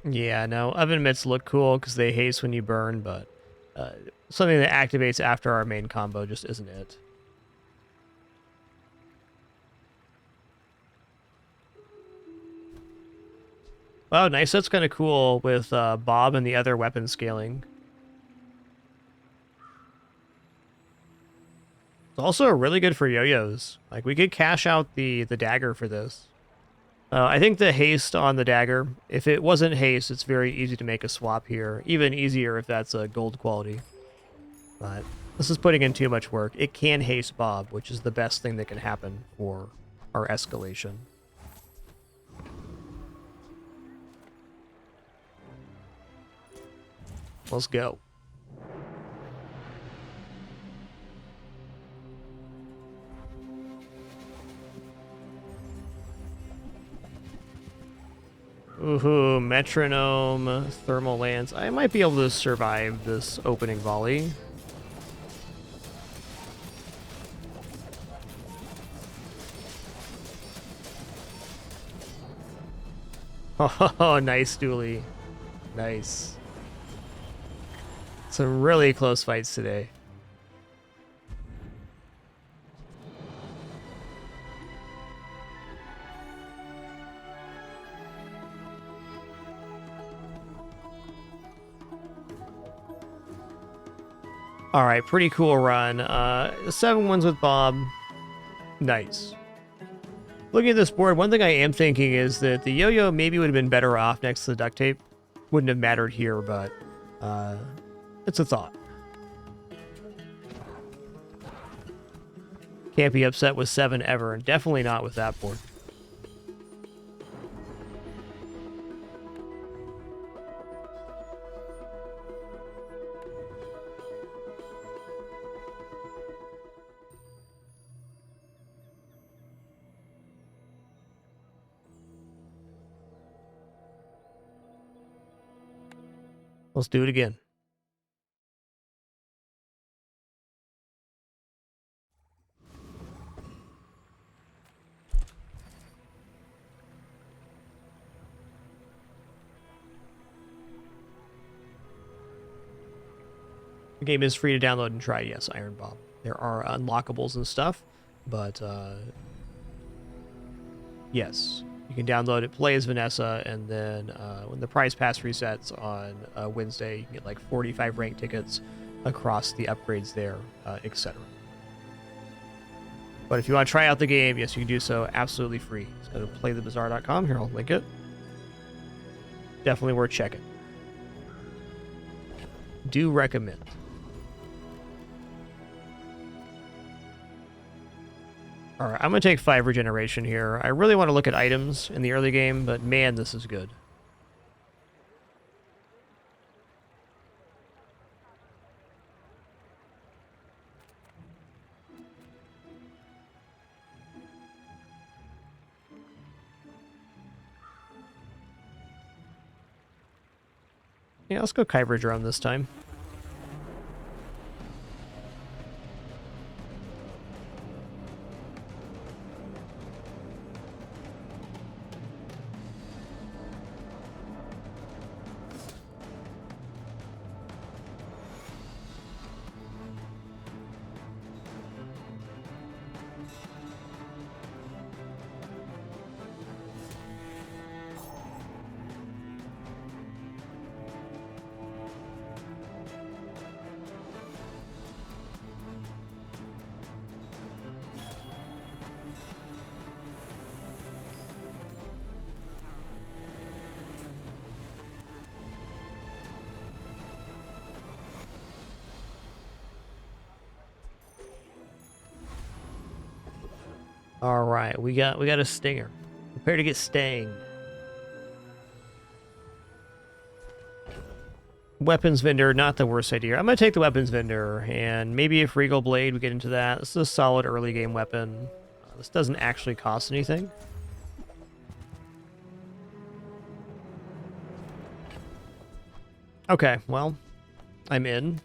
Yeah, no, oven mitts look cool because they haste when you burn, but something that activates after our main combo just isn't it. Wow, nice. That's kind of cool with Bob and the other weapon scaling. It's also really good for yo-yos. Like, we could cash out the dagger for this. I think the haste on the dagger, if it wasn't haste, it's very easy to make a swap here. Even easier if that's a gold quality. But this is putting in too much work. It can haste Bob, which is the best thing that can happen for our escalation. Let's go. Ooh, metronome, thermal lance. I might be able to survive this opening volley. Oh, nice, Dooley. Nice. Some really close fights today. All right, pretty cool run. 7 wins with Bob. Nice. Looking at this board, one thing I am thinking is that the yo-yo maybe would have been better off next to the duct tape. Wouldn't have mattered here, but it's a thought. Can't be upset with 7 ever, and definitely not with that board. Let's do it again. The game is free to download and try, yes, Iron Bob. There are unlockables and stuff, but yes. You can download it, play as Vanessa, and then when the prize pass resets on Wednesday, you can get like 45 rank tickets across the upgrades there, etc. But if you want to try out the game, yes, you can do so absolutely free. Just go to playthebazaar.com. Here, I'll link it. Definitely worth checking. Do recommend. Alright, I'm going to take 5 regeneration here. I really want to look at items in the early game, but man, this is good. Yeah, let's go Kyber drone this time. All right, we got a stinger. Prepare to get stinged. Weapons vendor, not the worst idea. I'm gonna take the weapons vendor, and maybe if Regal Blade, we get into that. This is a solid early game weapon. This doesn't actually cost anything. Okay, well, I'm in.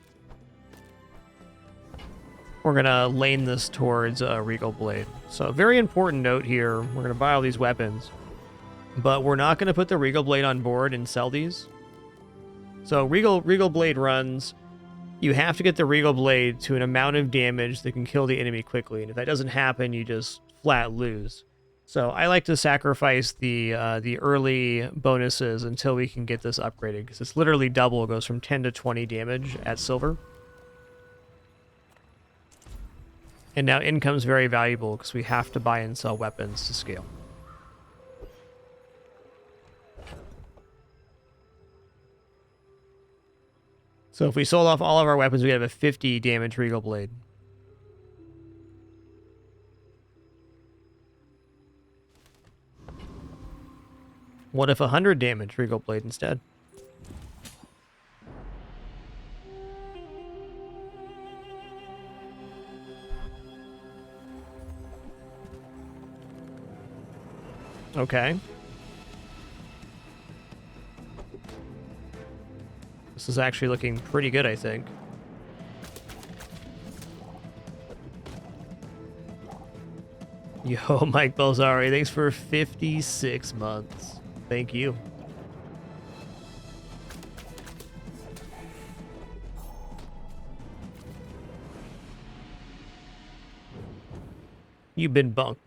We're gonna lane this towards Regal Blade. So, very important note here. We're gonna buy all these weapons, but we're not gonna put the Regal Blade on board and sell these. So, Regal Blade runs. You have to get the Regal Blade to an amount of damage that can kill the enemy quickly, and if that doesn't happen, you just flat lose. So, I like to sacrifice the early bonuses until we can get this upgraded, because it's literally double. It goes from 10 to 20 damage at silver. And now income's very valuable because we have to buy and sell weapons to scale. So if we sold off all of our weapons, we have a 50 damage Regal Blade. What if 100 damage Regal Blade instead? Okay. This is actually looking pretty good, I think. Yo, Mike Balzari, thanks for 56 months. Thank you. You've been bunked.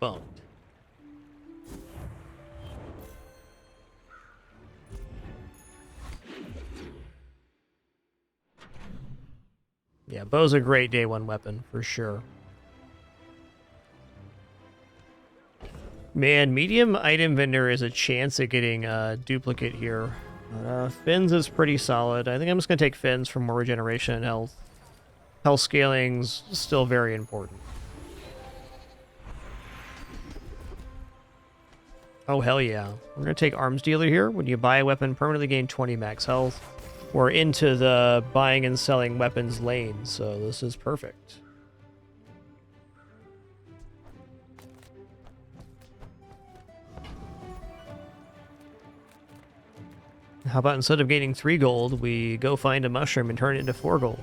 Yeah, bow's a great day one weapon, for sure. Man, medium item vendor is a chance at getting a duplicate here. Fins is pretty solid. I think I'm just going to take fins for more regeneration and health. Health scaling's still very important. Oh, hell yeah. We're going to take arms dealer here. When you buy a weapon, permanently gain 20 max health. We're into the buying and selling weapons lane, so this is perfect. How about instead of gaining 3 gold, we go find a mushroom and turn it into 4 gold?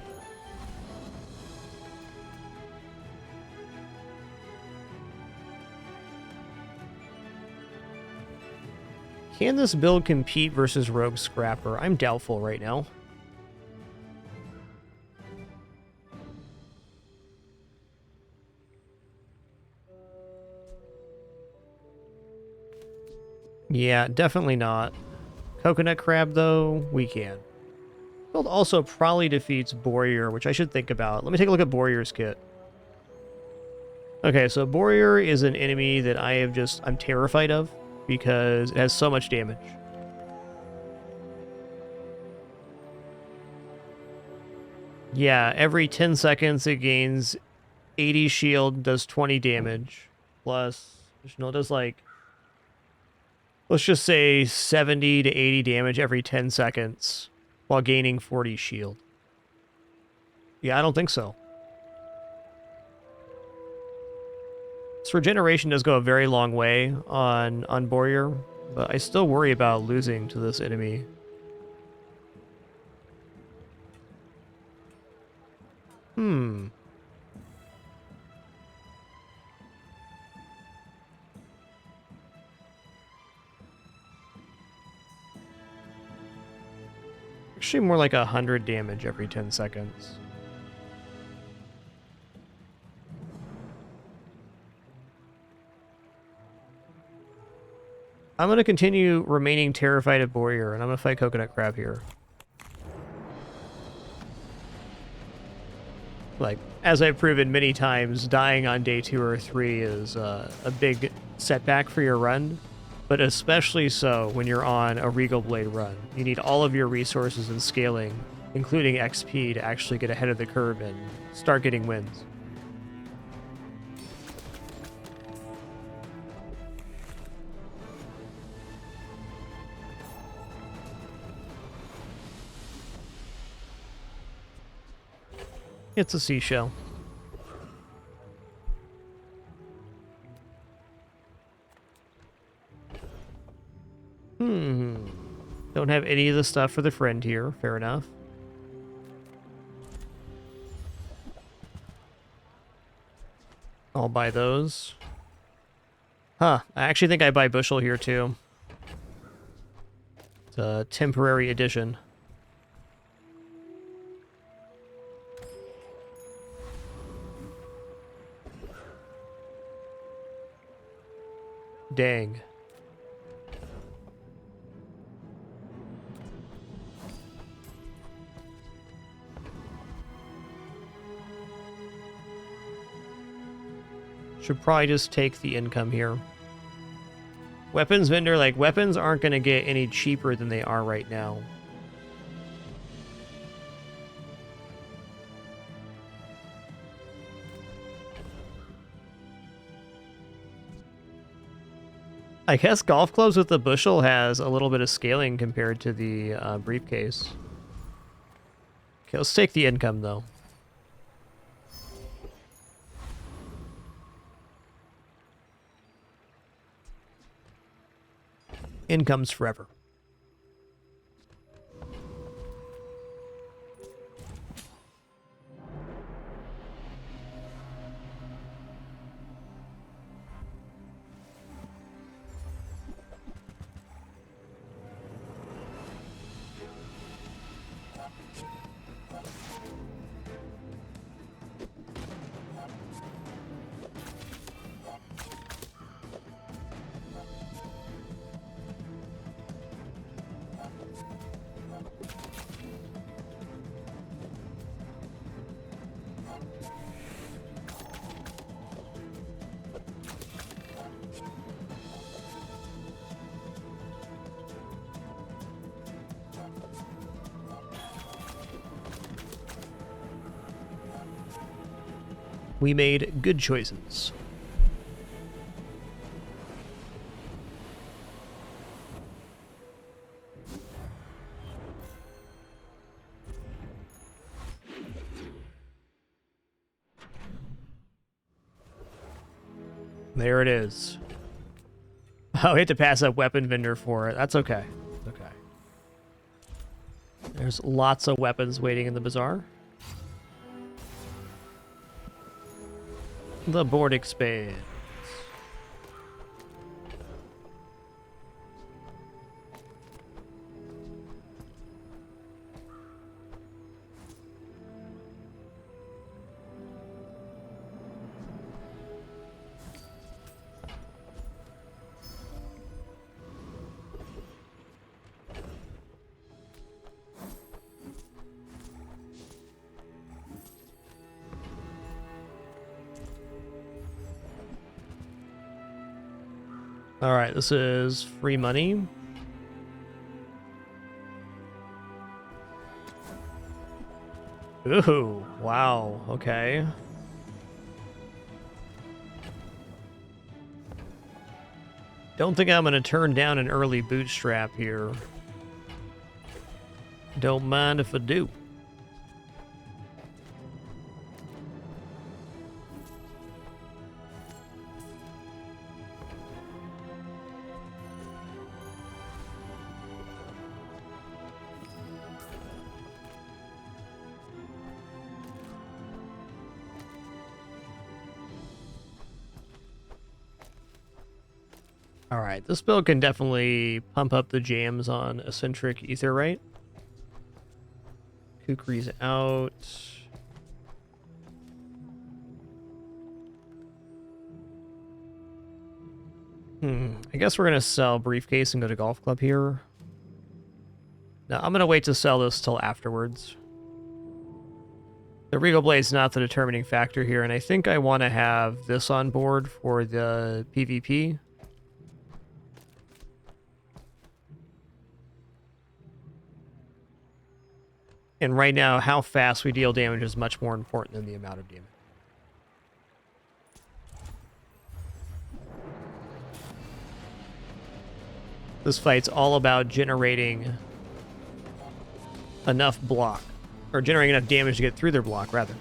Can this build compete versus Rogue Scrapper? I'm doubtful right now. Yeah, definitely not. Coconut Crab, though, we can. Build also probably defeats Warrior, which I should think about. Let me take a look at Warrior's kit. Okay, so Warrior is an enemy that I'm terrified of because it has so much damage. Yeah, every 10 seconds it gains 80 shield, does 20 damage. Plus, it does like, let's just say 70 to 80 damage every 10 seconds while gaining 40 shield. Yeah, I don't think so. This regeneration does go a very long way on Warrior, but I still worry about losing to this enemy. Actually more like 100 damage every 10 seconds. I'm going to continue remaining terrified of Warrior, and I'm going to fight Coconut Crab here. Like, as I've proven many times, dying on day 2 or 3 is a big setback for your run, but especially so when you're on a Regal Blade run. You need all of your resources and scaling, including XP, to actually get ahead of the curve and start getting wins. It's a seashell. Don't have any of the stuff for the friend here. Fair enough. I'll buy those. Huh. I actually think I buy Bushel here too. It's a temporary addition. Dang. Should probably just take the income here. Weapons vendor, like, weapons aren't going to get any cheaper than they are right now. I guess golf clubs with the bushel has a little bit of scaling compared to the briefcase. Okay, let's take the income, though. Income's forever. We made good choices. There it is. Oh, I hate to pass up weapon vendor for it. That's okay. Okay. There's lots of weapons waiting in the bazaar. The board expands. All right, this is free money. Ooh, wow, okay. Don't think I'm going to turn down an early bootstrap here. Don't mind if I do. All right, this build can definitely pump up the jams on eccentric etherite. Kukri's out. I guess we're gonna sell briefcase and go to golf club here. No, I'm gonna wait to sell this till afterwards. The Regal Blade's not the determining factor here, and I think I want to have this on board for the PvP. And right now, how fast we deal damage is much more important than the amount of damage. This fight's all about generating enough block. Or generating enough damage to get through their block, rather.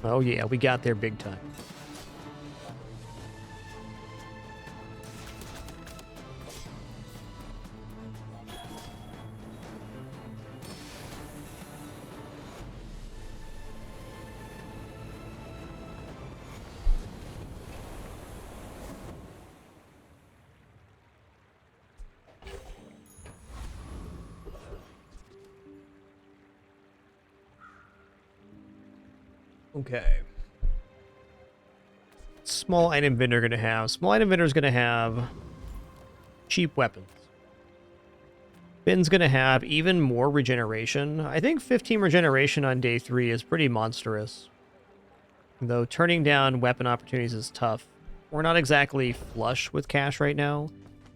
Oh yeah, we got there big time. Okay. Small item vendor gonna have. Small item vendor's gonna have cheap weapons. Ben's gonna have even more regeneration. I think 15 regeneration on day 3 is pretty monstrous. Though turning down weapon opportunities is tough. We're not exactly flush with cash right now,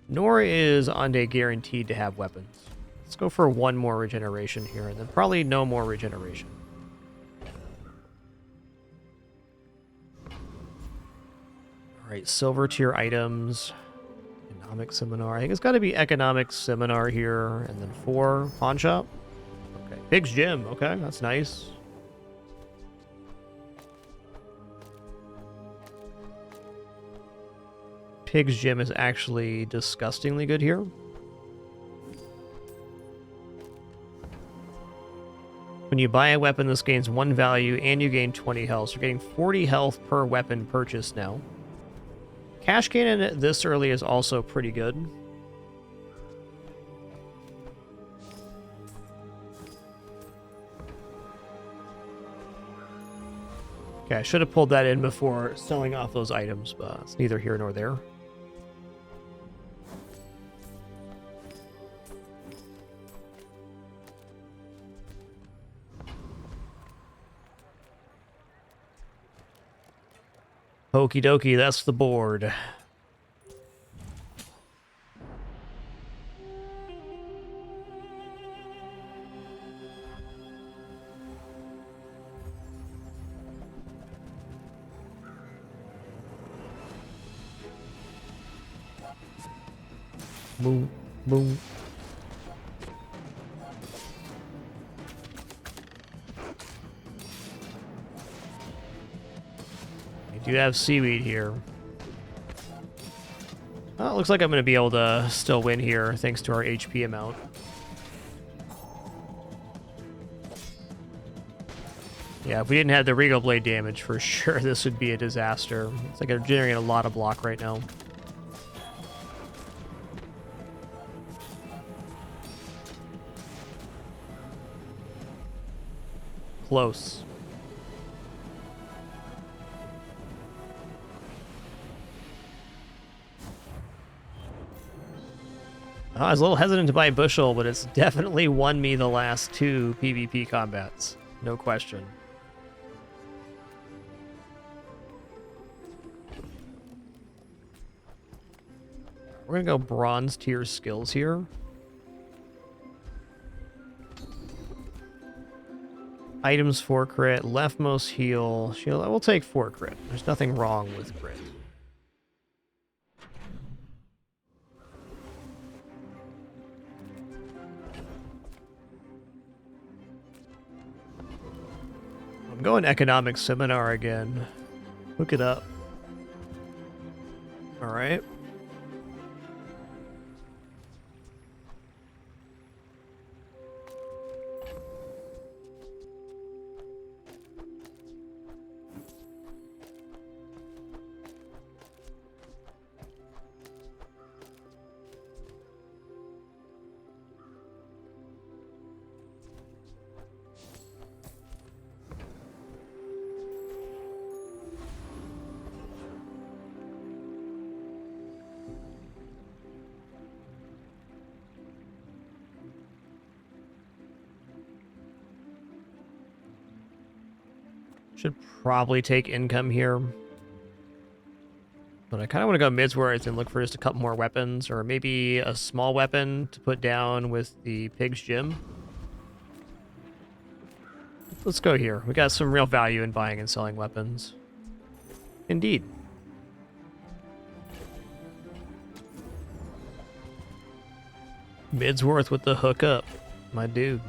nor is Ande guaranteed to have weapons. Let's go for one more regeneration here, and then probably no more regeneration. Alright, silver tier items. Economic seminar. I think it's got to be economic seminar here, and then 4 pawn shop. Okay, Pig's gym. Okay, that's nice. Pig's gym is actually disgustingly good here. When you buy a weapon, this gains 1 value and you gain 20 health. So you're getting 40 health per weapon purchased now. Cash cannon this early is also pretty good. Okay, I should have pulled that in before selling off those items, but it's neither here nor there. Okie dokie, that's the board. Boom, boom. We do have seaweed here. Well, it looks like I'm going to be able to still win here thanks to our HP amount. Yeah, if we didn't have the Regal Blade damage, for sure this would be a disaster. It's like I'm generating a lot of block right now. Close. I was a little hesitant to buy Bushel, but it's definitely won me the last 2 PvP combats. No question. We're gonna go bronze tier skills here. Items 4 crit, leftmost heal, shield. I will take 4 crit. There's nothing wrong with crit. I'm going economic seminar again. Look it up. All right. Should probably take income here. But I kind of want to go Midsworth and look for just a couple more weapons, or maybe a small weapon to put down with the Pig's Gym. Let's go here. We got some real value in buying and selling weapons. Indeed. Midsworth with the hookup, my dude.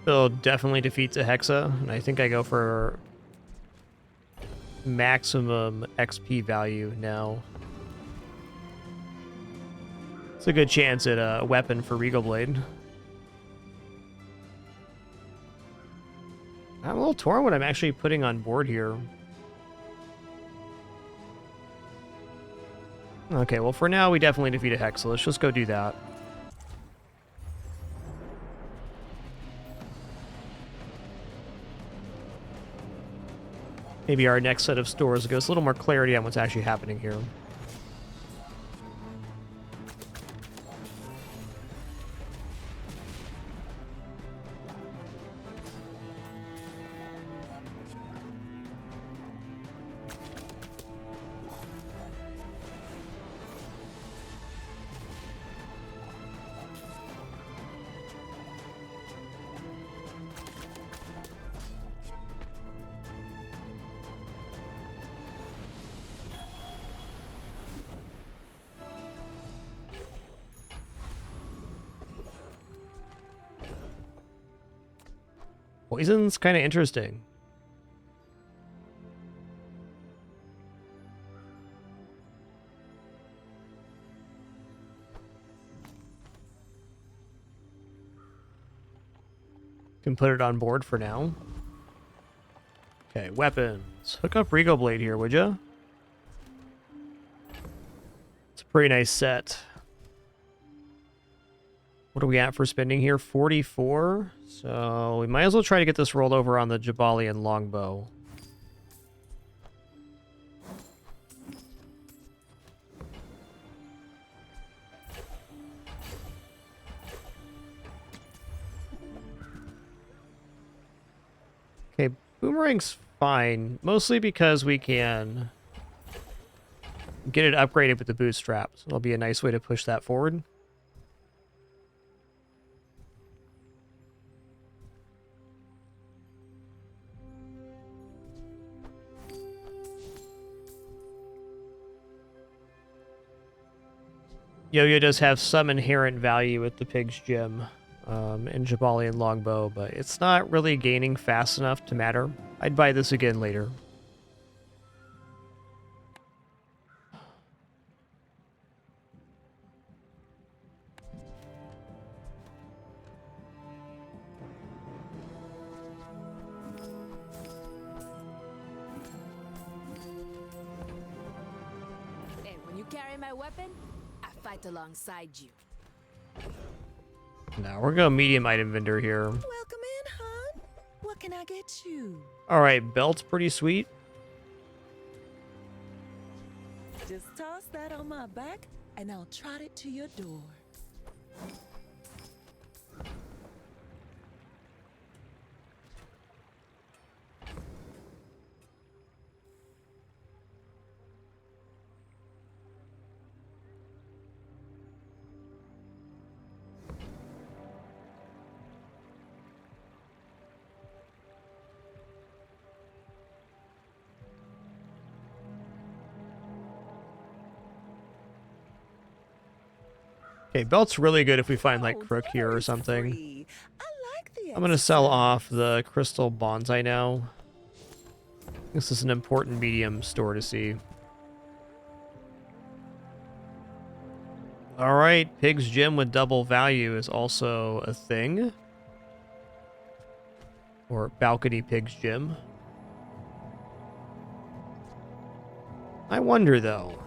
Build definitely defeats a Hexa, and I think I go for maximum XP value now. It's a good chance at a weapon for Regal Blade. I'm a little torn what I'm actually putting on board here. Okay, well for now we definitely defeat a Hexa. Let's just go do that. Maybe our next set of stores gives us a little more clarity on what's actually happening here. Poison's kind of interesting. Can put it on board for now. Okay, weapons. Hook up Regal Blade here, would ya? It's a pretty nice set. What are we at for spending here? 44. So we might as well try to get this rolled over on the Jabalian longbow. Okay, Boomerang's fine. Mostly because we can get it upgraded with the bootstrap. So it'll be a nice way to push that forward. Yo-Yo does have some inherent value with the Pig's Gym. and Jabalian longbow, but it's not really gaining fast enough to matter. I'd buy this again later. Hey, when you carry my weapon, I fight alongside you. Now we're going medium item vendor here. Welcome in, hon. What can I get you? All right, belt's pretty sweet. Just toss that on my back, and I'll trot it to your door. Okay, belt's really good if we find like crook here or something. I'm gonna sell off the crystal bonsai now. This is an important medium store to see. All right, Pig's Gym with double value is also a thing. Or balcony Pig's Gym. I wonder though.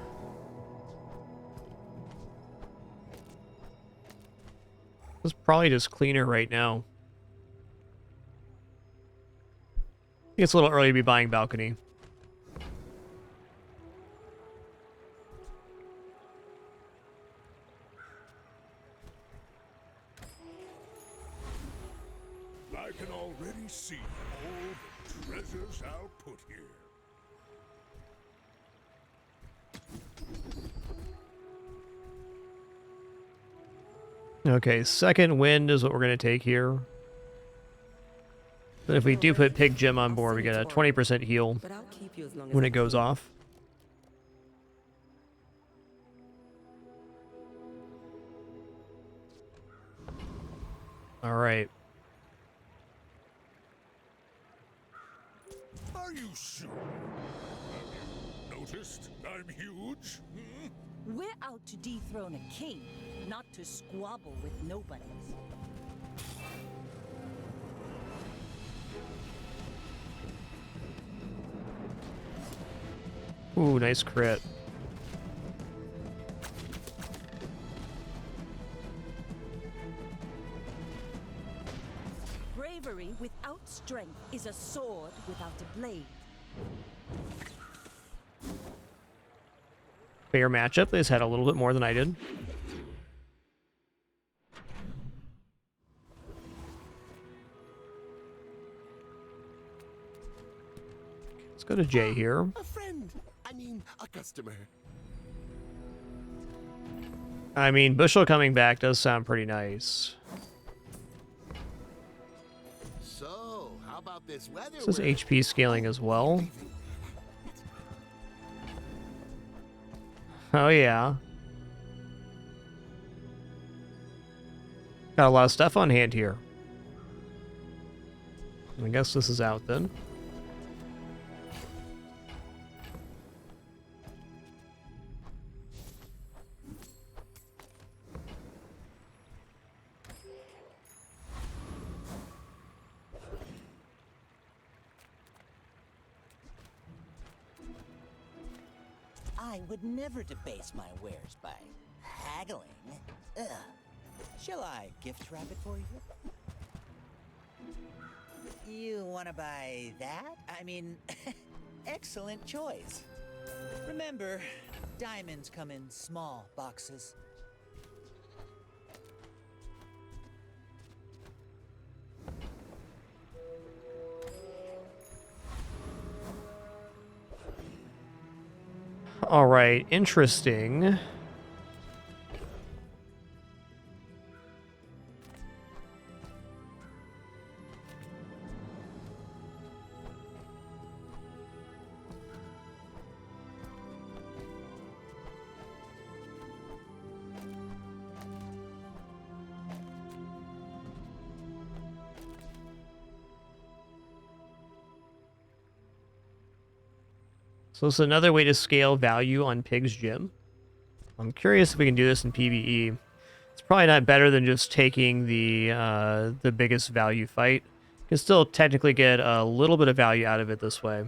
It's probably just cleaner right now. I think it's a little early to be buying balcony. I can already see all the treasures I'll put here. Okay, second wind is what we're going to take here. But if we do put Pig Gym on board, we get a 20% heal when it goes off. All right. Are you sure? Have you noticed I'm huge? We're out to dethrone a king, not to squabble with nobodies. Ooh, nice crit. Bravery without strength is a sword without a blade. Fair matchup. They just had a little bit more than I did. Let's go to Jay here. A friend. I mean, a customer. I mean, Bushel coming back does sound pretty nice. So, how about this weather? This is HP scaling as well. Oh, yeah. Got a lot of stuff on hand here. I guess this is out then. I would never debase my wares by haggling. Ugh. Shall I gift wrap it for you? You want to buy that? I mean, excellent choice. Remember, diamonds come in small boxes. All right, interesting. So this is another way to scale value on Pig's Gym. I'm curious if we can do this in PvE. It's probably not better than just taking the biggest value fight. You can still technically get a little bit of value out of it this way.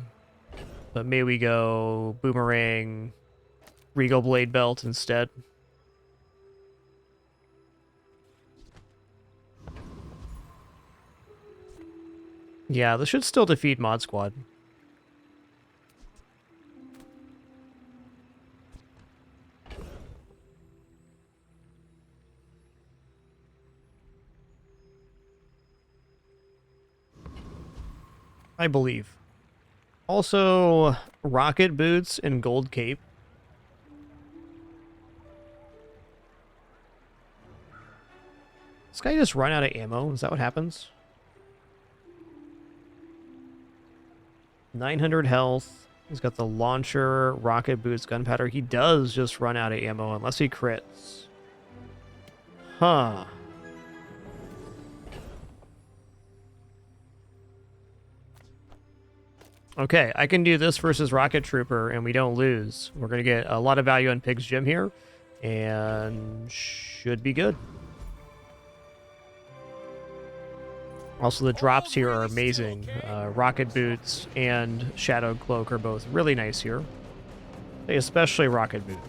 But maybe we go Boomerang, Regal Blade Belt instead. Yeah, this should still defeat Mod Squad. I believe. Also, rocket boots and gold cape. This guy just run out of ammo? Is that what happens? 900 health. He's got the launcher, rocket boots, gunpowder. He does just run out of ammo unless he crits. Huh. Okay, I can do this versus Rocket Trooper and we don't lose. We're going to get a lot of value on Pig's Gym here and should be good. Also, the drops here are amazing. Rocket Boots and Shadow Cloak are both really nice here. Especially Rocket Boots.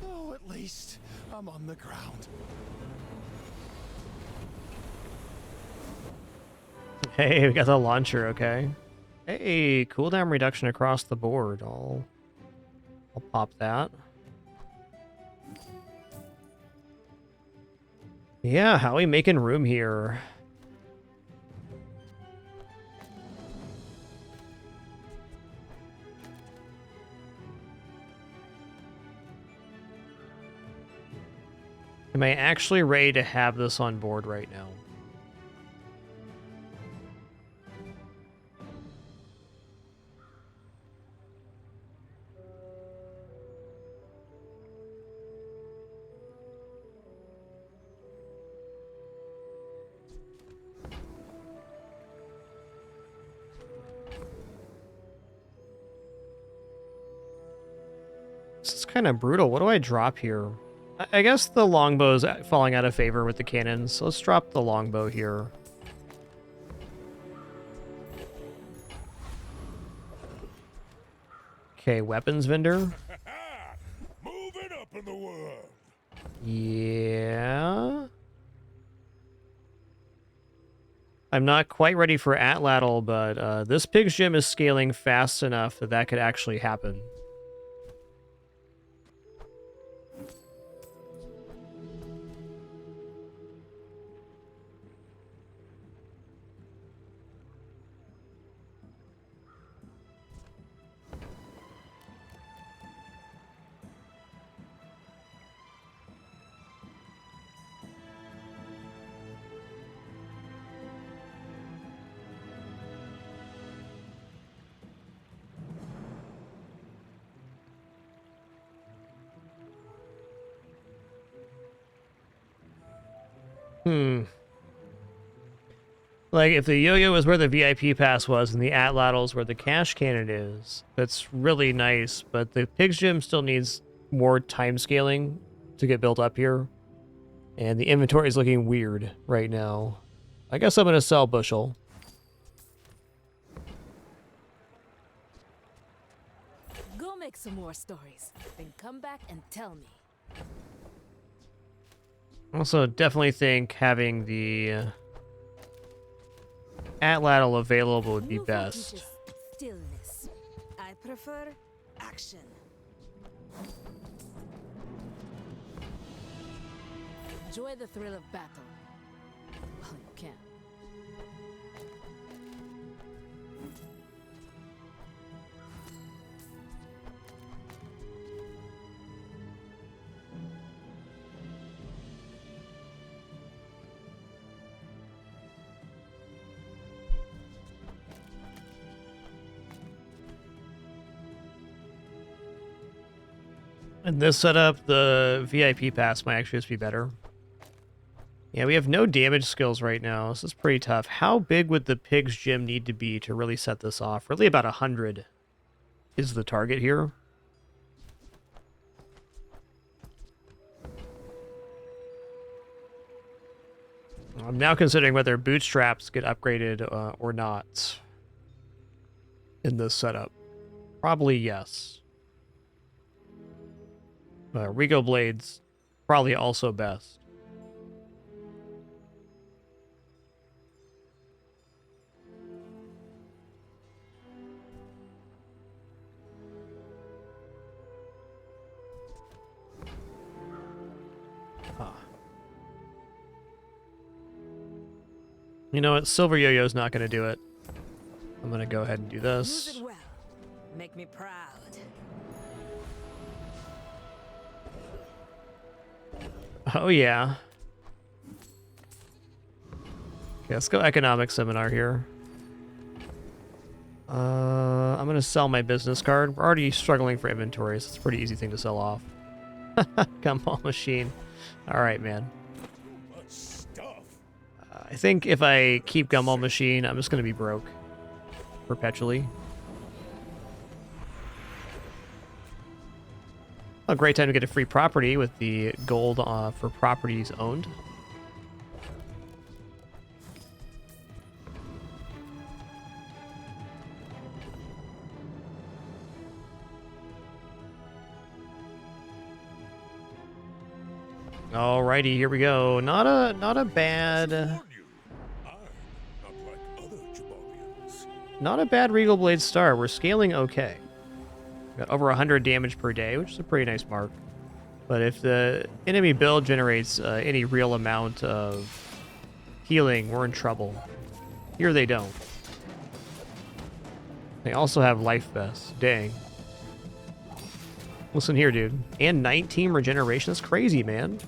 Oh, at least I'm on the ground. Hey, we got the launcher, okay. Hey, cooldown reduction across the board. I'll pop that. Yeah, how are we making room here? Am I actually ready to have this on board right now? This is kind of brutal. What do I drop here? I guess the longbow's falling out of favor with the cannons, so let's drop the longbow here. Okay, weapons vendor. Moving up in the world. Yeah. I'm not quite ready for Atlatl, but this Pig's Gym is scaling fast enough that that could actually happen. Like, if the yo-yo was where the VIP pass was and the Atlatl's where the cash cannon is, that's really nice, but the Pig's Gym still needs more time scaling to get built up here. And the inventory is looking weird right now. I guess I'm going to sell Bushel. Go make some more stories, then come back and tell me. Also, definitely think having the Atlatl available would be best. Stillness. I prefer action. Enjoy the thrill of battle. Well, you can. In this setup, the VIP pass might actually just be better. Yeah, we have no damage skills right now. This is pretty tough. How big would the pig's gym need to be to really set this off? Really about 100 is the target here. I'm now considering whether bootstraps get upgraded or not in this setup. Probably yes. Regal Blades, probably also best. You know what? Silver Yo-Yo's not going to do it. I'm going to go ahead and do this. Use it well. Make me proud. Oh, yeah. Okay, let's go economic seminar here. I'm going to sell my business card. We're already struggling for inventory, so it's a pretty easy thing to sell off. Gumball machine. All right, man. I think if I keep Gumball machine, I'm just going to be broke perpetually. A great time to get a free property with the gold for properties owned. Alrighty, here we go. Not a bad Regal Blade start. We're scaling okay. Got over 100 damage per day, which is a pretty nice mark. But if the enemy build generates any real amount of healing, we're in trouble. Here they don't. They also have life vests. Dang. Listen here, dude. And 19 regeneration. That's crazy, man.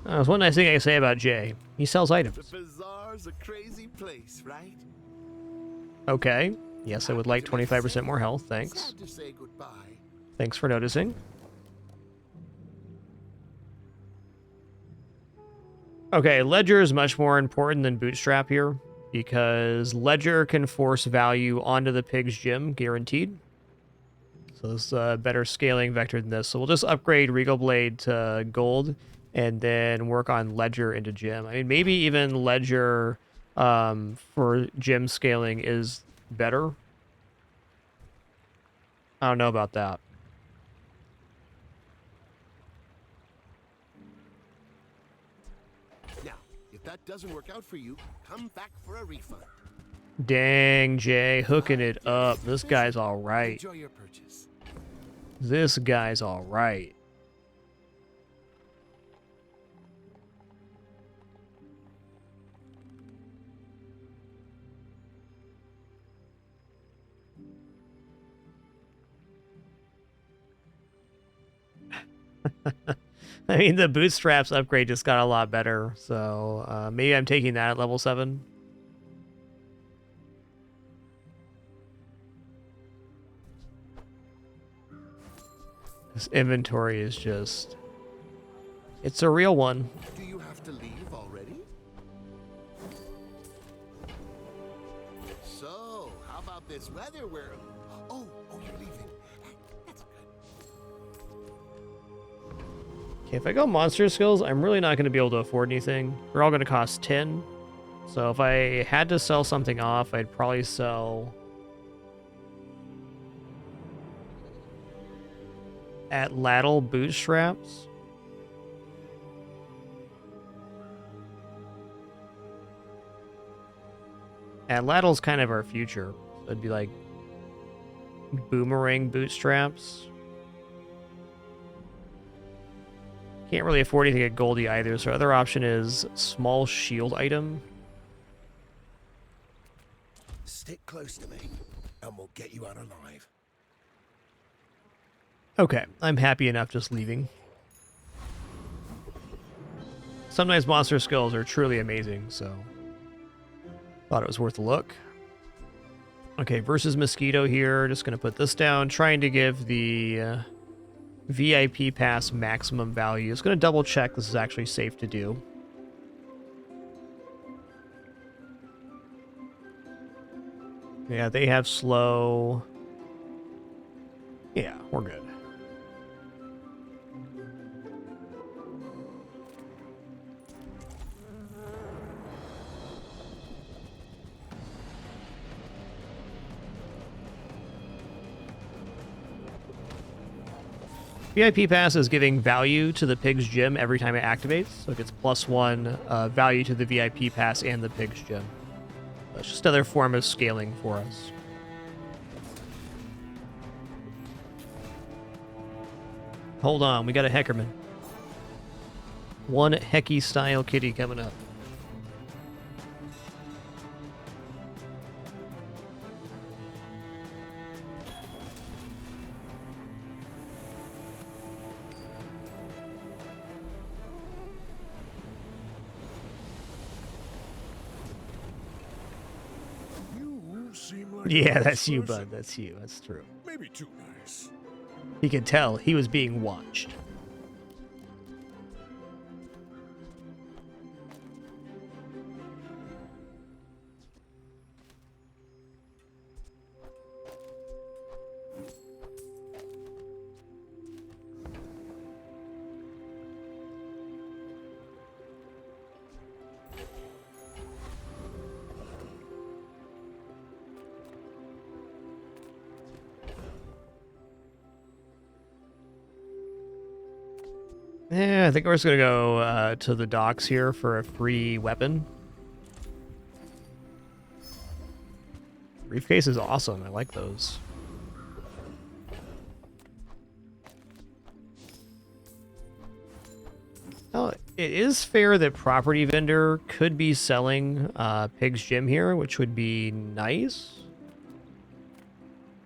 There's one nice thing I can say about Jay. He sells items. The bazaar's a crazy place, right? Okay. Yes, I would like 25% more health. Thanks. Sad to say goodbye. Thanks for noticing. Okay, Ledger is much more important than Bootstrap here, because Ledger can force value onto the pig's gym, guaranteed. So this is a better scaling vector than this. So we'll just upgrade Regal Blade to gold, and then work on Ledger into gym. I mean, maybe even Ledger for gym scaling is better. I don't know about that. Now, if that doesn't work out for you, come back for a refund. Dang, Jay, hooking it up. This guy's all right. Enjoy your purchase. This guy's all right. I mean, the bootstraps upgrade just got a lot better, so maybe I'm taking that at level 7. This inventory is just... it's a real one. Do you have to leave already? So, how about this weather where... Oh, you're leaving. That's good. Okay, if I go monster skills, I'm really not going to be able to afford anything. They're all going to cost 10. So if I had to sell something off, I'd probably sell... Atlatl bootstraps. Atlatl's kind of our future. It'd be like boomerang bootstraps. Can't really afford anything at Goldie either, so our other option is small shield item. Stick close to me, and we'll get you out alive. Okay, I'm happy enough just leaving. Sometimes monster skills are truly amazing, so thought it was worth a look. Okay, versus Mosquito here. Just going to put this down, trying to give the VIP pass maximum value. It's going to double check this is actually safe to do. Yeah, they have slow. Yeah, we're good. VIP pass is giving value to the pig's gym every time it activates, so it gets +1 value to the VIP pass and the pig's gym. That's just another form of scaling for us. Hold on, we got a Heckerman. One Hecky style kitty coming up. You seem like Yeah, a that's you, person. bud. That's you. That's true. Maybe too nice. He could tell he was being watched. Yeah, I think we're just gonna go to the docks here for a free weapon. Briefcase is awesome. I like those. Oh, it is fair that property vendor could be selling Pig's Gym here, which would be nice.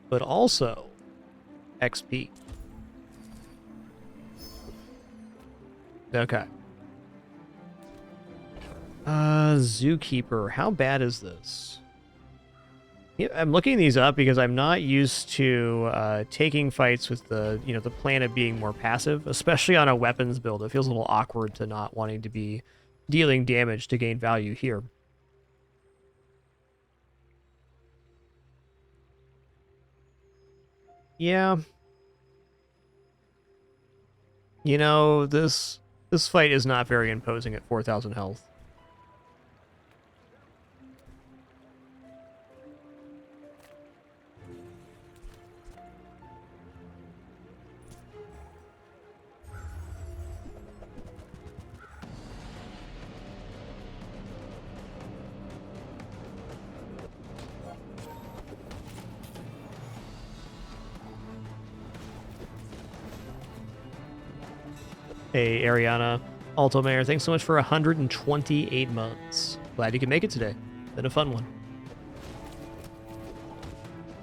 But also XP. Okay. Zookeeper. How bad is this? Yeah, I'm looking these up because I'm not used to taking fights with the, the plan of being more passive, especially on a weapons build. It feels a little awkward to not wanting to be dealing damage to gain value here. Yeah. This fight is not very imposing at 4,000 health. Hey, Ariana Altomayor, thanks so much for 128 months. Glad you could make it today. Been a fun one.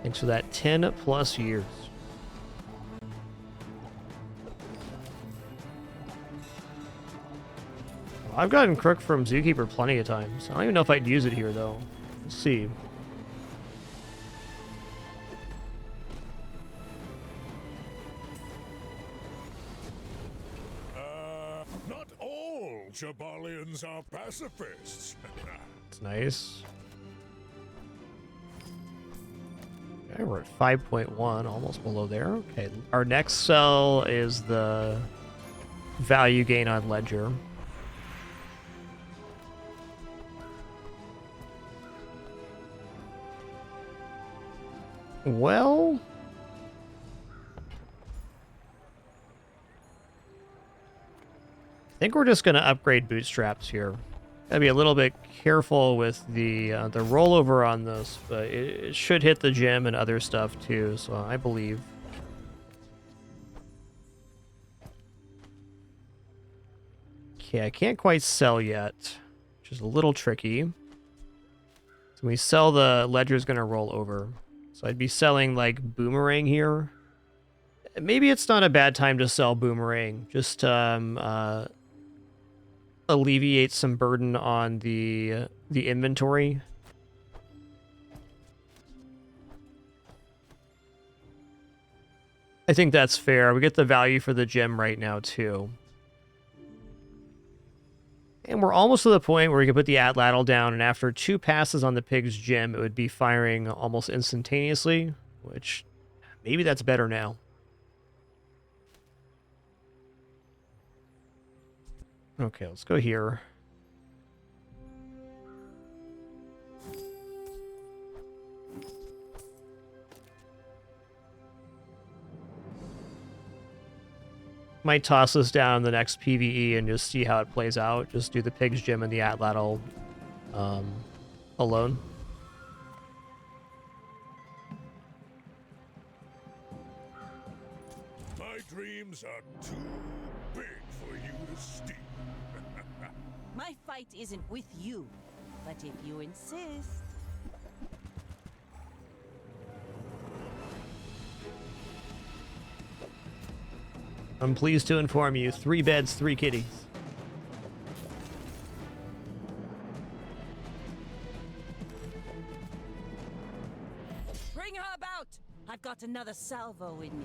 Thanks for that 10 plus years. I've gotten Crook from Zookeeper plenty of times. I don't even know if I'd use it here, though. Let's see. Not all Jabalians are pacifists. It's nice. Okay, we're at 5.1, almost below there. Okay, our next sell is the value gain on Ledger. Well, I think we're just going to upgrade bootstraps here. Gotta be a little bit careful with the rollover on this, but it should hit the gym and other stuff too, so I believe. Okay, I can't quite sell yet, which is a little tricky. So when we sell, the ledger's going to roll over. So I'd be selling, like, Boomerang here. Maybe it's not a bad time to sell Boomerang. Just alleviate some burden on the inventory. I think that's fair. We get the value for the gem right now, too. And we're almost to the point where we can put the atlatl down, and after 2 passes on the pig's gem, it would be firing almost instantaneously, which maybe that's better now. Okay, let's go here. Might toss this down the next PvE and just see how it plays out. Just do the pig's gem and the atlatl alone. My dreams are too big for you to steal. My fight isn't with you, but if you insist. I'm pleased to inform you, 3 beds, 3 kitties. Bring her about! I've got another salvo in me.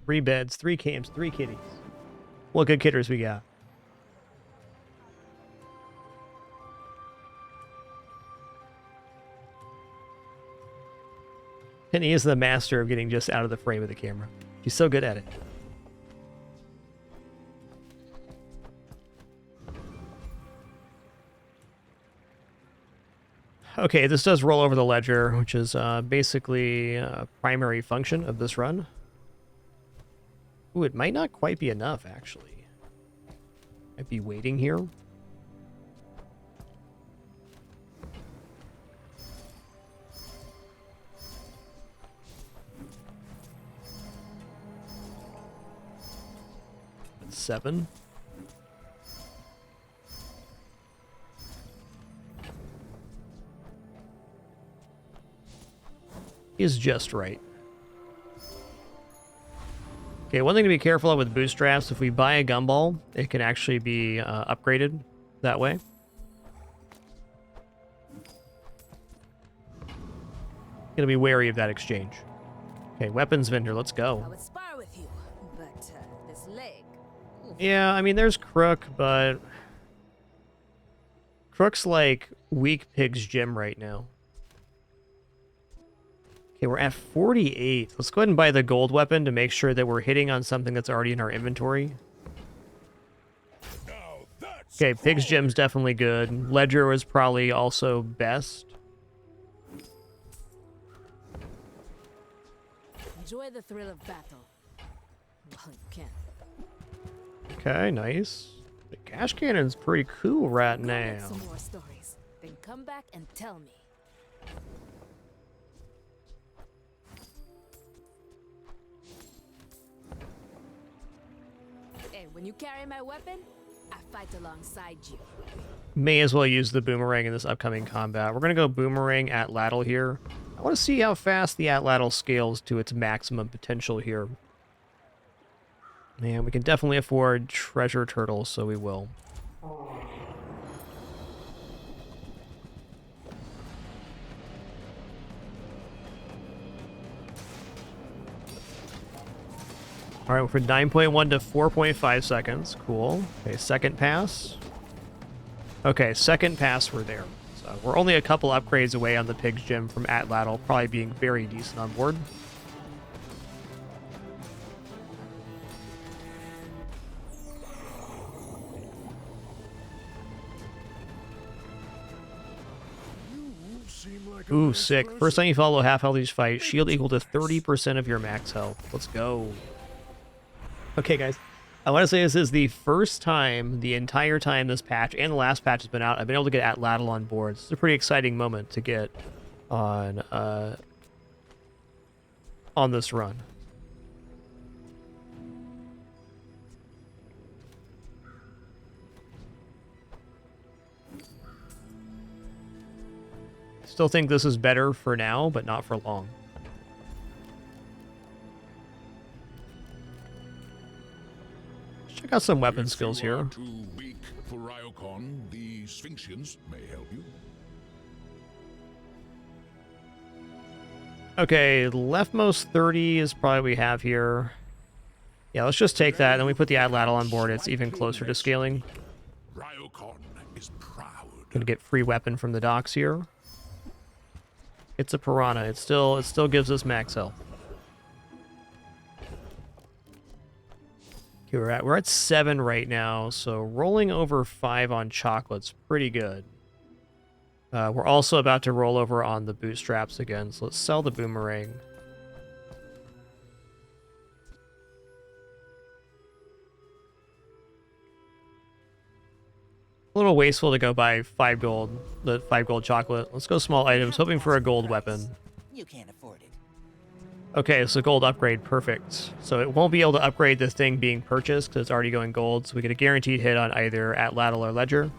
Three beds, 3 camps, 3 kitties. What good kidders we got? Penny is the master of getting just out of the frame of the camera. She's so good at it. Okay, this does roll over the ledger, which is basically a primary function of this run. Ooh, it might not quite be enough, actually. Might be waiting here. That's 7. Is just right. Okay, one thing to be careful of with bootstraps, if we buy a gumball, it can actually be upgraded that way. Gonna be wary of that exchange. Okay, weapons vendor, let's go. I would spar with you, but this leg. Yeah, I mean, there's Crook, but Crook's like weak pig's gem right now. Okay, we're at 48. Let's go ahead and buy the gold weapon to make sure that we're hitting on something that's already in our inventory. Okay, pig's gem's definitely good. Ledger was probably also best. Enjoy the thrill of battle. Well, you can. Okay, nice. The cash cannon's pretty cool right Go make now. some more stories, then come back and tell me. Hey, when you carry my weapon, I fight alongside you. May as well use the boomerang in this upcoming combat. We're going to go boomerang atlatl here. I want to see how fast the atlatl scales to its maximum potential here. Man, we can definitely afford treasure turtles, so we will. All right, from 9.1 to 4.5 seconds. Cool. Okay, second pass. Okay, second pass, we're there. So we're only a couple upgrades away on the pig's gem from atlatl, probably being very decent on board. Ooh, sick. First time you follow half health each fight, shield equal to 30% of your max health. Let's go. Okay, guys. I want to say this is the first time, the entire time this patch and the last patch has been out, I've been able to get Atlatl on board. It's a pretty exciting moment to get on this run. Still think this is better for now, but not for long. Check out some weapon skills here. Too weak for Ryokon, the Sphinxians may help you. Okay, leftmost 30 is probably what we have here. Yeah, let's just take that, and then we put the Atlatl on board. It's even closer to scaling. Ryokon is proud. Gonna get free weapon from the docks here. It's a piranha. It still gives us max health. Okay, we're at 7 right now, so rolling over 5 on chocolate's pretty good. We're also about to roll over on the bootstraps again, so let's sell the boomerang. A little wasteful to go buy 5 gold, the 5 gold chocolate. Let's go small items, hoping for a gold weapon. You can't afford it. Okay, so gold upgrade, perfect. So it won't be able to upgrade this thing being purchased because it's already going gold, so we get a guaranteed hit on either Atlatl or Ledger.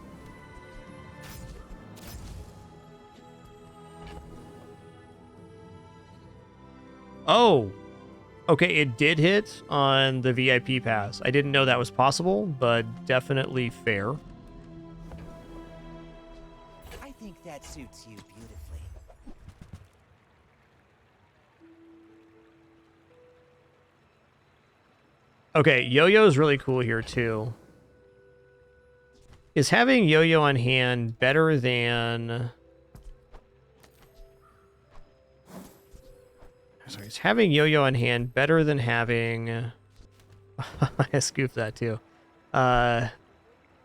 Oh! Okay, it did hit on the VIP pass. I didn't know that was possible, but definitely fair. I think that suits you beautifully. Okay, Yo-Yo is really cool here, too. Is having Yo-Yo on hand better than... Sorry, is having Yo-Yo on hand better than having... I scooped that, too.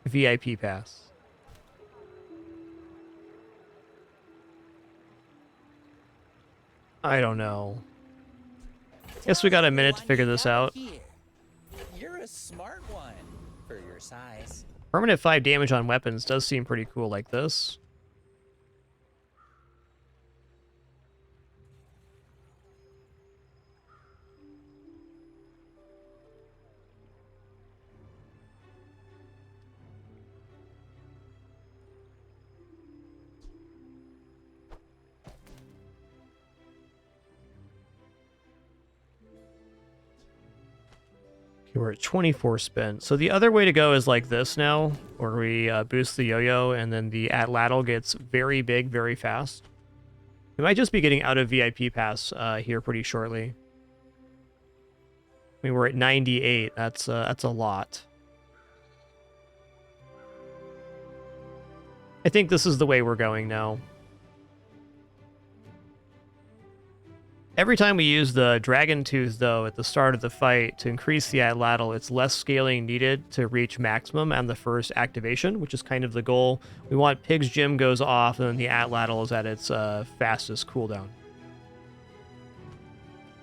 VIP pass. I don't know. Guess we got a minute to figure this out. You're a smart one for your size. Permanent 5 damage on weapons does seem pretty cool like this. Okay, we're at 24 spent. So the other way to go is like this now, where we boost the Yo-Yo and then the Atlatl gets very big very fast. We might just be getting out of VIP pass here pretty shortly. I mean, we're at 98. That's a lot. I think this is the way we're going now. Every time we use the Dragon Tooth, though, at the start of the fight to increase the Atlatl, it's less scaling needed to reach maximum on the first activation, which is kind of the goal. We want Pig's Gym goes off, and then the Atlatl is at its fastest cooldown.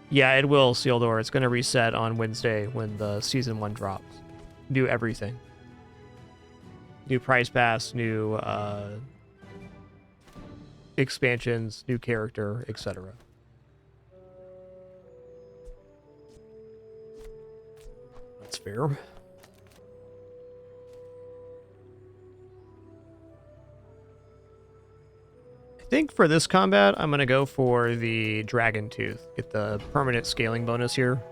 Yeah, it will, Sealdor. It's going to reset on Wednesday when the Season 1 drops. Do everything. New prize pass, new expansions, new character, etc. That's fair. I think for this combat, I'm going to go for the Dragon Tooth. Get the permanent scaling bonus here.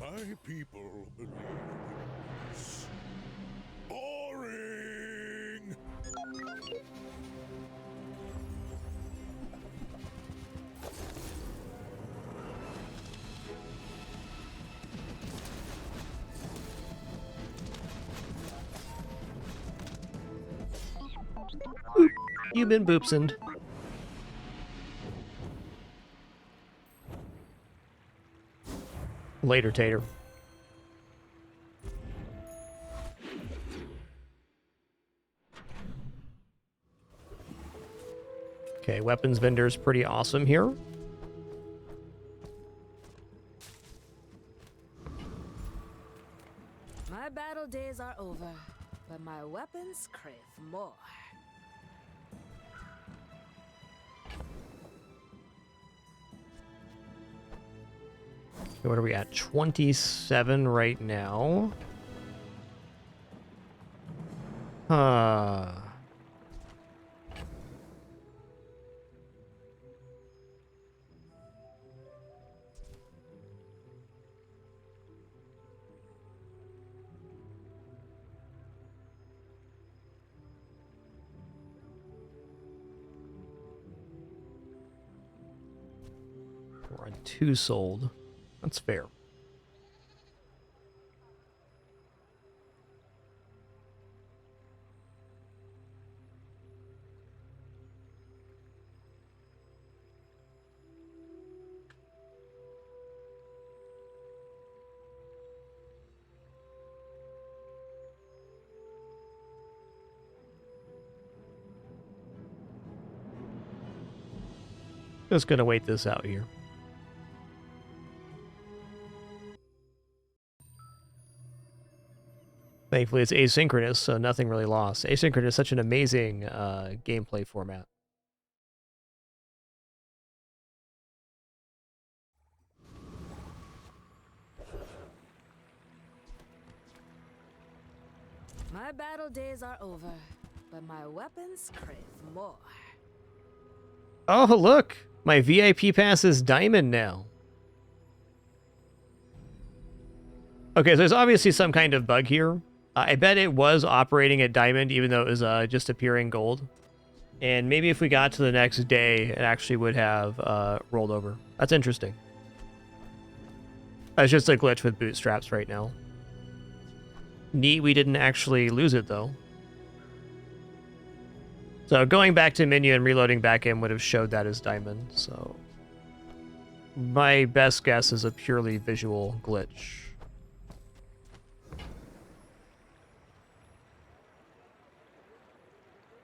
My people believe in peace. Boring! Boop. You've been boopsoned. Later, Tater. Okay, weapons vendor's pretty awesome here. My battle days are over, but my weapons crave more. What are we at? 27 right now. Huh. We're on 2 sold. That's fair. Just gonna wait this out here. Thankfully, it's asynchronous, so nothing really lost. Asynchronous is such an amazing gameplay format. My battle days are over, but my weapons crave more. Oh, look! My VIP pass is diamond now. Okay, so there's obviously some kind of bug here. I bet it was operating at diamond, even though it was just appearing gold. And maybe if we got to the next day, it actually would have rolled over. That's interesting. It's just a glitch with bootstraps right now. Neat, we didn't actually lose it, though. So going back to menu and reloading back in would have showed that as diamond, so... My best guess is a purely visual glitch.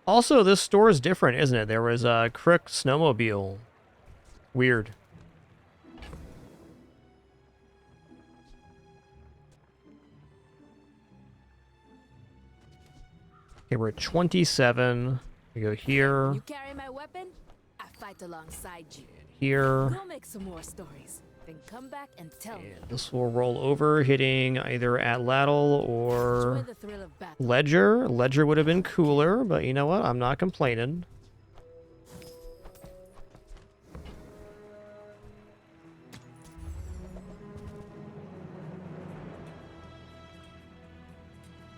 Also, this store is different, isn't it? There was a Crook snowmobile. Weird. Okay, we're at 27. We go here. You carry my weapon, I fight alongside you. Here. Go make some more stories, then come back and tell me. This will roll over, hitting either Atlatl or Enjoy the thrill of battle. Ledger. Ledger would have been cooler, but you know what? I'm not complaining.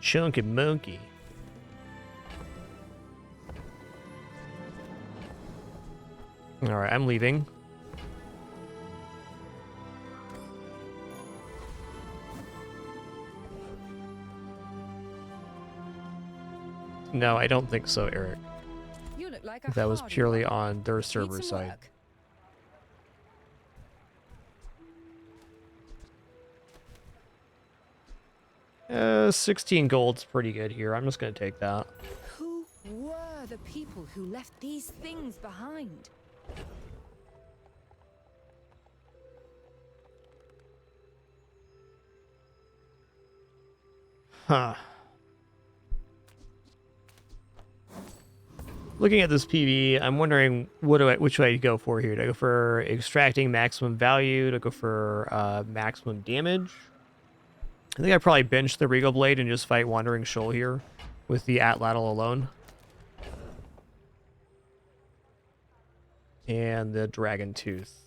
Chunky monkey. Alright, I'm leaving. No, I don't think so, Eric. You look like a That was hardy purely one. on their Need server some side. work. 16 gold's pretty good here. I'm just gonna take that. Who were the people who left these things behind? Huh. Looking at this PV, I'm wondering which way to go for here. Do I go for extracting maximum value? Do I go for maximum damage? I think I probably bench the Regal Blade and just fight Wandering Shoal here with the Atlatl alone. And the Dragon Tooth.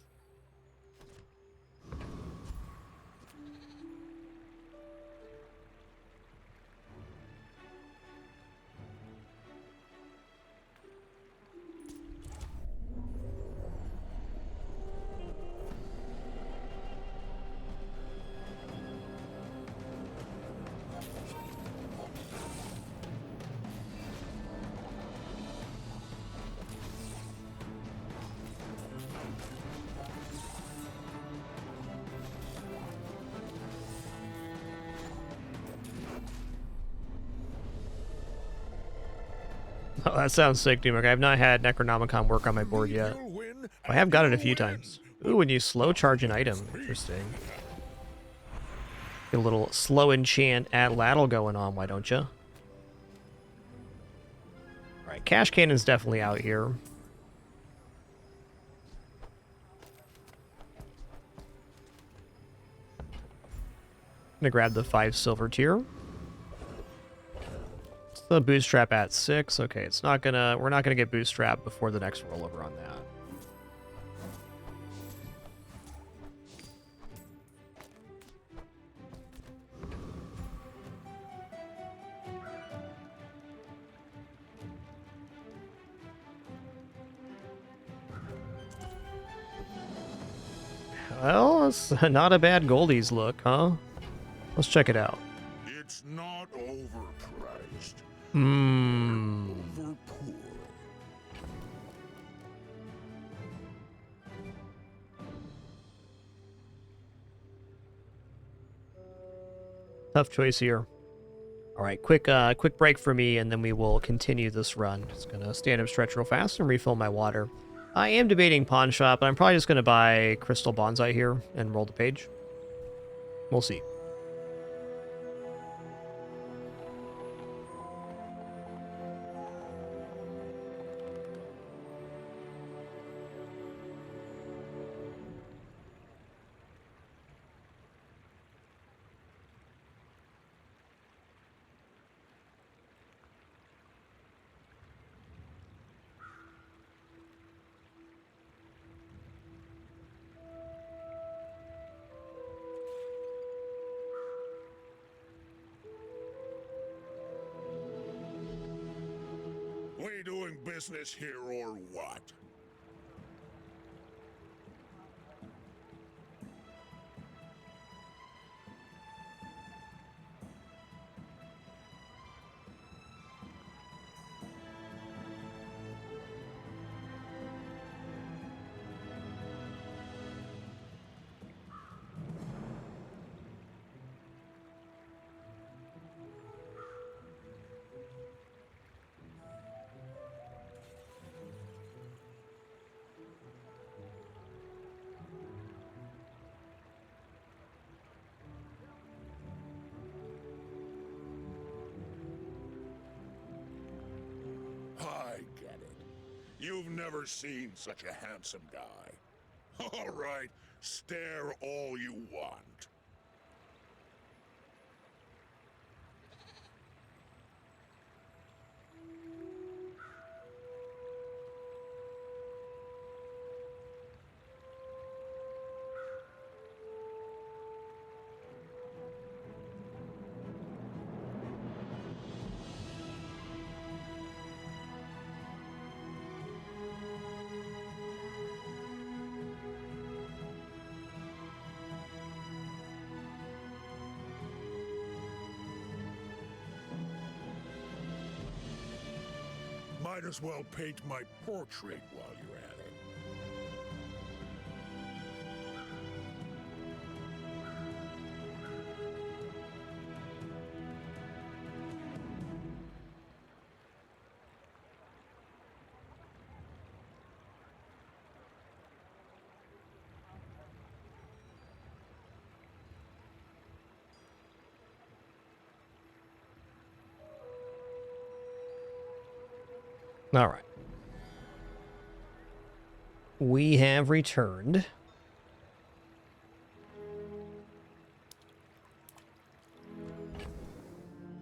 Oh, that sounds sick, Doomik. I have not had Necronomicon work on my board yet. I have got it a few times. Ooh, when you slow charge an item. Interesting. Get a little slow enchant at Lattle going on, why don't you? Alright, Cash Cannon's definitely out here. Gonna grab the 5 silver tier. It's the bootstrap at 6. Okay, it's not gonna. We're not gonna get bootstrap before the next rollover on that. Well, it's not a bad Goldie's look, huh? Let's check it out. It's not overpriced. Hmm. Overpoor. Tough choice here. All right, quick break for me, and then we will continue this run. Just gonna stand up, stretch real fast, and refill my water. I am debating pawn shop, but I'm probably just gonna buy crystal bonsai here and roll the page. We'll see. We doing business here or what? I get it. You've never seen such a handsome guy. All right, stare all you want. Might as well paint my portrait while you're at it. All right. We have returned.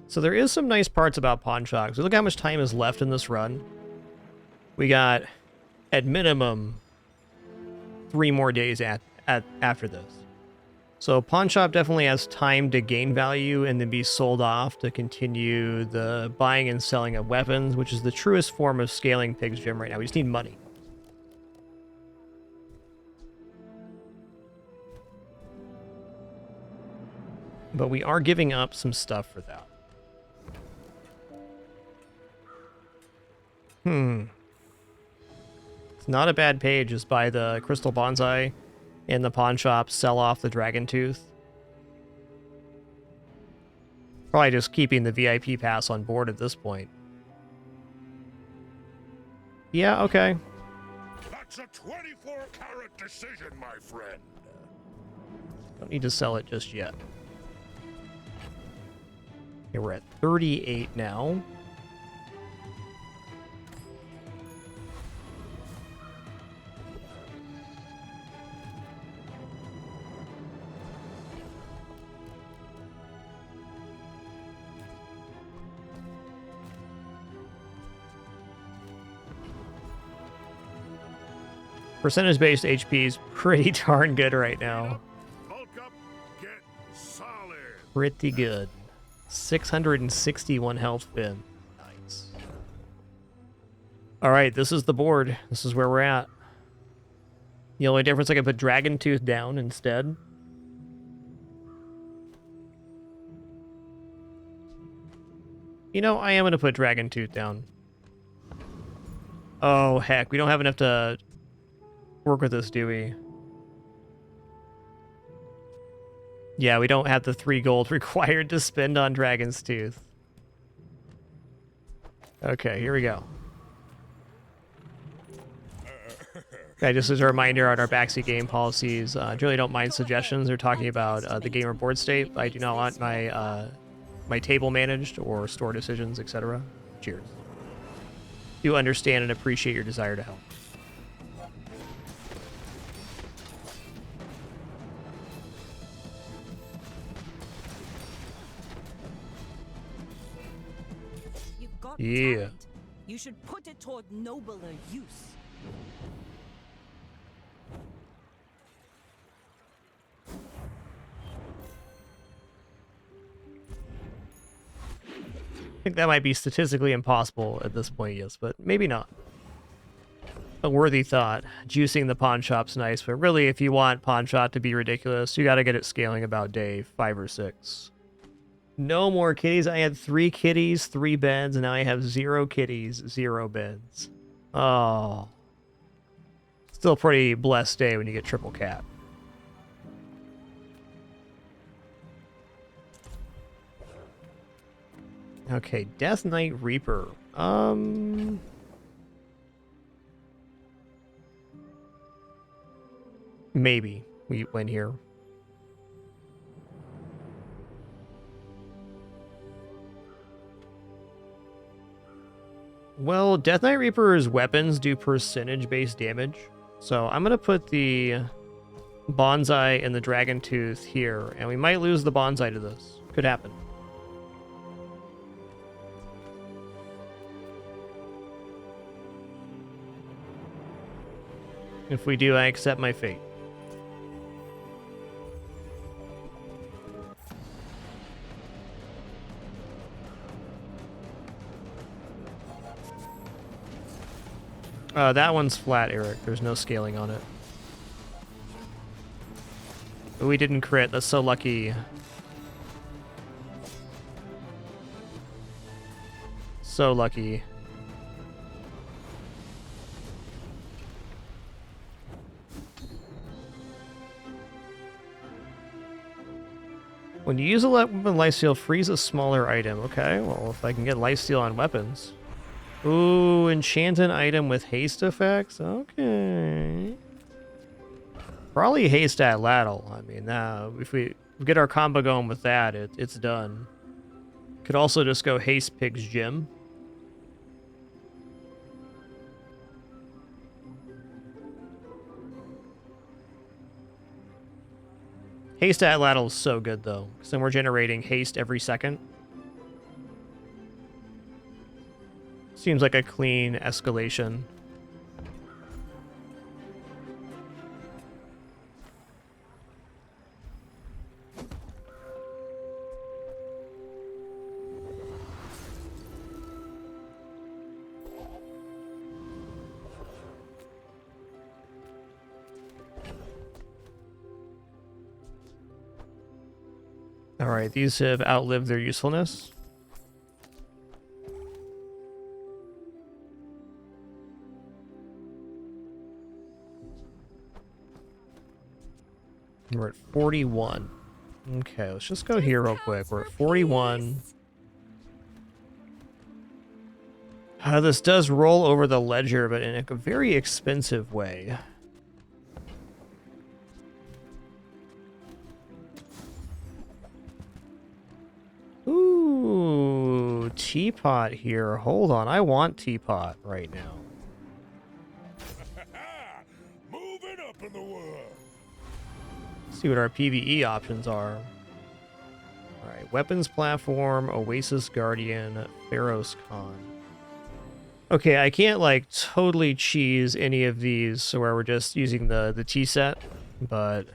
So there is some nice parts about pawn shops. Look how much time is left in this run. We got, at minimum, 3 more days after this. So pawn shop definitely has time to gain value and then be sold off to continue the buying and selling of weapons, which is the truest form of scaling Pig's Gym right now. We just need money. But we are giving up some stuff for that. It's not a bad page. Just buy the crystal bonsai in the pawn shop, sell off the dragon tooth. Probably just keeping the VIP pass on board at this point. Yeah, okay. That's a 24-carat decision, my friend. Don't need to sell it just yet. Okay, we're at 38 now. Percentage-based HP is pretty darn good right now. Bulk up, get solid. Pretty good. 661 health bin. Nice. All right, this is the board. This is where we're at. The only difference, I can put Dragon Tooth down instead. You know, I am going to put Dragon Tooth down. Oh, heck. We don't have enough to work with this, do we? Yeah, we don't have the 3 gold required to spend on Dragon's Tooth. Okay, here we go. Okay, just as a reminder on our backseat game policies, I really don't mind suggestions. They're talking about the gamer board state. I do not want my my table managed or store decisions, etc. Cheers. Do understand and appreciate your desire to help. You've got Yeah. talent. You should put it toward nobler use. I think that might be statistically impossible at this point, yes, but maybe not. A worthy thought. Juicing the pawn shop's nice, but really, if you want pawn shop to be ridiculous, you gotta get it scaling about day 5 or 6. No more kitties. I had 3 kitties, 3 beds, and now I have 0 kitties, 0 beds. Oh. Still a pretty blessed day when you get triple cat. Okay, Death Knight Reaper. Maybe we win here. Well, Death Knight Reaper's weapons do percentage-based damage. So I'm going to put the Bonsai and the Dragon Tooth here, and we might lose the Bonsai to this. Could happen. If we do, I accept my fate. That one's flat, Eric. There's no scaling on it. But we didn't crit. That's so lucky. So lucky. When you use a weapon lifesteal, freeze a smaller item. Okay, well, if I can get lifesteal on weapons. Ooh, enchant an item with haste effects? Okay. Probably haste at Laddle. I mean, if we get our combo going with that, it's done. Could also just go haste Pig's Gym. Haste at Laddle is so good, though, because then we're generating haste every second. Seems like a clean escalation. All right, these have outlived their usefulness. We're at 41. Okay, let's just go here real quick. We're at 41. This does roll over the ledger, but in a very expensive way. Ooh, teapot here. Hold on, I want teapot right now. Moving up in the world. Let's see what our PvE options are. Alright, weapons platform, Oasis Guardian, Pharaoh's Con. Okay, I can't like totally cheese any of these so where we're just using the T set, but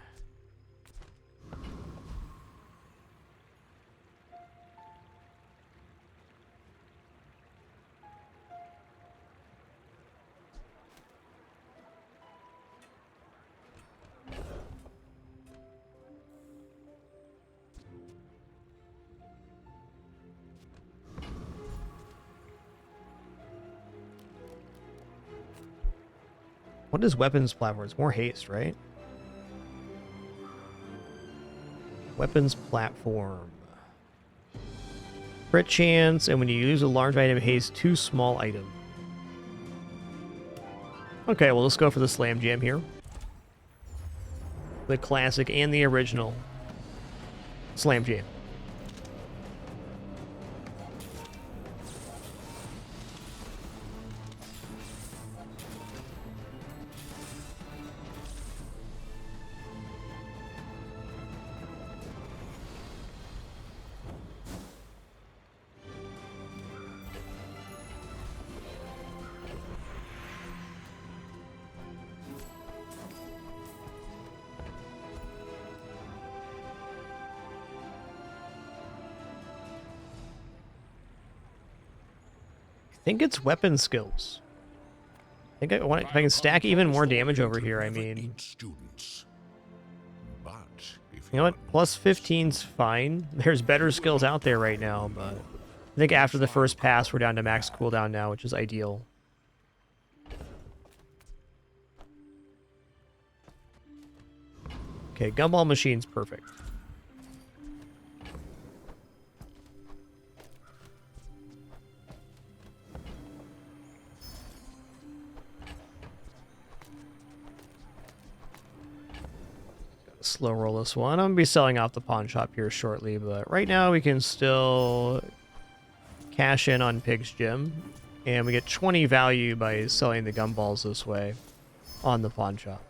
what is weapons platform? It's more haste, right? Weapons platform. Crit chance, and when you use a large item, haste 2 small items. Okay, well, let's go for the Slam Jam here. The classic and the original Slam Jam. I think it's weapon skills. I think I want if I can stack even more damage over here. I mean, you know what? Plus 15's fine. There's better skills out there right now, but I think after the first pass, we're down to max cooldown now, which is ideal. Okay, gumball machine's perfect. Slow roll this one. I'm going to be selling off the pawn shop here shortly, but right now we can still cash in on Pig's Gym, and we get 20 value by selling the gumballs this way on the pawn shop.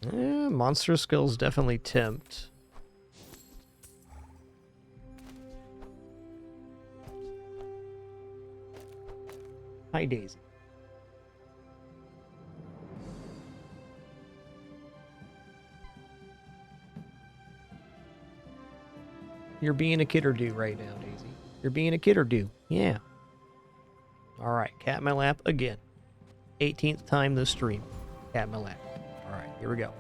Monster skills definitely tempt. Hi, Daisy. You're being a kidder-do right now, Daisy. You're being a kidder-do. Yeah. Alright, cat in my lap again. 18th time this stream. Cat in my lap. Alright, here we go.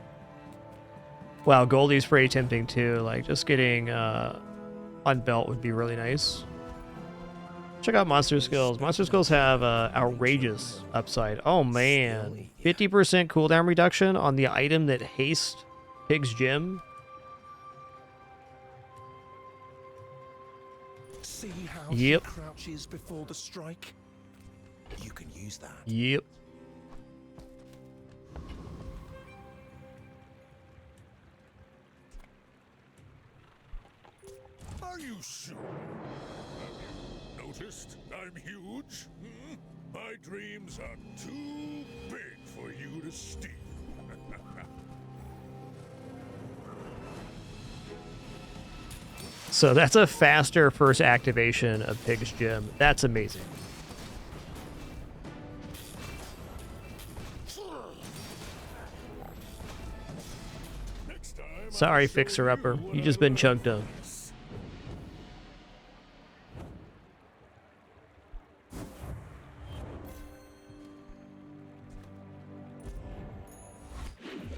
Wow, Goldie's pretty tempting too. Like, just getting on belt would be really nice. Check out Monster Skills. Monster Skills have outrageous upside. Oh man. 50% cooldown reduction on the item that haste Pig's Gym. See how Yep. she crouches before the strike? You can use that. Yep. Are you sure? Have you noticed I'm huge? Hmm? My dreams are too big for you to steal. So that's a faster first activation of Pig's Gym. That's amazing. Sorry, Fixer-Upper. You just been chunked up.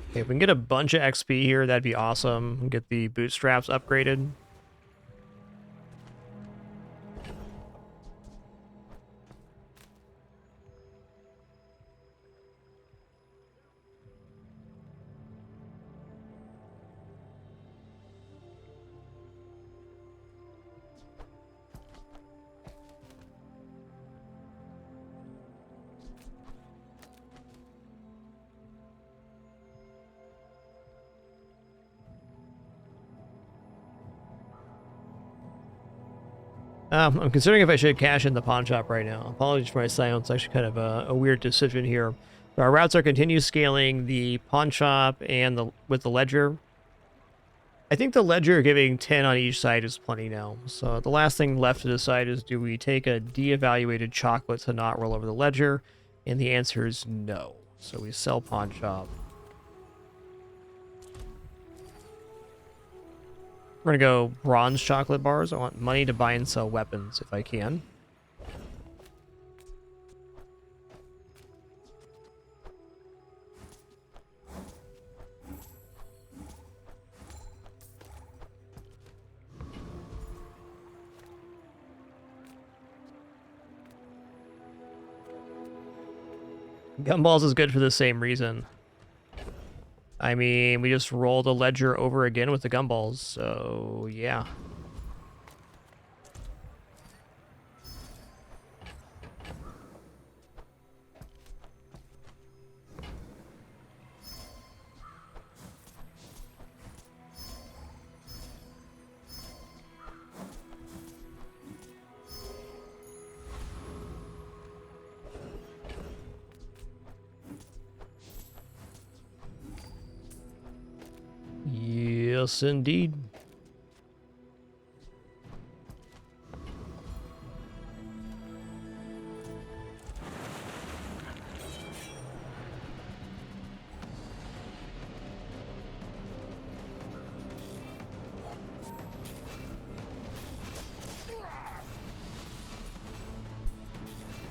Okay, if we can get a bunch of XP here, that'd be awesome. Get the bootstraps upgraded. I'm considering if I should cash in the pawn shop right now. Apologies for my silence. Actually, kind of a weird decision here. Our routes are continue scaling the pawn shop and with the ledger. I think the ledger giving 10 on each side is plenty now. So the last thing left to decide is, do we take a de-evaluated chocolate to not roll over the ledger? And the answer is no. So we sell pawn shop. We're going to go bronze chocolate bars. I want money to buy and sell weapons if I can. Gumballs is good for the same reason. I mean, we just roll the ledger over again with the gumballs, so yeah. Yes, indeed.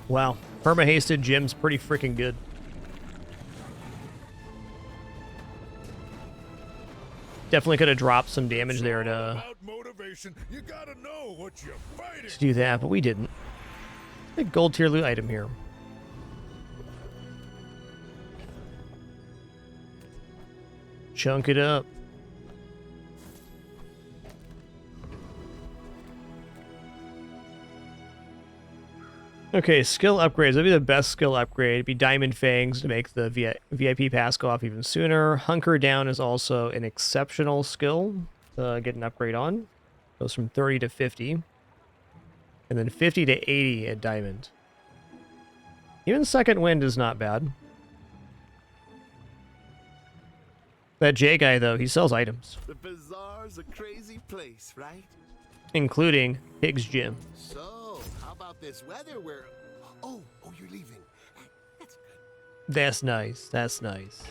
Wow, perma-hasted Jim's pretty freaking good. Definitely could have dropped some damage there to You gotta know what you're fighting. do that, but we didn't. A gold tier loot item here. Chunk it up. Okay, skill upgrades. That'd be the best skill upgrade. It'd be Diamond Fangs to make the VIP pass go off even sooner. Hunker Down is also an exceptional skill to get an upgrade on. Goes from 30 to 50. And then 50 to 80 at Diamond. Even Second Wind is not bad. That J guy, though, he sells items. The Bazaar's a crazy place, right? Including Higgs Gym. So, how about this weather where... Oh, you're leaving. That's good. That's nice. That's nice.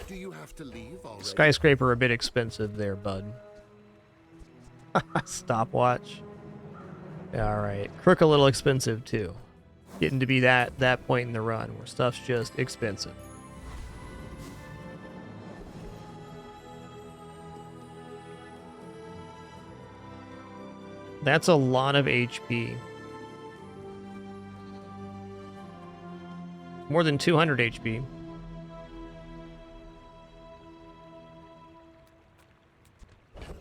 Do you have to leave already? Skyscraper a bit expensive there, bud. Stopwatch. Alright. Crook a little expensive, too. Getting to be that point in the run where stuff's just expensive. That's a lot of HP. More than 200 HP.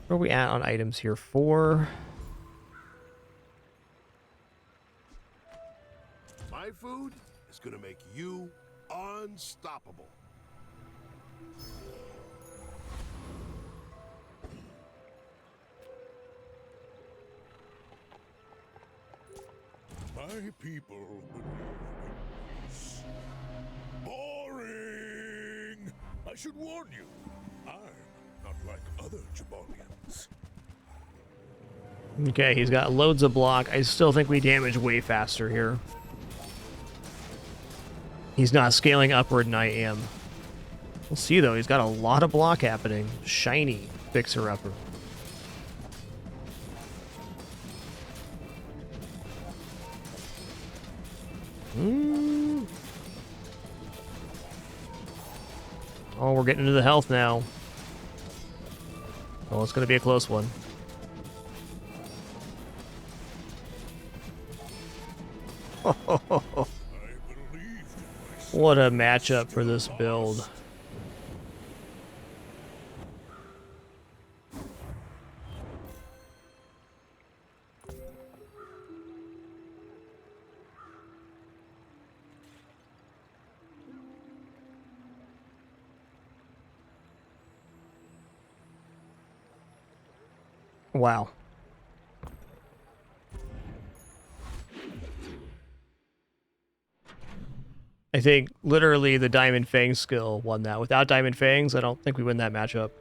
Where are we at on items here? 4. My food is gonna make you unstoppable. My people believe in peace. Boring! I should warn you, I'm not like other Jabalians. Okay, he's got loads of block. I still think we damage way faster here. He's not scaling upward and I am. We'll see though, he's got a lot of block happening. Shiny fixer-upper. Oh, we're getting into the health now. Oh, it's going to be a close one. What a matchup for this build. Wow. I think literally the Diamond Fang skill won that. Without Diamond Fangs, I don't think we win that matchup.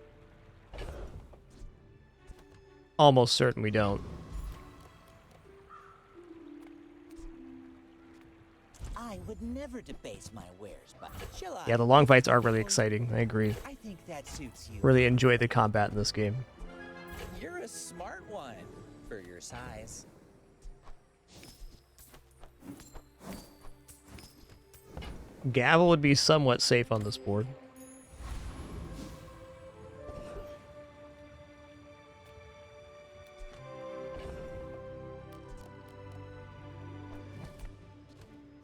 Almost certain we don't. I would never debase my wares, but shall I? Yeah, the long fights are really exciting. I agree. I think that suits you. Really enjoy the combat in this game. You're a smart one for your size. Gavel would be somewhat safe on this board.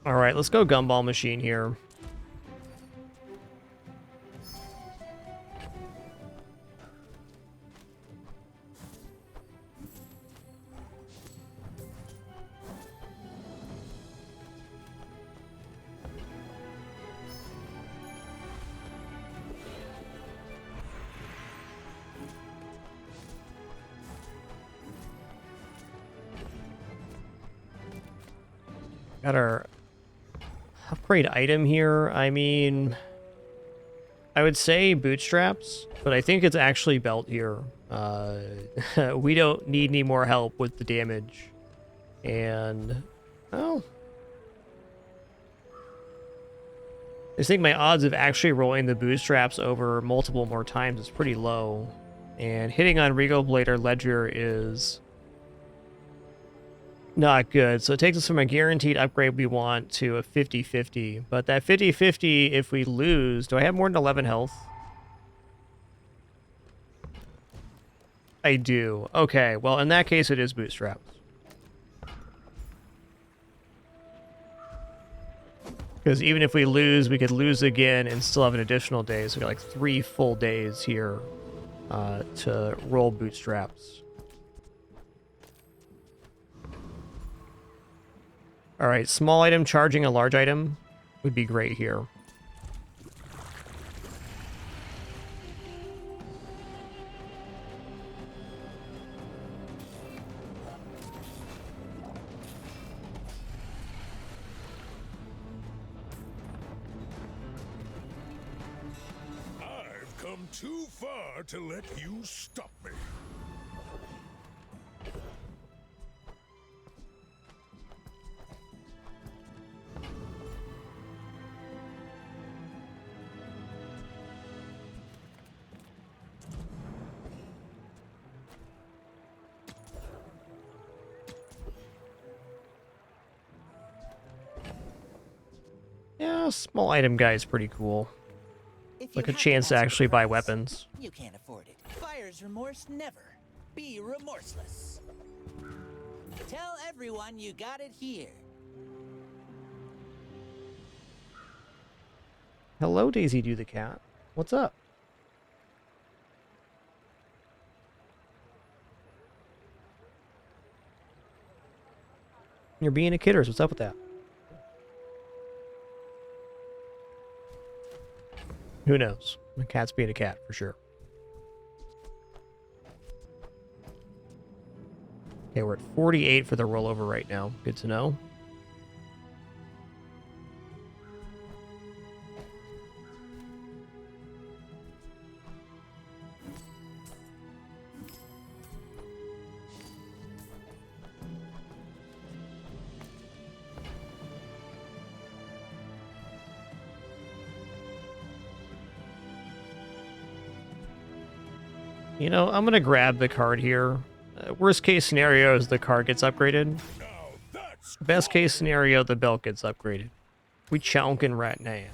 Alright, let's go Gumball Machine here. Got our upgrade item here. I mean, I would say bootstraps, but I think it's actually belt here. We don't need any more help with the damage. And, well, I think my odds of actually rolling the bootstraps over multiple more times is pretty low. And hitting on Regal Blade or Ledger is not good. So it takes us from a guaranteed upgrade we want to a 50-50. But that 50-50, if we lose, do I have more than 11 health? I do. Okay, well, in that case, it is bootstraps. Because even if we lose, we could lose again and still have an additional day. So we got like 3 full days here to roll bootstraps. All right, small item charging a large item would be great here. I've come too far to let you stop me. Yeah, small item guy is pretty cool. Like a chance to actually buy weapons. You can't afford it. Buyer's remorse never. Be remorseless. Tell everyone you got it here. Hello, Daisy Do the Cat. What's up? You're being a kidders. What's up with that? Who knows? The cat's being a cat, for sure. Okay, we're at 48 for the rollover right now. Good to know. You know, I'm going to grab the card here. Worst case scenario is the card gets upgraded. Best case scenario, the belt gets upgraded. We chonkin' right now.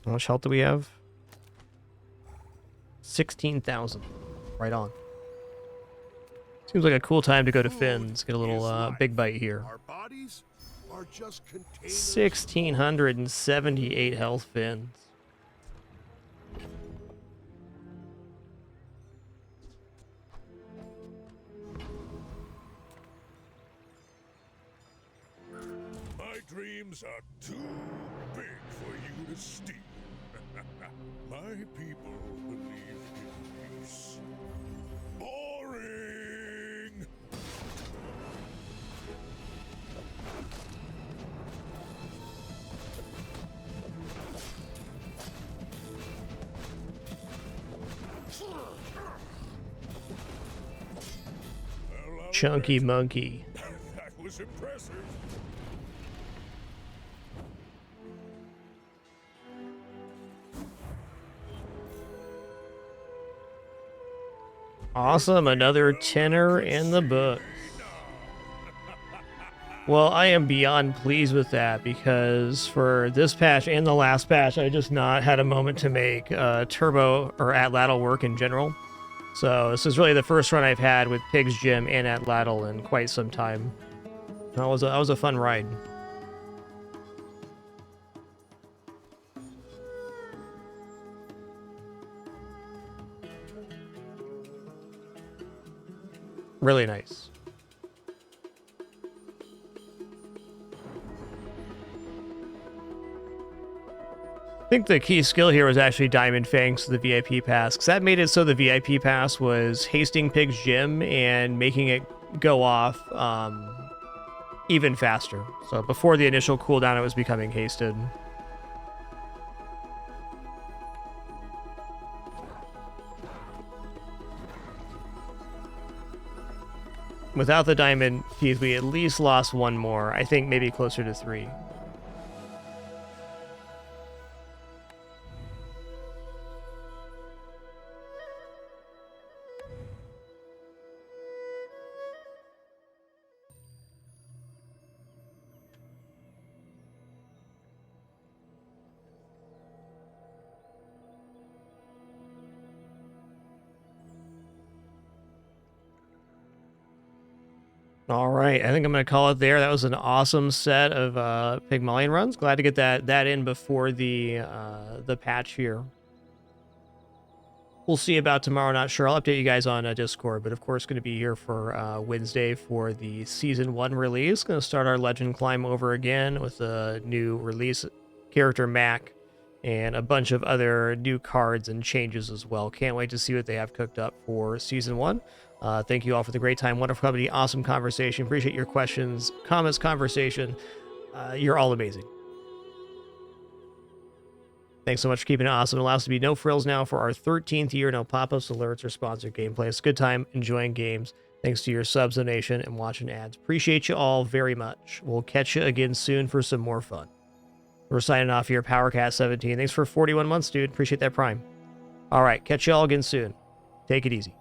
How much health do we have? 16,000. Right on. Seems like a cool time to go to Finn's. Get a little big bite here. Our bodies are just containers. 1,678 health Fins. My dreams are too big for you to steal. My people believe in peace. Boring! Chunky monkey. That was impressive. Awesome, another tenner in the book. Well, I am beyond pleased with that because for this patch and the last patch, I just not had a moment to make Turbo or Atlatl work in general. So this is really the first run I've had with Pig's Gym and Atlatl in quite some time. That was a fun ride. Really nice. I think the key skill here was actually Diamond Fangs to the VIP pass, because that made it so the VIP pass was hasting Pig's Gym and making it go off even faster. So before the initial cooldown, it was becoming hasted. Without the diamond keys, we at least lost one more. I think maybe closer to 3. All right, I think I'm going to call it there. That was an awesome set of Pygmalion runs. Glad to get that in before the patch here. We'll see about tomorrow, not sure. I'll update you guys on Discord, but of course going to be here for Wednesday for the Season 1 release. Going to start our Legend climb over again with a new release character Mac and a bunch of other new cards and changes as well. Can't wait to see what they have cooked up for Season 1. Thank you all for the great time, wonderful company, awesome conversation. Appreciate your questions, comments, conversation. You're all amazing. Thanks so much for keeping it awesome. It allows us to be no frills now for our 13th year. No pop-ups, alerts, or sponsored gameplay. It's a good time enjoying games. Thanks to your subs, donation, and watching ads. Appreciate you all very much. We'll catch you again soon for some more fun. We're signing off here, PowerCast17. Thanks for 41 months, dude. Appreciate that Prime. All right, catch you all again soon. Take it easy.